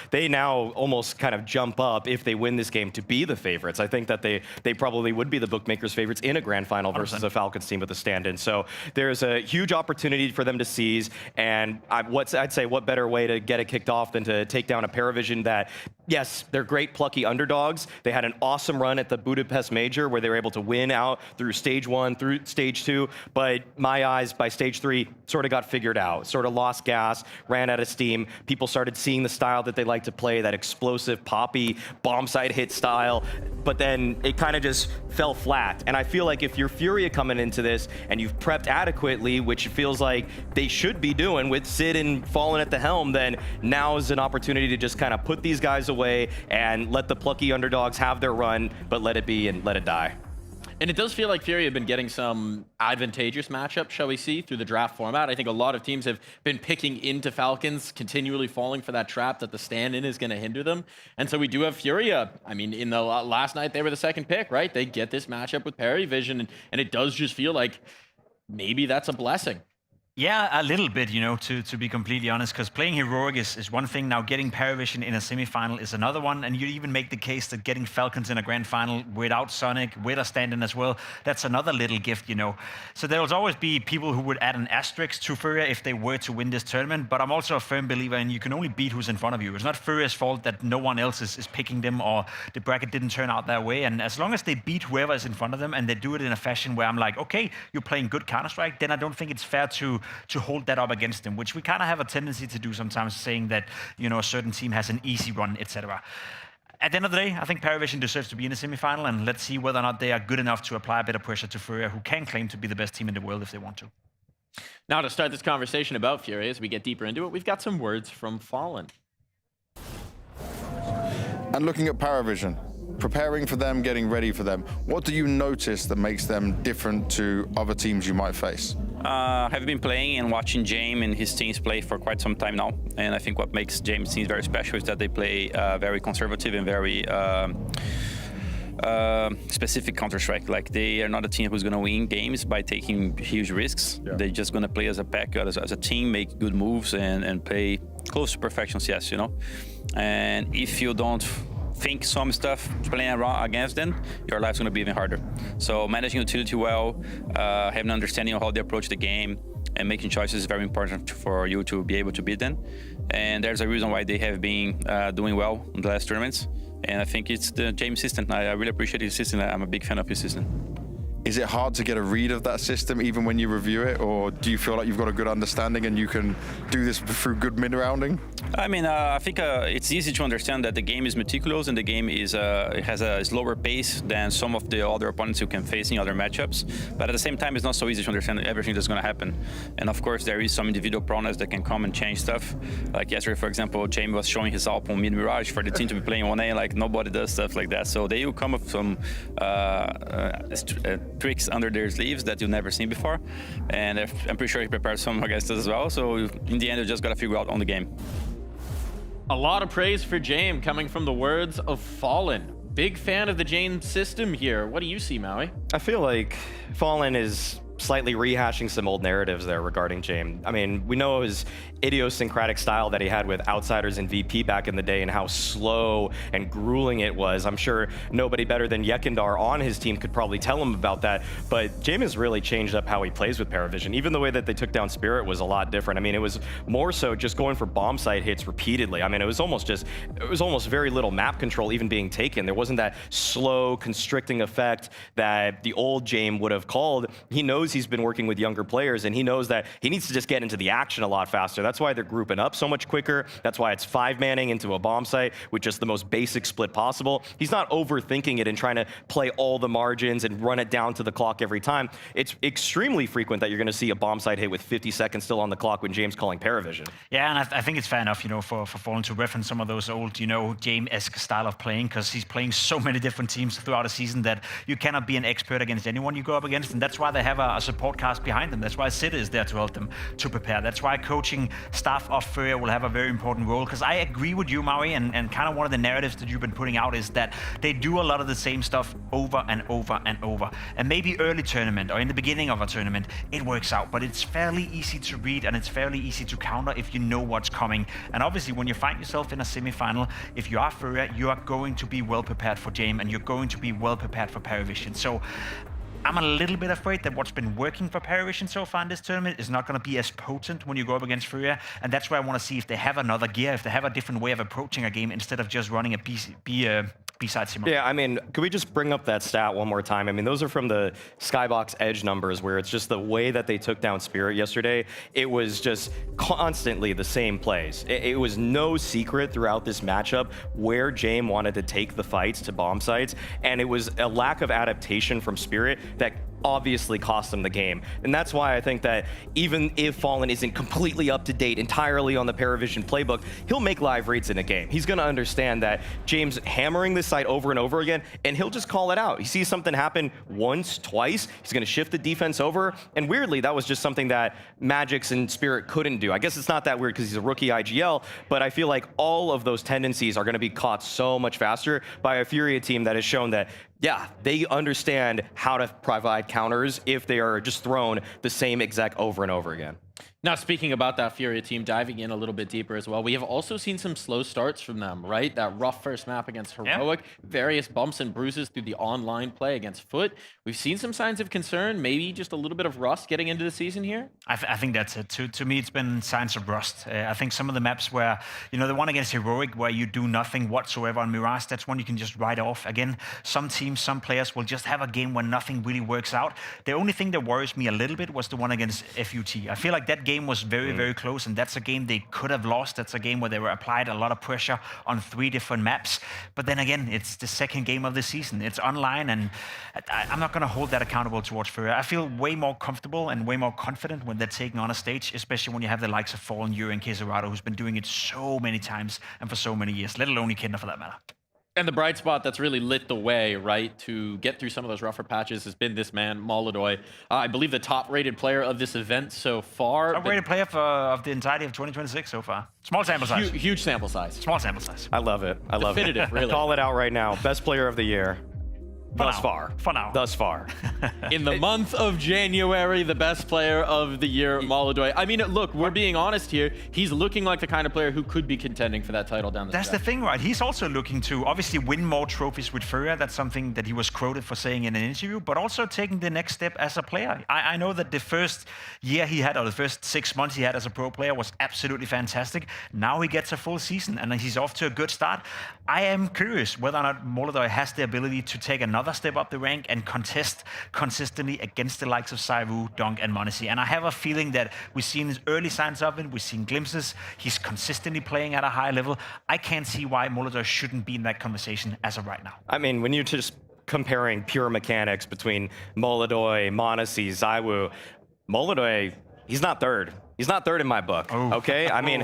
They now almost kind of jump up if they win this game to be the favorites. I think that they probably would be the bookmakers' favorites in a grand final versus a Falcons team with a stand-in. So there's a huge opportunity for them to seize, and I'd say what better way to get it kicked off than to take down a PARIVISION that, yes, they're great plucky underdogs. They had an awesome run at the Budapest Major where they were able to win out through stage 1, through stage 2, but my eyes, by stage 3, sort of got figured out, sort of lost gas, ran out of steam. People started seeing the style that they like to play, that explosive, poppy, bomb site hit style, but then it kind of just fell flat. And I feel like if you're FURIA coming into this and you've prepped adequately, which it feels like they should be doing with Sid and Fallen at the helm, then now is an opportunity to just kind of put these guys away and let the plucky underdogs have their run, but let it be and let it die. And it does feel like FURIA have been getting some advantageous matchups, shall we see, through the draft format. I think a lot of teams have been picking into Falcons, continually falling for that trap that the stand-in is going to hinder them. And so we do have FURIA. I mean, in the last night, they were the second pick, right? They get this matchup with PARIVISION, and it does just feel like maybe that's a blessing. Yeah, a little bit, you know, to be completely honest, because playing Heroic is one thing. Now getting PARIVISION in a semifinal is another one, and you even make the case that getting Falcons in a grand final without Sonic, with a stand-in as well, that's another little gift, you know. So there'll always be people who would add an asterisk to FURIA if they were to win this tournament, but I'm also a firm believer in you can only beat who's in front of you. It's not FURIA's fault that no one else is picking them or the bracket didn't turn out that way, and as long as they beat whoever is in front of them and they do it in a fashion where I'm like, okay, you're playing good Counter-Strike, then I don't think it's fair to hold that up against them, which we kind of have a tendency to do sometimes, saying that, you know, a certain team has an easy run, etc. At the end of the day, I think PARIVISION deserves to be in the semifinal, and let's see whether or not they are good enough to apply a bit of pressure to FURIA, who can claim to be the best team in the world if they want to. Now, to start this conversation about FURIA, as we get deeper into it, we've got some words from Fallen. And looking at PARIVISION, preparing for them, getting ready for them, what do you notice that makes them different to other teams you might face? I've been playing and watching Jame and his teams play for quite some time now, and I think what makes Jame's teams very special is that they play very conservative and very specific Counter-Strike. Like, they are not a team who's going to win games by taking huge risks. Yeah. They're just going to play as a pack, as a team, make good moves and play close to perfection CS, you know? And if you don't think some stuff playing around against them, your life's going to be even harder. So managing utility well, having an understanding of how they approach the game, and making choices is very important for you to be able to beat them. And there's a reason why they have been doing well in the last tournaments. And I think it's the James system. I really appreciate his system. I'm a big fan of his system. Is it hard to get a read of that system even when you review it, or do you feel like you've got a good understanding and you can do this through good mid-rounding? I mean, I think it's easy to understand that the game is meticulous and the game is it has a slower pace than some of the other opponents you can face in other matchups. But at the same time, it's not so easy to understand everything that's going to happen. And of course, there is some individual proneness that can come and change stuff. Like yesterday, for example, Jamie was showing his AWP on mid-mirage for the team to be playing 1A, like nobody does stuff like that. So they will come up with some tricks under their sleeves that you've never seen before, and I'm pretty sure he prepared some against us as well. So in the end, you just got to figure out on the game. A lot of praise for James coming from the words of Fallen. Big fan of the James system here. What do you see, Maui? I feel like Fallen is slightly rehashing some old narratives there regarding James. I mean, we know his idiosyncratic style that he had with Outsiders and VP back in the day and how slow and grueling it was. I'm sure nobody better than Yekindar on his team could probably tell him about that, but James has really changed up how he plays with PARIVISION. Even the way that they took down Spirit was a lot different. I mean, it was more so just going for bomb site hits repeatedly. I mean, it was almost very little map control even being taken. There wasn't that slow constricting effect that the old James would have called. He knows he's been working with younger players, and he knows that he needs to just get into the action a lot faster. That's why they're grouping up so much quicker. That's why it's 5-manning into a bomb site with just the most basic split possible. He's not overthinking it and trying to play all the margins and run it down to the clock every time. It's extremely frequent that you're going to see a bomb site hit with 50 seconds still on the clock when James calling PARIVISION. Yeah, and I think it's fair enough, for Fallen to reference some of those old, James-esque style of playing, because he's playing so many different teams throughout a season that you cannot be an expert against anyone you go up against, and that's why they have a support cast behind them. That's why CET is there to help them to prepare. That's why coaching staff of FURIA will have a very important role, because I agree with you, Maui, and kind of one of the narratives that you've been putting out is that they do a lot of the same stuff over and over and over. And maybe early tournament or in the beginning of a tournament, it works out, but it's fairly easy to read and it's fairly easy to counter if you know what's coming. And obviously, when you find yourself in a semi-final, if you are FURIA, you are going to be well prepared for James and you're going to be well prepared for PARIVISION. So I'm a little bit afraid that what's been working for PARIVISION so far in this tournament is not going to be as potent when you go up against FURIA, and that's why I want to see if they have another gear, if they have a different way of approaching a game instead of just running a B-side simulator. Yeah, I mean, could we just bring up that stat one more time? I mean, those are from the Skybox Edge numbers, where it's just the way that they took down Spirit yesterday. It was just constantly the same plays. It was no secret throughout this matchup where James wanted to take the fights to bomb sites, and it was a lack of adaptation from Spirit that obviously cost them the game. And that's why I think that even if Fallen isn't completely up to date entirely on the PARIVISION playbook, he'll make live reads in a game. He's going to understand that James hammering this site over and over again, and he'll just call it out. He sees something happen once, twice, he's going to shift the defense over, and weirdly, that was just something that Magix and Spirit couldn't do. I guess it's not that weird because he's a rookie IGL, but I feel like all of those tendencies are going to be caught so much faster by a FURIA team that has shown that, yeah, they understand how to provide counters if they are just thrown the same exec over and over again. Now, speaking about that FURIA team, diving in a little bit deeper as well, we have also seen some slow starts from them, right? That rough first map against Heroic, various bumps and bruises through the online play against Foot. We've seen some signs of concern, maybe just a little bit of rust getting into the season here. I think that's it. To me, it's been signs of rust. I think some of the maps where, the one against Heroic where you do nothing whatsoever on Mirage, that's one you can just write off. Again, some teams, some players will just have a game where nothing really works out. The only thing that worries me a little bit was the one against FUT. I feel like that game was very, very close, and that's a game they could have lost. That's a game where they were applied a lot of pressure on 3 different maps. But then again, it's the second game of the season. It's online, and I'm not going to hold that accountable towards FURIA. I feel way more comfortable and way more confident when they're taking on a stage, especially when you have the likes of Fallen, Yuri, and Kesarado, who's been doing it so many times and for so many years, let alone Echidna for that matter. And the bright spot that's really lit the way, right, to get through some of those rougher patches has been this man, Molidoy. I believe the top-rated player of this event so far. Top-rated player of the entirety of 2026 so far. Small sample size. Huge sample size. Small sample size. I love it. I love it. Definitive, really. Call it out right now. Best player of the year. Thus far. For now. Thus far. In the month of January, the best player of the year, Molidoy. I mean, look, we're being honest here. He's looking like the kind of player who could be contending for that title down the stretch. That's the thing, right? He's also looking to obviously win more trophies with FURIA. That's something that he was quoted for saying in an interview, but also taking the next step as a player. I know that the first year he had, or the first 6 months he had as a pro player was absolutely fantastic. Now he gets a full season and he's off to a good start. I am curious whether or not Molidoy has the ability to take another step up the rank and contest consistently against the likes of Saivu, Dunk, and m0NESY. And I have a feeling that we've seen early signs of it, we've seen glimpses, he's consistently playing at a high level. I can't see why Molidoy shouldn't be in that conversation as of right now. I mean, when you're just comparing pure mechanics between Molidoy, m0NESY, Saivu, Molidoy, he's not third. He's not third in my book, okay? I mean,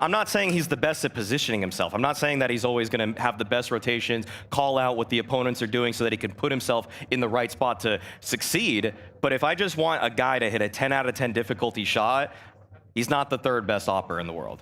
I'm not saying he's the best at positioning himself. I'm not saying that he's always going to have the best rotations, call out what the opponents are doing so that he can put himself in the right spot to succeed. But if I just want a guy to hit a 10 out of 10 difficulty shot, he's not the third best opper in the world.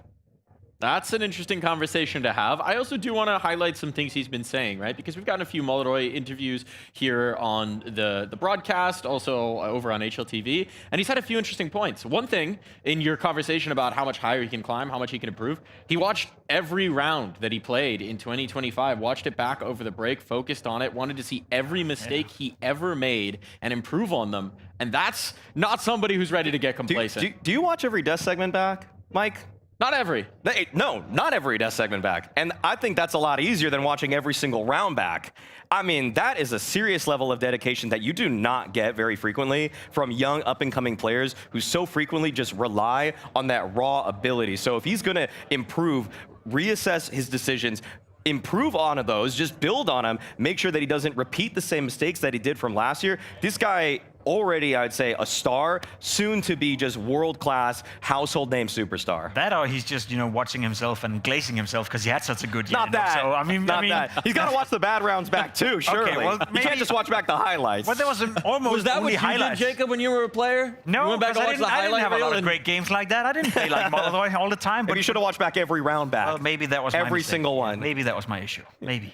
That's an interesting conversation to have. I also do want to highlight some things he's been saying, right? Because we've gotten a few Molodoi interviews here on the broadcast, also over on HLTV, and he's had a few interesting points. One thing in your conversation about how much higher he can climb, how much he can improve, he watched every round that he played in 2025, watched it back over the break, focused on it, wanted to see every mistake he ever made and improve on them. And that's not somebody who's ready to get complacent. Do you watch every death segment back, Mike? Not every. No, not every death segment back. And I think that's a lot easier than watching every single round back. I mean, that is a serious level of dedication that you do not get very frequently from young up-and-coming players who so frequently just rely on that raw ability. So if he's going to improve, reassess his decisions, improve on those, just build on them, make sure that he doesn't repeat the same mistakes that he did from last year. This guy already, I'd say, a star, soon to be just world-class, household name superstar. That or he's just, watching himself and glazing himself because he had such a good year. Not that. So, I mean, that. He's got to watch the bad rounds back too, surely. Okay, well, you can't just watch back the highlights. Well, there was almost Was that only what you highlights. did, Jacob, when you were a player? No, you went back and watched the I didn't highlight have a lot reel of great games like that. I didn't play like Molodoi all the time. But you should have watched back every round back. Well, maybe that was my every mistake. single one. Maybe that was my issue. Maybe.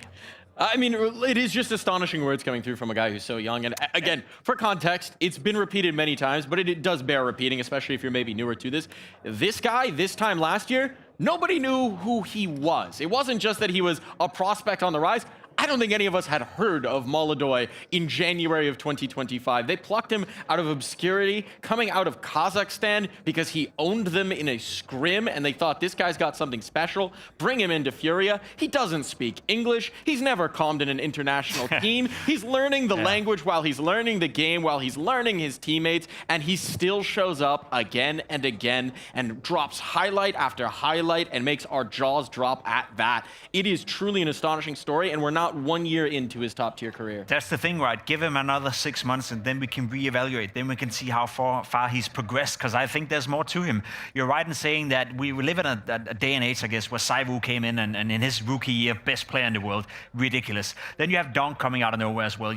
I mean, it is just astonishing words coming through from a guy who's so young. And again, for context, it's been repeated many times, but it does bear repeating, especially if you're maybe newer to this. This guy, this time last year, nobody knew who he was. It wasn't just that he was a prospect on the rise. I don't think any of us had heard of Molodoi in January of 2025. They plucked him out of obscurity, coming out of Kazakhstan because he owned them in a scrim, and they thought this guy's got something special. Bring him into FURIA. He doesn't speak English. He's never calmed in an international team. He's learning the language while he's learning the game, while he's learning his teammates, and he still shows up again and again and drops highlight after highlight and makes our jaws drop at that. It is truly an astonishing story, and we're not 1 year into his top-tier career. That's the thing, right? Give him another 6 months and then we can reevaluate. Then we can see how far he's progressed, because I think there's more to him. You're right in saying that we live in a day and age, I guess, where Saivu came in and in his rookie year, best player in the world. Ridiculous. Then you have Donk coming out of nowhere as well,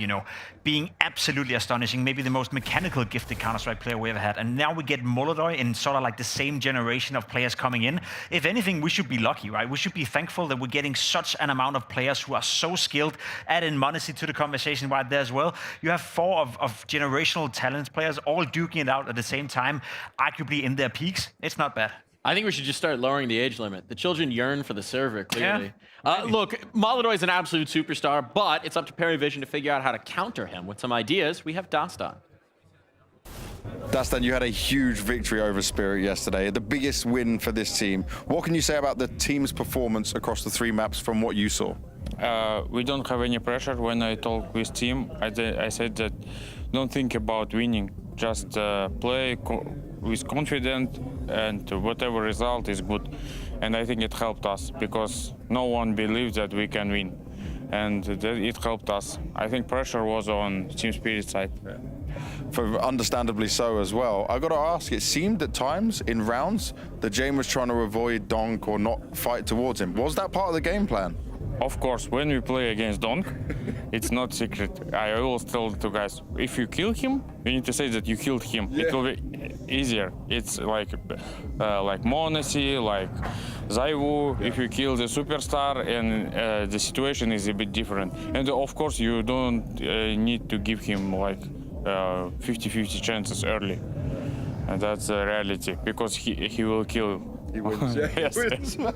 being absolutely astonishing, maybe the most mechanical gifted Counter-Strike player we ever had. And now we get Molodoi in sort of like the same generation of players coming in. If anything, we should be lucky, right? We should be thankful that we're getting such an amount of players who are so skilled. Add in Monacy to the conversation right there as well. You have 4 of generational talent players all duking it out at the same time, arguably in their peaks. It's not bad. I think we should just start lowering the age limit. The children yearn for the server, clearly. Yeah, look, Molodoi is an absolute superstar, but it's up to PARIVISION to figure out how to counter him. With some ideas, we have Dastan. Dastan, you had a huge victory over Spirit yesterday, the biggest win for this team. What can you say about the team's performance across the 3 maps from what you saw? We don't have any pressure. When I talk with team, I said that don't think about winning, just play with confidence, and whatever result is good. And I think it helped us because no one believed that we can win, and it helped us. I think pressure was on Team Spirit side. Understandably so as well. I got to ask, it seemed at times in rounds that Jane was trying to avoid Donk or not fight towards him. Was that part of the game plan? Of course, when we play against Donk, it's not secret. I always tell the guys, if you kill him, you need to say that you killed him. Yeah. It will be easier. It's like Monacy, like Zaiwu, if you kill the superstar, and the situation is a bit different. And of course, you don't need to give him like 50-50 chances early. And that's the reality, because he will kill. He wins, yeah. Yes. He wins.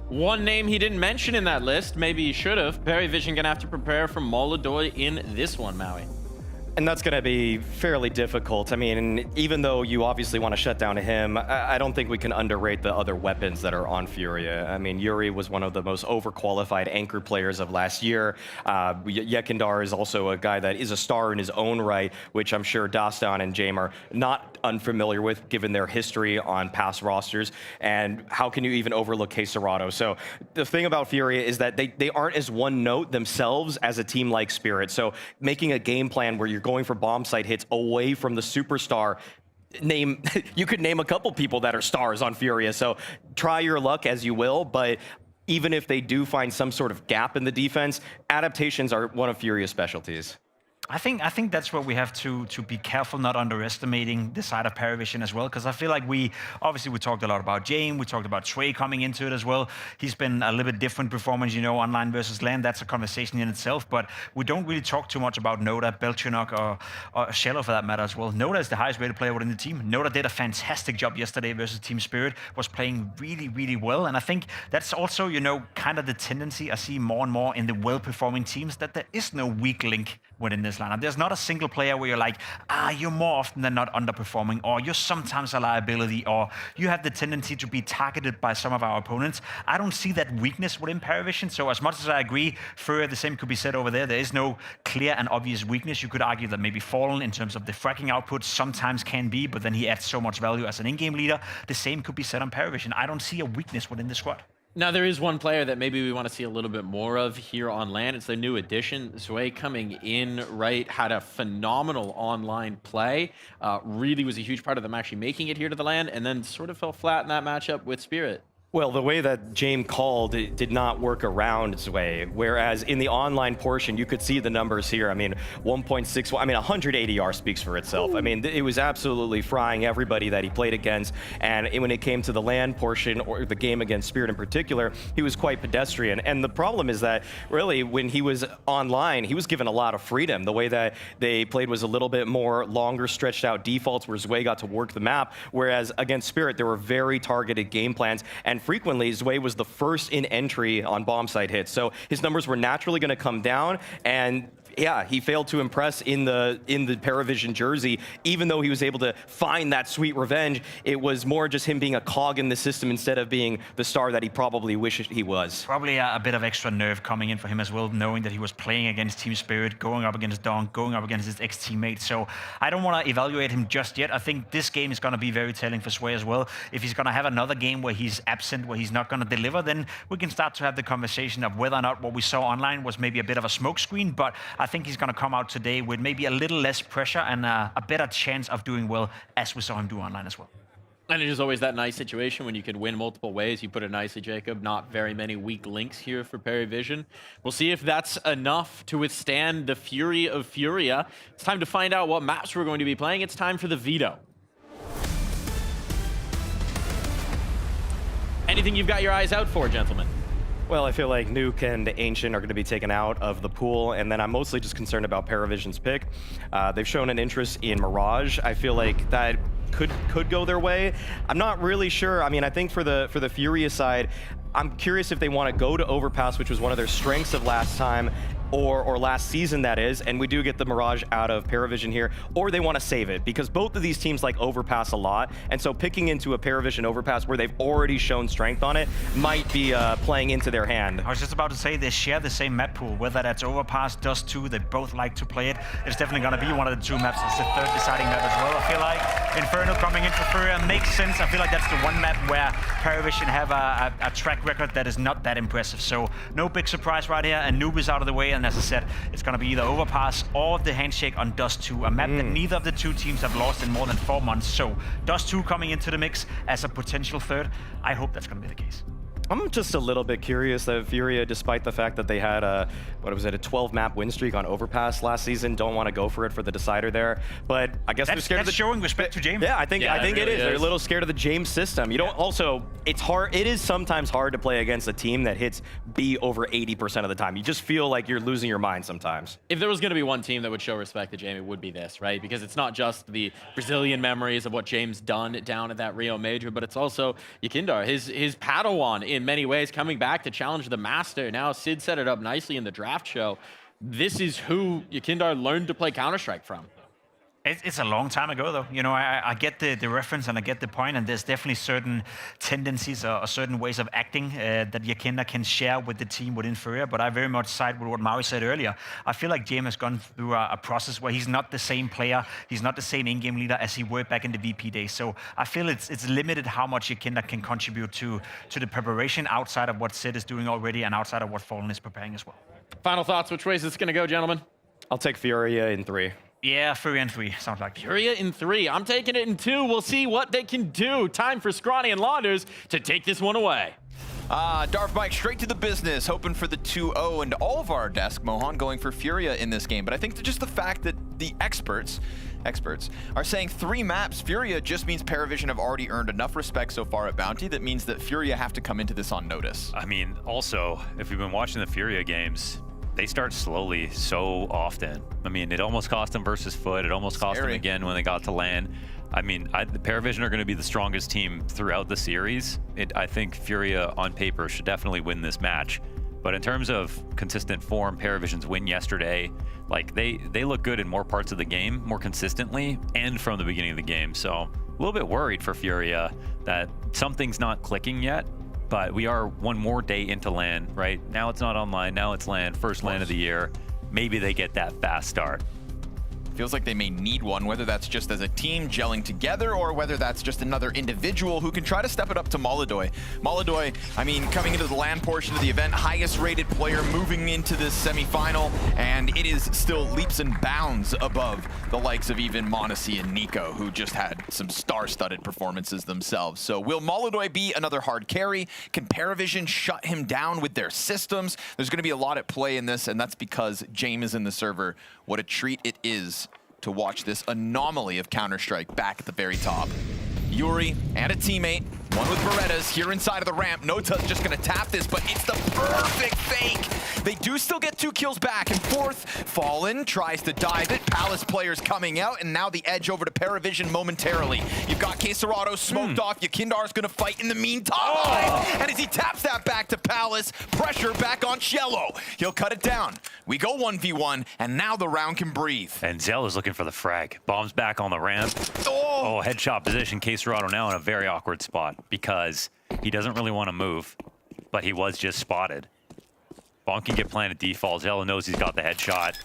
One name he didn't mention in that list, maybe he should have. PARIVISION gonna have to prepare for Molodoi in this one, Maui. And that's going to be fairly difficult. I mean, even though you obviously want to shut down him, I don't think we can underrate the other weapons that are on FURIA. I mean, Yuri was one of the most overqualified anchor players of last year. Yekindar is also a guy that is a star in his own right, which I'm sure Dastan and Jame are not unfamiliar with, given their history on past rosters. And how can you even overlook K-Serato? So the thing about FURIA is that they aren't as one note themselves as a team like Spirit. So making a game plan where you're going for bomb site hits away from the superstar, you could name a couple people that are stars on FURIA. So try your luck as you will, but even if they do find some sort of gap in the defense, adaptations are one of FURIA's specialties. I think that's where we have to be careful, not underestimating the side of PARIVISION as well, because I feel like we talked a lot about James, we talked about Sway coming into it as well. He's been a little bit different performance, online versus LAN. That's a conversation in itself, but we don't really talk too much about Noda, Belchunok, or Shello for that matter as well. Noda is the highest rated player within the team. Noda did a fantastic job yesterday versus Team Spirit, was playing really, really well, and I think that's also, kind of the tendency I see more and more in the well-performing teams, that there is no weak link within this lineup. There's not a single player where you're like, you're more often than not underperforming, or you're sometimes a liability, or you have the tendency to be targeted by some of our opponents. I don't see that weakness within PARIVISION, so as much as I agree, FURIA, the same could be said over there. There is no clear and obvious weakness. You could argue that maybe Fallen, in terms of the fracking output, sometimes can be, but then he adds so much value as an in-game leader. The same could be said on PARIVISION. I don't see a weakness within the squad. Now, there is one player that maybe we want to see a little bit more of here on LAN. It's the new addition. Sway coming in, right, had a phenomenal online play. Really was a huge part of them actually making it here to the LAN, and then sort of fell flat in that matchup with Spirit. Well, the way that James called, it did not work around Sway, whereas in the online portion, you could see the numbers here. I mean, 1.6, 100 ADR speaks for itself. Ooh. I mean, it was absolutely frying everybody that he played against, and when it came to the LAN portion, or the game against Spirit in particular, he was quite pedestrian. And the problem is that, really, when he was online, he was given a lot of freedom. The way that they played was a little bit more longer, stretched out defaults, where Sway got to work the map, whereas against Spirit, there were very targeted game plans, and frequently, Zway was the first in entry on bomb site hits. So his numbers were naturally going to come down, and yeah, he failed to impress in the PARIVISION jersey. Even though he was able to find that sweet revenge, it was more just him being a cog in the system instead of being the star that he probably wished he was. Probably a bit of extra nerve coming in for him as well, knowing that he was playing against Team Spirit, going up against Donk, going up against his ex-teammate. So I don't want to evaluate him just yet. I think this game is going to be very telling for Sway as well. If he's going to have another game where he's absent, where he's not going to deliver, then we can start to have the conversation of whether or not what we saw online was maybe a bit of a smokescreen. But I think he's going to come out today with maybe a little less pressure and a better chance of doing well, as we saw him do online as well. And it is always that nice situation when you can win multiple ways. You put it nicely, Jacob. Not very many weak links here for PARIVISION. We'll see if that's enough to withstand the fury of FURIA. It's time to find out what maps we're going to be playing. It's time for the veto. Anything you've got your eyes out for, gentlemen? Well, I feel like Nuke and Ancient are going to be taken out of the pool, and then I'm mostly just concerned about PARIVISION's pick. They've shown an interest in Mirage. I feel like that could go their way. I'm not really sure. I mean, I think for the FURIA side, I'm curious if they want to go to Overpass, which was one of their strengths of last time, or last season, that is, and we do get the Mirage out of PARIVISION here, or they want to save it, because both of these teams like Overpass a lot, and so picking into a PARIVISION Overpass where they've already shown strength on it might be playing into their hand. I was just about to say, they share the same map pool, whether that's Overpass, Dust 2, they both like to play it. It's definitely going to be one of the two maps. It's the third deciding map as well, I feel like. Inferno coming in for FURIA makes sense. I feel like that's the one map where PARIVISION have a track record that is not that impressive, so no big surprise right here, and Noob is out of the way, and as I said, it's going to be either Overpass or the Handshake on Dust 2, a map that neither of the two teams have lost in more than 4 months. So Dust 2 coming into the mix as a potential third. I hope that's going to be the case. I'm just a little bit curious that FURIA, despite the fact that they had a 12-map win streak on Overpass last season, don't want to go for it for the decider there. But I guess they're scared of the showing respect to James. Yeah, I think really it is. They're a little scared of the James system. You don't also, it's hard. It is sometimes hard to play against a team that hits B over 80% of the time. You just feel like you're losing your mind sometimes. If there was going to be one team that would show respect to James, it would be this, right? Because it's not just the Brazilian memories of what James done down at that Rio Major, but it's also Yakindar, his Padawan in many ways, coming back to challenge the Master. Now Sid set it up nicely in the draft show. This is who Yakindar learned to play Counter-Strike from. It's a long time ago, though. You know, I get the reference and I get the point, and there's definitely certain tendencies or certain ways of acting that Yakindar can share with the team within FURIA, but I very much side with what Maui said earlier. I feel like James has gone through a process where he's not the same player, he's not the same in-game leader as he were back in the VP days. So I feel it's limited how much Yakindar can contribute to the preparation outside of what Sid is doing already and outside of what Fallen is preparing as well. Final thoughts, which way is this going to go, gentlemen? I'll take FURIA in 3. Yeah, FURIA in 3, sounds like. FURIA in 3. I'm taking it in 2. We'll see what they can do. Time for Scrawny and Launders to take this one away. Darth Mike, straight to the business, hoping for the 2-0, and all of our desk, Mohan, going for FURIA in this game. But I think just the fact that the experts are saying 3 maps, FURIA just means PARIVISION have already earned enough respect so far at Bounty. That means that FURIA have to come into this on notice. I mean, also, if you've been watching the FURIA games, they start slowly so often. I mean, it almost cost them versus Foot. It almost cost them again when they got to LAN. I mean, the PARIVISION are going to be the strongest team throughout the series. I think FURIA on paper should definitely win this match. But in terms of consistent form, PARIVISION's win yesterday, like they look good in more parts of the game, more consistently, and from the beginning of the game. So a little bit worried for FURIA that something's not clicking yet. But we are one more day into LAN, right? Now it's not online, now it's LAN, first LAN of the year. Maybe they get that fast start. Feels like they may need one, whether that's just as a team gelling together or whether that's just another individual who can try to step it up to Molodoy. Molodoy, I mean, coming into the LAN portion of the event, highest rated player moving into this semifinal, and it is still leaps and bounds above the likes of even m0NESY and Nico, who just had some star-studded performances themselves. So will Molodoy be another hard carry? Can PARIVISION shut him down with their systems? There's going to be a lot at play in this, and that's because James is in the server. What a treat it is to watch this anomaly of Counter-Strike back at the very top. Yuri and a teammate, one with Berettas here inside of the ramp. Nota's just gonna tap this, but it's the perfect fake. They do still get 2 kills back and forth. Fallen tries to dive it. Palace players coming out, and now the edge over to PARIVISION momentarily. You've got Quesarado smoked off. Yakindar's gonna fight in the meantime. And as he taps that back to Palace, pressure back on Cello. He'll cut it down. We go 1v1, and now the round can breathe. And Zell is looking for the frag. Bombs back on the ramp. Oh, headshot position. Quesarado now in a very awkward spot because he doesn't really want to move, but he was just spotted. Bonk can get planted default. Zello knows he's got the headshot.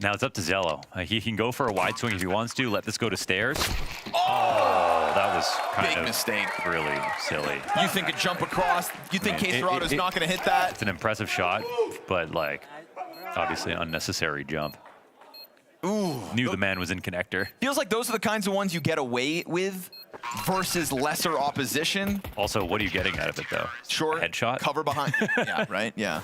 Now it's up to Zello. He can go for a wide swing if he wants to. Let this go to stairs. Oh, that was kind of mistake. Really silly. You think a jump across? You think Quesarado's not going to hit that? It's an impressive shot, but like obviously unnecessary jump. Ooh. Knew the man was in connector. Feels like those are the kinds of ones you get away with versus lesser opposition. Also, what are you getting out of it, though? Short headshot? Cover behind. Yeah, right? Yeah.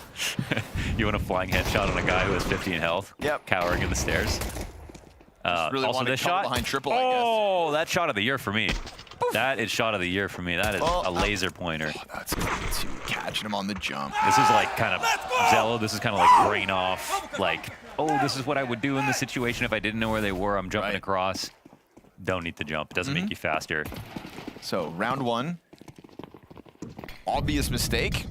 You want a flying headshot on a guy who has 15 health? Yep. Cowering in the stairs. Really also, this shot behind triple, oh, that shot of the year for me. That is shot of the year for me. That is a laser pointer. Oh, that's good too. Catching him on the jump. This is like kind of Zello. This is kind of like brain off. Like, oh, this is what I would do in this situation if I didn't know where they were. I'm jumping across. Don't need the jump. It doesn't make you faster. So round 1. Obvious mistake.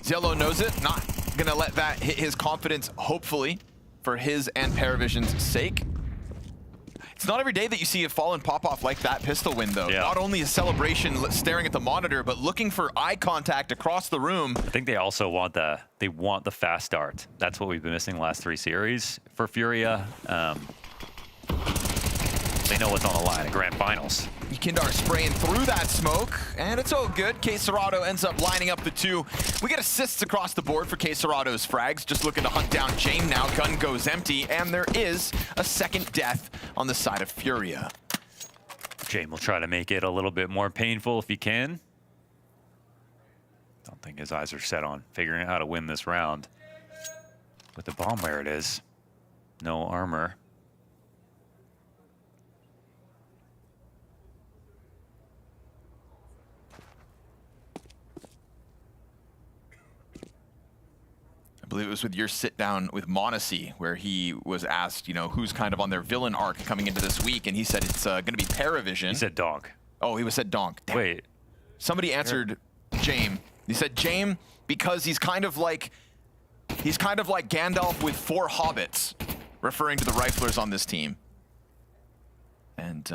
Zello knows it. Not gonna let that hit his confidence, hopefully, for his and PARIVISION's sake. It's not every day that you see a Fallen pop off like that pistol win, though. Yeah. Not only a celebration staring at the monitor, but looking for eye contact across the room. I think they also want the fast start. That's what we've been missing the last 3 series for FURIA. They know what's on the line at Grand Finals. Yakindar spraying through that smoke, and it's all good. Quesarado ends up lining up the 2. We get assists across the board for Quesarado's frags. Just looking to hunt down Jame now. Gun goes empty, and there is a second death on the side of FURIA. Jame will try to make it a little bit more painful if he can. Don't think his eyes are set on figuring out how to win this round. With the bomb where it is. No armor. I believe it was with your sit down with m0NESY, where he was asked, you know, who's kind of on their villain arc coming into this week, and he said it's going to be PARIVISION. He said Donk. Oh, he said Donk. Damn. Wait. Somebody answered Jame. He said Jame because he's kind of like Gandalf with 4 hobbits, referring to the riflers on this team. And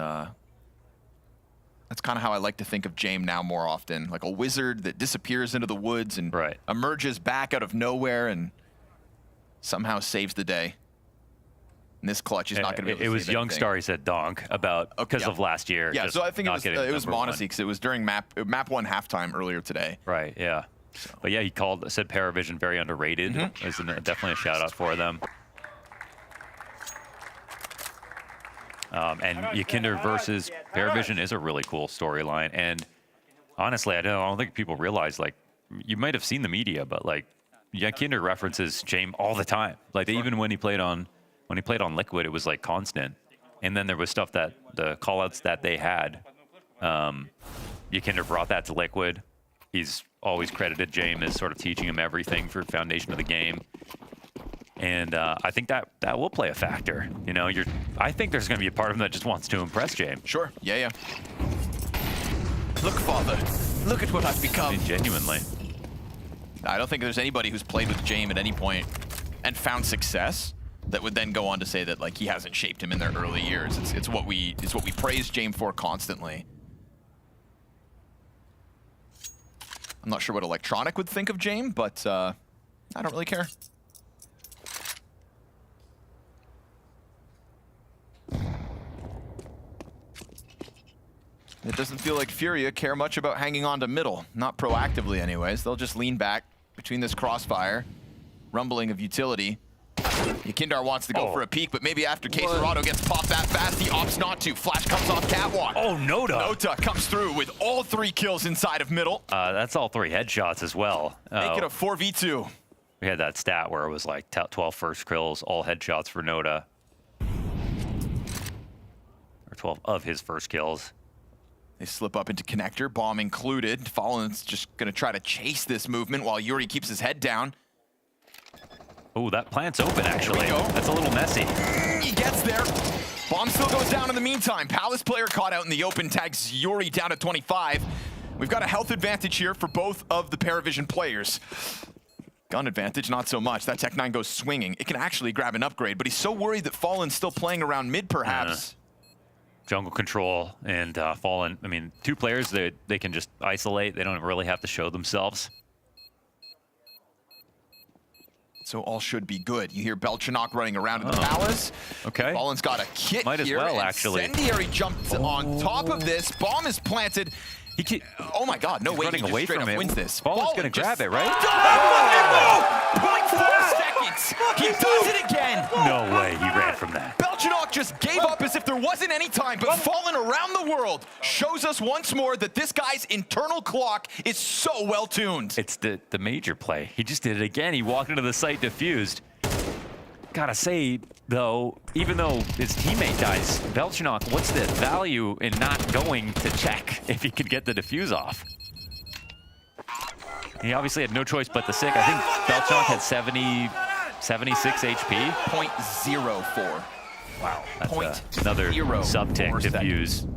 that's kind of how I like to think of Jame now more often, like a wizard that disappears into the woods and emerges back out of nowhere and somehow saves the day. In this clutch, he's not going to be able to It was save anything. Youngstar, he said Donk, about because of last year. Yeah, so I think it was m0NESY m0NESY because it was during map 1 halftime earlier today. Right, yeah. So. But yeah, he said PARIVISION very underrated. It's definitely a shout out for them. And Yakinder versus PARIVISION is a really cool storyline. And honestly, I don't think people realize, like, you might have seen the media, but like, Kinder references James all the time. Like, even when he played on Liquid, it was like constant. And then there was stuff that the callouts that they had, Kinder brought that to Liquid. He's always credited James as sort of teaching him everything for foundation of the game. And I think that will play a factor. You know, I think there's going to be a part of him that just wants to impress James. Sure. Yeah. Look, father. Look at what I've become. I mean, genuinely. I don't think there's anybody who's played with James at any point and found success that would then go on to say that, like, he hasn't shaped him in their early years. It's what we praise James for constantly. I'm not sure what Electronic would think of James, but I don't really care. It doesn't feel like FURIA care much about hanging on to middle. Not proactively anyways. They'll just lean back between this crossfire. Rumbling of utility. Yakindar wants to go for a peek, but maybe after csgo gets popped that fast, he opts not to. Flash comes off catwalk. Oh, Nota. Nota comes through with all 3 kills inside of middle. That's all 3 headshots as well. Make it a 4v2. We had that stat where it was like 12 first kills, all headshots for Nota. Or 12 of his first kills. They slip up into connector, bomb included. Fallen's just going to try to chase this movement while Yuri keeps his head down. Oh, that plant's open, actually. That's a little messy. He gets there. Bomb still goes down in the meantime. Palace player caught out in the open, tags Yuri down at 25. We've got a health advantage here for both of the PARIVISION players. Gun advantage, not so much. That Tech 9 goes swinging. It can actually grab an upgrade, but he's so worried that Fallen's still playing around mid, perhaps. Jungle control and Fallen. I mean, 2 players, they can just isolate. They don't really have to show themselves. So all should be good. You hear Belchanok running around in the Palace. Okay. Fallen's got a kit Might as here. well, actually. Incendiary jumped on top of this. Bomb is planted. Oh my God, no way. Running he away just straight from up it. wins this. Fallen's going to grab it, right? 0.4 seconds. He does it again. No way he ran from that. Belchanok just gave up as if there wasn't any time, but Fallen around the world shows us once more that this guy's internal clock is so well tuned. It's the major play. He just did it again. He walked into the site diffused. Gotta say, though, even though his teammate dies, Belchanok, what's the value in not going to check if he could get the defuse off? He obviously had no choice but the sick. I think Belchanok had 76 HP. 0.04. Wow, that's another sub-tick defuse.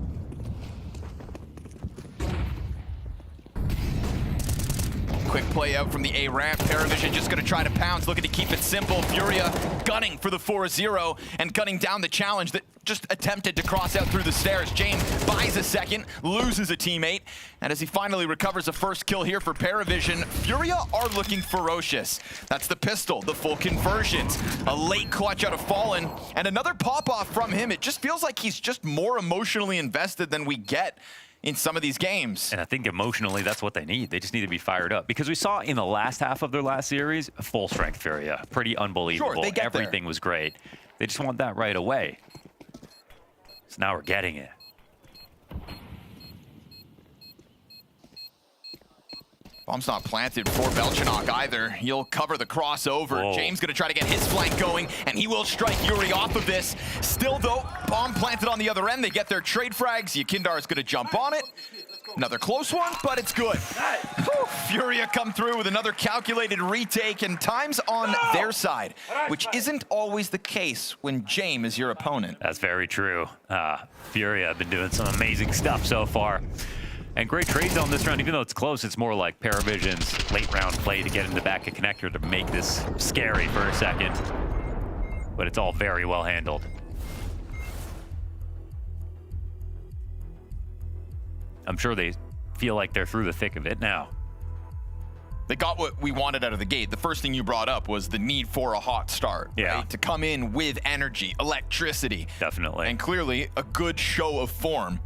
Quick play out from the A ramp. PARIVISION just going to try to pounce, looking to keep it simple. FURIA gunning for the 4-0 and gunning down the challenge that just attempted to cross out through the stairs. James buys a second, loses a teammate, and as he finally recovers a first kill here for PARIVISION, FURIA are looking ferocious. That's the pistol, the full conversions, a late clutch out of Fallen, and another pop-off from him. It just feels like he's just more emotionally invested than we get in some of these games. And I think emotionally, that's what they need. They just need to be fired up. Because we saw in the last half of their last series, full strength FURIA. Pretty unbelievable. Sure, they get Everything was great. They just want that right away. So now we're getting it. Bomb's not planted for Belchanok either. He'll cover the crossover. Whoa. James gonna try to get his flank going, and he will strike Yuri off of this. Still though, bomb planted on the other end. They get their trade frags. Yakindar is gonna jump on it. Another close one, but it's good. Whew. FURIA come through with another calculated retake, and time's on their side, which isn't always the case when James is your opponent. That's very true. FURIA have been doing some amazing stuff so far. And great trades on this round. Even though it's close, it's more like PARIVISION's late round play to get in the back of connector to make this scary for a second. But it's all very well handled. I'm sure they feel like they're through the thick of it now. They got what we wanted out of the gate. The first thing you brought up was the need for a hot start. Yeah. Right? To come in with energy, electricity. Definitely. And clearly a good show of form.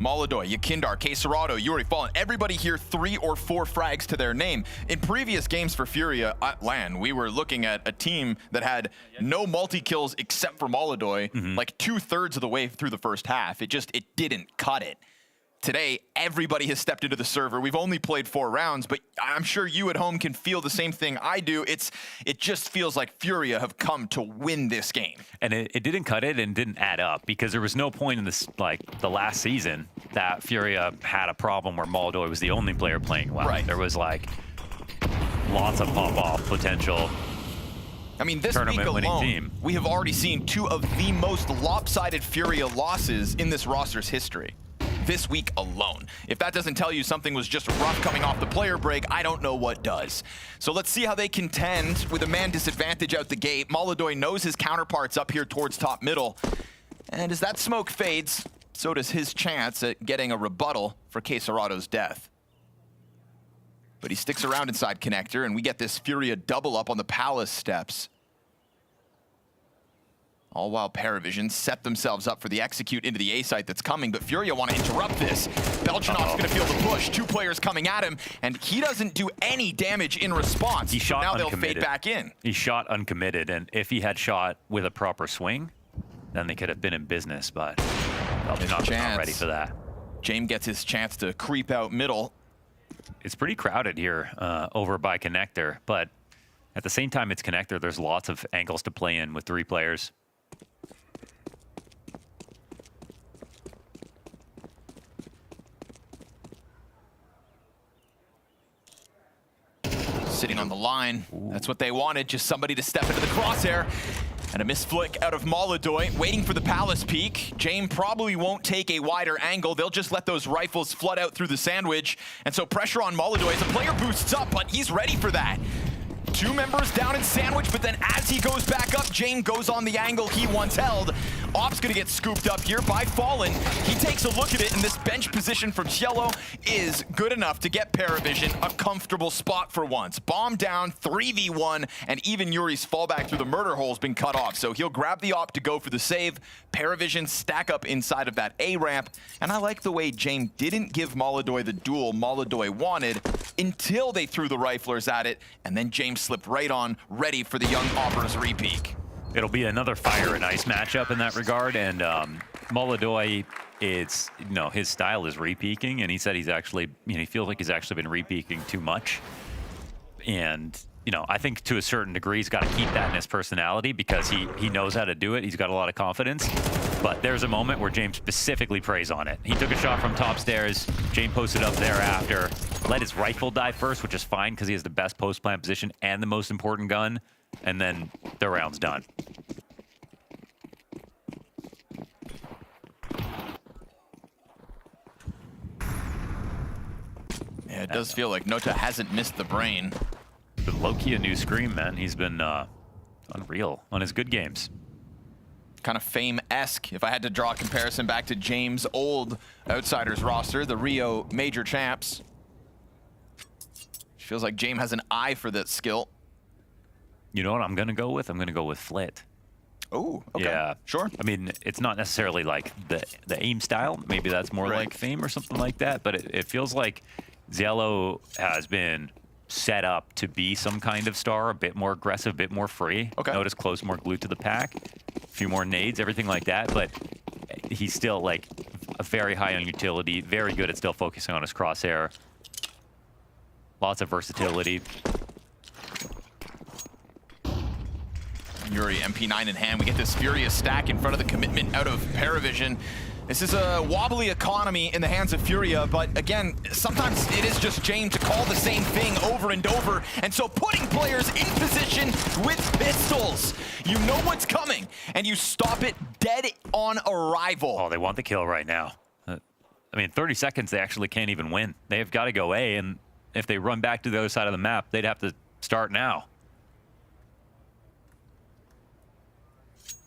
Molodoy, Yakindar, csgo, Yuri, Fallen, everybody here 3 or 4 frags to their name. In previous games for FURIA at LAN, we were looking at a team that had no multi-kills except for Molodoy, like 2/3 of the way through the first half. It didn't cut it. today, everybody has stepped into the server. We've only played 4 rounds, but I'm sure you at home can feel the same thing I do. It just feels like FURIA have come to win this game. And it didn't cut it and didn't add up, because there was no point in this, like the last season, that FURIA had a problem where Moldoy was the only player playing well. Right. There was like lots of pop-off potential. I mean, this week alone, we have already seen 2 of the most lopsided FURIA losses in this roster's history. This week alone. If that doesn't tell you something was just rough coming off the player break, I don't know what does. So let's see how they contend with a man disadvantage out the gate. Moldoy knows his counterparts up here towards top middle. And as that smoke fades, so does his chance at getting a rebuttal for csgo's death. But he sticks around inside connector, and we get this FURIA double up on the palace steps. All while PARIVISION set themselves up for the execute into the A site that's coming, but FURIA want to interrupt this. Belchanov's going to feel the push. 2 players coming at him, and he doesn't do any damage in response. He shot now uncommitted. They'll fade back in. He shot uncommitted, and if he had shot with a proper swing, then they could have been in business, but probably not ready for that. James gets his chance to creep out middle. It's pretty crowded here over by connector, but at the same time it's connector, there's lots of angles to play in with 3 players. Sitting on the line. Ooh. That's what they wanted, just somebody to step into the crosshair. And a missed flick out of Moldoy, waiting for the palace peek. James probably won't take a wider angle. They'll just let those rifles flood out through the sandwich. And so pressure on Moldoy as the player boosts up, but he's ready for that. 2 members down in sandwich, but then as he goes back up, James goes on the angle he once held. Op's gonna get scooped up here by Fallen. He takes a look at it, and this bench position from csgo is good enough to get PARIVISION a comfortable spot for once. Bomb down, 3v1, and even Yuri's fallback through the murder hole has been cut off. So he'll grab the Op to go for the save. PARIVISION stack up inside of that A ramp, and I like the way James didn't give Moldoy the duel Moldoy wanted until they threw the riflers at it, and then James slipped right on, ready for the young Opper's repeak. It'll be another fire and ice matchup in that regard, and Moldoy, it's, you know, his style is repeaking, and he said he's actually, you know, he feels like he's actually been repeaking too much. And, you know, I think to a certain degree he's got to keep that in his personality, because he knows how to do it. He's got a lot of confidence. But there's a moment where James specifically preys on it. He took a shot from top stairs. James posted up thereafter. Let his rifle die first, which is fine because he has the best post-plant position and the most important gun. And then the round's done. Yeah, it does feel like Nota hasn't missed the brain. But low-key a new Scream, man. He's been unreal on his good games. Kind of Fame-esque, if I had to draw a comparison back to James' old Outsiders roster, the Rio Major Champs. Feels like James has an eye for that skill. You know what I'm going to go with? I'm going to go with Flit. Oh, okay. Yeah, sure. I mean, it's not necessarily like the aim style. Maybe that's more like Fame or something like that. But it feels like csgo has been set up to be some kind of star, a bit more aggressive, a bit more free. Okay. Notice close, more glued to the pack, a few more nades, everything like that. But he's still like a very high on utility, very good at still focusing on his crosshair. Lots of versatility. Yuri, MP9 in hand. We get this furious stack in front of the commitment out of PARIVISION. This is a wobbly economy in the hands of FURIA, but again, sometimes it is just James to call the same thing over and over, and so putting players in position with pistols. You know what's coming, and you stop it dead on arrival. Oh, they want the kill right now. I mean, 30 seconds, they actually can't even win. They've got to go A, and if they run back to the other side of the map, they'd have to start now.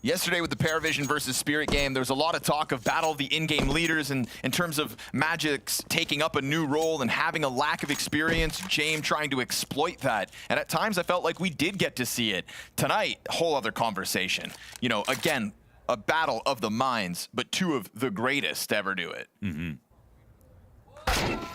Yesterday with the PARIVISION versus Spirit game, there was a lot of talk of battle of the in-game leaders, and in terms of Magic's taking up a new role and having a lack of experience, James trying to exploit that. And at times I felt like we did get to see it. Tonight, whole other conversation. You know, again, a battle of the minds, but 2 of the greatest to ever do it. Mm-hmm.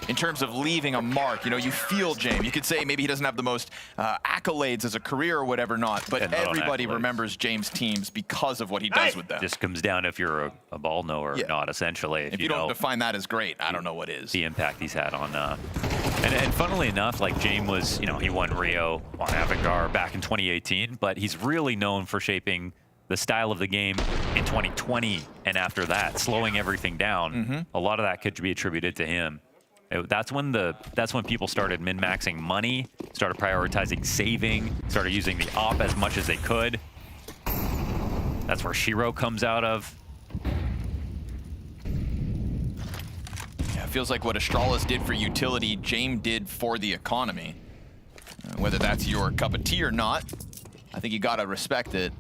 in terms of leaving a mark. You know, you feel James. You could say maybe he doesn't have the most accolades as a career or whatever not, but everybody remembers James' teams because of what he does with them. Just comes down if you're a ball knower or not, essentially. If you don't define that as great, I don't know what is. The impact he's had on... And funnily enough, like James was, you know, he won Rio on Avangard back in 2018, but he's really known for shaping the style of the game in 2020 and after that, slowing everything down. A lot of that could be attributed to him. That's when people started min-maxing money, started prioritizing saving, started using the op as much as they could. That's where Shiro comes out of. Yeah, it feels like what Astralis did for utility, James did for the economy. Whether that's your cup of tea or not, I think you gotta respect it.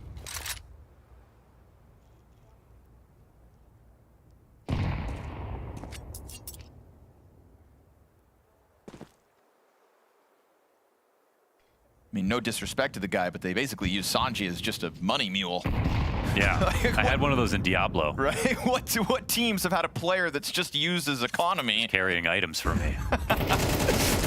I mean, no disrespect to the guy, but they basically use Sanji as just a money mule. Yeah, I had one of those in Diablo. Right? What teams have had a player that's just used as economy? Carrying items for me.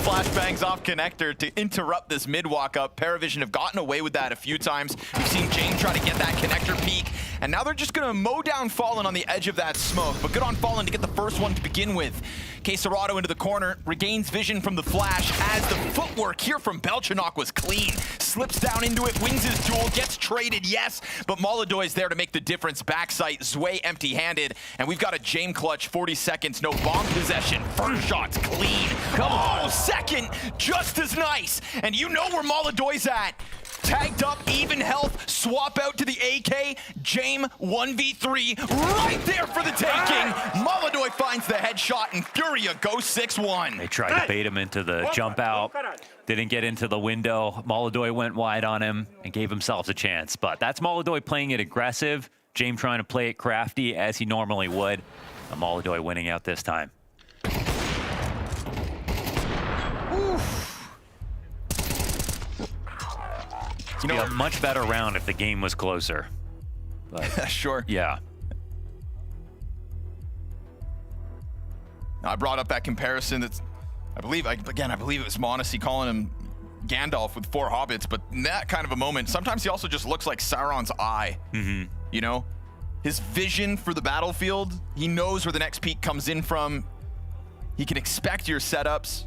Flashbangs off connector to interrupt this mid walk up. PARIVISION have gotten away with that a few times. We've seen James try to get that connector peak, and now they're just gonna mow down Fallen on the edge of that smoke, but good on Fallen to get the first one to begin with. Quesarado into the corner, regains vision from the flash as the footwork here from Belchanok was clean. Slips down into it, wins his duel, gets traded, yes, but Molodoy's there to make the difference. Backside, Zwei empty-handed, and we've got a James clutch, 40 seconds, no bomb possession. First shot's clean. Come on, second, just as nice. And you know where Molodoy's at. Tagged up, even health, swap out to the AK, James 1v3, right there for the taking. Molodoy finds the headshot, and Furia goes 6-1. They tried to bait him into the jump out, didn't get into the window. Molodoy went wide on him and gave himself a chance, but that's Molodoy playing it aggressive, James trying to play it crafty as he normally would. And Molodoy winning out this time. You know, a much better round if the game was closer. But sure. Yeah. I brought up that comparison. That's, I believe it was m0NESY calling him Gandalf with 4 hobbits, but in that kind of a moment, sometimes he also just looks like Sauron's eye. You know, his vision for the battlefield. He knows where the next peak comes in from. He can expect your setups,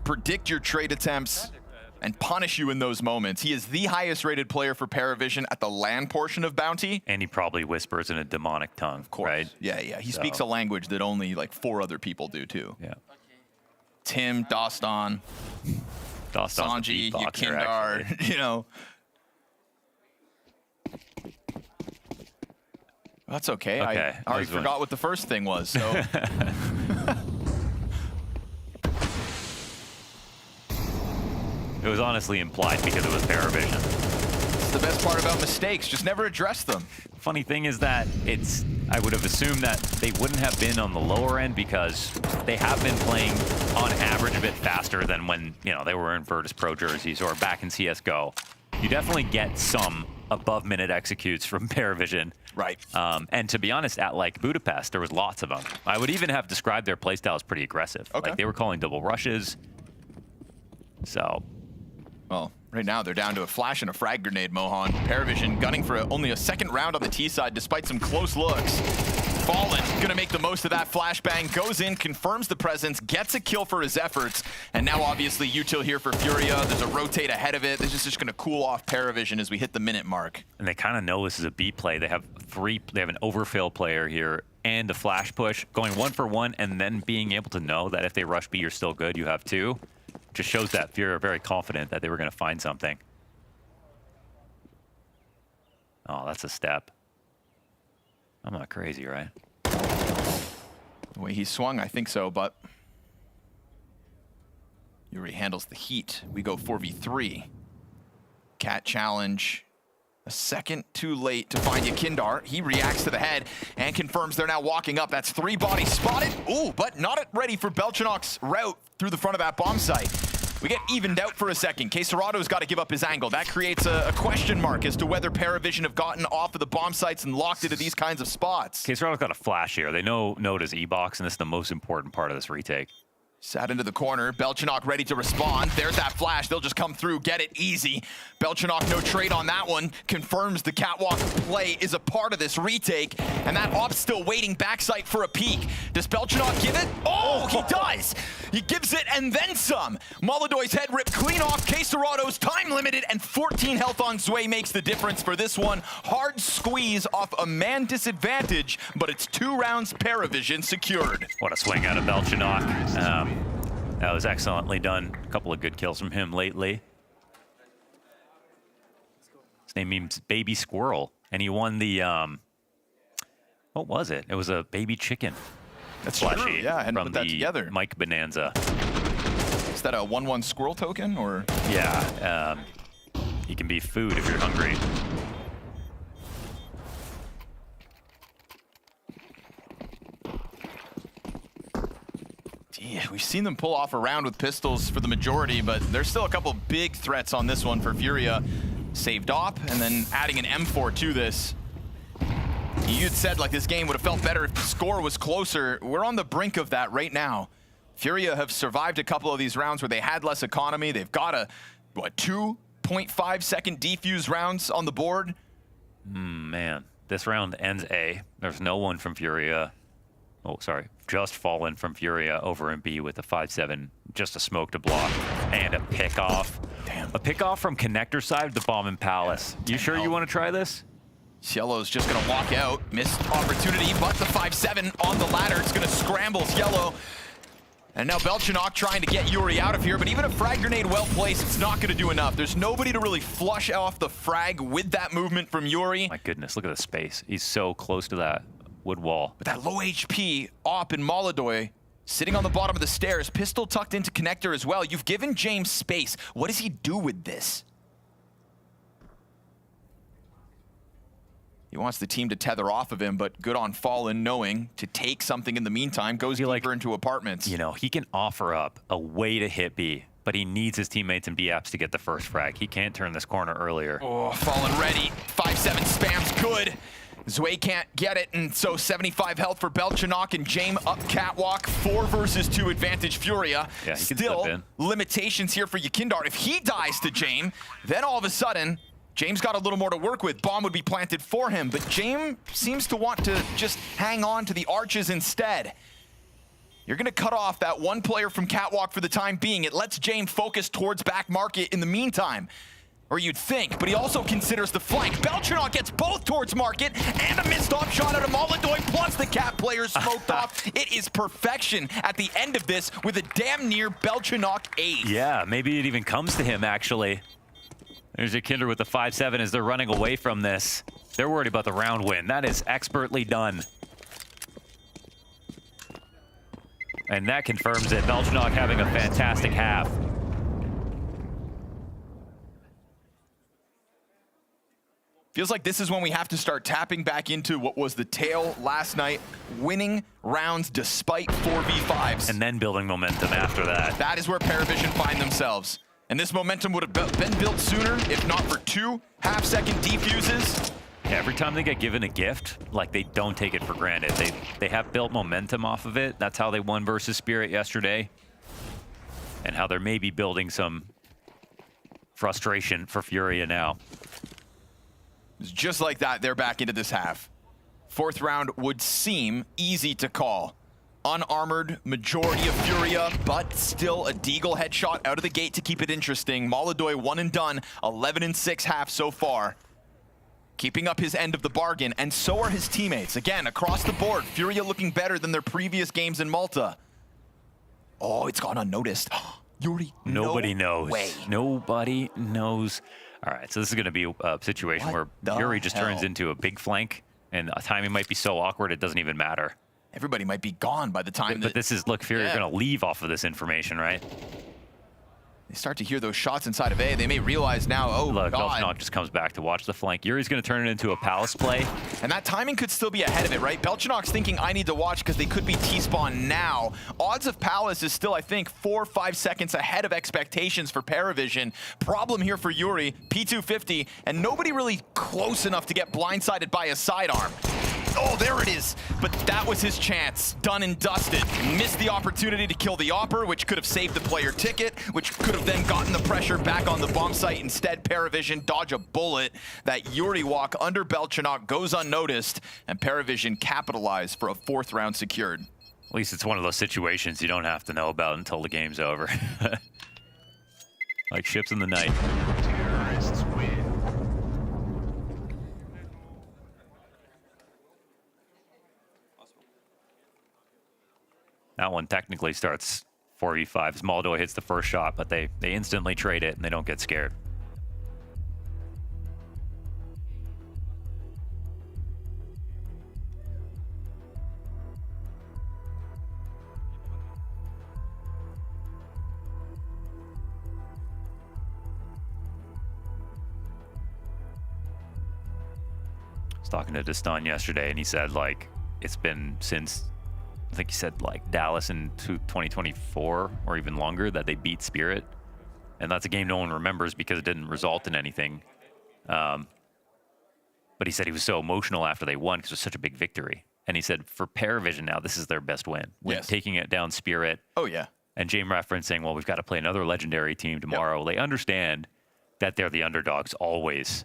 predict your trade attempts, and punish you in those moments. He is the highest rated player for PARIVISION at the LAN portion of Bounty. And he probably whispers in a demonic tongue, of course. Right? Yeah. He speaks a language that only like 4 other people do too. Yeah. Tim, Doston, Sanji, Yakindar, you know. That's okay. I already forgot what the first thing was, so. It was honestly implied because it was PARIVISION. It's the best part about mistakes, just never address them. Funny thing is that I would have assumed that they wouldn't have been on the lower end because they have been playing on average a bit faster than when, you know, they were in Virtus Pro jerseys or back in CSGO. You definitely get some above minute executes from PARIVISION. Right. And to be honest, at like Budapest, there was lots of them. I would even have described their playstyle as pretty aggressive. Okay. Like they were calling double rushes. So. Well, right now they're down to a flash and a frag grenade, Mohan. PARIVISION gunning for only a second round on the T side despite some close looks. Fallen gonna make the most of that flashbang, goes in, confirms the presence, gets a kill for his efforts, and now obviously util here for Furia. There's a rotate ahead of it. This is just gonna cool off PARIVISION as we hit the minute mark. And they kind of know this is a B play. They have an overfill player here and a flash push, going 1 for 1, and then being able to know that if they rush B, you're still good. You have 2. Just shows that Furia are very confident that they were going to find something. Oh, that's a step. I'm not crazy, right? The way he swung, I think so, but Yuri handles the heat. We go 4v3. Cat challenge. A second too late to find Yakindar. He reacts to the head and confirms they're now walking up. That's 3 bodies spotted. Ooh, but not ready for Belchanok's route through the front of that bomb site. We get evened out for a second. Queserado's got to give up his angle. That creates a question mark as to whether PARIVISION have gotten off of the bomb sites and locked into these kinds of spots. Queserado's got a flash here. They know it as E-Box, and this is the most important part of this retake. Sat into the corner. Belchenok ready to respond. There's that flash. They'll just come through, get it easy. Belchenok, no trade on that one. Confirms the catwalk play is a part of this retake. And that op's still waiting backside for a peek. Does Belchenok give it? Oh, he does! He gives it and then some. Molodoy's head ripped clean off. Queserado's time limited and 14 health on Zwei makes the difference for this one. Hard squeeze off a man disadvantage, but it's 2 rounds PARIVISION secured. What a swing out of Belchenok. That was excellently done. A couple of good kills from him lately. His name means Baby Squirrel, and he won the, what was it? It was a baby chicken. That's true, yeah, I hadn't put that together. Mike Bonanza. Is that a 1/1 squirrel token, or? Yeah, he can be food if you're hungry. Yeah, we've seen them pull off a round with pistols for the majority, but there's still a couple big threats on this one for FURIA. Saved op, and then adding an M4 to this. You'd said like this game would have felt better if the score was closer. We're on the brink of that right now. FURIA have survived a couple of these rounds where they had less economy. They've got a, what, 2.5 second defuse rounds on the board. Man, this round ends A. There's no one from FURIA. Oh, sorry. Just Fallen from FURIA over in B with a 5-7. Just a smoke to block and a pick off. Damn. A pick off from connector side of the bomb in Palace. You sure you want to try this? Yellow's just going to walk out. Missed opportunity, but the 5-7 on the ladder. It's going to scramble Yellow. And now Belchenok trying to get Yuri out of here, but even a frag grenade well placed, it's not going to do enough. There's nobody to really flush off the frag with that movement from Yuri. My goodness, look at the space. He's so close to that wood wall. But that low HP op in Molodoy sitting on the bottom of the stairs, pistol tucked into connector as well. You've given James space. What does he do with this? He wants the team to tether off of him, but good on Fallen knowing to take something in the meantime, goes deeper into apartments. You know, he can offer up a way to hit B, but he needs his teammates in B-apps to get the first frag. He can't turn this corner earlier. Oh, Fallen ready. 5-7 spams good. Zwei can't get it, and so 75 health for Belchenok and Jame up catwalk. 4 versus 2 advantage FURIA. Yeah, he Still can slip in. limitations here for Yakindar. If he dies to Jame, then all of a sudden, James got a little more to work with. Bomb would be planted for him, but Jame seems to want to just hang on to the arches instead. You're going to cut off that one player from catwalk for the time being. It lets Jame focus towards back market in the meantime. Or you'd think, but he also considers the flank. Belchenok gets both towards market and a missed off shot out of Molodoy, plus the cat players smoked off. It is perfection at the end of this with a damn near Belchenok ace. Yeah, maybe it even comes to him, actually. There's a Kinder with the 5-7 as they're running away from this. They're worried about the round win. That is expertly done. And that confirms it. Belchenok having a fantastic half. Feels like this is when we have to start tapping back into what was the tale last night, winning rounds despite 4v5s. And then building momentum after that. That is where PARIVISION find themselves. And this momentum would have been built sooner, if not for 2 half-second defuses. Yeah, every time they get given a gift, like, they don't take it for granted. They have built momentum off of it. That's how they won versus Spirit yesterday. And how they're maybe building some frustration for FURIA now. Just like that, they're back into this half. 4th round would seem easy to call. Unarmored majority of FURIA, but still a Deagle headshot out of the gate to keep it interesting. Molodoy 1 and done, 11-6 half so far. Keeping up his end of the bargain, and so are his teammates. Again, across the board, FURIA looking better than their previous games in Malta. Oh, it's gone unnoticed. Yuri, Nobody knows. Nobody knows. All right, so this is going to be a situation where Yuri just turns into a big flank, and timing might be so awkward it doesn't even matter. Everybody might be gone by the time But this is, look, FURIA are going to leave off of this information, right? They start to hear those shots inside of A. They may realize now, oh, Look, God. Belchenok just comes back to watch the flank. Yuri's going to turn it into a palace play. And that timing could still be ahead of it, right? Belchenok's thinking, I need to watch because they could be T-spawn now. Odds of Palace is still, I think, 4 or 5 seconds ahead of expectations for PARIVISION. Problem here for Yuri, P250, and nobody really close enough to get blindsided by a sidearm. Oh, there it is. But that was his chance. Done and dusted. Missed the opportunity to kill the Opper, which could have saved the player ticket, which could have then gotten the pressure back on the bomb site. Instead, PARIVISION dodge a bullet. That Yuri walk under Belchenok goes unnoticed, and PARIVISION capitalize for a 4th round secured. At least it's one of those situations you don't have to know about until the game's over. Like ships in the night. Terrorists win. That one technically starts 4v5. Maldoy hits the first shot, but they instantly trade it and they don't get scared. I was talking to Destan yesterday and he said, like, it's been since, I think he said, like, Dallas in 2024 or even longer that they beat Spirit. And that's a game no one remembers because it didn't result in anything. But he said he was so emotional after they won because it was such a big victory. And he said for PARIVISION now, this is their best win. Yes. Taking it down Spirit. Oh, yeah. And Jame referencing, well, we've got to play another legendary team tomorrow. Yep. They understand that they're the underdogs always.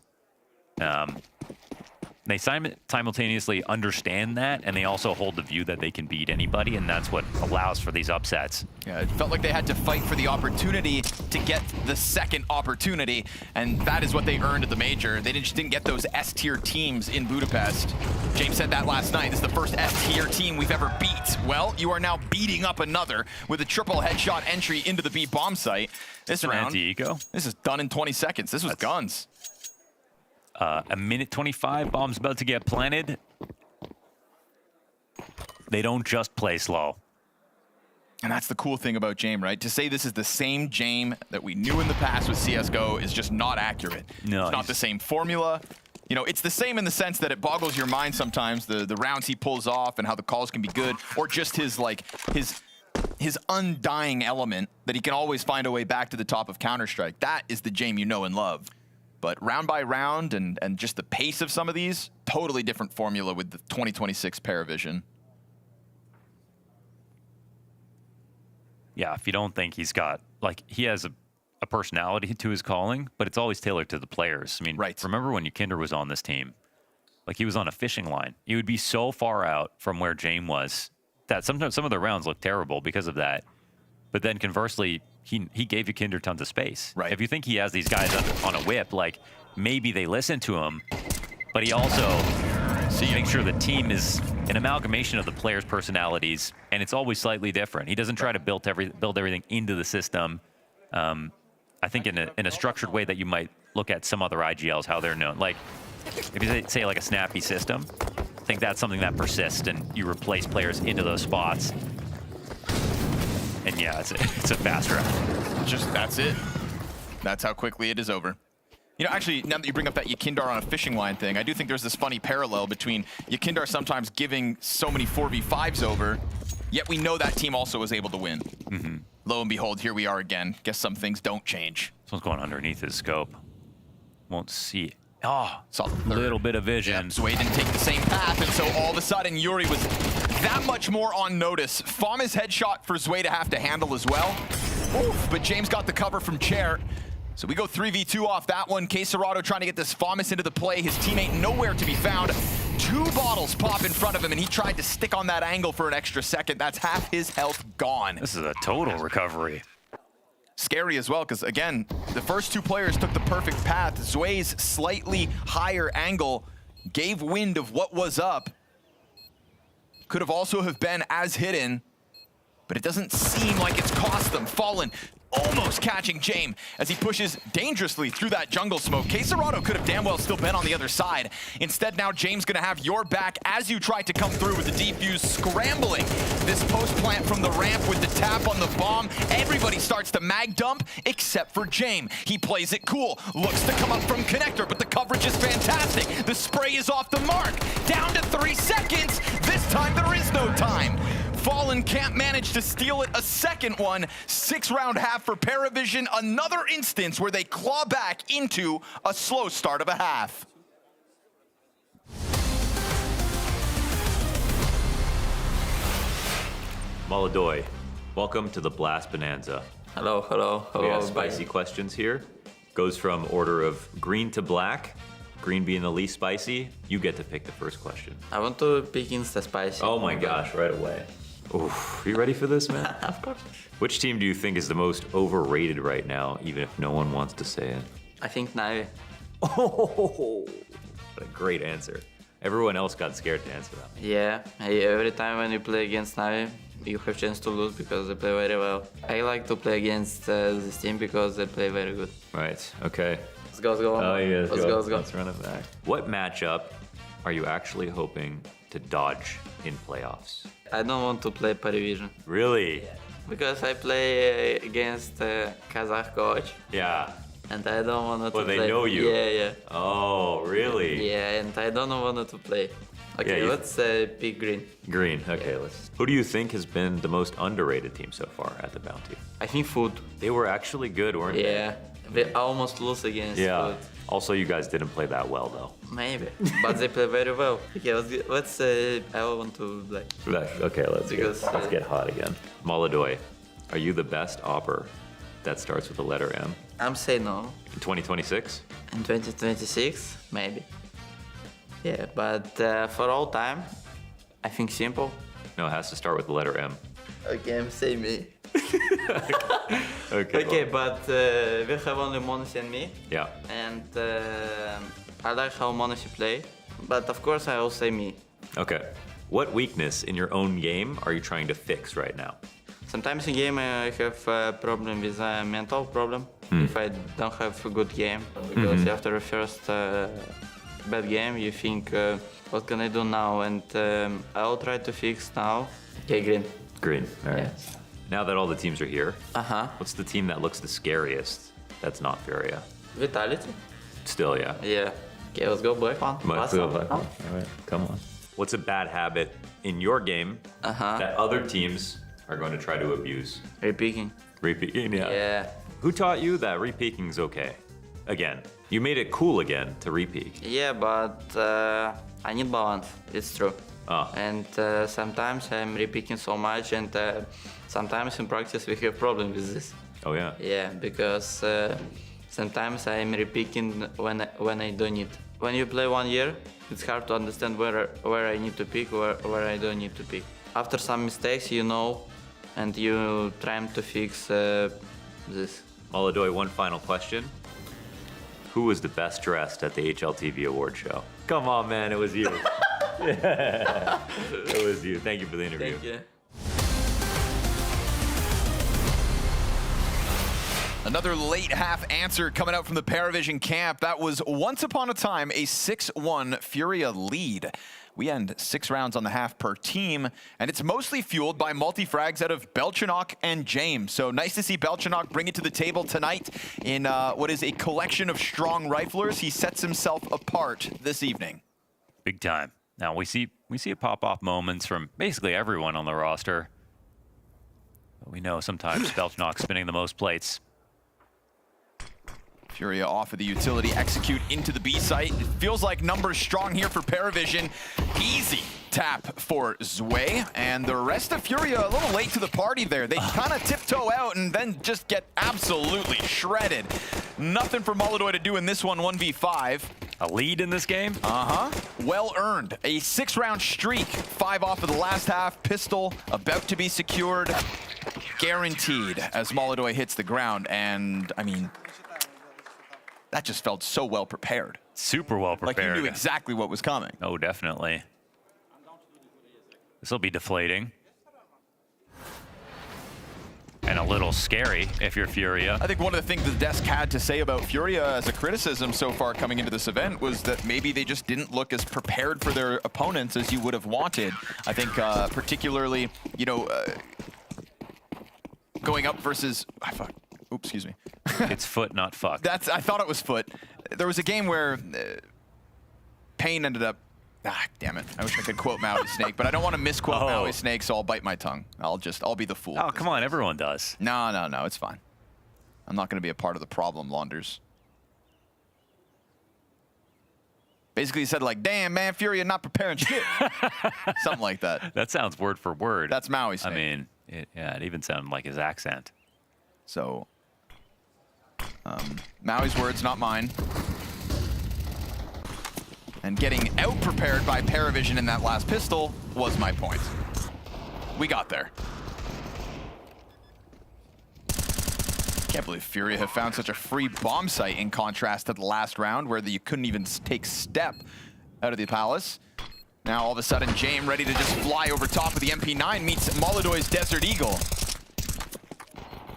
They simultaneously understand that, and they also hold the view that they can beat anybody, and that's what allows for these upsets. Yeah, it felt like they had to fight for the opportunity to get the second opportunity, and that is what they earned at the major. They just didn't get those S-tier teams in Budapest. James said that last night. This is the first S-tier team we've ever beat. Well, you are now beating up another with a triple headshot entry into the B bomb site. This round, anti-eco. This is done in 20 seconds. This was guns. A minute 25, bomb's about to get planted. They don't just play slow. And that's the cool thing about Jame, right? To say this is the same Jame that we knew in the past with CSGO is just not accurate. No, it's not the same formula. You know, it's the same in the sense that it boggles your mind sometimes, the rounds he pulls off and how the calls can be good, or just his, like, his undying element that he can always find a way back to the top of Counter-Strike. That is the Jame you know and love. But round by round and just the pace of some of these, totally different formula with the 2026 PARIVISION. Yeah, if you don't think he's got, like, he has a personality to his calling, but it's always tailored to the players. I mean, remember when Yukinder was on this team? Like, he was on a fishing line. He would be so far out from where Jame was that sometimes some of the rounds look terrible because of that. But then conversely, he gave Yukinder tons of space. Right. If you think he has these guys on a whip, like, maybe they listen to him, but he also makes sure the team is an amalgamation of the players' personalities, and it's always slightly different. He doesn't try to build everything into the system. I think in a structured way that you might look at some other IGLs, how they're known. Like, if you say like a snappy system, I think that's something that persists, and you replace players into those spots. And yeah, it's a fast round. Just, that's it. That's how quickly it is over. You know, actually, now that you bring up that Yukinder on a fishing line thing, I do think there's this funny parallel between Yukinder sometimes giving so many 4v5s over, yet we know that team also was able to win. Mm-hmm. Lo and behold, here we are again. Guess some things don't change. This one's going underneath his scope. Won't see it. Oh, saw the little bit of vision. Yep, Sway didn't take the same path, and so all of a sudden, Yuri was that much more on notice. Fama's headshot for Zway to have to handle as well. Oof, but James got the cover from Chair. So we go 3v2 off that one. Quesarado trying to get this Famas into the play. His teammate nowhere to be found. 2 bottles pop in front of him, and he tried to stick on that angle for an extra second. That's half his health gone. This is a total recovery. Scary as well, because again, the first 2 players took the perfect path. Zway's slightly higher angle gave wind of what was up. Could have also have been as hidden, but it doesn't seem like it's cost them. Fallen almost catching Jame as he pushes dangerously through that jungle smoke. Quesarado could have damn well still been on the other side. Instead, now Jame's gonna have your back as you try to come through with the defuse, scrambling this post plant from the ramp with the tap on the bomb. Everybody starts to mag dump except for Jame. He plays it cool, looks to come up from connector, but the coverage is fantastic. The spray is off the mark. Down to 3 seconds. This time there is no time. Fallen can't manage to steal it a second one. 6-round half for PARIVISION. Another instance where they claw back into a slow start of a half. Maladoy, welcome to the Blast Bonanza. Hello, hello. We have spicy questions here. Goes from order of green to black. Green being the least spicy. You get to pick the first question. I want to pick Insta Spicy. Oh my gosh, right away. Oof, you ready for this, man? Of course. Which team do you think is the most overrated right now, even if no one wants to say it? I think Navi. Oh, what a great answer. Everyone else got scared to answer that. Yeah, every time when you play against Navi, you have chance to lose because they play very well. I like to play against this team because they play very good. Right, okay. Let's go, let's go. Oh, yeah, let's go, let's go. Let's run it back. What matchup are you actually hoping to dodge in playoffs? I don't want to play PARIVISION. Really? Yeah. Because I play against Kazakh coach. Yeah. And I don't want to Well, play. they know you. Yeah, yeah. Oh, really? Yeah, and I don't want to play. Okay, Yeah, let's pick green. Green, okay, let's. Who do you think has been the most underrated team so far at the Bounty? I think Food. They were actually good, weren't they? Yeah, we almost lose against Food. Also, you guys didn't play that well, though. Maybe, but they play very well. Okay, let's I want to black. Okay, let's Because, get hot again. Maladoy, are you the best opper that starts with the letter M? I'm saying no. In 2026? In 2026, maybe. Yeah, but for all time, I think simple. No, it has to start with the letter M. Okay, I'm saying me. Okay. Okay, but we have only Monacy and me. Yeah. And I like how Monacy play, but of course I will say me. Okay. What weakness in your own game are you trying to fix right now? Sometimes in game I have a problem with a mental problem if I don't have a good game. Because after the first bad game you think, what can I do now? And I'll try to fix now. Okay, green. Green, all right. Yeah. Now that all the teams are here, Uh-huh. what's the team that looks the scariest that's not Furia? Vitality? Still, yeah. Yeah. Okay, let's go black one. Let's go black one. All right, come on. What's a bad habit in your game that other teams are going to try to abuse? Repeaking. Repeaking, yeah. Yeah. Who taught you that repeaking's okay? Again, you made it cool again to repeak. Yeah, but I need balance. It's true. Oh. And sometimes I'm repeating so much, and sometimes in practice we have problem with this. Oh yeah. Yeah, because sometimes I'm repeating when I don't need. When you play 1 year, it's hard to understand where I need to pick, where I don't need to pick. After some mistakes, you know, and you try to fix this. Maladoy, one final question. Who was the best dressed at the HLTV award show? Come on, man, it was you. It was you. Thank you for the interview. Thank you. Another late half answer coming out from the PARIVISION camp. That was once upon a time a 6-1 Furia lead. We end 6 rounds on the half per team, and it's mostly fueled by multi-frags out of Belchanok and James. So nice to see Belchanok bring it to the table tonight in what is a collection of strong riflers. He sets himself apart this evening. Big time. Now we see it pop off moments from basically everyone on the roster. But we know sometimes Belchanok spinning the most plates. Furia off of the utility, execute into the B site. It feels like numbers strong here for PARIVISION. Easy tap for Zwei, and the rest of Furia a little late to the party there. They kind of tiptoe out and then just get absolutely shredded. Nothing for Maladoy to do in this one, 1v5. A lead in this game? Uh-huh. Well earned. A 6-round streak. 5 off of the last half. Pistol about to be secured. Guaranteed as Maladoy hits the ground. And, I mean, that just felt so well prepared. Super well prepared. Like you knew exactly what was coming. Oh, definitely. This will be deflating. And a little scary if you're Furia. I think one of the things the desk had to say about Furia as a criticism so far coming into this event was that maybe they just didn't look as prepared for their opponents as you would have wanted. I think particularly, you know, going up versus, fuck, oops, excuse me. It's foot, not fuck. I thought it was foot. There was a game where Payne ended up, damn it. I wish I could quote Maui Snake, but I don't want to misquote Maui Snake, so I'll bite my tongue. I'll be the fool. Oh, come on, everyone does. No, it's fine. I'm not going to be a part of the problem, Launders. Basically, he said like, damn, man, Furia not preparing shit. Something like that. That sounds word for word. That's Maui Snake. I mean, it even sounded like his accent. So, Maui's words, not mine. And getting out-prepared by PARIVISION in that last pistol was my point. We got there. Can't believe Furia have found such a free bomb site in contrast to the last round where you couldn't even take step out of the palace. Now all of a sudden, James ready to just fly over top of the MP9 meets Molodoy's Desert Eagle.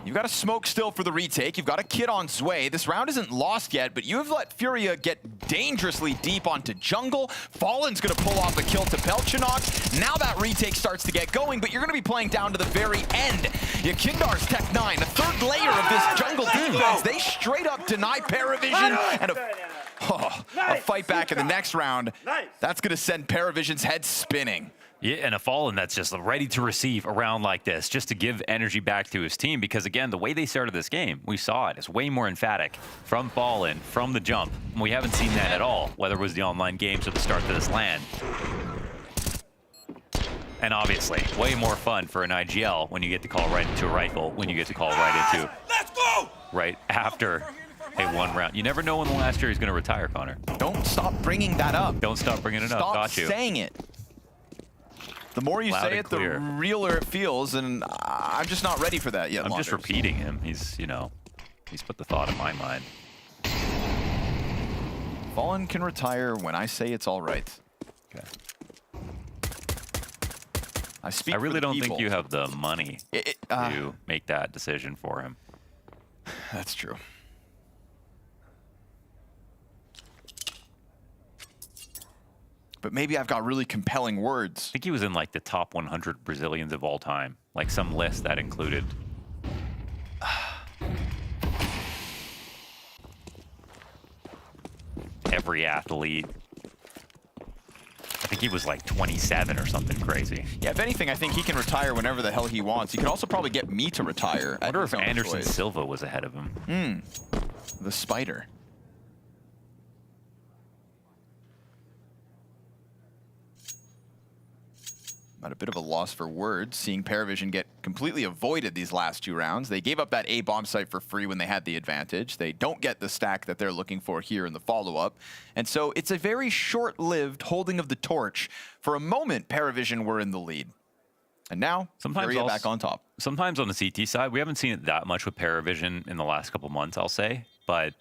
You've got a smoke still for the retake. You've got a kid on Zway. This round isn't lost yet, but you have let Furia get dangerously deep onto jungle. Fallen's going to pull off a kill to Pelchinok. Now that retake starts to get going, but you're going to be playing down to the very end. Yakindar's Tech 9, the third layer of this jungle defense. They straight up deny PARIVISION and a fight back in the next round. That's going to send PARIVISION's head spinning. Yeah, and a Fallen that's just ready to receive a round like this, just to give energy back to his team. Because again, the way they started this game, we saw it. It's way more emphatic from Fallen, from the jump. And we haven't seen that at all, whether it was the online games or the start to this LAN. And obviously, way more fun for an IGL when you get to call right into a rifle, when you get to call right into right after a one round. You never know when the last year he's going to retire, Connor. Don't stop bringing that up. Don't stop bringing it up. Got you. Stop saying it. The more you say it, the realer it feels, and I'm just not ready for that yet. I'm just repeating him. He's, you know, he's put the thought in my mind. Fallen can retire when I say it's all right. Okay. I really don't think you have the money to make that decision for him. That's true. But maybe I've got really compelling words. I think he was in like the top 100 Brazilians of all time, like some list that included. Every athlete. I think he was like 27 or something crazy. Yeah, if anything, I think he can retire whenever the hell he wants. He could also probably get me to retire. I wonder if Anderson Silva was ahead of him. The spider. At a bit of a loss for words, seeing PARIVISION get completely avoided these last two rounds. They gave up that A bomb site for free when they had the advantage. They don't get the stack that they're looking for here in the follow-up. And so it's a very short-lived holding of the torch. For a moment, PARIVISION were in the lead. And now, Furia back on top. Sometimes on the CT side, we haven't seen it that much with PARIVISION in the last couple months, I'll say. But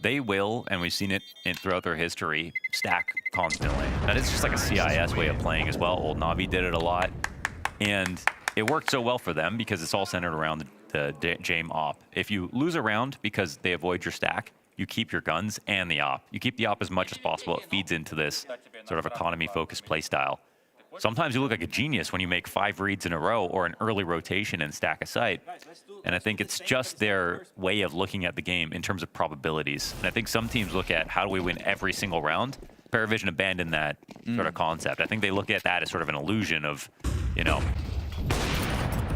they will, and we've seen it throughout their history, stack constantly. That is just like a CIS way of playing as well. Old Navi did it a lot. And it worked so well for them because it's all centered around the James op. If you lose a round because they avoid your stack, you keep your guns and the op. You keep the op as much as possible. It feeds into this sort of economy-focused play style. Sometimes you look like a genius when you make 5 reads in a row or an early rotation and stack a site. And I think it's just their way of looking at the game in terms of probabilities. And I think some teams look at how do we win every single round. PARIVISION abandoned that sort of concept. I think they look at that as sort of an illusion of, you know,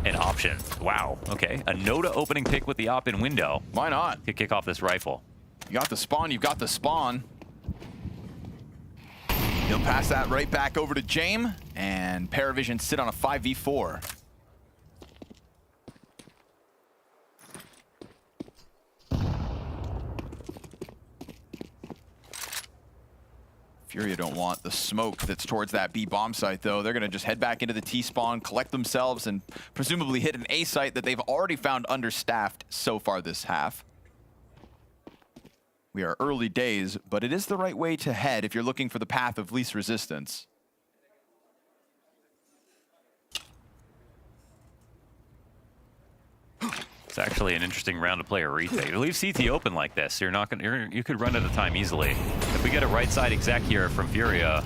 an option. Wow, okay. A Noda opening pick with the op-in window. Why not? To kick off this rifle. You got the spawn, you've got the spawn. He'll pass that right back over to James, and PARIVISION sit on a 5v4. Furia don't want the smoke that's towards that B bomb site, though. They're going to just head back into the T spawn, collect themselves, and presumably hit an A site that they've already found understaffed so far this half. We are early days, but it is the right way to head if you're looking for the path of least resistance. It's actually an interesting round to play a retake. To leave CT open like this, you're not gonna. You could run out of time easily. If we get a right side exec here from FURIA,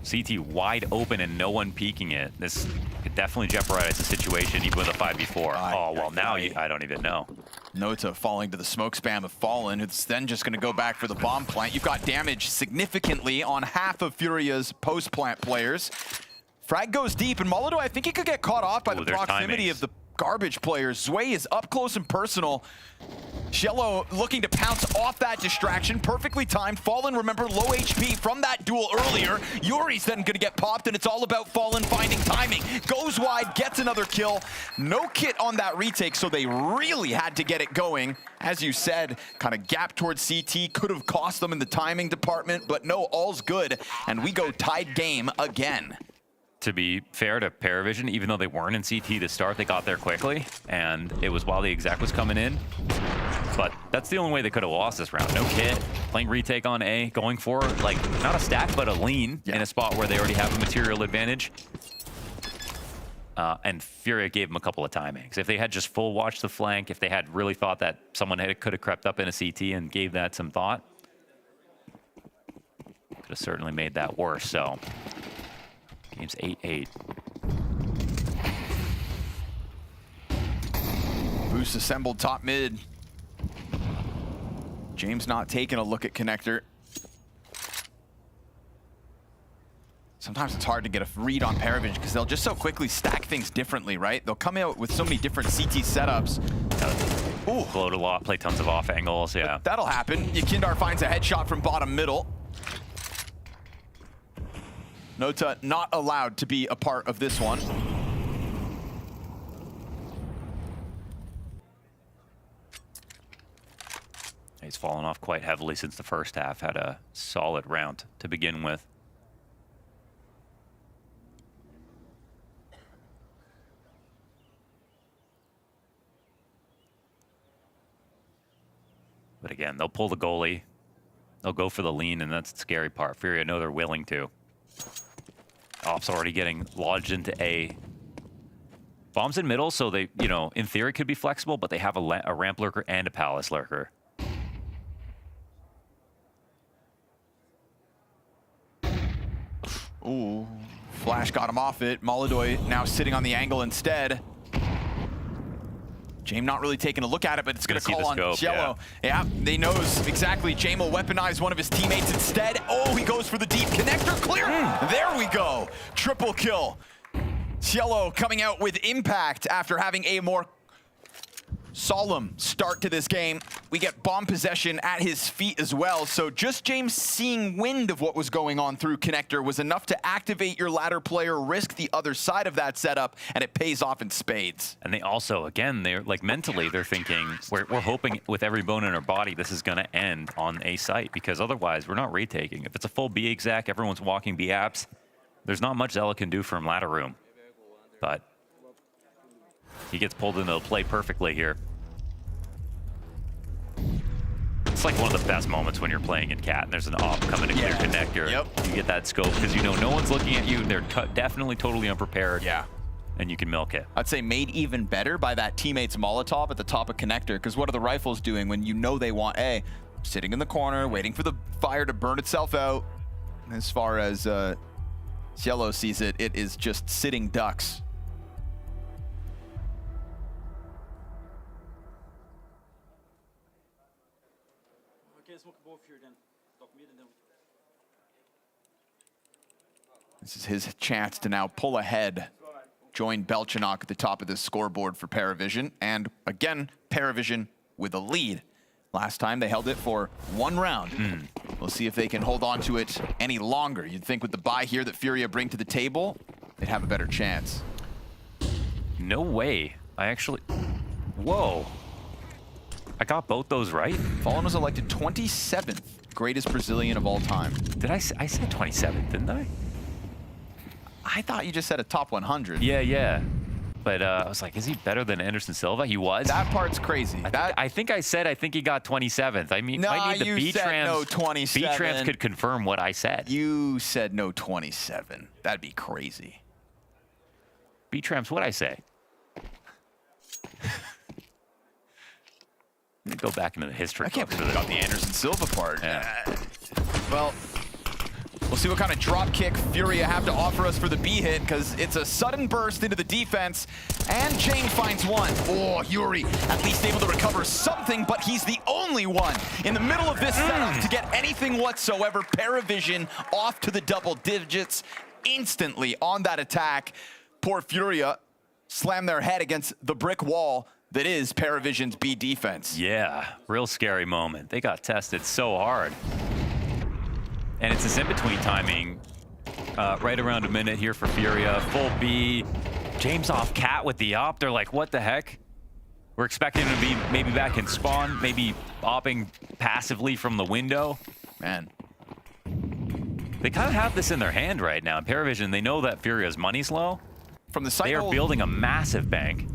CT wide open and no one peeking it, this could definitely jeopardize the situation even with a 5v4. Oh well, now I don't even know. Nota falling to the smoke spam of Fallen, who's then just going to go back for the bomb plant. You've got damage significantly on half of Furia's post-plant players. Frag goes deep, and Molotov, I think he could get caught off by the proximity of the garbage players. Zwei is up close and personal. Cielo looking to pounce off that distraction. Perfectly timed. Fallen, remember, low HP from that duel earlier. Yuri's then going to get popped, and it's all about Fallen finding timing. Goes wide, gets another kill. No kit on that retake, so they really had to get it going. As you said, kind of gap towards CT. Could have cost them in the timing department, but no, all's good. And we go tied game again. To be fair to PARIVISION, even though they weren't in CT to start, they got there quickly, and it was while the exec was coming in. But that's the only way they could have lost this round. No kit, playing retake on A, going for, like, not a stack, but a lean in a spot where they already have a material advantage. And FURIA gave them a couple of timings. If they had just full watched the flank, if they had really thought that someone could have crept up in a CT and gave that some thought, could have certainly made that worse, so... Game's 8-8. Boost assembled top mid. James not taking a look at connector. Sometimes it's hard to get a read on PARIVISION because they'll just so quickly stack things differently, right? They'll come out with so many different CT setups. Ooh. Float a lot, play tons of off angles, yeah. But that'll happen. Yakindar finds a headshot from bottom middle. Nota not allowed to be a part of this one. He's fallen off quite heavily since the first half. Had a solid round to begin with. But again, they'll pull the goalie. They'll go for the lean, and that's the scary part. FURIA know they're willing to. Ops already getting lodged into A. Bombs in middle, so they, you know, in theory could be flexible, but they have a ramp lurker and a palace lurker. Ooh, Flash got him off it. Molotov now sitting on the angle instead. James not really taking a look at it, but it's going to call on Cielo. Yeah, they knows exactly. James will weaponize one of his teammates instead. Oh, he goes for the deep connector. Clear. There we go. Triple kill. Cielo coming out with impact after having a more solemn start to this game. We get bomb possession at his feet as well. So just James seeing wind of what was going on through connector was enough to activate your ladder player, risk the other side of that setup, and it pays off in spades. And they also, again, they're like mentally, they're thinking, we're hoping with every bone in our body this is going to end on A site, because otherwise we're not retaking. If it's a full B exec, everyone's walking B apps, there's not much Zella can do from ladder room. But he gets pulled into the play perfectly here. It's like one of the best moments when you're playing in Cat and there's an op coming to clear connector. Yep. You get that scope because you know no one's looking at you. They're definitely totally unprepared. Yeah. And you can milk it. I'd say made even better by that teammate's Molotov at the top of connector, because what are the rifles doing when you know they want A? Sitting in the corner, waiting for the fire to burn itself out. As far as Cielo sees it, it is just sitting ducks. This is his chance to now pull ahead, join Belchanok at the top of the scoreboard for PARIVISION, and again, PARIVISION with a lead. Last time they held it for one round. We'll see if they can hold on to it any longer. You'd think with the buy here that FURIA bring to the table, they'd have a better chance. No way. I actually... Whoa. I got both those right? Fallen was elected 27th greatest Brazilian of all time. Did I said 27th, didn't I? I thought you just said a top 100. Yeah. But I was like, is he better than Anderson Silva? He was. That part's crazy. I think he got 27th. I mean, no, might need the B-Trams. No 27. B-Trams could confirm what I said. You said no 27. That'd be crazy. B-Trams, what'd I say? Go back into the history. I can't believe we got the Anderson Silva part. Well, we'll see what kind of drop kick Furia have to offer us for the B hit, because it's a sudden burst into the defense, and James finds one. Oh, Yuri at least able to recover something, but he's the only one in the middle of this setup to get anything whatsoever. PARIVISION off to the double digits instantly on that attack. Poor Furia slam their head against the brick wall that is PARIVISION's B defense. Yeah, real scary moment. They got tested so hard. And it's this in-between timing, right around a minute here for Furia. Full B, James off cat with the op. They're like, what the heck? We're expecting him to be maybe back in spawn, maybe opping passively from the window. Man. They kind of have this in their hand right now. In PARIVISION, they know that Furia's money's low. From the side, they are building a massive bank.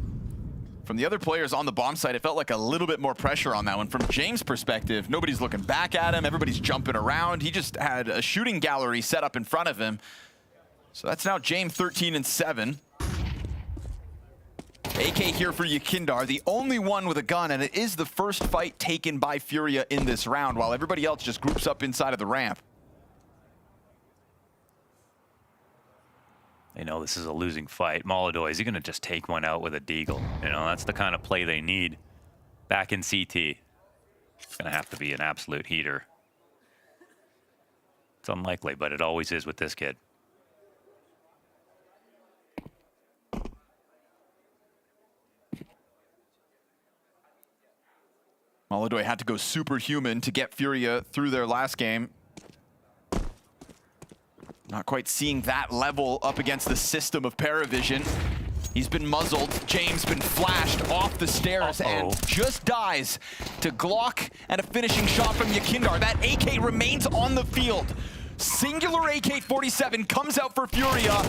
From the other players on the bomb side, it felt like a little bit more pressure on that one. From James' perspective, nobody's looking back at him. Everybody's jumping around. He just had a shooting gallery set up in front of him. So that's now James 13-7. AK here for Yakindar, the only one with a gun, and it is the first fight taken by Furia in this round, while everybody else just groups up inside of the ramp. They know this is a losing fight. Molodoy, is he going to just take one out with a deagle? You know, that's the kind of play they need. Back in CT, it's going to have to be an absolute heater. It's unlikely, but it always is with this kid. Molodoy had to go superhuman to get Furia through their last game. Not quite seeing that level up against the system of PARIVISION. He's been muzzled. James been flashed off the stairs and just dies to Glock and a finishing shot from Yakindar. That AK remains on the field. Singular AK-47 comes out for Furia.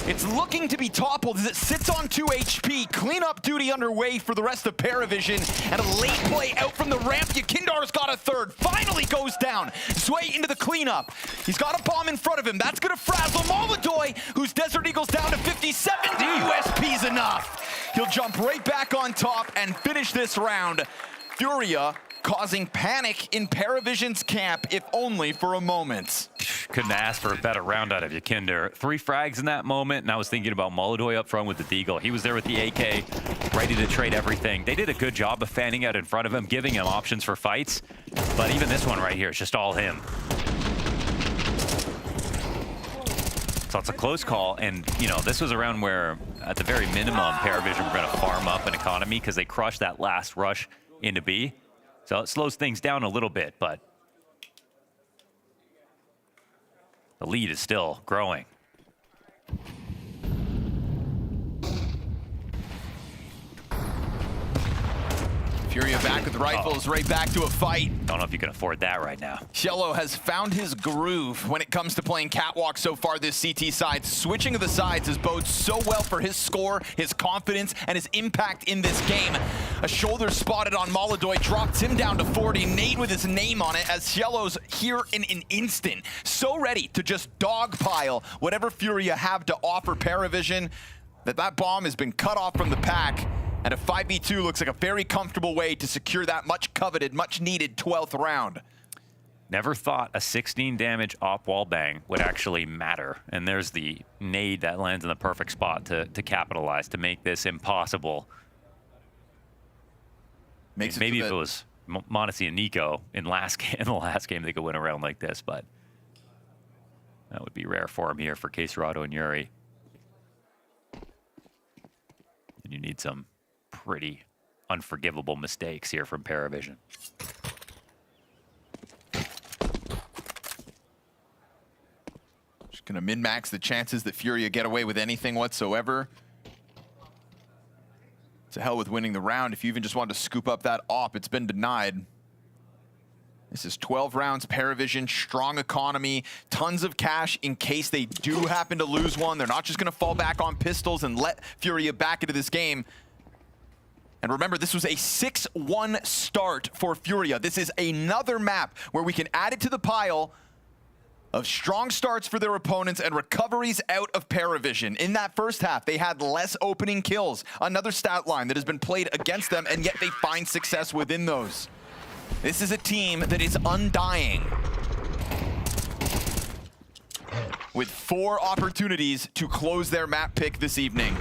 It's looking to be toppled as it sits on 2 HP. Cleanup duty underway for the rest of PARIVISION. And a late play out from the ramp. Yakindar's got a third. Finally goes down. Sway into the cleanup. He's got a bomb in front of him. That's going to frazzle Molodoy, whose Desert Eagle's down to 57. The USP's enough. He'll jump right back on top and finish this round. Furia causing panic in PARIVISION's camp, if only for a moment. Couldn't ask for a better round out of Yakinder. 3 frags in that moment, and I was thinking about Molodoy up front with the deagle. He was there with the AK, ready to trade everything. They did a good job of fanning out in front of him, giving him options for fights. But even this one right here, it's just all him. So it's a close call, and you know, this was around where, at the very minimum, PARIVISION were going to farm up an economy because they crushed that last rush into B. So it slows things down a little bit, but the lead is still growing. Furia back with rifles, right back to a fight. Don't know if you can afford that right now. Cello has found his groove when it comes to playing catwalk so far this CT side. Switching of the sides has boded so well for his score, his confidence, and his impact in this game. A shoulder spotted on Molodoy dropped him down to 40. Nade with his name on it as Cello's here in an instant. So ready to just dogpile whatever Furia have to offer PARIVISION. That bomb has been cut off from the pack. And a 5v2 looks like a very comfortable way to secure that much coveted, much needed 12th round. Never thought a 16 damage op wall bang would actually matter. And there's the nade that lands in the perfect spot to capitalize, to make this impossible. Maybe if it was m0NESY and Nico in the last game, they could win a round like this, but that would be rare for him here for Caserado and Yuri. And you need some pretty unforgivable mistakes here from PARIVISION. Just gonna min-max the chances that Furia get away with anything whatsoever. To hell with winning the round. If you even just wanted to scoop up that op, it's been denied. This is 12 rounds, PARIVISION, strong economy, tons of cash in case they do happen to lose one. They're not just gonna fall back on pistols and let Furia back into this game. And remember, this was a 6-1 start for Furia. This is another map where we can add it to the pile of strong starts for their opponents and recoveries out of PARIVISION. In that first half, they had less opening kills, another stat line that has been played against them, and yet they find success within those. This is a team that is undying, with 4 opportunities to close their map pick this evening.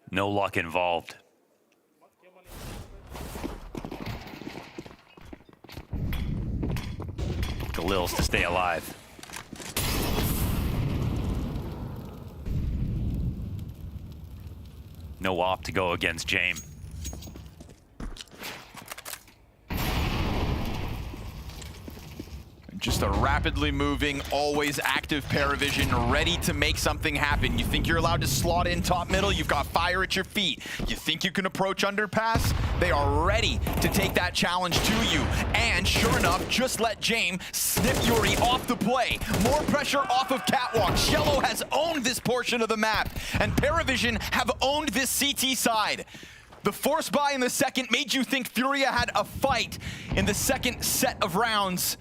No luck involved. Galil's to stay alive. No op to go against James. Just a rapidly moving, always active PARIVISION, ready to make something happen. You think you're allowed to slot in top middle? You've got fire at your feet. You think you can approach underpass? They are ready to take that challenge to you. And sure enough, just let James snip Fury off the play. More pressure off of Catwalk. cello has owned this portion of the map, and PARIVISION have owned this CT side. The force buy in the second made you think FURIA had a fight in the second set of rounds.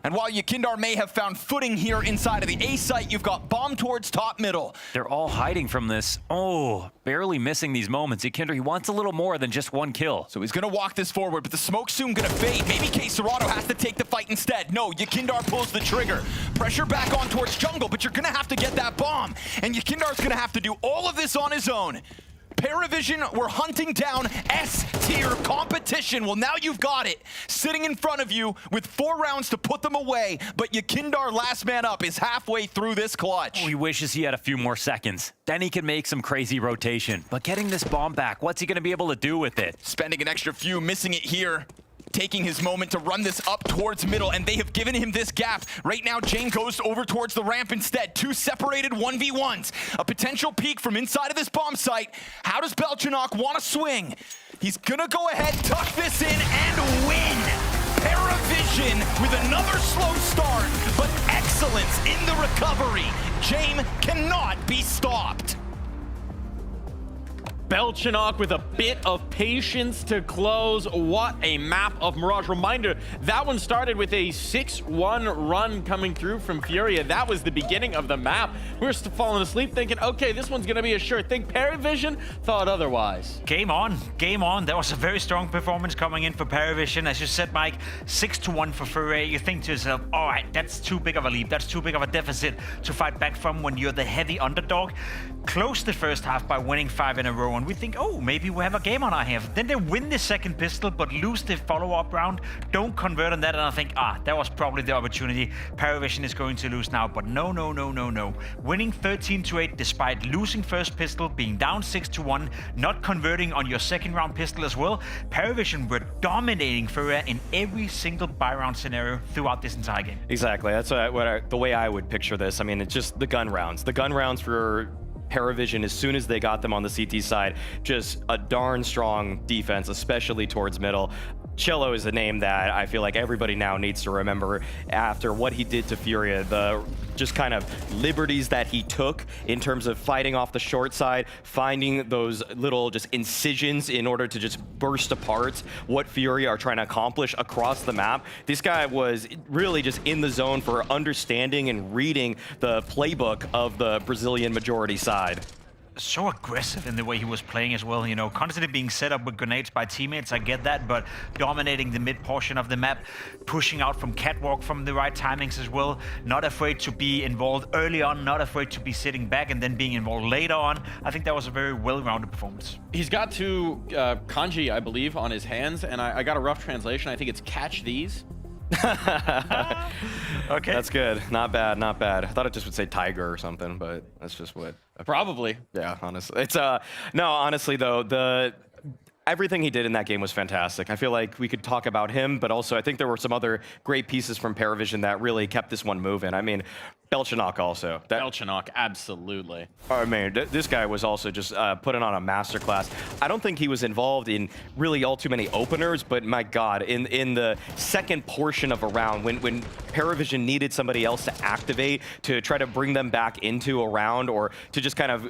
And while Yakindar may have found footing here inside of the A site, you've got bomb towards top middle. They're all hiding from this. Oh, barely missing these moments. Yakindar, he wants a little more than just one kill. So he's gonna walk this forward, but the smoke's soon gonna fade. Maybe Serato has to take the fight instead. No, Yakindar pulls the trigger. Pressure back on towards jungle, but you're gonna have to get that bomb. And Yakindar's gonna have to do all of this on his own. PARIVISION were hunting down S-tier competition. Well, now you've got it sitting in front of you with 4 rounds to put them away, but Yakindar, last man up, is halfway through this clutch. Oh, he wishes he had a few more seconds. Then he can make some crazy rotation. But getting this bomb back, what's he going to be able to do with it? Spending an extra few, missing it here. Taking his moment to run this up towards middle, and they have given him this gap. Right now, Jane goes over towards the ramp instead. 2 separated 1v1s. A potential peek from inside of this bomb site. How does Belchanok want to swing? He's gonna go ahead, tuck this in, and win! PARIVISION with another slow start, but excellence in the recovery. Jane cannot be stopped. Belchanok with a bit of patience to close. What a map of Mirage. Reminder, that one started with a 6-1 run coming through from FURIA. That was the beginning of the map. We were still falling asleep thinking, okay, this one's gonna be a sure thing. PARIVISION thought otherwise. Game on, game on. That was a very strong performance coming in for PARIVISION. As you said, Mike, 6-1 for FURIA. You think to yourself, all right, that's too big of a leap. That's too big of a deficit to fight back from when you're the heavy underdog. Close the first half by winning 5 in a row, and we think, oh, maybe we have a game on our hands. Then they win the second pistol, but lose the follow-up round, don't convert on that, and I think, that was probably the opportunity. PARIVISION is going to lose now, but no. Winning 13-8 despite losing first pistol, being down 6-1, not converting on your second round pistol as well. PARIVISION were dominating FURIA in every single buy round scenario throughout this entire game. Exactly, that's the way I would picture this. I mean, it's just the gun rounds. The gun rounds for PARIVISION, as soon as they got them on the CT side, just a darn strong defense, especially towards middle. cello is a name that I feel like everybody now needs to remember after what he did to FURIA, the just kind of liberties that he took in terms of fighting off the short side, finding those little just incisions in order to just burst apart what FURIA are trying to accomplish across the map. This guy was really just in the zone for understanding and reading the playbook of the Brazilian majority side. So aggressive in the way he was playing as well, you know, constantly being set up with grenades by teammates, I get that, but dominating the mid portion of the map, pushing out from catwalk from the right timings as well, not afraid to be involved early on, not afraid to be sitting back and then being involved later on. I think that was a very well-rounded performance. He's got 2 kanji, I believe, on his hands, and I got a rough translation. I think it's catch these. Okay. That's good. Not bad, not bad. I thought it just would say tiger or something, but that's just what. Probably. Yeah, honestly. It's no, honestly though, everything he did in that game was fantastic. I feel like we could talk about him, but also I think there were some other great pieces from PARIVISION that really kept this one moving. I mean, Belchanok also. Belchanok, absolutely. I mean, this guy was also just putting on a masterclass. I don't think he was involved in really all too many openers, but my God, in the second portion of a round, when PARIVISION needed somebody else to activate to try to bring them back into a round, or to just kind of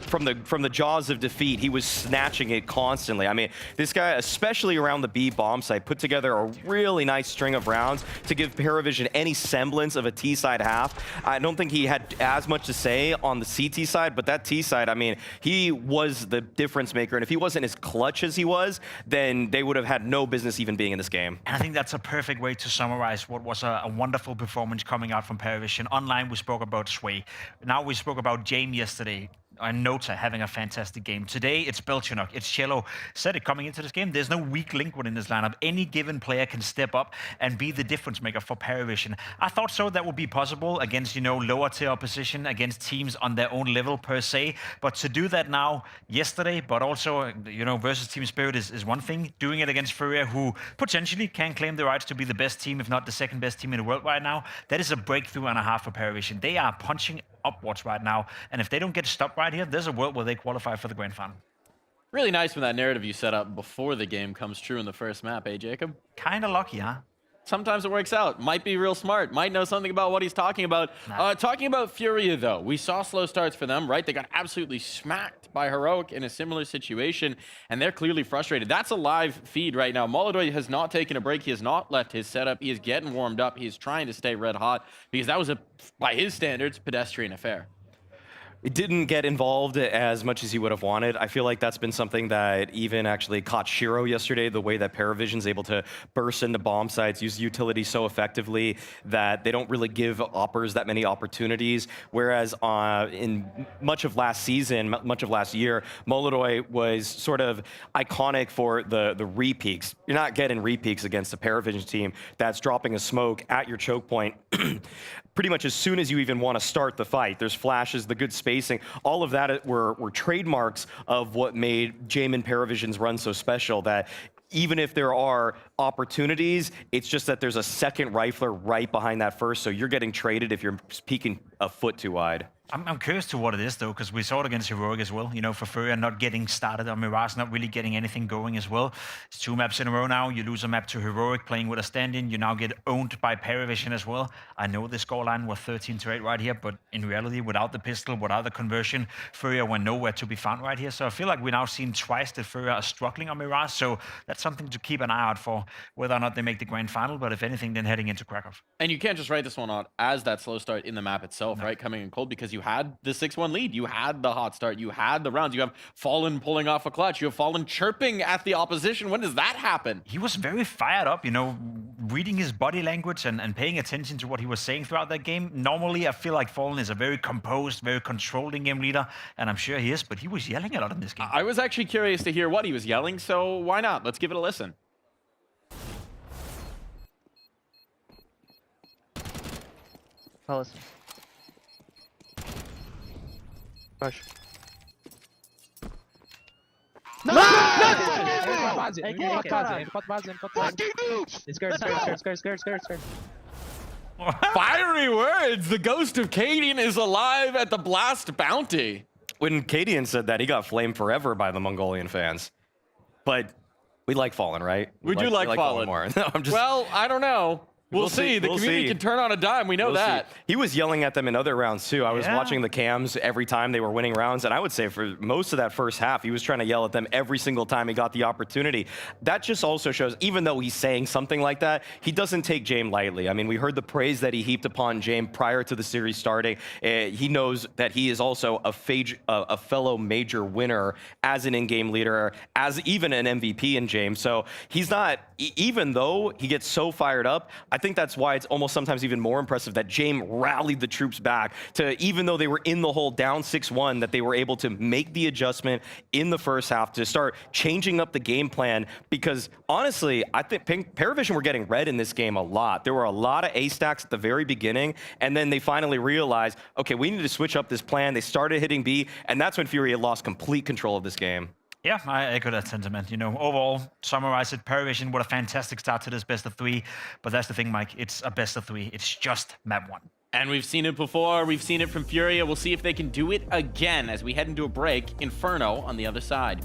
from the jaws of defeat, he was snatching it constantly. I mean, this guy, especially around the B bomb site, put together a really nice string of rounds to give PARIVISION any semblance of a T side half. I don't think he had as much to say on the CT side, but that T side, I mean, he was the difference maker. And if he wasn't as clutch as he was, then they would have had no business even being in this game. And I think that's a perfect way to summarize what was a wonderful performance coming out from PARIVISION. Online, we spoke about Sway. Now we spoke about James yesterday. And Nota having a fantastic game. Today, it's Belchanok, it's Cello. Said it coming into this game, there's no weak link within this lineup. Any given player can step up and be the difference maker for PARIVISION. I thought so that would be possible against, lower tier opposition, against teams on their own level per se. But to do that now, yesterday, but also, versus Team Spirit is one thing. Doing it against FURIA, who potentially can claim the rights to be the best team, if not the second best team in the world right now, that is a breakthrough and a half for PARIVISION. They are punching upwards right now, and if they don't get stopped right here, there's a world where they qualify for the grand final. Really nice when that narrative you set up before the game comes true in the first map, Jacob? Kind of lucky, huh? Sometimes it works out. Might be real smart. Might know something about what he's talking about. Talking about FURIA, though, we saw slow starts for them, right? They got absolutely smacked by Heroic in a similar situation, and they're clearly frustrated. That's a live feed right now. Molodoy has not taken a break. He has not left his setup. He is getting warmed up. He is trying to stay red hot because that was, by his standards, pedestrian affair. It didn't get involved as much as he would have wanted. I feel like that's been something that even actually caught Shiro yesterday, the way that PARIVISION's able to burst into bomb sites, use utility so effectively that they don't really give oppers that many opportunities. Whereas in much of last season, much of last year, Molodoy was sort of iconic for the re-peaks. You're not getting re-peaks against a PARIVISION team that's dropping a smoke at your choke point pretty much as soon as you even want to start the fight. There's flashes, the good spacing, all of that were trademarks of what made Jamin PARIVISION's run so special, that even if there are opportunities, it's just that there's a second rifler right behind that first, so you're getting traded if you're peeking a foot too wide. I'm curious to what it is, though, because we saw it against Heroic as well. For FURIA not getting started on Mirage, not really getting anything going as well. It's 2 maps in a row now. You lose a map to Heroic playing with a stand-in. You now get owned by PARIVISION as well. I know the scoreline was 13-8 right here, but in reality, without the pistol, without the conversion, FURIA were nowhere to be found right here. So I feel like we've now seen twice that FURIA are struggling on Mirage. So that's something to keep an eye out for, whether or not they make the grand final. But if anything, then heading into Krakow. And you can't just write this one out as that slow start in the map itself, right? Coming in cold, because you had the 6-1 lead. You had the hot start. You had the rounds. You have Fallen pulling off a clutch. You have Fallen chirping at the opposition. When does that happen? He was very fired up, reading his body language and paying attention to what he was saying throughout that game. Normally, I feel like Fallen is a very composed, very controlling game leader, and I'm sure he is, but he was yelling a lot in this game. I was actually curious to hear what he was yelling, so why not? Let's give it a listen. Palace. Push. No! Fiery words! The ghost of Cadian is alive at the Blast Bounty. When Cadian said that, he got flamed forever by the Mongolian fans. But we like Fallen, right? We do like Fallen more. No, well, I don't know. We'll see. The community can turn on a dime. We know that. He was yelling at them in other rounds, too. I was watching the cams every time they were winning rounds, and I would say for most of that first half, he was trying to yell at them every single time he got the opportunity. That just also shows, even though he's saying something like that, he doesn't take James lightly. I mean, we heard the praise that he heaped upon James prior to the series starting. He knows that he is also a fellow major winner as an in-game leader, as even an MVP in James. So he's not, even though he gets so fired up, I think that's why it's almost sometimes even more impressive that James rallied the troops back to, even though they were in the hole down 6-1, that they were able to make the adjustment in the first half to start changing up the game plan. Because honestly, I think PARIVISION were getting red in this game a lot. There were a lot of A stacks at the very beginning, and then they finally realized, okay, we need to switch up this plan. They started hitting B, and that's when FURIA lost complete control of this game. Yeah, I echo that sentiment. Overall, summarize it, PARIVISION, what a fantastic start to this best of 3. But that's the thing, Mike. It's a best of 3. It's just map 1. And we've seen it before. We've seen it from FURIA. We'll see if they can do it again as we head into a break. Inferno on the other side.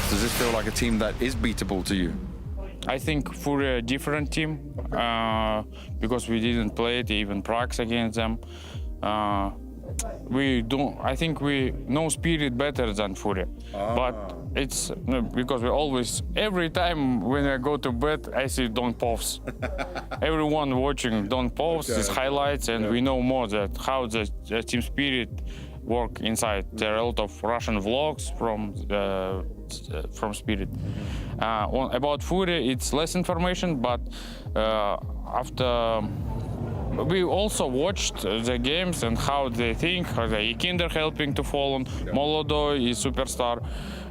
Does this feel like a team that is beatable to you? I think FURIA a different team because we didn't play it, even practice against them. We don't. I think we know Spirit better than FURIA, but it's because we always, every time when I go to bed, I see Don Povs. Everyone watching Don Povs, his highlights, and we know more that how the Team Spirit work inside. There are a lot of Russian vlogs from Spirit. About FURIA, it's less information, but after we also watched the games and how they think, how the Kinder helping to Fallen, Molodoi is superstar,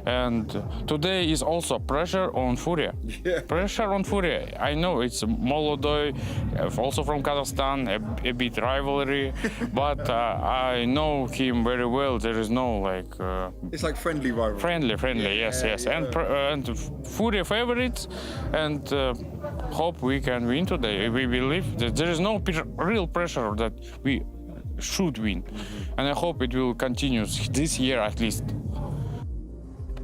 and today is also pressure on FURIA. Pressure on FURIA. I know it's Molodoi, also from Kazakhstan, a bit rivalry, but I know him very well. There is no like. It's like friendly rivalry. Friendly, yes. And FURIA favorites, and hope we can win today. We believe that there is no real pressure that we should win, and I hope it will continue this year at least.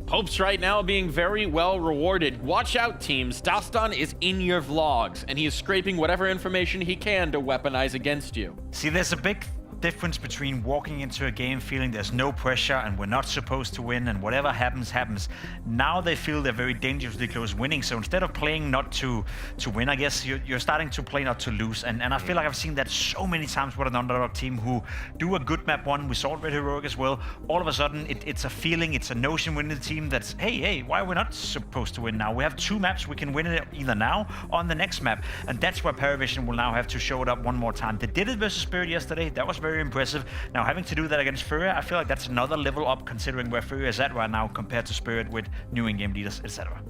Hopes right now being very well rewarded. Watch out, teams. Dastan is in your vlogs, and he is scraping whatever information he can to weaponize against you. See, there's a big difference between walking into a game feeling there's no pressure and we're not supposed to win and whatever happens, happens. Now they feel they're very dangerously close winning. So instead of playing not to win, I guess you're starting to play not to lose. And I feel like I've seen that so many times with an underdog team who do a good map one. We saw it with Heroic as well. All of a sudden, it's a feeling, it's a notion within the team that's, hey, why are we not supposed to win now? We have 2 maps, we can win it either now or on the next map. And that's where PARIVISION will now have to show it up one more time. They did it versus Spirit yesterday. That was very impressive. Now having to do that against FURIA, I feel like that's another level up considering where FURIA is at right now compared to Spirit with new in-game leaders, etc.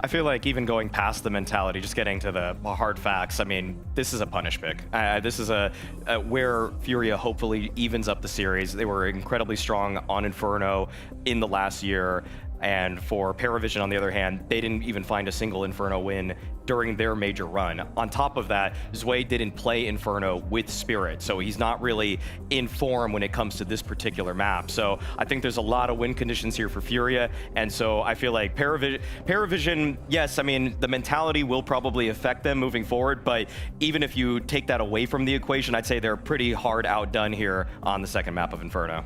I feel like even going past the mentality, just getting to the hard facts, I mean, this is a punish pick. This is where FURIA hopefully evens up the series. They were incredibly strong on Inferno in the last year. And for PARIVISION, on the other hand, they didn't even find a single Inferno win during their major run. On top of that, Zwei didn't play Inferno with Spirit, so he's not really in form when it comes to this particular map. So I think there's a lot of win conditions here for FURIA, and so I feel like PARIVISION, yes, I mean, the mentality will probably affect them moving forward, but even if you take that away from the equation, I'd say they're pretty hard outdone here on the second map of Inferno.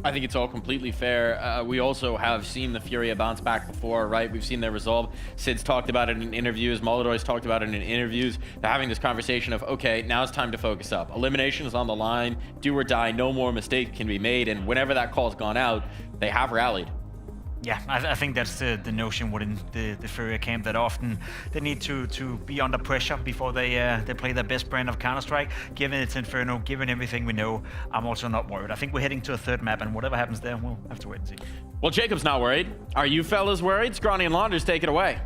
I think it's all completely fair. We also have seen the FURIA bounce back before, right? We've seen their resolve. Sid's talked about it in interviews. Molidoy's talked about it in interviews. They're having this conversation of, okay, now it's time to focus up. Elimination is on the line. Do or die. No more mistake can be made. And whenever that call's gone out, they have rallied. Yeah, I think that's the notion within the FURIA camp, that often they need to be under pressure before they play their best brand of Counter-Strike. Given it's Inferno, given everything we know, I'm also not worried. I think we're heading to a third map, and whatever happens there, we'll have to wait and see. Well, Jacob's not worried. Are you fellas worried? Scrawny and Launders, take it away.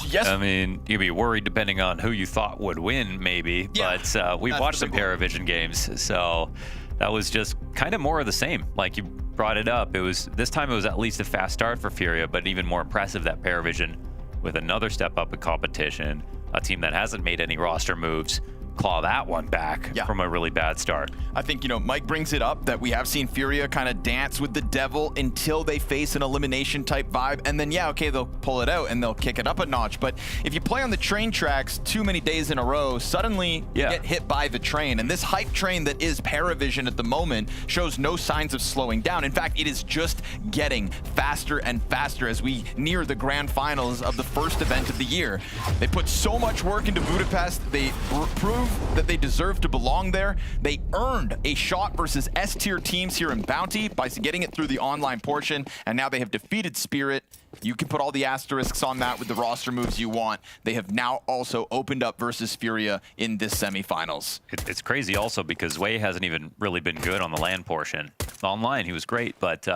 Yes. I mean, you'd be worried depending on who you thought would win, maybe. Yeah, but we've watched some PARIVISION games, so that was just kind of more of the same. Like you brought it up, this time it was at least a fast start for FURIA, but even more impressive that PARIVISION, with another step up in competition, a team that hasn't made any roster moves, claw that one back from a really bad start. I think, Mike brings it up that we have seen FURIA kind of dance with the devil until they face an elimination type vibe, and then okay, they'll pull it out and they'll kick it up a notch. But if you play on the train tracks too many days in a row, suddenly you get hit by the train. And this hype train that is PARIVISION at the moment shows no signs of slowing down. In fact, it is just getting faster and faster as we near the grand finals of the first event of the year. They put so much work into Budapest. They proved that they deserve to belong there. They earned a shot versus S-tier teams here in Bounty by getting it through the online portion, and now they have defeated Spirit. You can put all the asterisks on that with the roster moves you want. They have now also opened up versus FURIA in this semifinals. It's crazy also because Zwei hasn't even really been good on the LAN portion. Online, he was great, but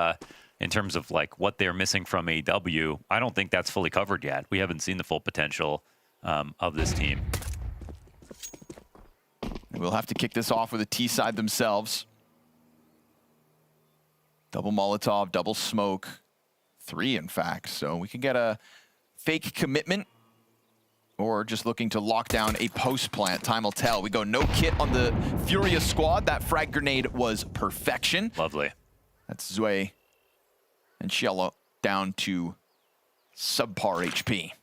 in terms of like what they're missing from AW, I don't think that's fully covered yet. We haven't seen the full potential of this team. We'll have to kick this off with a T side themselves. Double Molotov, double smoke. 3, in fact. So we can get a fake commitment or just looking to lock down a post plant. Time will tell. We go no kit on the FURIA squad. That frag grenade was perfection. Lovely. That's Zwei and Cielo down to subpar HP.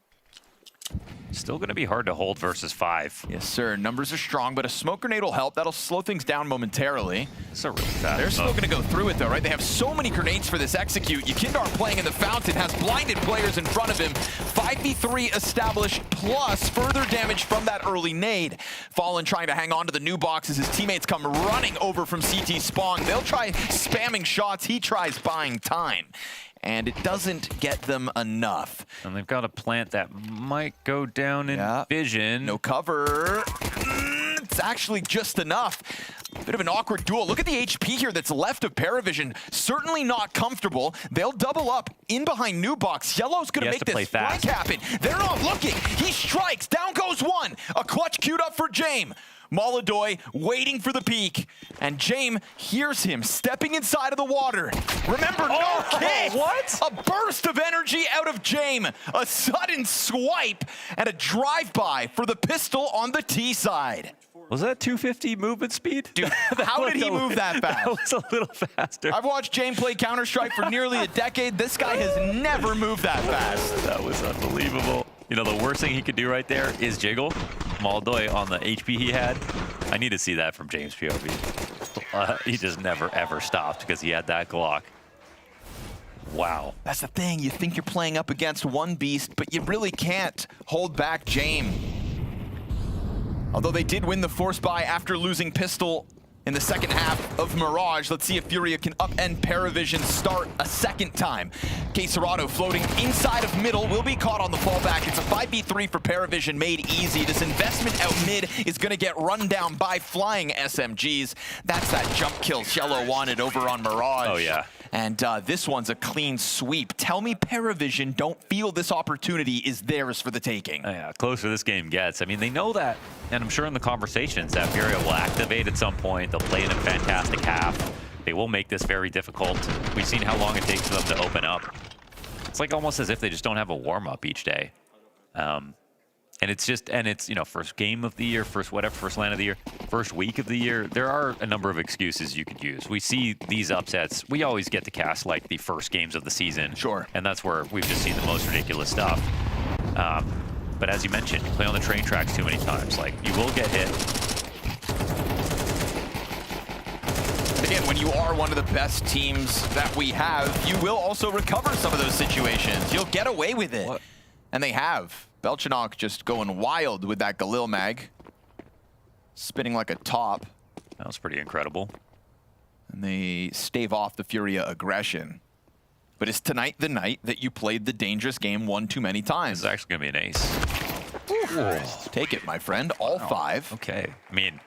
Still going to be hard to hold versus 5. Yes, sir. Numbers are strong, but a smoke grenade will help. That'll slow things down momentarily. It's a really fast They're still going to go through it, though, right? They have so many grenades for this execute. Yekindar playing in the fountain has blinded players in front of him. 5v3 established, plus further damage from that early nade. Fallen trying to hang on to the new box as his teammates come running over from CT spawn. They'll try spamming shots. He tries buying time. And it doesn't get them enough. And they've got a plant that might go down in vision. No cover. It's actually just enough. Bit of an awkward duel. Look at the HP here that's left of PARIVISION. Certainly not comfortable. They'll double up in behind Nubox. Yellow's going to make this strike happen. They're not looking. He strikes. Down goes one. A clutch queued up for Jame. Molidoy waiting for the peak, and Jame hears him stepping inside of the water. Remember, no kick! What? A burst of energy out of Jame, a sudden swipe, and a drive-by for the pistol on the T side. Was that 250 movement speed? Dude, how did he move that fast? That was a little faster. I've watched Jame play Counter-Strike for nearly a decade. This guy has never moved that fast. That was unbelievable. You know, the worst thing he could do right there is jiggle. Maldoy on the HP he had. I need to see that from James POV. He just never, ever stopped because he had that Glock. Wow. That's the thing. You think you're playing up against one beast, but you really can't hold back Jame. Although they did win the force buy after losing pistol in the second half of Mirage. Let's see if FURIA can upend PARIVISION start a second time. Quesarado floating inside of middle, will be caught on the fallback. It's a 5v3 for PARIVISION, made easy. This investment out mid is going to get run down by flying SMGs. That's that jump kill Shello wanted over on Mirage. Oh, yeah. And this one's a clean sweep. Tell me PARIVISION don't feel this opportunity is theirs for the taking. Yeah, closer this game gets. I mean, they know that, and I'm sure in the conversations that FURIA will activate at some point. They'll play in a fantastic half. They will make this very difficult. We've seen how long it takes for them to open up. It's like almost as if they just don't have a warm-up each day. And it's, you know, first game of the year, first LAN of the year, first week of the year. There are a number of excuses you could use. We see these upsets. We always get to cast like the first games of the season. Sure. And that's where we've just seen the most ridiculous stuff. But as you mentioned, you play on the train tracks too many times. Like, you will get hit. Again, when you are one of the best teams that we have, you will also recover some of those situations. You'll get away with it. What? And they have. Belchanok just going wild with that Galil mag. Spinning like a top. That was pretty incredible. And they stave off the FURIA aggression. But is tonight the night that you played the dangerous game one too many times? It's actually going to be an ace. Take it, my friend. All 5. Okay. I mean,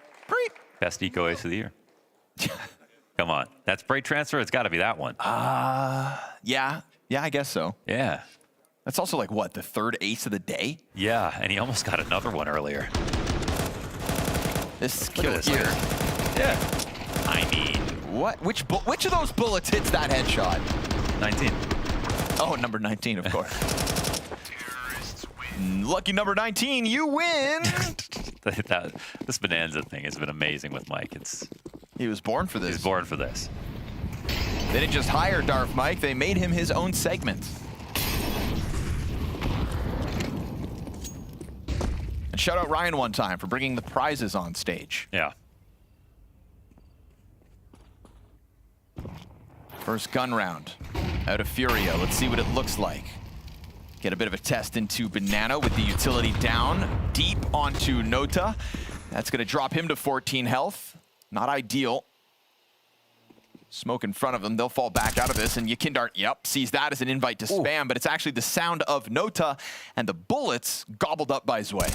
best eco ace of the year. Come on. That's Bright Transfer. It's got to be that one. Yeah. Yeah, I guess so. Yeah. That's also like, what, the 3rd ace of the day? Yeah, and he almost got another one earlier. This kill here. Yeah. I mean. What? Which of those bullets hits that headshot? 19. Oh, number 19, of course. Lucky number 19, you win! This Bonanza thing has been amazing with Mike. He was born for this. He's born for this. They didn't just hire Darth Mike, they made him his own segment. And shout out Ryan one time for bringing the prizes on stage. Yeah. First gun round out of FURIA. Let's see what it looks like. Get a bit of a test into Banana with the utility down deep onto Nota. That's going to drop him to 14 health. Not ideal. Smoke in front of them. They'll fall back out of this. And Yakindart, sees that as an invite to spam, but it's actually the sound of Nota and the bullets gobbled up by Zwei.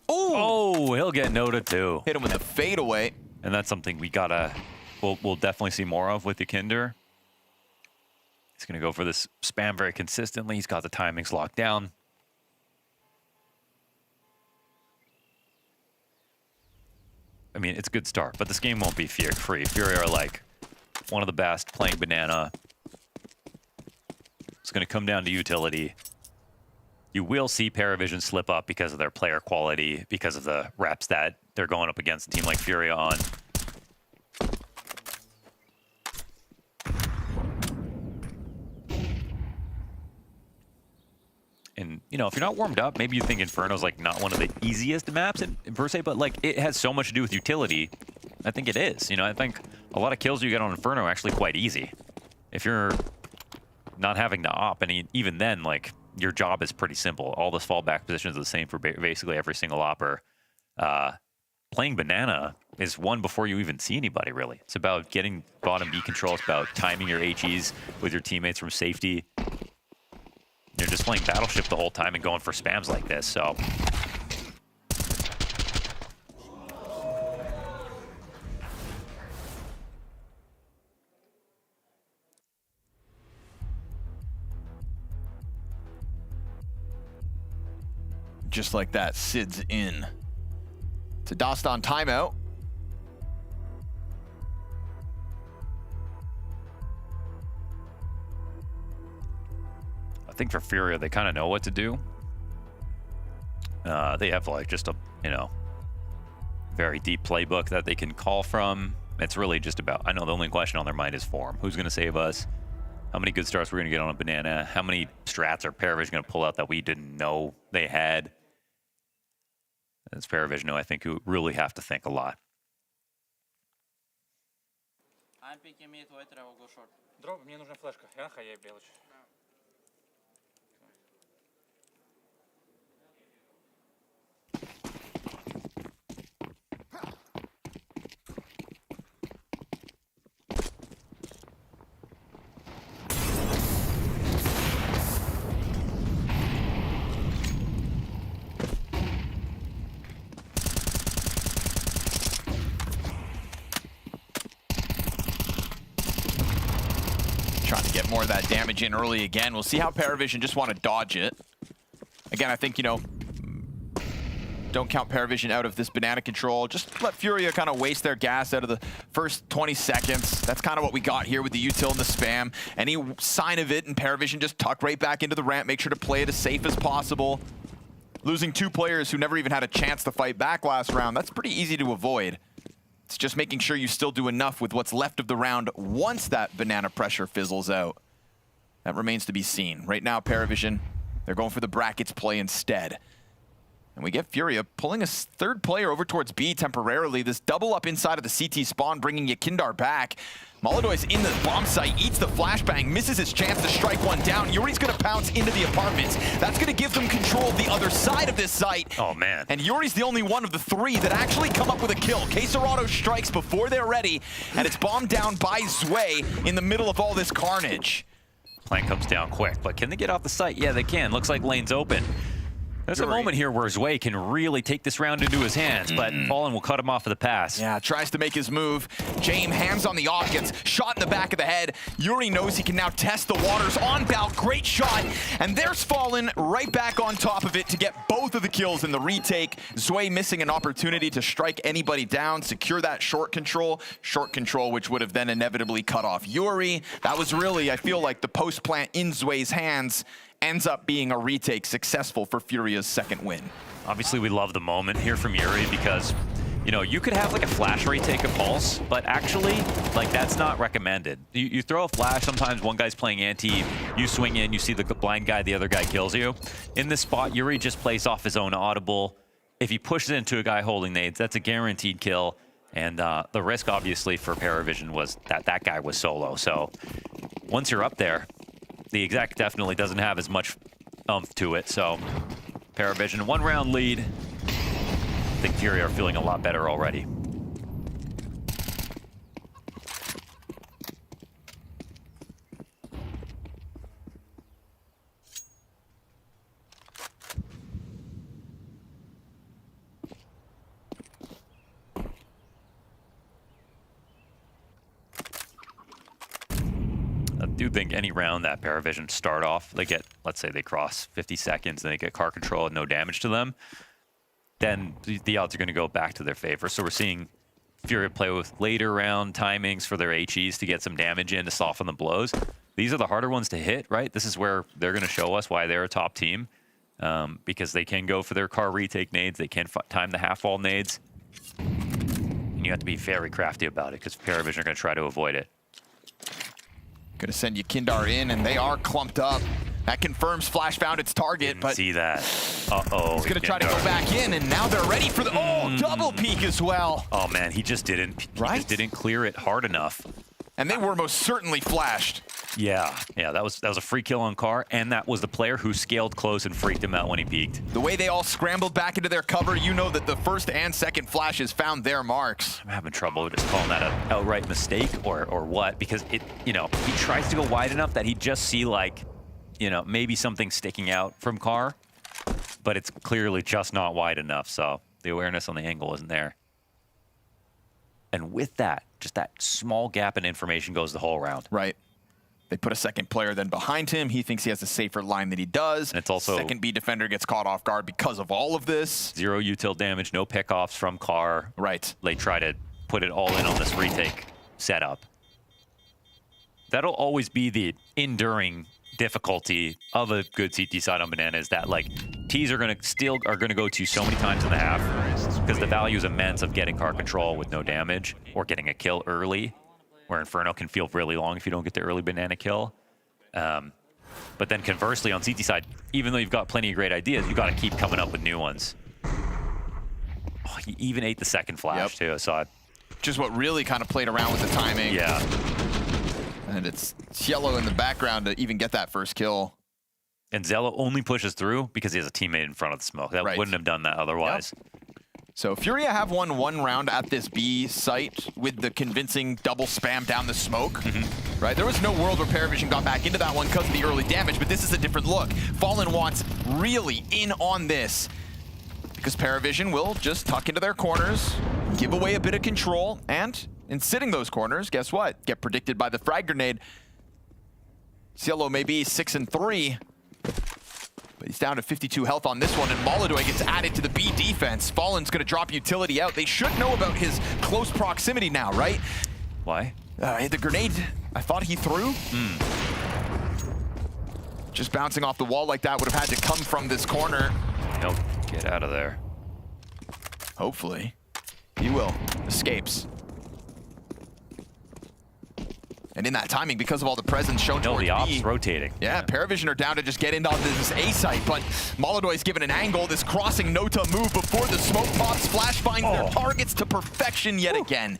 Oh, he'll get Nota too. Hit him with a fadeaway. And that's something we'll definitely see more of with Yakinder. He's going to go for this spam very consistently. He's got the timings locked down. I mean, it's a good start, but this game won't be free. FURIA are like one of the best playing Banana. It's going to come down to utility. You will see PARIVISION slip up because of their player quality, because of the reps that they're going up against a team like FURIA on. And, you know, if you're not warmed up, maybe you think Inferno's like not one of the easiest maps per se, but like it has so much to do with utility. I think it is. You know, I think a lot of kills you get on Inferno are actually quite easy. If you're not having to op, and even then, like, your job is pretty simple. All the fallback positions are the same for basically every single opper. Playing Banana is one before you even see anybody, really. It's about getting bottom B control. It's about timing your HEs with your teammates from safety. You're just playing Battleship the whole time and going for spams like this, so. Just like that, Sid's in. To Doston timeout. I think for FURIA, they kind of know what to do. They have like just a, you know, very deep playbook that they can call from. It's really just about, I know the only question on their mind is form. Who's going to save us? How many good starts we're going to get on a Banana? How many strats are PARIVISION going to pull out that we didn't know they had? It's PARIVISION who I think who really have to think a lot. I'm picking mid, wait, I will go short. Дроп, мне нужна флешка. Я на хае белочь. Trying to get more of that damage in early again. We'll see how PARIVISION just want to dodge it. Again, I think, you know, don't count PARIVISION out of this banana control. Just let FURIA kind of waste their gas out of the first 20 seconds. That's kind of what we got here with the util and the spam. Any sign of it, and PARIVISION just tuck right back into the ramp. Make sure to play it as safe as possible. Losing 2 players who never even had a chance to fight back last round, that's pretty easy to avoid. It's just making sure you still do enough with what's left of the round once that banana pressure fizzles out. That remains to be seen. Right now, PARIVISION, they're going for the brackets play instead. And we get FURIA pulling a third player over towards B temporarily. This double up inside of the CT spawn, bringing Yakindar back. Maladoy's in the bomb site, eats the flashbang, misses his chance to strike one down. Yuri's gonna pounce into the apartments. That's gonna give them control of the other side of this site. Oh, man. And Yuri's the only one of the 3 that actually come up with a kill. Quesarado strikes before they're ready, and it's bombed down by Zwei in the middle of all this carnage. Plan comes down quick, but can they get off the site? Yeah, they can. Looks like lane's open. There's a moment here where Zwei can really take this round into his hands, but Fallen will cut him off of the pass. Yeah, tries to make his move. James, hands on the off, gets shot in the back of the head. Yuri knows he can now test the waters on Bout. Great shot. And there's Fallen right back on top of it to get both of the kills in the retake. Zwei missing an opportunity to strike anybody down, secure that short control, which would have then inevitably cut off Yuri. That was really, I feel like, the post plant in Zwei's hands. Ends up being a retake successful for FURIA's second win. Obviously, we love the moment here from Yuri because, you know, you could have like a flash retake of Pulse, but actually, like, that's not recommended. You throw a flash, sometimes one guy's playing anti, you swing in, you see the blind guy, the other guy kills you. In this spot, Yuri just plays off his own audible. If he pushes into a guy holding nades, that's a guaranteed kill. And the risk, obviously, for PARIVISION was that that guy was solo. So once you're up there, the exec definitely doesn't have as much oomph to it, so PARIVISION 1 round lead. I think FURIA are feeling a lot better already. I do think any round that PARIVISION start off, they get, let's say they cross 50 seconds and they get car control and no damage to them, then the odds are going to go back to their favor. So we're seeing FURIA play with later round timings for their HEs to get some damage in to soften the blows. These are the harder ones to hit, right? This is where they're going to show us why they're a top team, because they can go for their car retake nades, they can time the half-wall nades, and you have to be very crafty about it because PARIVISION are going to try to avoid it. Gonna send Yakindar in, and they are clumped up. That confirms Flash found its target, but see that. Uh-oh. He's gonna try to go back in, and now they're ready for the double peek as well. Oh man, he just didn't. He just didn't clear it hard enough. And they were most certainly flashed. Yeah, that was a free kill on Car, and that was the player who scaled close and freaked him out when he peeked. The way they all scrambled back into their cover, you know that the first and second flashes found their marks. I'm having trouble just calling that an outright mistake or what, because it, you know, he tries to go wide enough that he just see like, you know, maybe something sticking out from Car, but it's clearly just not wide enough. So the awareness on the angle wasn't there. And with that, just that small gap in information goes the whole round. Right. They put a second player then behind him. He thinks he has a safer line than he does. And it's also second B defender gets caught off guard because of all of this. 0 util damage, no pickoffs from Car. Right. They try to put it all in on this retake setup. That'll always be the enduring difficulty of a good CT side on Banana, is that like Ts are gonna go to so many times in the half because the value is immense of getting car control with no damage or getting a kill early, where Inferno can feel really long if you don't get the early Banana kill. But then conversely on CT side, even though you've got plenty of great ideas, you got to keep coming up with new ones. he even ate the second flash too. I saw it. Just what really kind of played around with the timing. Yeah. And it's Cielo in the background to even get that first kill. And Zello only pushes through because he has a teammate in front of the smoke. That wouldn't have done that otherwise. So FURIA have won one round at this B site with the convincing double spam down the smoke. Right? There was no world where PARIVISION got back into that one because of the early damage, but this is a different look. Fallen wants really in on this because PARIVISION will just tuck into their corners, give away a bit of control, and in sitting those corners, guess what? Get predicted by the frag grenade. Cielo may be 6-3, but he's down to 52 health on this one, and Molodoy gets added to the B defense. Fallen's gonna drop utility out. They should know about his close proximity now, right? Why? The grenade, I thought he threw. Just bouncing off the wall like that would have had to come from this corner. Nope, get out of there. Hopefully. He will. Escapes. And in that timing, because of all the presence shown towards the ops B, rotating. Yeah, PARIVISION are down to just get into this A site, but Molodoy's given an angle, this crossing Nota move before the smoke pops. Flash finds their targets to perfection yet again.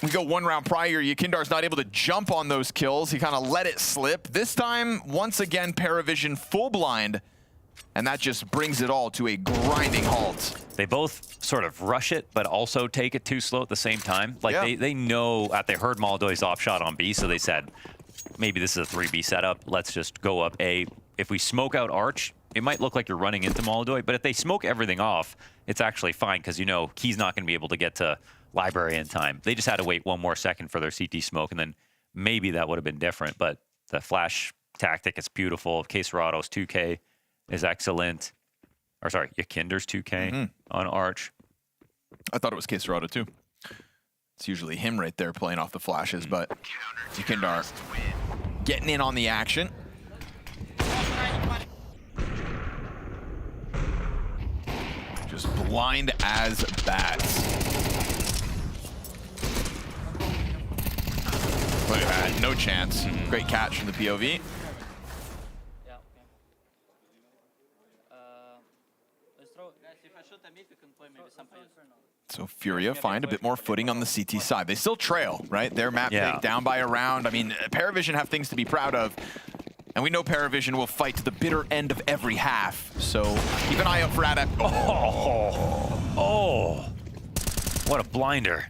We go one round prior, Yakindar's not able to jump on those kills. He kind of let it slip. This time, once again, PARIVISION full blind, and that just brings it all to a grinding halt. They both sort of rush it, but also take it too slow at the same time. Like they know that they heard Molodoy's off shot on B, so they said, maybe this is a 3B setup. Let's just go up A. If we smoke out Arch, it might look like you're running into Molodoy, but if they smoke everything off, it's actually fine because you know he's not going to be able to get to Library in time. They just had to wait one more second for their CT smoke, and then maybe that would have been different. But the flash tactic is beautiful. K-Serado's 2K is excellent. Or sorry, Yakindar's 2K on Arch. I thought it was K-Serado too. It's usually him right there playing off the flashes, but Yakindar getting in on the action. Just blind as bats. Look at that, no chance. Great catch from the POV. So FURIA find a bit more footing on the CT side. They still trail, right? Their map pick down by a round. I mean, PARIVISION have things to be proud of. And we know PARIVISION will fight to the bitter end of every half. So keep an eye out for Adap. What a blinder.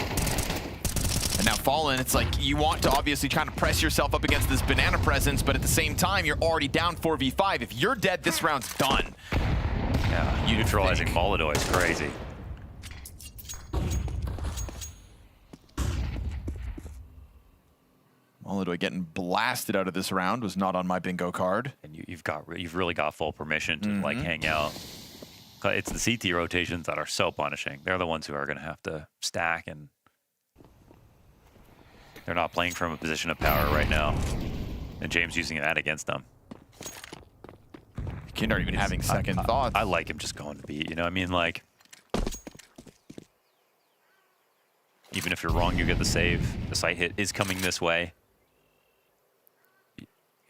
And now Fallen, it's like you want to obviously try to press yourself up against this banana presence, but at the same time, you're already down 4v5. If you're dead, this round's done. Yeah, neutralizing Molodoy is crazy. Molodoy getting blasted out of this round was not on my bingo card. And you've really got full permission to like hang out. It's the CT rotations that are so punishing. They're the ones who are going to have to stack, and they're not playing from a position of power right now. And James using that against them. Kindar even having second thoughts. I like him just going to beat, you know what I mean? Like, even if you're wrong, you get the save. The site hit is coming this way.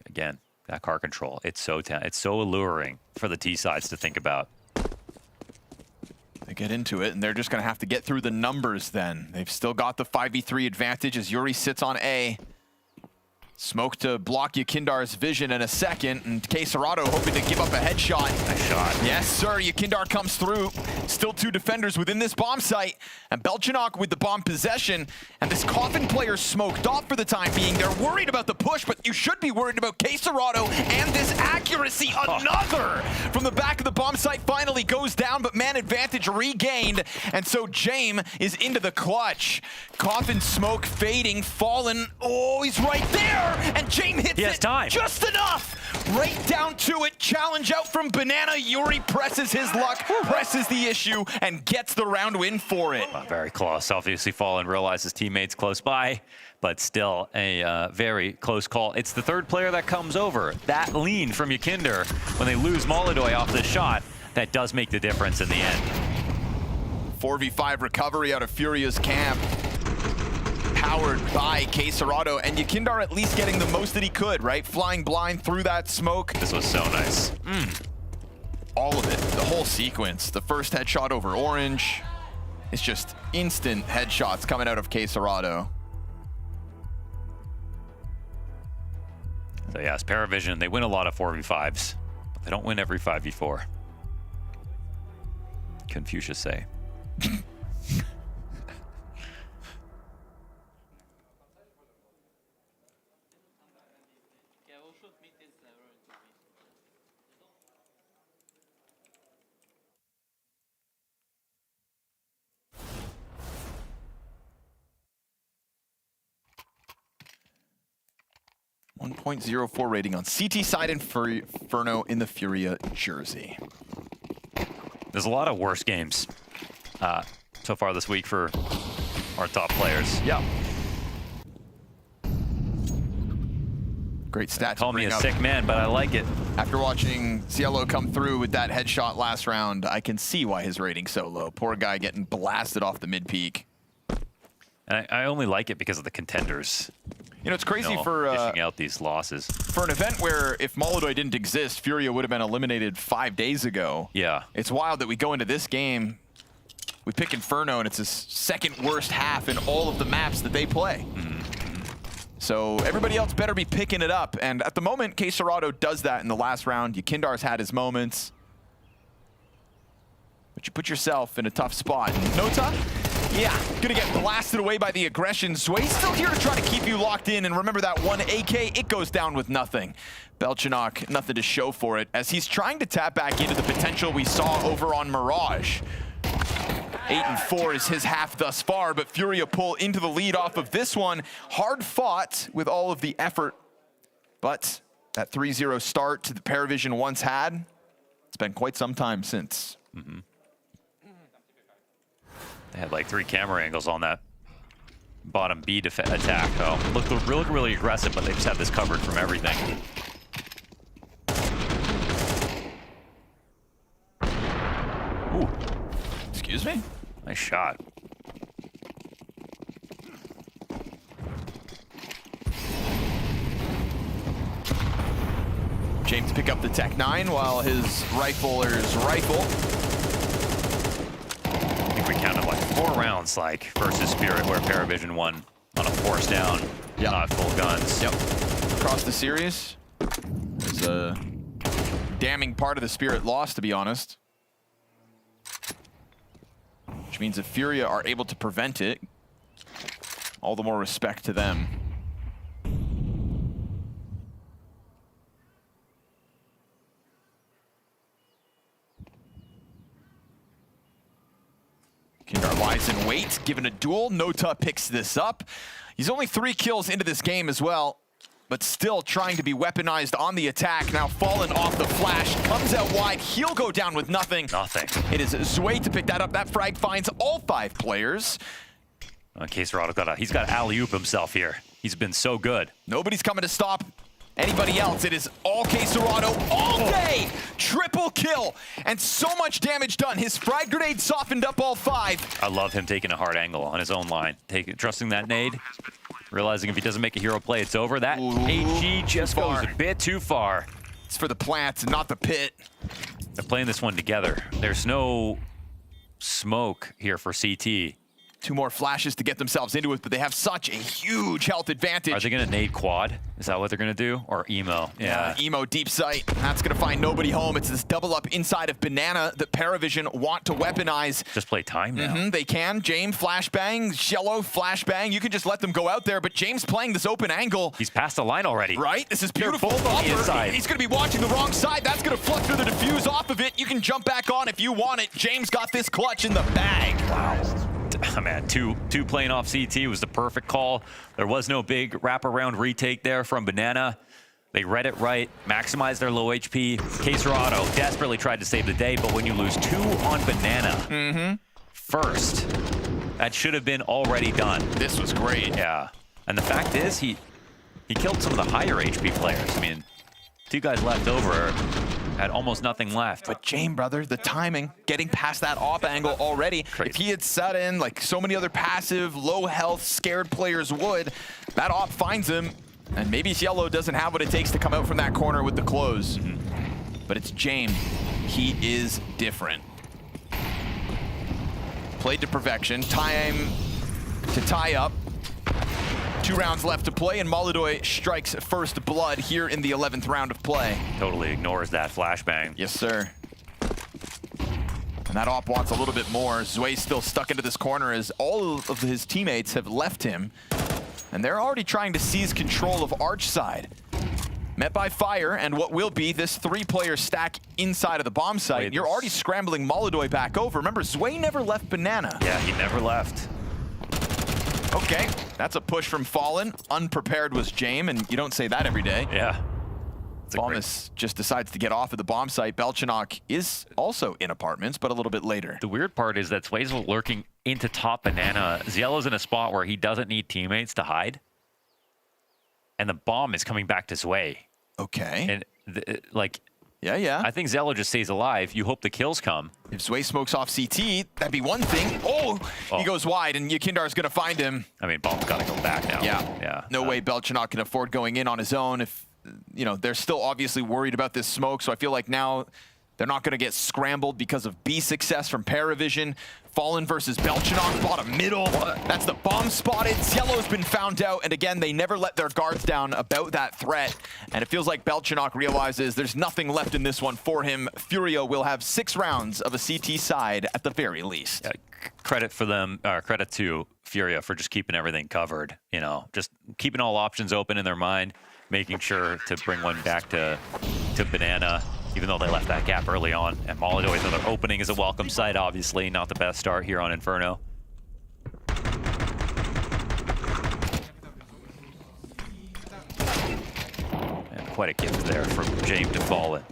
Again, that car control, it's so alluring for the T sides to think about. They get into it, and they're just going to have to get through the numbers then. They've still got the 5v3 advantage as Yuri sits on A. Smoke to block Yakindar's vision in a second, and K-Serado hoping to give up a headshot. Nice shot. Yes, sir. Yakindar comes through. Still two defenders within this bomb site, and Belchinok with the bomb possession, and this Coffin player smoked off for the time being. They're worried about the push, but you should be worried about K-Serado and this accuracy. Another from the back of the bomb site finally goes down, but man advantage regained, and so Jame is into the clutch. Coffin smoke fading, Fallen. Oh, he's right there! And Jame hits it time. Just enough. Right down to it. Challenge out from Banana. Yuri presses his luck, presses the issue, and gets the round win for it. Very close. Obviously, Fallen realizes teammates close by, but still a very close call. It's the third player that comes over. That lean from Yakindar when they lose Molodoy off this shot, that does make the difference in the end. 4v5 recovery out of FURIA's camp. Powered by K-Serado, and Yakindar at least getting the most that he could, right? Flying blind through that smoke. This was so nice. all of it, the whole sequence. The first headshot over Orange. It's just instant headshots coming out of K-Serrado. So yes, PARIVISION, they win a lot of 4v5s, but they don't win every 5v4. Confucius say. .04 rating on CT side and Inferno in the FURIA jersey. There's a lot of worse games so far this week for our top players. Yeah. Great stats. Call me a sick man, but I like it. After watching Cielo come through with that headshot last round, I can see why his rating's so low. Poor guy getting blasted off the mid-peak. And I only like it because of the contenders. You know, it's crazy for dishing out these losses. For an event where if Molodoi didn't exist, FURIA would have been eliminated 5 days ago. Yeah. It's wild that we go into this game, we pick Inferno, and it's his second worst half in all of the maps that they play. So everybody else better be picking it up. And at the moment, K-Serrado does that in the last round. Yakindar's had his moments. But you put yourself in a tough spot. Nota? Yeah, gonna get blasted away by the aggression. Sway's still here to try to keep you locked in, and remember that one AK, it goes down with nothing. Belchinok, nothing to show for it, as he's trying to tap back into the potential we saw over on Mirage. 8-4 is his half thus far, but FURIA pull into the lead off of this one. Hard fought with all of the effort, but that 3-0 start to the PARIVISION once had, it's been quite some time since. They had like 3 camera angles on that bottom B attack. Oh, looked really aggressive, but they just have this covered from everything. Ooh. Excuse me? Nice shot. James pick up the Tech 9 while his rifler's rifle. I think we counted like 4 rounds like versus Spirit where PARIVISION won on a force down, not full guns. Yep. Across the series. It's a damning part of the Spirit loss, to be honest. Which means if FURIA are able to prevent it, all the more respect to them. Kindar lies in wait, given a duel. Nota picks this up. He's only 3 kills into this game as well, but still trying to be weaponized on the attack. Now fallen off the flash, comes out wide. He'll go down with nothing. It is Zway to pick that up. That frag finds all 5 players. K-Serrado he's got to alley-oop himself here. He's been so good. Nobody's coming to stop anybody else. It is all K-Serrado all day. Triple kill and so much damage done. His frag grenade softened up all 5. I love him taking a hard angle on his own line. Trusting that nade. Realizing if he doesn't make a hero play, it's over. That HG just goes a bit too far. It's for the plants, not the pit. They're playing this one together. There's no smoke here for CT. 2 more flashes to get themselves into it, but they have such a huge health advantage. Are they going to nade quad? Is that what they're going to do? Or emo? Yeah. Emo deep sight. That's going to find nobody home. It's this double up inside of Banana that PARIVISION want to weaponize. Just play time now. They can. James flashbang, Shello flashbang. You can just let them go out there, but James playing this open angle. He's past the line already. Right? This is beautiful. He's going to be watching the wrong side. That's going to flutter the defuse off of it. You can jump back on if you want it. James got this clutch in the bag. Wow. Man, two playing off CT was the perfect call. There was no big wraparound retake there from Banana. They read it right, maximized their low HP. K-Serrado desperately tried to save the day, but when you lose 2 on Banana first, that should have been already done. This was great. Yeah, and the fact is, he killed some of the higher HP players. I mean, 2 guys left over. Had almost nothing left. But James, brother, the timing, getting past that off angle already. Crazy. If he had set in like so many other passive, low health, scared players would, that op finds him, and maybe Cielo doesn't have what it takes to come out from that corner with the close. But it's James he is different. Played to perfection. Time to tie up. 2 rounds left to play, and Molodoy strikes first blood here in the 11th round of play. Totally ignores that flashbang. Yes, sir. And that op wants a little bit more. Zway's still stuck into this corner as all of his teammates have left him. And they're already trying to seize control of Arch side. Met by fire and what will be this 3-player stack inside of the bomb site. You're already scrambling Molodoy back over. Remember, Zway never left Banana. Yeah, he never left. Okay, that's a push from Fallen. Unprepared was Jame, and you don't say that every day. Yeah. Bombus just decides to get off of the bomb site. Belchanok is also in apartments, but a little bit later. The weird part is that Zway's lurking into top Banana. Ziello's in a spot where he doesn't need teammates to hide. And the bomb is coming back to Zway. Okay. And, yeah. I think Ziello just stays alive. You hope the kills come. If Zway smokes off CT, that'd be one thing. Oh, he goes wide, and Yakindar's going to find him. I mean, bomb's got to go back now. Yeah. No way Belchanok can afford going in on his own. If, they're still obviously worried about this smoke, so I feel like now they're not going to get scrambled because of B success from Paravision. Fallen versus Belchanok, bottom middle. That's the bomb spotted. Ziello's been found out, and again, they never let their guards down about that threat. And it feels like Belchanok realizes there's nothing left in this one for him. FURIA will have 6 rounds of a CT side at the very least. Yeah, credit for them, credit to FURIA for just keeping everything covered. Just keeping all options open in their mind, making sure to bring one back to Banana, even though they left that gap early on. And Molodoy, another opening is a welcome sight, obviously. Not the best start here on Inferno. And quite a gift there from Jame to Fallen.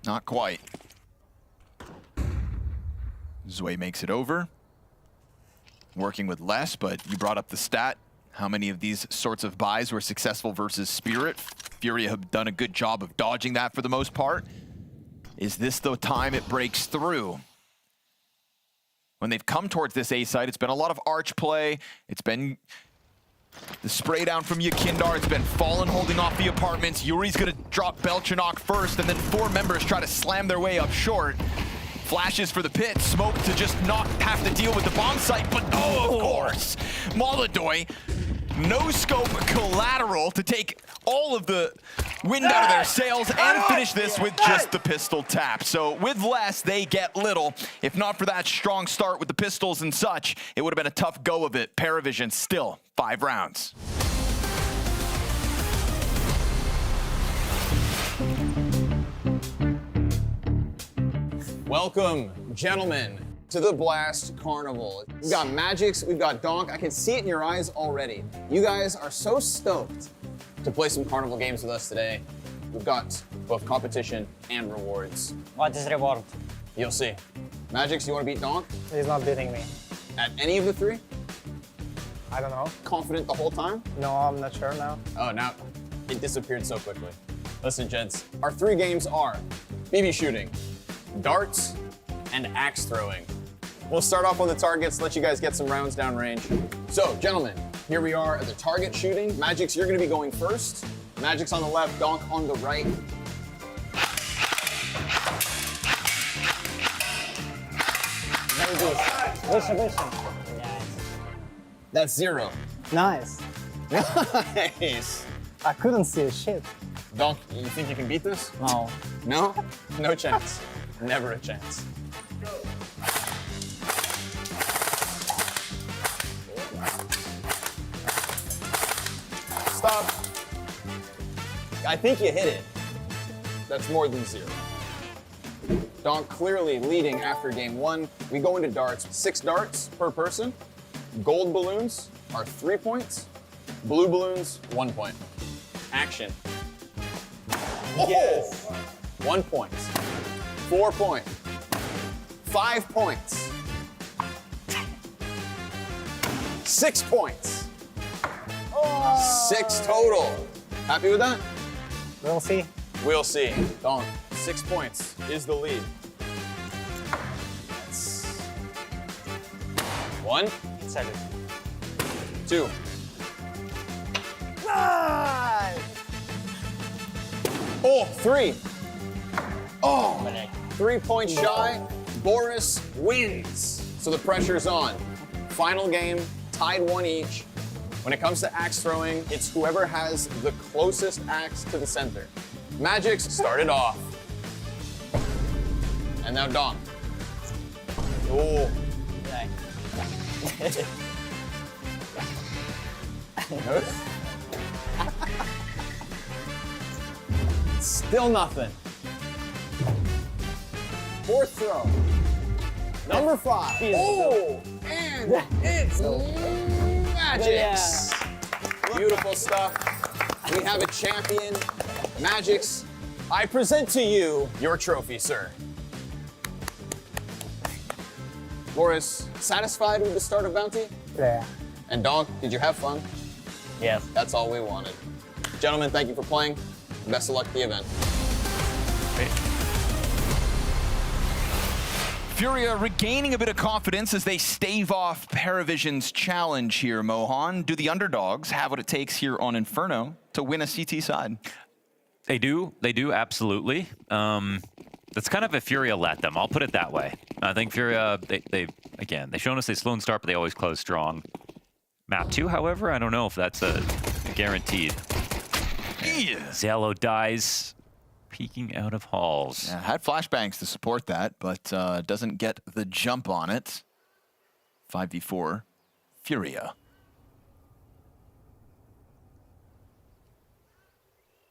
Not quite. Zway makes it over. Working with less, but you brought up the stat. How many of these sorts of buys were successful versus Spirit? FURIA have done a good job of dodging that for the most part. Is this the time it breaks through? When they've come towards this A site, it's been a lot of Arch play. It's been the spray down from Yakindar. It's been Fallen holding off the apartments. Yuri's gonna drop Belchanok first, and then 4 members try to slam their way up short. Flashes for the pit, smoke to just not have to deal with the bomb site, but of course, Molodoy, no scope collateral to take all of the wind out of their sails and finish this with just the pistol tap. So with less, they get little. If not for that strong start with the pistols and such, it would have been a tough go of it. Paravision still 5 rounds. Welcome, gentlemen, to the Blast Carnival. We've got Magix, we've got Donk. I can see it in your eyes already. You guys are so stoked to play some carnival games with us today. We've got both competition and rewards. What is reward? You'll see. Magix, you want to beat Donk? He's not beating me. At any of the 3? I don't know. Confident the whole time? No, I'm not sure now. Oh, now it disappeared so quickly. Listen, gents, our 3 games are BB shooting, darts, and axe throwing. We'll start off on the targets, let you guys get some rounds downrange. So, gentlemen, here we are at the target shooting. Magix, you're gonna be going first. Magix on the left, Donk on the right. Distribution. That's 0. Nice. Nice. I couldn't see shit. Donk, you think you can beat this? No. No? No chance. Never a chance. Stop. I think you hit it. That's more than 0. Donk clearly leading after game 1. We go into darts. 6 darts per person. Gold balloons are 3 points. Blue balloons, 1 point. Action. Yes. 1 point. 4 points. 5 points. 6 points. 6 total. Happy with that? We'll see. We'll see. Dong, 6 points is the lead. That's 1. 2. Oh, 3. Oh, 3 points shy. Boris wins. So the pressure's on. Final game, tied 1 each. When it comes to axe throwing, it's whoever has the closest axe to the center. Magic's started off. And now Dong. Oh. Still nothing. 4th throw. Number 5. Oh, and it's Magic's. Beautiful stuff. We have a champion. Magic's. I present to you your trophy, sir. Boris, satisfied with the start of Bounty? Yeah. And Donk, did you have fun? Yes. That's all we wanted. Gentlemen, thank you for playing. Best of luck at the event. FURIA regaining a bit of confidence as they stave off PARIVISION's challenge here, Mohan. Do the underdogs have what it takes here on Inferno to win a CT side? They do, absolutely. That's kind of a FURIA let them, I'll put it that way. I think FURIA, they've shown us they slow and start, but they always close strong. Map 2, however, I don't know if that's a guaranteed. Zalo dies, peeking out of halls. Yeah, had flashbangs to support that, but doesn't get the jump on it. 5v4, FURIA.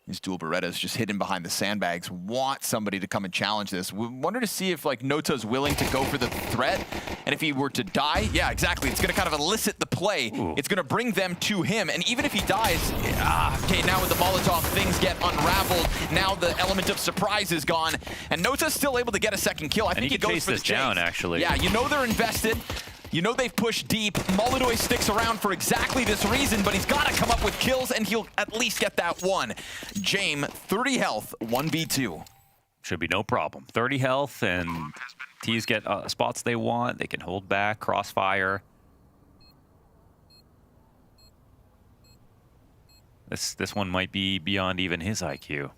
These dual Berettas just hidden behind the sandbags. Want somebody to come and challenge this. We wonder to see if like Nota's willing to go for the threat. And if he were to die, yeah, exactly. It's gonna kind of elicit the play. Ooh. It's gonna bring them to him. And even if he dies, okay, now with the Molotov, things get unraveled. Now the element of surprise is gone. And Nota's still able to get a second kill. I think he goes for the chase. Down, actually. Yeah, you know they're invested. You know they've pushed deep. Molodoy sticks around for exactly this reason, but he's got to come up with kills, and he'll at least get that one. Jame, 30 health, 1v2. Should be no problem. 30 health, and T's get spots they want. They can hold back, crossfire. This one might be beyond even his IQ.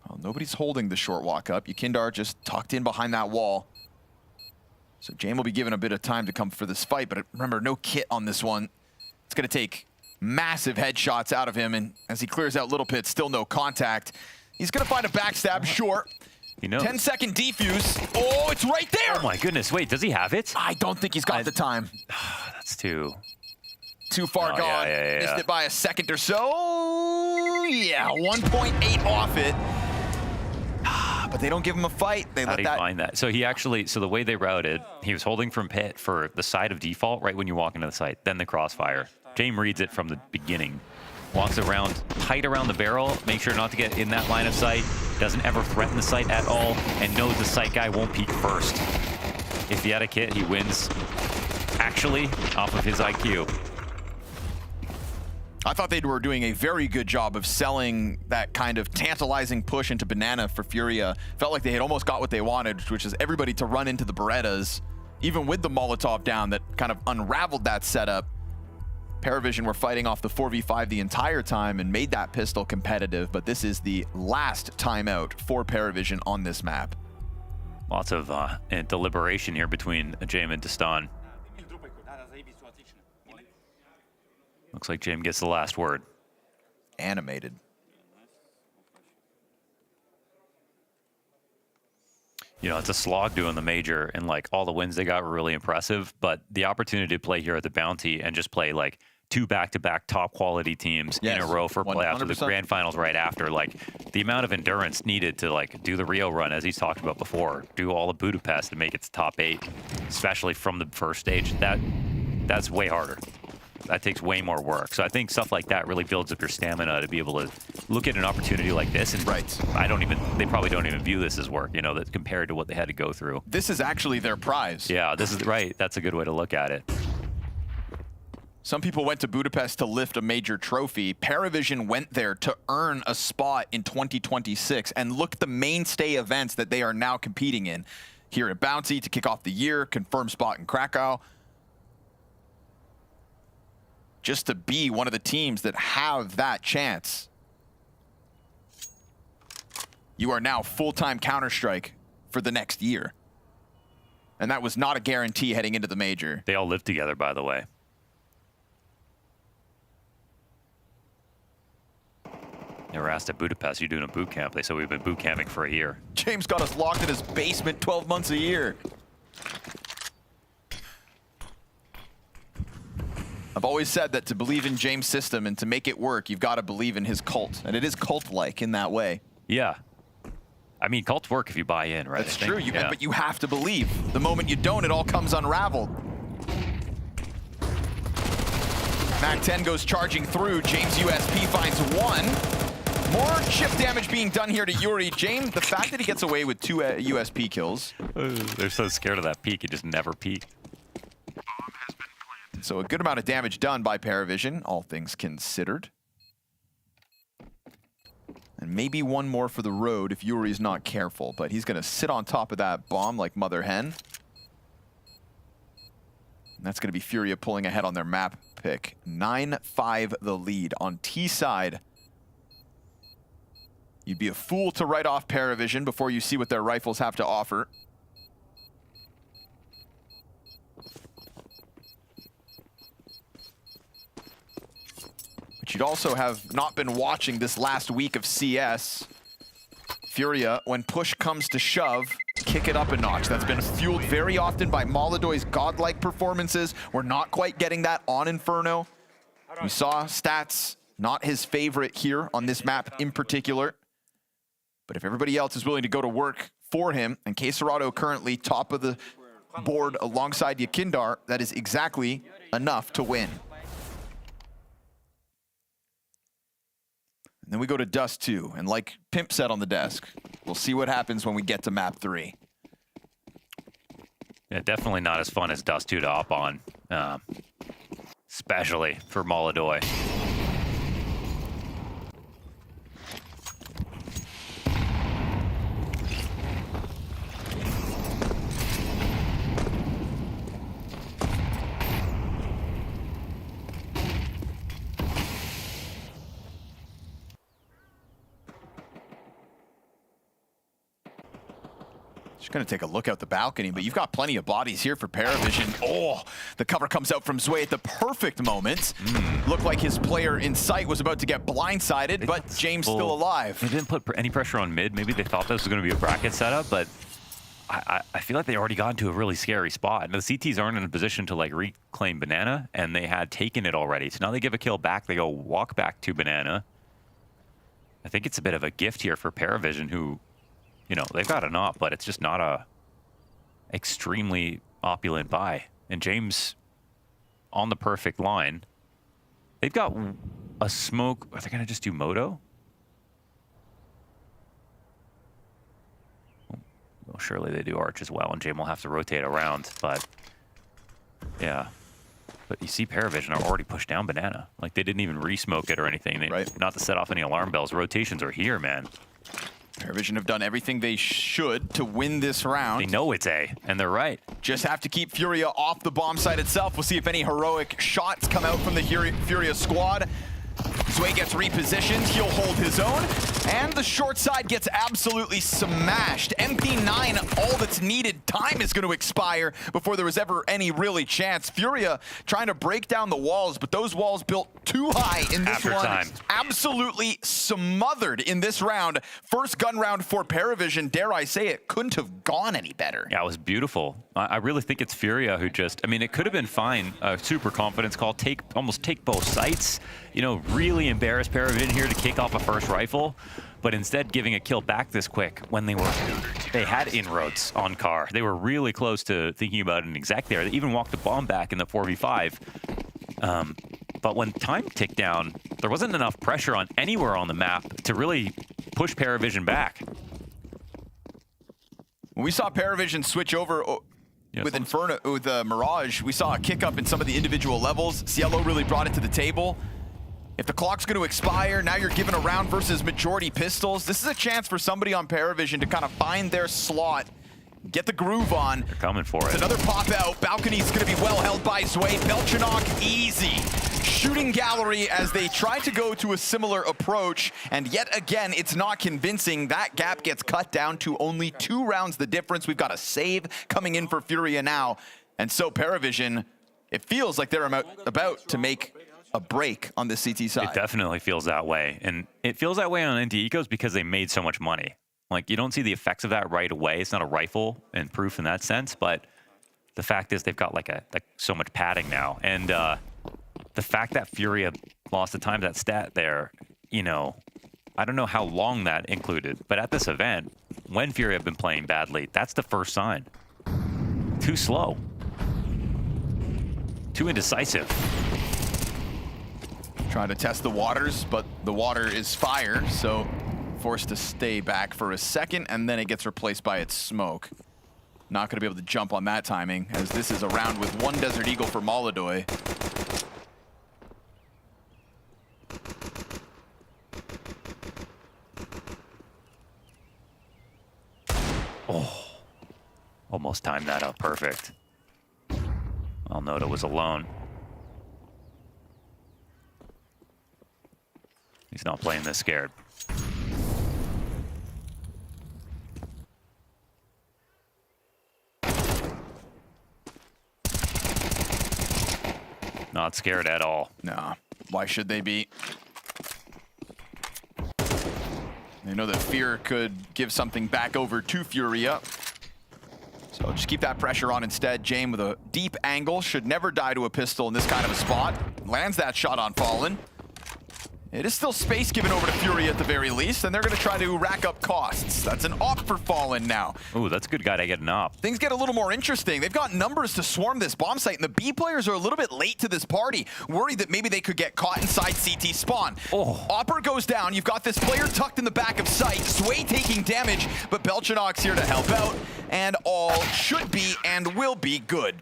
Well, nobody's holding the short walk up. Yukindar just tucked in behind that wall. So Jame will be given a bit of time to come for this fight, but remember, no kit on this one. It's gonna take massive headshots out of him, and as he clears out Little Pit, still no contact. He's gonna find a backstab, short. He knows. 10-second defuse. Oh, it's right there! Oh my goodness, wait, does he have it? I don't think he's got the time. That's too far gone. Yeah. Missed it by a second or so. Yeah, 1.8 off it. But they don't give him a fight. They let that. Find that? So he actually, so the way they routed, he was holding from pit for the side of default right when you walk into the site, then the crossfire. Jame reads it from the beginning. Walks around, tight around the barrel, make sure not to get in that line of sight, doesn't ever threaten the site at all, and knows the site guy won't peek first. If he had a kit, he wins, actually, off of his IQ. I thought they were doing a very good job of selling that kind of tantalizing push into Banana for FURIA. Felt like they had almost got what they wanted, which is everybody to run into the Berettas, even with the Molotov down that kind of unraveled that setup. PARIVISION were fighting off the 4v5 the entire time and made that pistol competitive, but this is the last timeout for PARIVISION on this map. Lots of deliberation here between Jame and Destan. Looks like Jame gets the last word. Animated. You know, it's a slog doing the major, and like all the wins they got were really impressive, but the opportunity to play here at the Bounty and just play like 2 back-to-back top quality teams in a row for playoffs with the grand finals right after, like the amount of endurance needed to like do the Rio run, as he's talked about before, do all of Budapest and make it to top 8, especially from the first stage. That's way harder. That takes way more work. So I think stuff like that really builds up your stamina to be able to look at an opportunity like this. And they probably don't even view this as work, you know, that compared to what they had to go through. This is actually their prize. Yeah, this is right. That's a good way to look at it. Some people went to Budapest to lift a major trophy. PARIVISION went there to earn a spot in 2026. And look at the mainstay events that they are now competing in. Here at Bounty to kick off the year, confirmed spot in Krakow. Just to be one of the teams that have that chance. You are now full-time Counter-Strike for the next year. And that was not a guarantee heading into the major. They all live together, by the way. They were asked at Budapest, you're doing a boot camp. They said we've been boot camping for a year. James got us locked in his basement 12 months a year. I've always said that to believe in James' system and to make it work, you've got to believe in his cult. And it is cult-like in that way. Yeah. I mean, cults work if you buy in, right? That's true, but you have to believe. The moment you don't, it all comes unraveled. Mac-10 goes charging through. James USP finds one. More chip damage being done here to Yuri. James, the fact that he gets away with 2 USP kills. They're so scared of that peek, it just never peaked. So a good amount of damage done by PARIVISION, all things considered. And maybe one more for the road if Yuri's not careful, but he's going to sit on top of that bomb like Mother Hen. And that's going to be FURIA pulling ahead on their map pick. 9-5 the lead on T side. You'd be a fool to write off PARIVISION before you see what their rifles have to offer. But you'd also have not been watching this last week of CS. FURIA, when push comes to shove, kick it up a notch. That's been fueled very often by Molodoy's godlike performances. We're not quite getting that on Inferno. We saw stats, not his favorite here on this map in particular. But if everybody else is willing to go to work for him, and K-Serrato currently top of the board alongside Yakindar, that is exactly enough to win. And then we go to Dust 2, and like Pimp said on the desk, we'll see what happens when we get to map 3. Yeah, definitely not as fun as Dust 2 to hop on, especially for Molodoy. Just going to take a look out the balcony, but you've got plenty of bodies here for PARIVISION. Oh, the cover comes out from Zwei at the perfect moment. Looked like his player in sight was about to get blindsided, but James still alive. They didn't put any pressure on mid. Maybe they thought this was going to be a bracket setup, but I feel like they already got into a really scary spot. And the CTs aren't in a position to like reclaim Banana, and they had taken it already. So now they give a kill back. They go walk back to Banana. I think it's a bit of a gift here for PARIVISION, who, you know, they've got an op, but it's just not a extremely opulent buy. And James on the perfect line. They've got a smoke. Are they going to just do Moto? Well, surely they do Arch as well, and James will have to rotate around, but yeah. But you see PARIVISION are already pushed down Banana. Like, they didn't even re-smoke it or anything. Not to set off any alarm bells. Rotations are here, man. PARIVISION have done everything they should to win this round. They know it's A, and they're right. Just have to keep FURIA off the bomb site itself. We'll see if any heroic shots come out from the FURIA squad. Zwei gets repositioned, he'll hold his own, and the short side gets absolutely smashed. MP9, all that's needed, time is going to expire before there was ever any really chance. FURIA trying to break down the walls, but those walls built too high in this one. Absolutely smothered in this round. First gun round for PARIVISION, dare I say it, couldn't have gone any better. Yeah, it was beautiful. I really think it's FURIA who just, I mean, it could have been fine. A super confidence call, almost take both sites. You know, really embarrass PARIVISION here to kick off a first rifle, but instead giving a kill back this quick when they were they had inroads on Carr. They were really close to thinking about an exec there. They even walked the bomb back in the 4v5. But when time ticked down, there wasn't enough pressure on anywhere on the map to really push PARIVISION back. When we saw PARIVISION switch over with Inferno, with Mirage, we saw a kick up in some of the individual levels. Cielo really brought it to the table. If the clock's going to expire, now you're given a round versus majority pistols. This is a chance for somebody on PARIVISION to kind of find their slot, get the groove on. They're coming for it. Another pop out. Balcony's going to be well held by Zway. Belchanok, easy. Shooting gallery as they try to go to a similar approach, and yet again, it's not convincing. That gap gets cut down to only 2 rounds the difference. We've got a save coming in for FURIA now, and so PARIVISION, it feels like they're about to make a break on the CT side. It definitely feels that way, and it feels that way on NT Ecos because they made so much money. Like, you don't see the effects of that right away. It's not a rifle and proof in that sense, but the fact is they've got like so much padding now, and the fact that FURIA lost the time, that stat there, you know, I don't know how long that included, but at this event, when FURIA have been playing badly, that's the first sign. Too slow. Too indecisive. Trying to test the waters, but the water is fire, so forced to stay back for a second, and then it gets replaced by its smoke. Not going to be able to jump on that timing, as this is a round with 1 Desert Eagle for Molodoy. Oh, almost timed that up perfect. Well, Noda was alone. He's not playing this scared. Not scared at all. Nah, why should they be? They know that Fear could give something back over to FURIA. So just keep that pressure on instead. Jame with a deep angle, should never die to a pistol in this kind of a spot. Lands that shot on Fallen. It is still space given over to FURIA at the very least, and they're going to try to rack up costs. That's an op for Fallen now. Ooh, that's a good guy to get an op. Things get a little more interesting. They've got numbers to swarm this bomb site, and the B players are a little bit late to this party, worried that maybe they could get caught inside CT spawn. Oh. Opper goes down. You've got this player tucked in the back of sight. Sway taking damage, but Belchanok's here to help out, and all should be and will be good.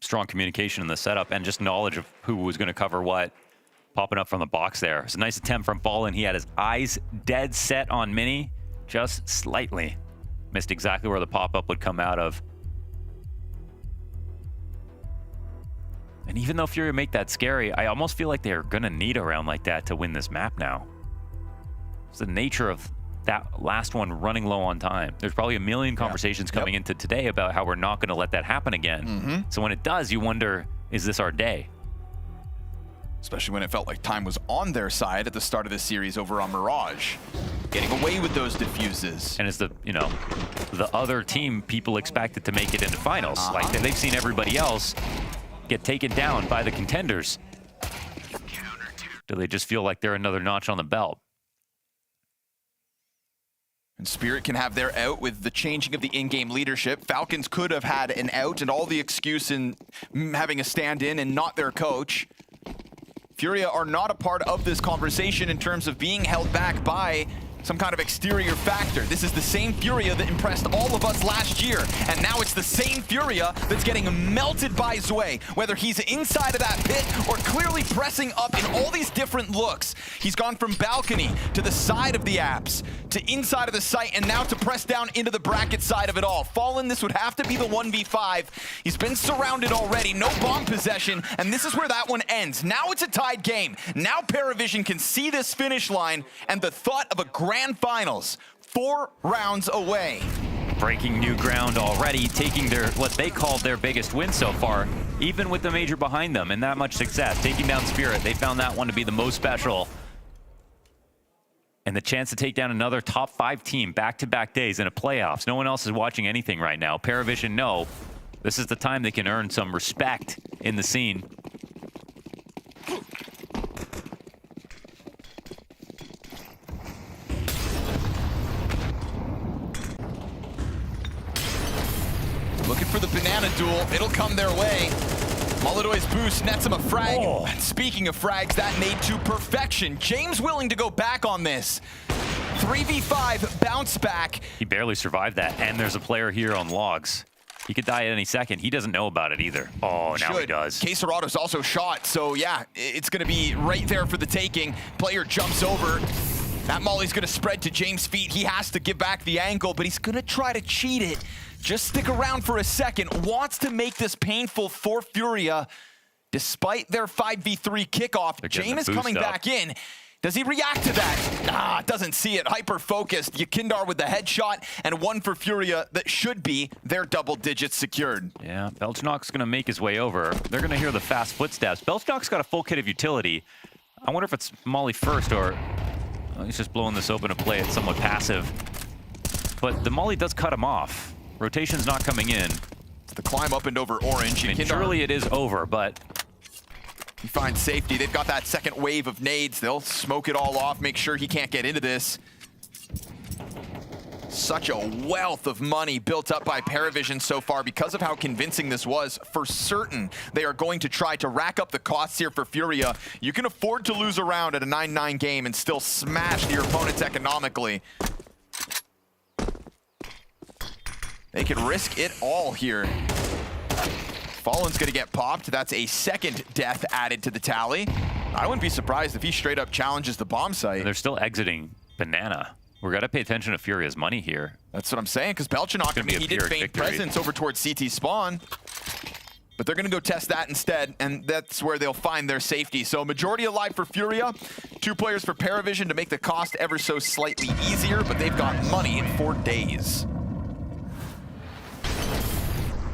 Strong communication in the setup, and just knowledge of who was going to cover what. Popping up from the box there. It's a nice attempt from Fallen. He had his eyes dead set on Mini, just slightly. Missed exactly where the pop-up would come out of. And even though FURIA make that scary, I almost feel like they're gonna need a round like that to win this map now. It's the nature of that last one running low on time. There's probably a million conversations coming into today about how we're not gonna let that happen again. So when it does, you wonder, is this our day? Especially when it felt like time was on their side at the start of the series over on Mirage. Getting away with those diffuses. And as the, you know, the other team, people expected to make it into finals. Like, they've seen everybody else get taken down by the contenders. Do they just feel like they're another notch on the belt? And Spirit can have their out with the changing of the in-game leadership. Falcons could have had an out and all the excuse in having a stand-in and not their coach. FURIA are not a part of this conversation in terms of being held back by some kind of exterior factor. This is the same FURIA that impressed all of us last year, and now it's the same FURIA that's getting melted by Zway, whether he's inside of that pit or clearly pressing up in all these different looks. He's gone from balcony to the side of the apps, to inside of the site, and now to press down into the bracket side of it all. Fallen, this would have to be the 1v5. He's been surrounded already, no bomb possession, and this is where that one ends. Now it's a tied game. Now PARIVISION can see this finish line, and the thought of a grand finals 4 rounds away. Breaking new ground already, taking their, what they called their biggest win so far, even with the major behind them and that much success. Taking down Spirit, they found that one to be the most special. And the chance to take down another top 5 team back-to-back days in a playoffs. No one else is watching anything right now. PARIVISION know this is the time they can earn some respect in the scene. looking for the banana duel. It'll come their way. Maladoy's boost nets him a frag. And speaking of frags, that nade to perfection. James willing to go back on this. 3v5 bounce back. He barely survived that, and there's a player here on logs. He could die at any second. He doesn't know about it either. Oh, now he does. Queserado's also shot, so yeah, it's gonna be right there for the taking. Player jumps over. That molly's gonna spread to James' feet. He has to give back the angle, but he's gonna try to cheat it. Just stick around for a second. Wants to make this painful for FURIA. Despite their 5v3 kickoff, James is coming back in. Does he react to that? Doesn't see it. Hyper-focused. Yakindar with the headshot, and one for FURIA that should be their double digits secured. Yeah, Belchnok's going to make his way over. They're going to hear the fast footsteps. Belchnok's got a full kit of utility. I wonder if it's Molly first, or he's just blowing this open to play it somewhat passive. But the Molly does cut him off. Rotation's not coming in. It's the climb up and over orange. I mean, surely it is over, but he finds safety. They've got that second wave of nades. They'll smoke it all off, make sure he can't get into this. Such a wealth of money built up by PARIVISION so far because of how convincing this was. For certain, they are going to try to rack up the costs here for FURIA. You can afford to lose a round at a 9-9 game and still smash your opponents economically. They could risk it all here. Fallen's gonna get popped. That's a second death added to the tally. I wouldn't be surprised if he straight up challenges the bomb site. they're still exiting Banana. We're gonna pay attention to FURIA's money here. That's what I'm saying, because Belchnok, I mean, he did feign presence over towards CT spawn. But they're gonna go test that instead, and that's where they'll find their safety. So majority alive for FURIA, 2 players for PARIVISION to make the cost ever so slightly easier, but they've got money for days.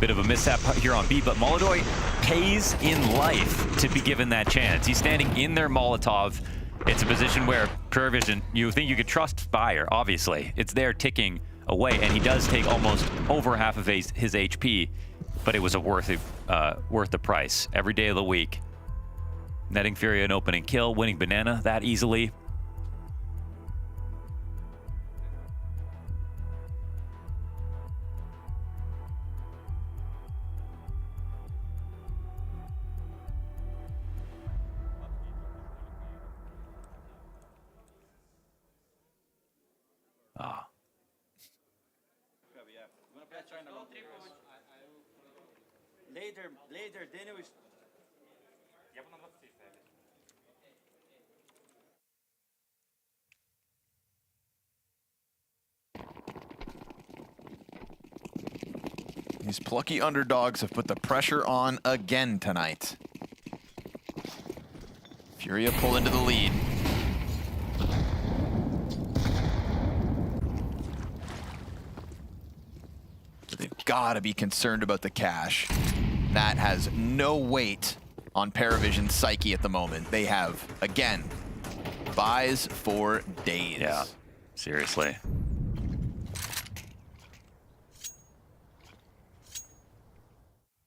Bit of a mishap here on B, but Maladoy pays in life to be given that chance. He's standing in their Molotov. It's a position where PARIVISION, you think you could trust fire, obviously. It's there ticking away, and he does take almost over half of his HP, but it was worth the price. Every day of the week. Netting FURIA an opening kill, winning Banana that easily. Later, then we... These plucky underdogs have put the pressure on again tonight. FURIA pull into the lead. But they've got to be concerned about the cash. That has no weight on PARIVISION's psyche at the moment. They have, again, buys for days. Yeah, seriously.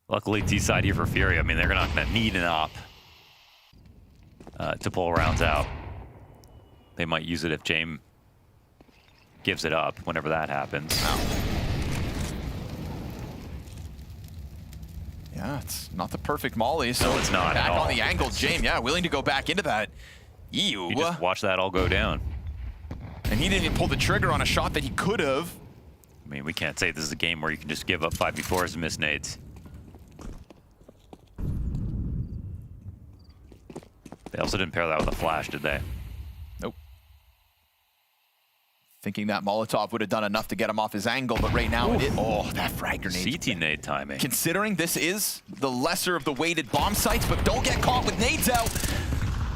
Luckily, T-side here for FURIA. I mean, they're not going to need an op to pull rounds out. They might use it if James gives it up, whenever that happens. Yeah, it's not the perfect molly, so no, it's not back at all. on the angle. James, yeah, willing to go back into that. Ew. You just watch that all go down. And he didn't even pull the trigger on a shot that he could have. I mean, we can't say this is a game where you can just give up 5v4s and miss nades. They also didn't pair that with a flash, did they? Nope. Thinking that Molotov would have done enough to get him off his angle, but right now oh, that frag grenade. CT nade timing. Considering this is the lesser of the weighted bomb sites, but don't get caught with nades out.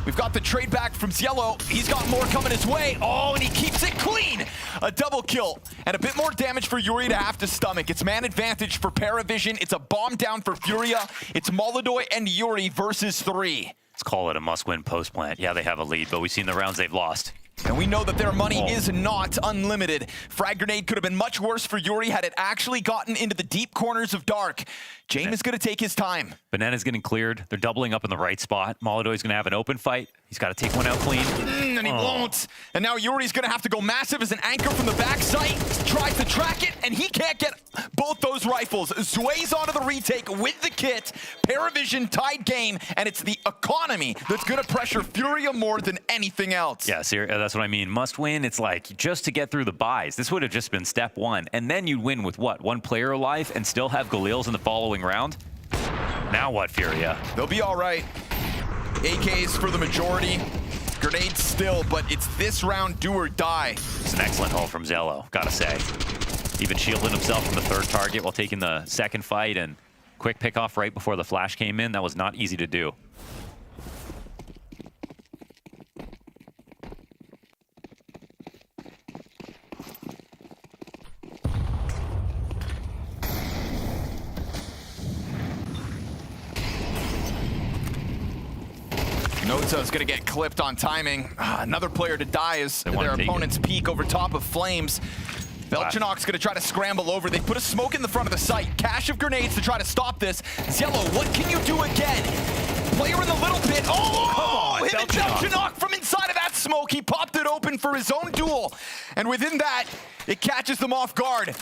We've got the trade back from Cielo. He's got more coming his way. Oh, and he keeps it clean. A double kill and a bit more damage for Yuri to have to stomach. It's man advantage for PARIVISION. It's a bomb down for FURIA. It's Maladoy and Yuri versus 3. Let's call it a must-win post-plant. Yeah, they have a lead, but we've seen the rounds they've lost. And we know that their money is not unlimited. Frag grenade could have been much worse for Yuri had it actually gotten into the deep corners of dark. James is going to take his time. Banana's getting cleared. They're doubling up in the right spot. Maladoy's going to have an open fight. He's got to take one out clean. And he won't. And now Yuri's going to have to go massive as an anchor from the back site. Tries to track it, and he can't get both those those rifles. Zway's onto the retake with the kit. PARIVISION tied game, and it's the economy that's going to pressure FURIA more than anything else. Yeah, that's what I mean. Must win. It's like just to get through the buys. This would have just been step one. And then you'd win with what? One player alive and still have Galil's in the following round? Now what, FURIA? They'll be all right. AKs for the majority. Grenades still, but it's this round do or die. It's an excellent hold from Zello, gotta say. Even shielded himself from the third target while taking the second fight, and quick pick off right before the flash came in. That was not easy to do. Nota's gonna get clipped on timing. Another player to die as their opponents peek over top of Flames. Belchanok's gonna try to scramble over. They put a smoke in the front of the site. Cache of grenades to try to stop this. Zello, what can you do again? Player in the little pit. Oh, hit Belchanok from inside of that smoke. He popped it open for his own duel. And within that, it catches them off guard,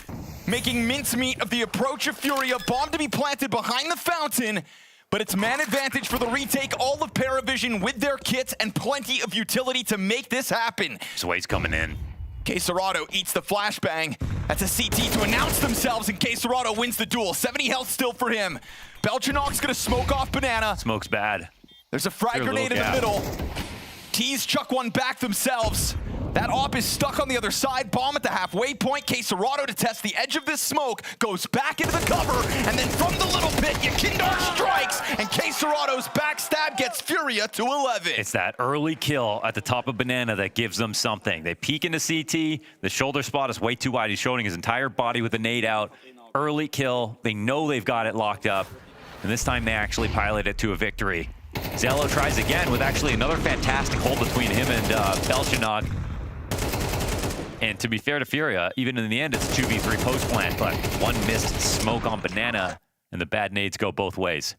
making mincemeat of the approach of FURIA. Bomb to be planted behind the fountain. But it's man advantage for the retake. All of PARIVISION with their kits and plenty of utility to make this happen. Sway's coming in. Quesarado eats the flashbang. That's a CT to announce themselves, and Quesarado wins the duel. 70 health still for him. Belchanok's gonna smoke off Banana. Smoke's bad. There's a frag grenade in the middle. T's chuck one back themselves. That op is stuck on the other side. Bomb at the halfway point. Quesarado to test the edge of this smoke. Goes back into the cover. And then from the little pit, Yakindar strikes. And Quesarado's backstab gets FURIA to 11. It's that early kill at the top of Banana that gives them something. They peek into CT. The shoulder spot is way too wide. He's showing his entire body with the nade out. Early kill. They know they've got it locked up. And this time they actually pilot it to a victory. Zello tries again with actually another fantastic hold between him and Belchanok. And to be fair to FURIA, even in the end, it's 2v3 post plant, but one missed smoke on Banana, and the bad nades go both ways.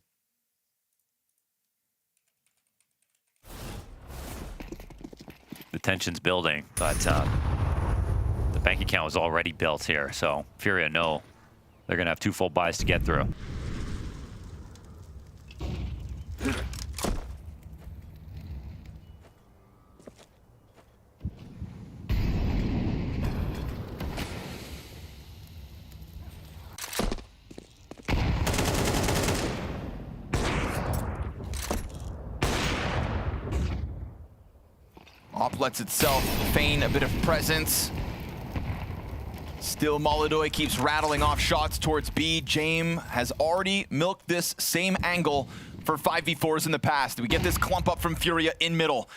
The tension's building, but the bank account was already built here, so FURIA know they're going to have 2 full buys to get through. Op lets itself feign a bit of presence. Still, Molodoy keeps rattling off shots towards B. James has already milked this same angle for 5v4s in the past. We get this clump up from FURIA in middle.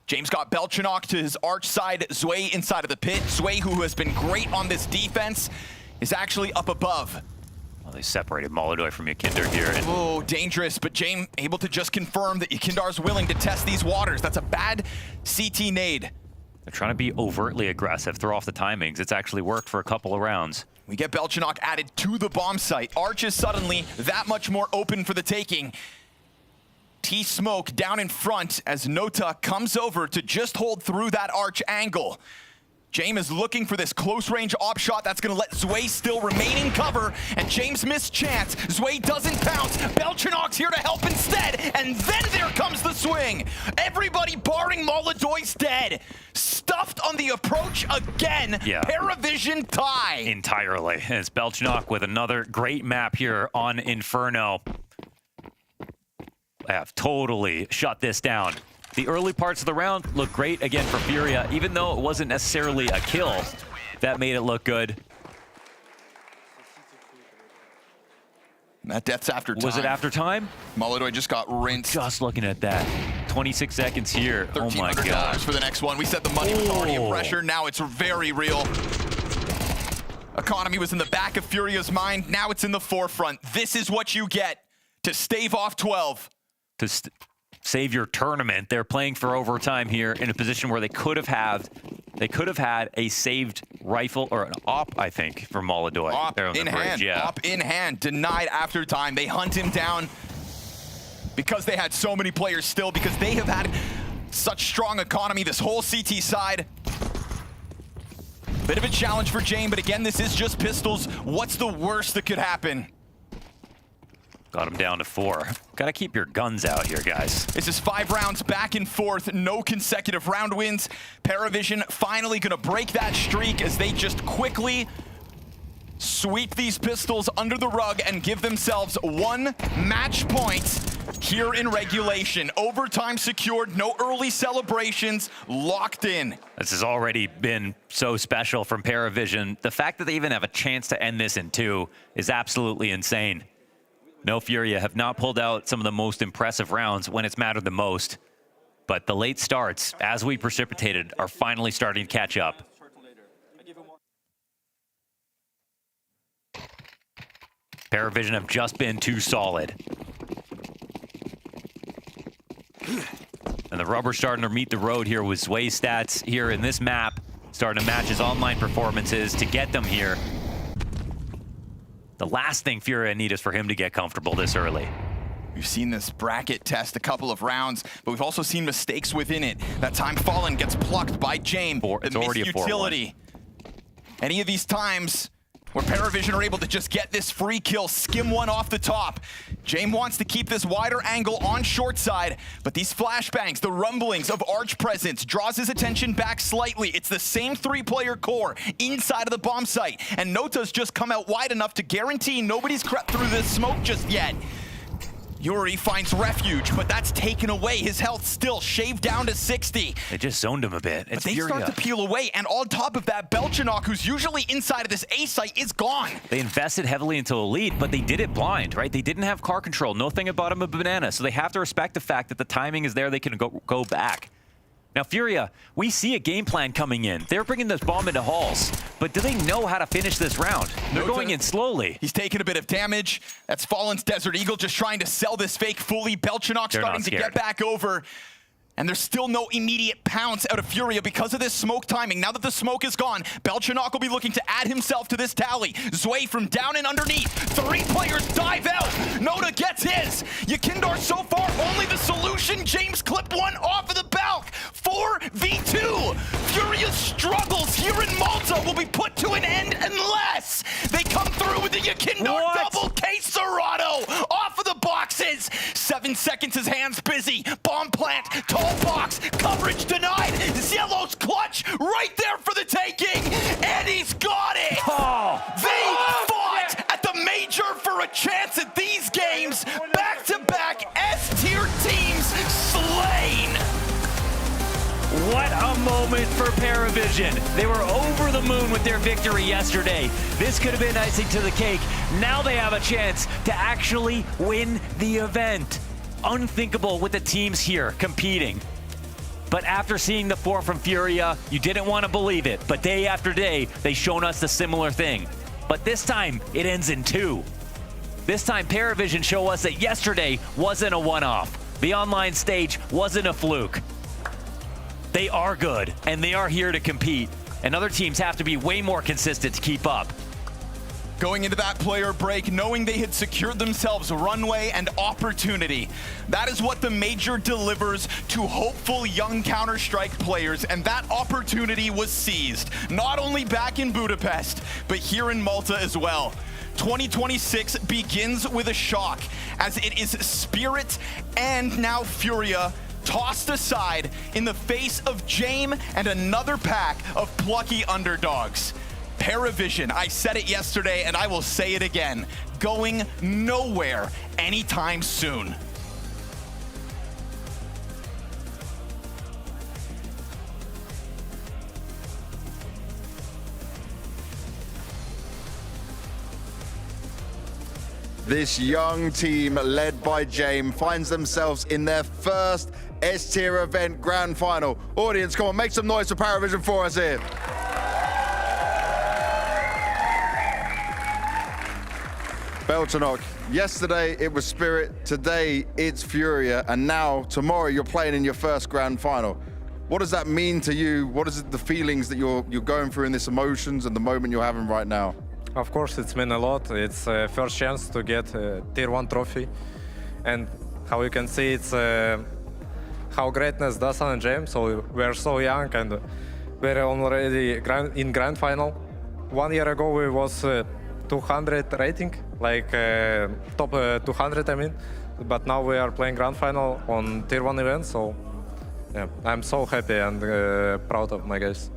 James got Belchanok to his arch side, Zway inside of the pit. Zway, who has been great on this defense, is actually up above. Well, they separated Molodoy from Yakindar here. And oh, dangerous, but James able to just confirm that Yakindar's willing to test these waters. That's a bad CT nade. They're trying to be overtly aggressive, throw off the timings. It's actually worked for a couple of rounds. We get Belchanok added to the bomb site. Arch is suddenly that much more open for the taking. T-Smoke down in front as Nota comes over to just hold through that arch angle. James is looking for this close-range op shot that's going to let Zway still remain in cover, and James missed chance. Zway doesn't pounce. Belchanok's here to help instead, and then there comes the swing. Everybody barring Molodoy's dead. Stuffed on the approach again. Yeah. PARIVISION tie. Entirely. And it's Belchanok with another great map here on Inferno. I have totally shut this down. The early parts of the round look great again for FURIA, even though it wasn't necessarily a kill. That made it look good. That death's after time. Was it after time? Molodoy just got rinsed. Just looking at that. 26 seconds here. Oh my God. $1,300 for the next one. We said the money was already in pressure. Now it's very real. Economy was in the back of FURIA's mind. Now it's in the forefront. This is what you get to stave off 12. To save your tournament. They're playing for overtime here in a position where they could have had a saved rifle or an op, I think, for Molodoy. Op in hand. Yeah. Op in hand. Denied after time. They hunt him down because they had so many players still, because they have had such strong economy this whole CT side. Bit of a challenge for Jame, but again, this is just pistols. What's the worst that could happen? Got him down to 4. Gotta keep your guns out here, guys. This is 5 rounds back and forth, no consecutive round wins. PARIVISION finally gonna break that streak as they just quickly sweep these pistols under the rug and give themselves 1 match point here in regulation. Overtime secured, no early celebrations, locked in. This has already been so special from PARIVISION. The fact that they even have a chance to end this in 2 is absolutely insane. No, FURIA have not pulled out some of the most impressive rounds when it's mattered the most. But the late starts, as we precipitated, are finally starting to catch up. PARIVISION have just been too solid. And the rubber's starting to meet the road here with Zway's stats here in this map, starting to match his online performances to get them here. The last thing FURIA need is for him to get comfortable this early. We've seen this bracket test a couple of rounds, but we've also seen mistakes within it. That time Fallen gets plucked by Jame. It's already a 4-1. Utility. Any of these times where PARIVISION are able to just get this free kill, skim one off the top. Jame wants to keep this wider angle on short side, but these flashbangs, the rumblings of Arch presence, draws his attention back slightly. It's the same 3-player core inside of the bomb site, and Nota's just come out wide enough to guarantee nobody's crept through this smoke just yet. Yuri finds refuge, but that's taken away. His health still shaved down to 60. They just zoned him a bit. But they start to peel away, and on top of that, Belchanok, who's usually inside of this A site, is gone. They invested heavily into Elite, but they did it blind, right? They didn't have car control, no thing about him a banana, so they have to respect the fact that the timing is there, they can go back. Now, FURIA, we see a game plan coming in. They're bringing this bomb into halls, but do they know how to finish this round? They're going in slowly. He's taking a bit of damage. That's Fallen's Desert Eagle just trying to sell this fake fully. Belchanok starting to get back over. And there's still no immediate pounce out of FURIA because of this smoke timing. Now that the smoke is gone, Belchanok will be looking to add himself to this tally. Zway from down and underneath. 3 players dive out. Nota gets his. Yakindar so far only the solution. James clipped one off of the balk. 4v2. FURIA struggles here in Malta will be put to an end unless they come through with the Yakindar double K Serato off of the boxes. 7 seconds, his hands busy. Bomb plant, tall box, coverage denied. Zielo's clutch right there for the taking, and he's got it. They fought at the major for a chance at these games. Back-to-back S-tier teams slain. What a moment for PARIVISION. They were over the moon with their victory yesterday. This could have been icing to the cake. Now they have a chance to actually win the event. Unthinkable with the teams here competing. But after seeing the 4 from FURIA, you didn't want to believe it. But day after day, they've shown us the similar thing. But this time, it ends in 2. This time, PARIVISION show us that yesterday wasn't a one-off. The online stage wasn't a fluke. They are good, and they are here to compete. And other teams have to be way more consistent to keep up. Going into that player break, knowing they had secured themselves runway and opportunity. That is what the major delivers to hopeful young Counter-Strike players, and that opportunity was seized, not only back in Budapest, but here in Malta as well. 2026 begins with a shock, as it is Spirit and now FURIA tossed aside in the face of Jame and another pack of plucky underdogs. PARIVISION, I said it yesterday and I will say it again, going nowhere anytime soon. This young team, led by Jame, finds themselves in their first S-tier event grand final. Audience, come on, make some noise for PARIVISION for us here. Belchanok, yesterday it was Spirit, today it's FURIA, and now, tomorrow, you're playing in your first grand final. What does that mean to you? What is the feelings that you're going through in this emotions and the moment you're having right now? Of course, it's meant a lot. It's a first chance to get a Tier 1 trophy. And how you can see, it's how greatness does on Jame. So we're so young and we're already in grand final. 1 year ago we was 200 rating, like top 200 I mean. But now we are playing grand final on tier 1 event, so yeah, I'm so happy and proud of my guys.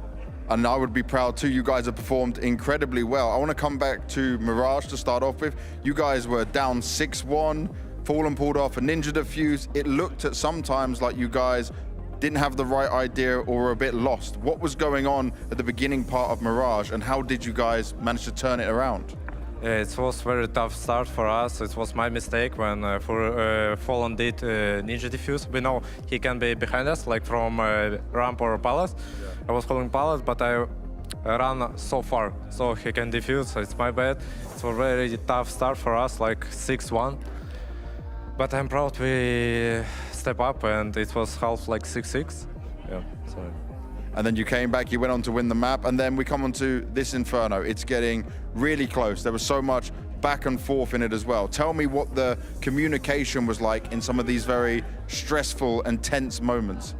And I would be proud too. You guys have performed incredibly well. I want to come back to Mirage to start off with. You guys were down 6-1, Fallen pulled off a ninja defuse. It looked at sometimes like you guys didn't have the right idea or were a bit lost. What was going on at the beginning part of Mirage, and how did you guys manage to turn it around? It was very tough start for us. It was my mistake when Fallen did ninja defuse. We know he can be behind us, like from ramp or palace. Yeah. I was holding palace, but I ran so far, so he can defuse. So it's my bad. It's a very tough start for us, like 6-1. But I'm proud we step up, and it was half like 6-6. Yeah. So. And then you came back, you went on to win the map, and then we come on to this Inferno. It's getting really close. There was so much back and forth in it as well. Tell me what the communication was like in some of these very stressful and tense moments.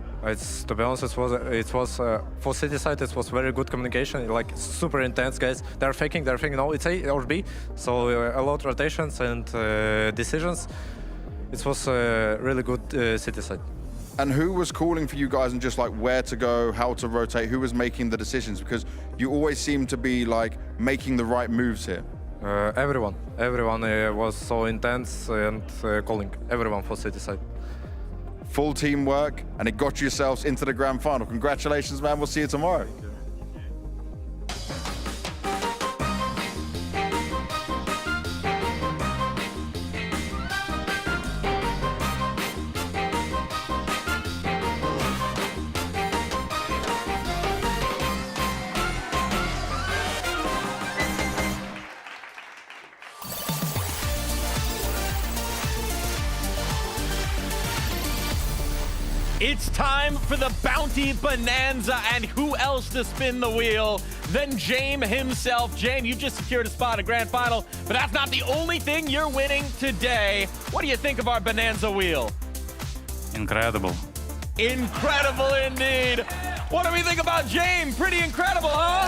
To be honest, it was for City side, it was very good communication, like super intense guys. They're faking, no, it's A or B. So a lot of rotations and decisions. It was really good City side. And who was calling for you guys and just like where to go, how to rotate? Who was making the decisions? Because you always seem to be like making the right moves here. Everyone was so intense and calling. Everyone for City side. Full teamwork, and it got yourselves into the grand final. Congratulations, man. We'll see you tomorrow. It's time for the Bounty Bonanza, and who else to spin the wheel than James himself. James, you've just secured a spot in grand final, but that's not the only thing you're winning today. What do you think of our Bonanza wheel? Incredible. Incredible indeed. What do we think about James? Pretty incredible, huh?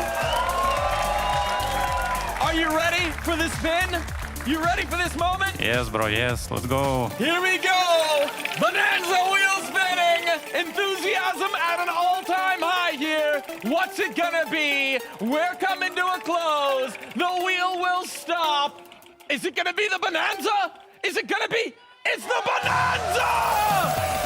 Are you ready for this spin? You ready for this moment? Yes, bro, yes. Let's go. Here we go. Bonanza wheel spinning. Enthusiasm at an all-time high here. What's it gonna be? We're coming to a close. The wheel will stop. Is it gonna be the Bonanza? Is it gonna be? It's the Bonanza!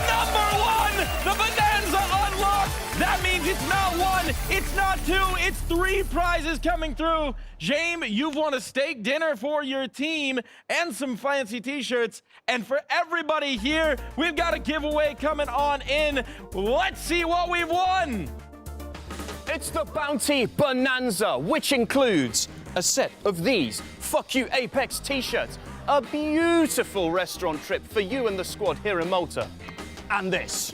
Number one, the Bonanza unlocked. That means it's not one, it's not two, it's 3 prizes coming through. James, you've won a steak dinner for your team and some fancy t-shirts. And for everybody here, we've got a giveaway coming on in. Let's see what we've won. It's the Bounty Bonanza, which includes a set of these Fuck You Apex t-shirts, a beautiful restaurant trip for you and the squad here in Malta, and this,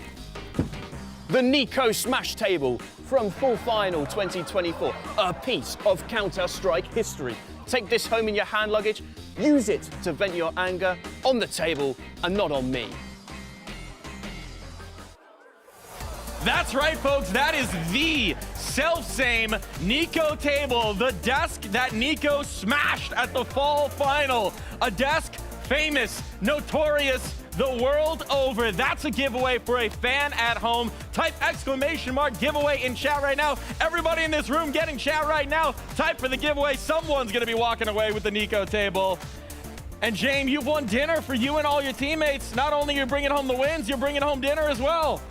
the Nico Smash Table from Full Final 2024, a piece of Counter-Strike history. Take this home in your hand luggage, use it to vent your anger on the table and not on me. That's right, folks. That is the self-same Nico table, the desk that Nico smashed at the fall final. A desk famous, notorious, the world over. That's a giveaway for a fan at home. Type exclamation mark giveaway in chat right now. Everybody in this room getting chat right now. Type for the giveaway. Someone's going to be walking away with the Nico table. And James, you've won dinner for you and all your teammates. Not only are you bringing home the wins, you're bringing home dinner as well.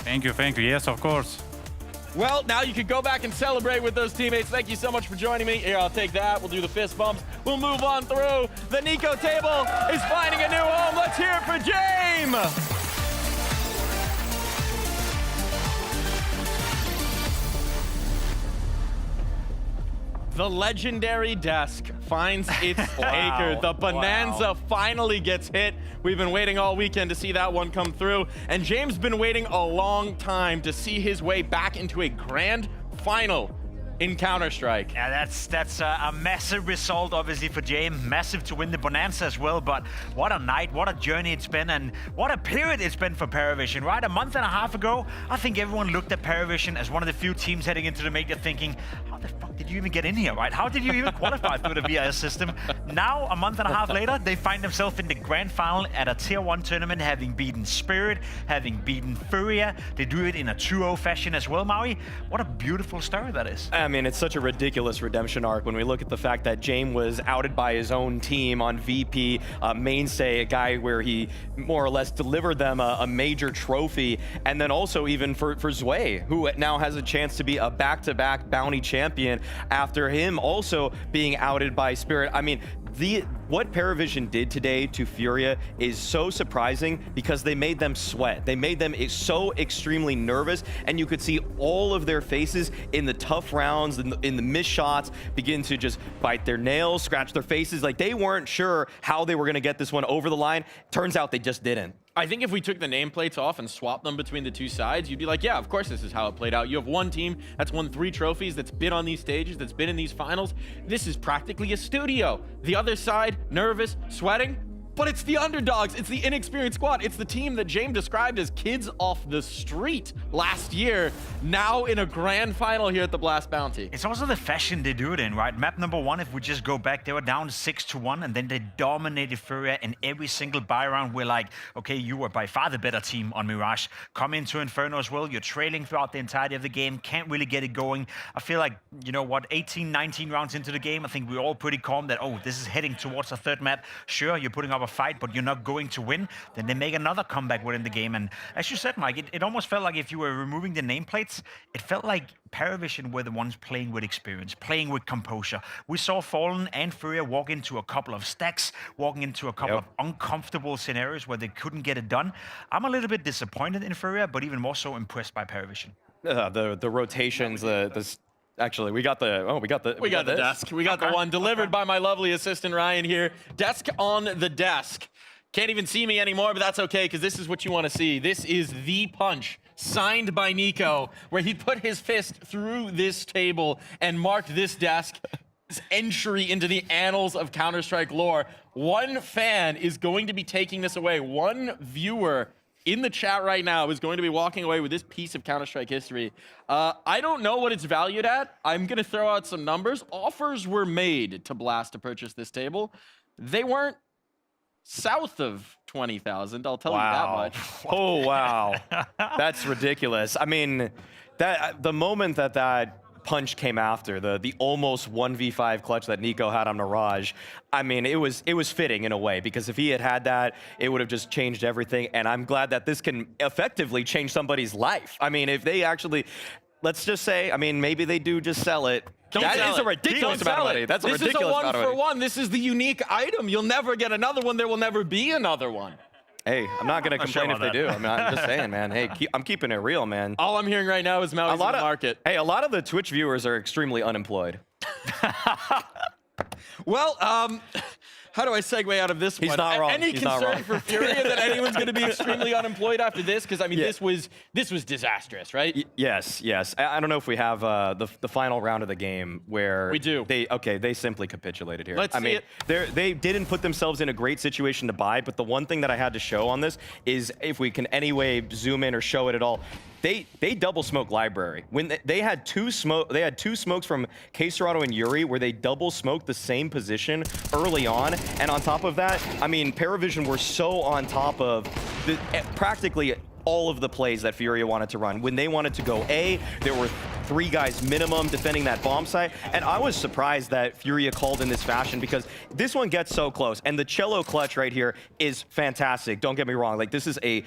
Thank you. Yes, of course. Well, now you can go back and celebrate with those teammates. Thank you so much for joining me. Here, I'll take that. We'll do the fist bumps. We'll move on through. The Nico table is finding a new home. Let's hear it for James. The legendary desk finds its taker. The Bonanza finally gets hit. We've been waiting all weekend to see that one come through. And James has been waiting a long time to see his way back into a grand final. in Counter-Strike. Yeah, that's a massive result, obviously, for James. Massive to win the Bonanza as well, but what a night, what a journey it's been, and what a period it's been for PARIVISION, right? A month and a half ago, I think everyone looked at PARIVISION as one of the few teams heading into the major thinking, how the fuck did you even get in here, right? How did you even qualify through the VIS system? Now, a month and a half later, they find themselves in the grand final at a Tier 1 tournament, having beaten Spirit, having beaten FURIA. They do it in a 2-0 fashion as well, Maui. What a beautiful story that is. I mean, it's such a ridiculous redemption arc when we look at the fact that James was outed by his own team on VP, mainstay, a guy where he more or less delivered them a major trophy, and then also even for Zwei, who now has a chance to be a back-to-back Bounty champion after him also being outed by Spirit. I mean, what PARIVISION did today to FURIA is so surprising because they made them sweat. They made them so extremely nervous, and you could see all of their faces in the tough rounds, in the missed shots, begin to just bite their nails, scratch their faces. Like, they weren't sure how they were going to get this one over the line. Turns out they just didn't. I think if we took the nameplates off and swapped them between the two sides, you'd be like, yeah, of course this is how it played out. You have one team that's won 3 trophies, that's been on these stages, that's been in these finals. This is practically a studio. The other side, nervous, sweating, but it's the underdogs. It's the inexperienced squad. It's the team that James described as kids off the street last year, now in a grand final here at the Blast Bounty. It's also the fashion they do it in, right? Map number 1, if we just go back, they were down 6-1, and then they dominated FURIA in every single buy round. We're like, okay, you were by far the better team on Mirage. Come into Inferno as well. You're trailing throughout the entirety of the game. Can't really get it going. I feel like, you know what, 18, 19 rounds into the game, I think we're all pretty calm that, oh, this is heading towards a third map. Sure, you're putting up a fight, but you're not going to win. Then they make another comeback within the game. And as you said, Mike, it almost felt like if you were removing the nameplates, it felt like PARIVISION were the ones playing with experience, playing with composure. We saw Fallen and FURIA walk into a couple of stacks, walking into a couple of uncomfortable scenarios where they couldn't get it done. I'm a little bit disappointed in FURIA, but even more so impressed by PARIVISION. The rotations, actually, we got the desk. We got the one delivered by my lovely assistant Ryan here. Desk on the desk. Can't even see me anymore, but that's okay, because this is what you want to see. This is the punch signed by Nico, where he put his fist through this table and marked this desk as entry into the annals of Counter-Strike lore. One fan is going to be taking this away. One viewer in the chat right now is going to be walking away with this piece of Counter-Strike history. I don't know what it's valued at. I'm going to throw out some numbers. Offers were made to Blast to purchase this table. They weren't south of 20,000, I'll tell you that much. Oh, wow. That's ridiculous. I mean, the moment that punch came after, the almost 1v5 clutch that Nico had on Mirage, I mean, it was fitting in a way, because if he had that, it would have just changed everything. And I'm glad that this can effectively change somebody's life. I mean, if they actually, let's just say, I mean, maybe they do just sell it. That is a ridiculous amount of money. That's a ridiculous amount of money. This is a 1-for-1. This is the unique item. You'll never get another one. There will never be another one. Hey, I'm not going to complain if they do. I mean, I'm just saying, man. Hey, I'm keeping it real, man. All I'm hearing right now is Maui's in the market. Hey, a lot of the Twitch viewers are extremely unemployed. Well, how do I segue out of this one? He's not wrong. Any He's not concern wrong. for FURIA that anyone's going to be extremely unemployed after this? Because I mean, this was disastrous, right? Yes. I don't know if we have the final round of the game where we do. They simply capitulated here. Let's see it. They didn't put themselves in a great situation to buy, but the one thing that I had to show on this is, if we can anyway zoom in or show it at all, they double smoke library. When they had two smokes from K-Serato and Yuri, where they double smoked the same position early on. And on top of that, I mean, PARIVISION were so on top of practically all of the plays that FURIA wanted to run. When they wanted to go A, there were 3 guys minimum defending that bomb site. And I was surprised that FURIA called in this fashion, because this one gets so close. And the cello clutch right here is fantastic. Don't get me wrong. Like, this is a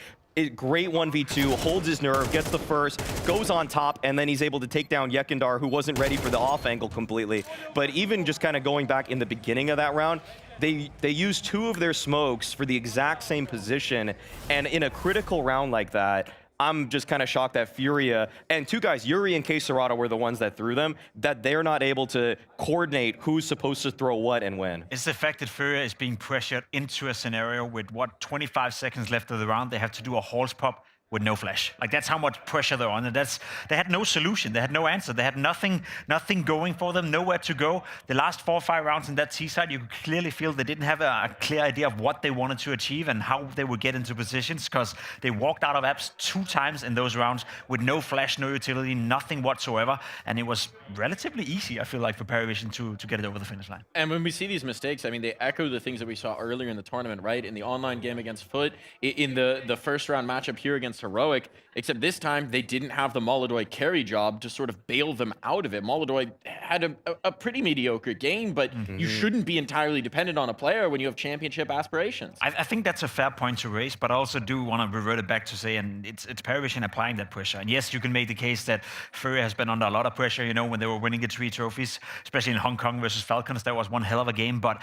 great 1v2, holds his nerve, gets the first, goes on top, and then he's able to take down Yekindar, who wasn't ready for the off angle completely. But even just kind of going back in the beginning of that round, they used 2 of their smokes for the exact same position, and in a critical round like that, I'm just kind of shocked that FURIA, and 2 guys, Yuri and K-Serato, were the ones that threw them, that they're not able to coordinate who's supposed to throw what and when. It's the fact that FURIA is being pressured into a scenario with, 25 seconds left of the round. They have to do a horse pop with no flash. Like, that's how much pressure they're under. They had no solution. They had no answer. They had nothing going for them, nowhere to go. The last 4 or 5 rounds in that T side, you could clearly feel they didn't have a clear idea of what they wanted to achieve and how they would get into positions, because they walked out of apps 2 times in those rounds with no flash, no utility, nothing whatsoever. And it was relatively easy, I feel like, for PARIVISION to get it over the finish line. And when we see these mistakes, I mean, they echo the things that we saw earlier in the tournament, right? In the online game against Foot, in the first round matchup here against Heroic, except this time they didn't have the Molodoi carry job to sort of bail them out of it. Molodoi had a pretty mediocre game, but you shouldn't be entirely dependent on a player when you have championship aspirations. I think that's a fair point to raise, but I also do want to revert it back to say, and it's PARIVISION applying that pressure. And yes, you can make the case that FURIA has been under a lot of pressure, you know, when they were winning the 3 trophies, especially in Hong Kong versus Falcons. That was one hell of a game, but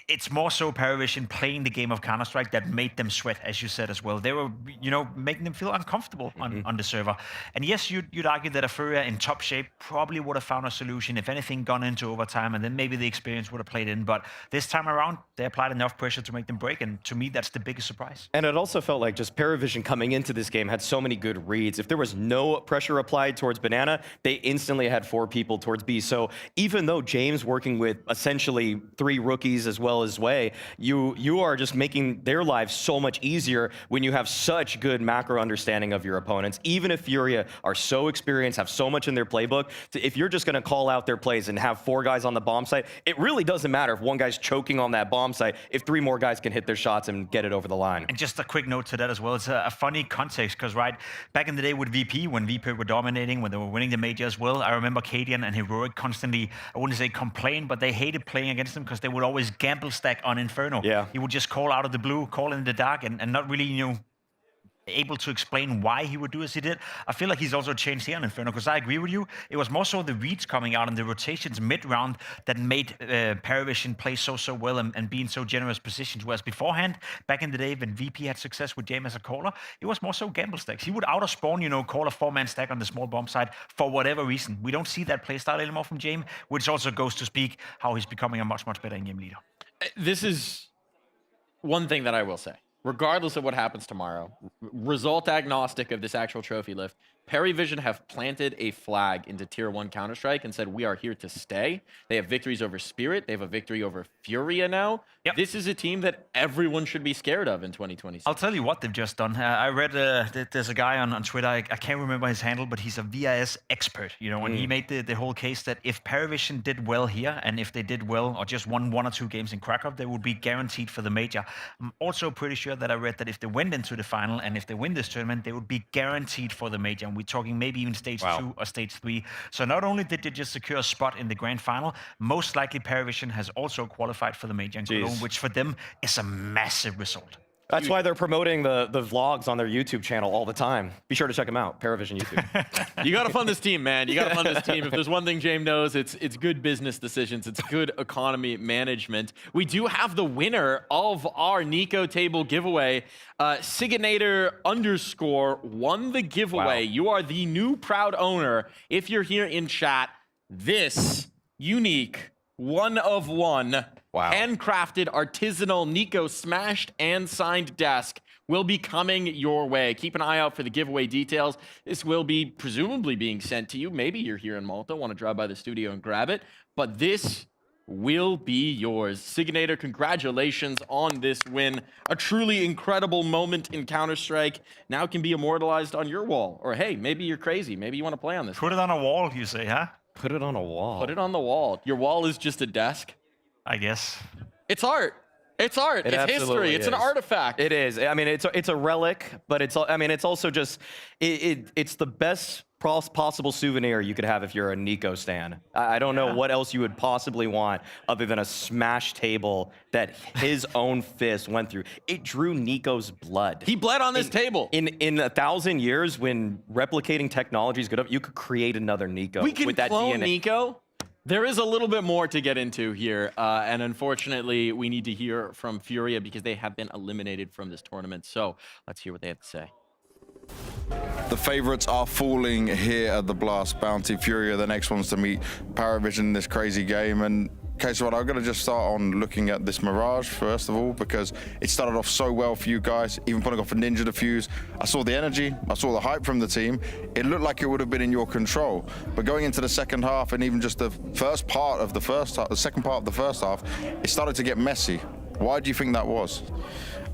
it's more so PARIVISION playing the game of Counter-Strike that made them sweat, as you said as well. They were, you know, making them feel uncomfortable on the server. And yes, you'd argue that a FURIA in top shape probably would have found a solution, if anything, gone into overtime, and then maybe the experience would have played in. But this time around, they applied enough pressure to make them break, and to me, that's the biggest surprise. And it also felt like just PARIVISION coming into this game had so many good reads. If there was no pressure applied towards Banana, they instantly had 4 people towards B. So even though James working with essentially 3 rookies as well as Way, you are just making their lives so much easier when you have such good macro understanding of your opponents. Even if FURIA are so experienced, have so much in their playbook, if you're just going to call out their plays and have 4 guys on the bomb site, it really doesn't matter if 1 guy's choking on that bomb site, if 3 more guys can hit their shots and get it over the line. And just a quick note to that as well, it's a funny context, because right back in the day with VP, when VP were dominating, when they were winning the major as well, I remember Cadian and Heroic constantly, I wouldn't say complain, but they hated playing against them because they would always gamble stack on Inferno. Yeah. He would just call out of the blue, call in the dark, and not really, you know, able to explain why he would do as he did. I feel like he's also changed here on Inferno, because I agree with you. It was more so the reads coming out and the rotations mid-round that made PARIVISION play so well and be in so generous positions. Whereas beforehand, back in the day when VP had success with James as a caller, it was more so gamble stacks. He would out of spawn, you know, call a 4-man stack on the small bomb side for whatever reason. We don't see that playstyle anymore from James, which also goes to speak how he's becoming a much better in-game leader. This is one thing that I will say. Regardless of what happens tomorrow, result agnostic of this actual trophy lift, PARIVISION have planted a flag into Tier 1 Counter-Strike and said, we are here to stay. They have victories over Spirit. They have a victory over FURIA now. Yep. This is a team that everyone should be scared of in 2026. I'll tell you what they've just done. I read there's a guy on Twitter, I can't remember his handle, but he's a VIS expert, you know, and he made the whole case that if PARIVISION did well here, and if they did well or just won 1 or 2 games in Krakow, they would be guaranteed for the major. I'm also pretty sure that I read that if they went into the final and if they win this tournament, they would be guaranteed for the major. And we're talking maybe even stage 2 or stage 3. So not only did they just secure a spot in the grand final, most likely PARIVISION has also qualified for the major in Cologne, which for them is a massive result. That's why they're promoting the vlogs on their YouTube channel all the time. Be sure to check them out, PARIVISION YouTube. You got to fund this team, man. You got to fund this team. If there's one thing James knows, it's good business decisions. It's good economy management. We do have the winner of our Nico table giveaway. Siginator _ won the giveaway. Wow. You are the new proud owner. If you're here in chat, this unique 1 of 1 handcrafted artisanal Nico smashed and signed desk will be coming your way. Keep an eye out for the giveaway details. This will be presumably being sent to you. Maybe you're here in Malta, want to drive by the studio and grab it, but this will be yours. Siginator, congratulations on this win. A truly incredible moment in Counter-Strike. Now can be immortalized on your wall. Or hey, maybe you're crazy. Maybe you want to play on this. Put it on a wall, you say, huh? Put it on a wall. Put it on the wall. Your wall is just a desk? I guess. It's art. It's art. It's history. It's an artifact. It is. I mean, it's a relic, but it's also just it's the best possible souvenir you could have if you're a Nico stan. I don't know what else you would possibly want other than a smash table that his own fist went through. It drew Nico's blood. He bled on this table. In 1,000 years, when replicating technology is good, you could create another Nico we can with that clone DNA. Nico. There is a little bit more to get into here, and unfortunately, we need to hear from FURIA because they have been eliminated from this tournament. So let's hear what they have to say. The favorites are falling here at the Blast Bounty. FURIA, the next ones to meet PARIVISION in this crazy game, and Okay, so I'm going to just start on looking at this Mirage, first of all, because it started off so well for you guys, even putting off a Ninja Defuse. I saw the energy, I saw the hype from the team. It looked like it would have been in your control. But going into the second half, and even just the first part of the first half, the second part of the first half, it started to get messy. Why do you think that was?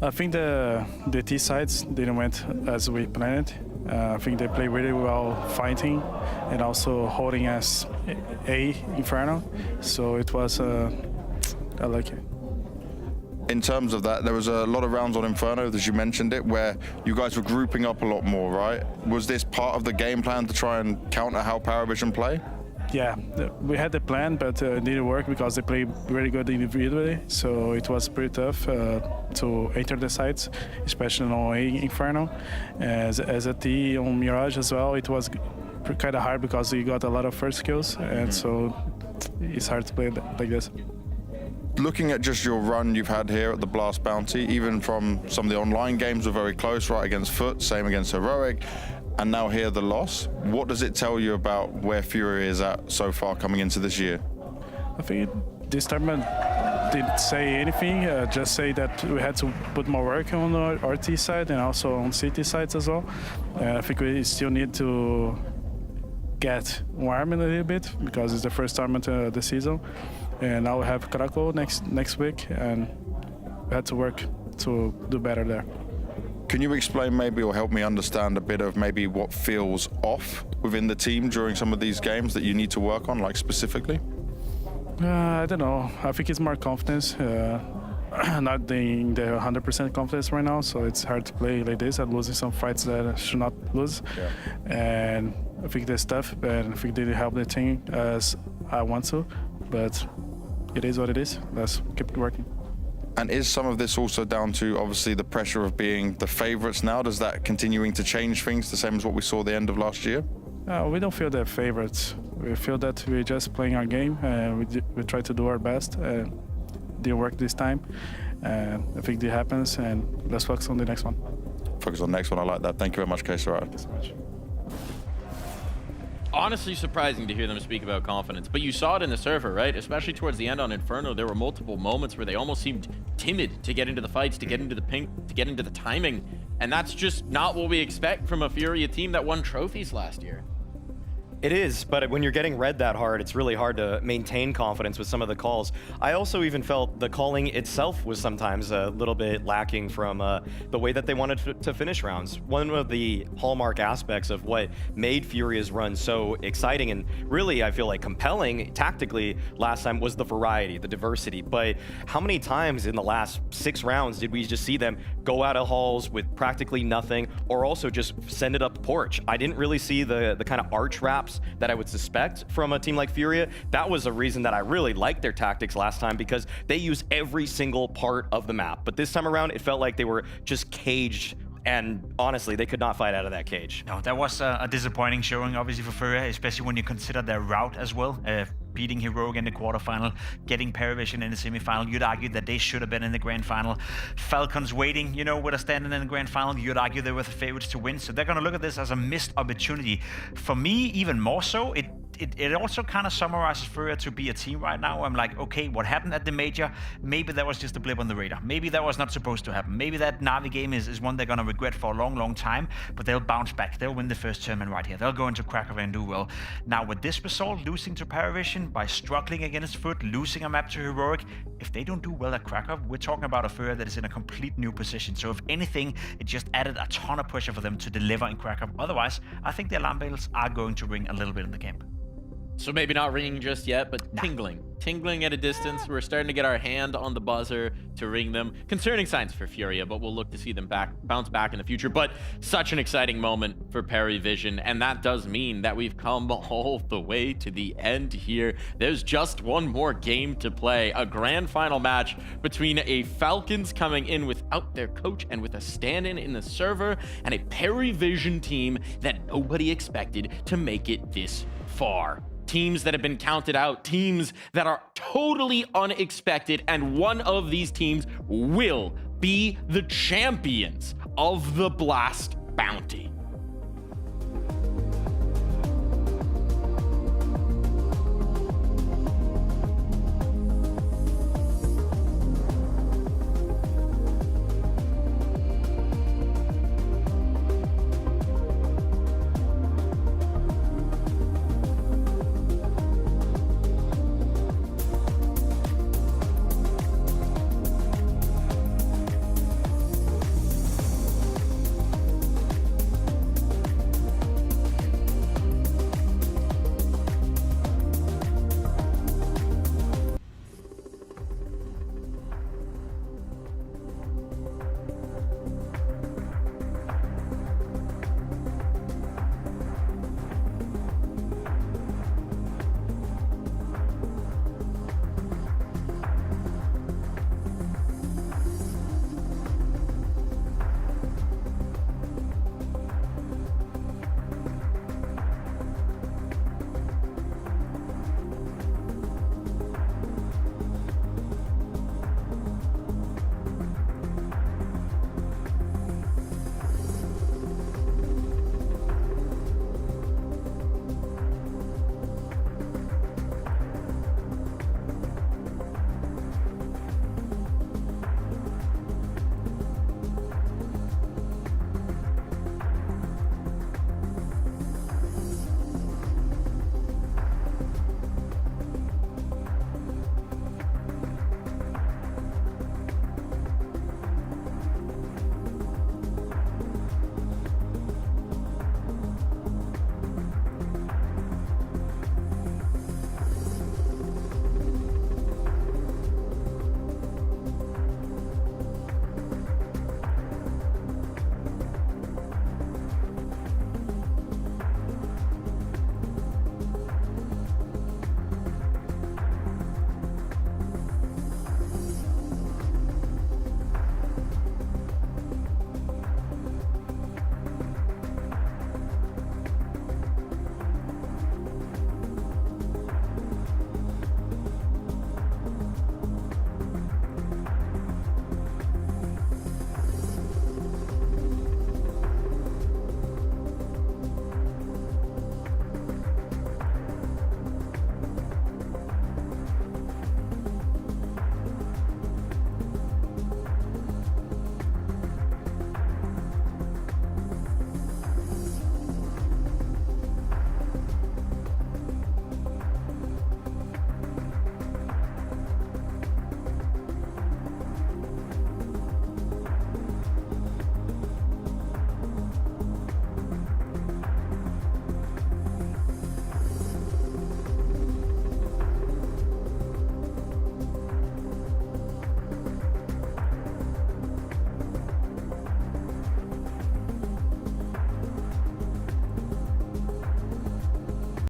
I think the T sides didn't went as we planned. I think they played really well fighting and also holding as A Inferno. So it was, I like it. In terms of that, there was a lot of rounds on Inferno, as you mentioned it, where you guys were grouping up a lot more, right? Was this part of the game plan to try and counter how PARIVISION play? Yeah, we had the plan, but it didn't work because they play really good individually. So it was pretty tough to enter the sites, especially on A Inferno. As a T on Mirage as well, it was kind of hard because you got a lot of first kills, and so it's hard to play like this. Looking at just your run you've had here at the Blast Bounty, even from some of the online games were very close, right, against Foot, same against Heroic, and now here the loss. What does it tell you about where FURIA is at so far coming into this year? I think this tournament didn't say anything, just say that we had to put more work on our RT side and also on CT sides as well. I think we still need to get warm a little bit because it's the first tournament of the season. And now we have Krakow next week, and we had to work to do better there. Can you explain maybe or help me understand a bit of maybe what feels off within the team during some of these games that you need to work on, like specifically? I don't know. I think it's more confidence. Not in the 100% confidence right now, so it's hard to play like this. I'm losing some fights that I should not lose. Yeah. And I think that's tough, and I think they didn't help the team as I want to, but it is what it is. Let's keep working. And is some of this also down to obviously the pressure of being the favorites now? Does that continuing to change things the same as what we saw at the end of last year? We don't feel the favorites. We feel that we're just playing our game, and we try to do our best. And didn't work this time. And I think it happens, and let's focus on the next one. Focus on the next one. I like that. Thank you very much, Kesara. Thank you so much. Honestly surprising to hear them speak about confidence, but you saw it in the server, right? Especially towards the end on Inferno, there were multiple moments where they almost seemed timid to get into the fights, to get into the ping, to get into the timing, and that's just not what we expect from a FURIA team that won trophies last year. It is, but when you're getting read that hard, it's really hard to maintain confidence with some of the calls. I also even felt the calling itself was sometimes a little bit lacking from the way that they wanted to finish rounds. One of the hallmark aspects of what made FURIA's run so exciting and really, I feel like, compelling tactically last time was the variety, the diversity. But how many times in the last 6 rounds did we just see them go out of halls with practically nothing, or also just send it up the porch? I didn't really see the kind of arch wraps that I would suspect from a team like FURIA. That was a reason that I really liked their tactics last time, because they use every single part of the map. But this time around, it felt like they were just caged, and honestly, they could not fight out of that cage. No, that was a disappointing showing, obviously, for FURIA, especially when you consider their route as well. Beating Heroic in the quarterfinal, getting PARIVISION in the semifinal. You'd argue that they should have been in the grand final. Falcons waiting, you know, with a standing in the grand final. You'd argue they were the favorites to win. So they're going to look at this as a missed opportunity. For me, even more so, it also kind of summarizes FURIA to be a team right now. I'm like, okay, what happened at the major? Maybe that was just a blip on the radar. Maybe that was not supposed to happen. Maybe that Na'Vi game is one they're going to regret for a long, long time, but they'll bounce back. They'll win the first tournament right here. They'll go into Krakow and do well. Now, with this result, losing to PARIVISION by struggling against Foot, losing a map to Heroic, if they don't do well at Krakow, we're talking about a FURIA that is in a complete new position. So if anything, it just added a ton of pressure for them to deliver in Krakow. Otherwise, I think the alarm bells are going to ring a little bit in the camp. So maybe not ringing just yet, but tingling. Tingling at a distance. We're starting to get our hand on the buzzer to ring them. Concerning signs for FURIA, but we'll look to see them bounce back in the future. But such an exciting moment for PARIVISION, and that does mean that we've come all the way to the end here. There's just one more game to play. A grand final match between a Falcons coming in without their coach and with a stand-in in the server, and a PARIVISION team that nobody expected to make it this far. Teams that have been counted out, teams that are totally unexpected, and one of these teams will be the champions of the Blast Bounty.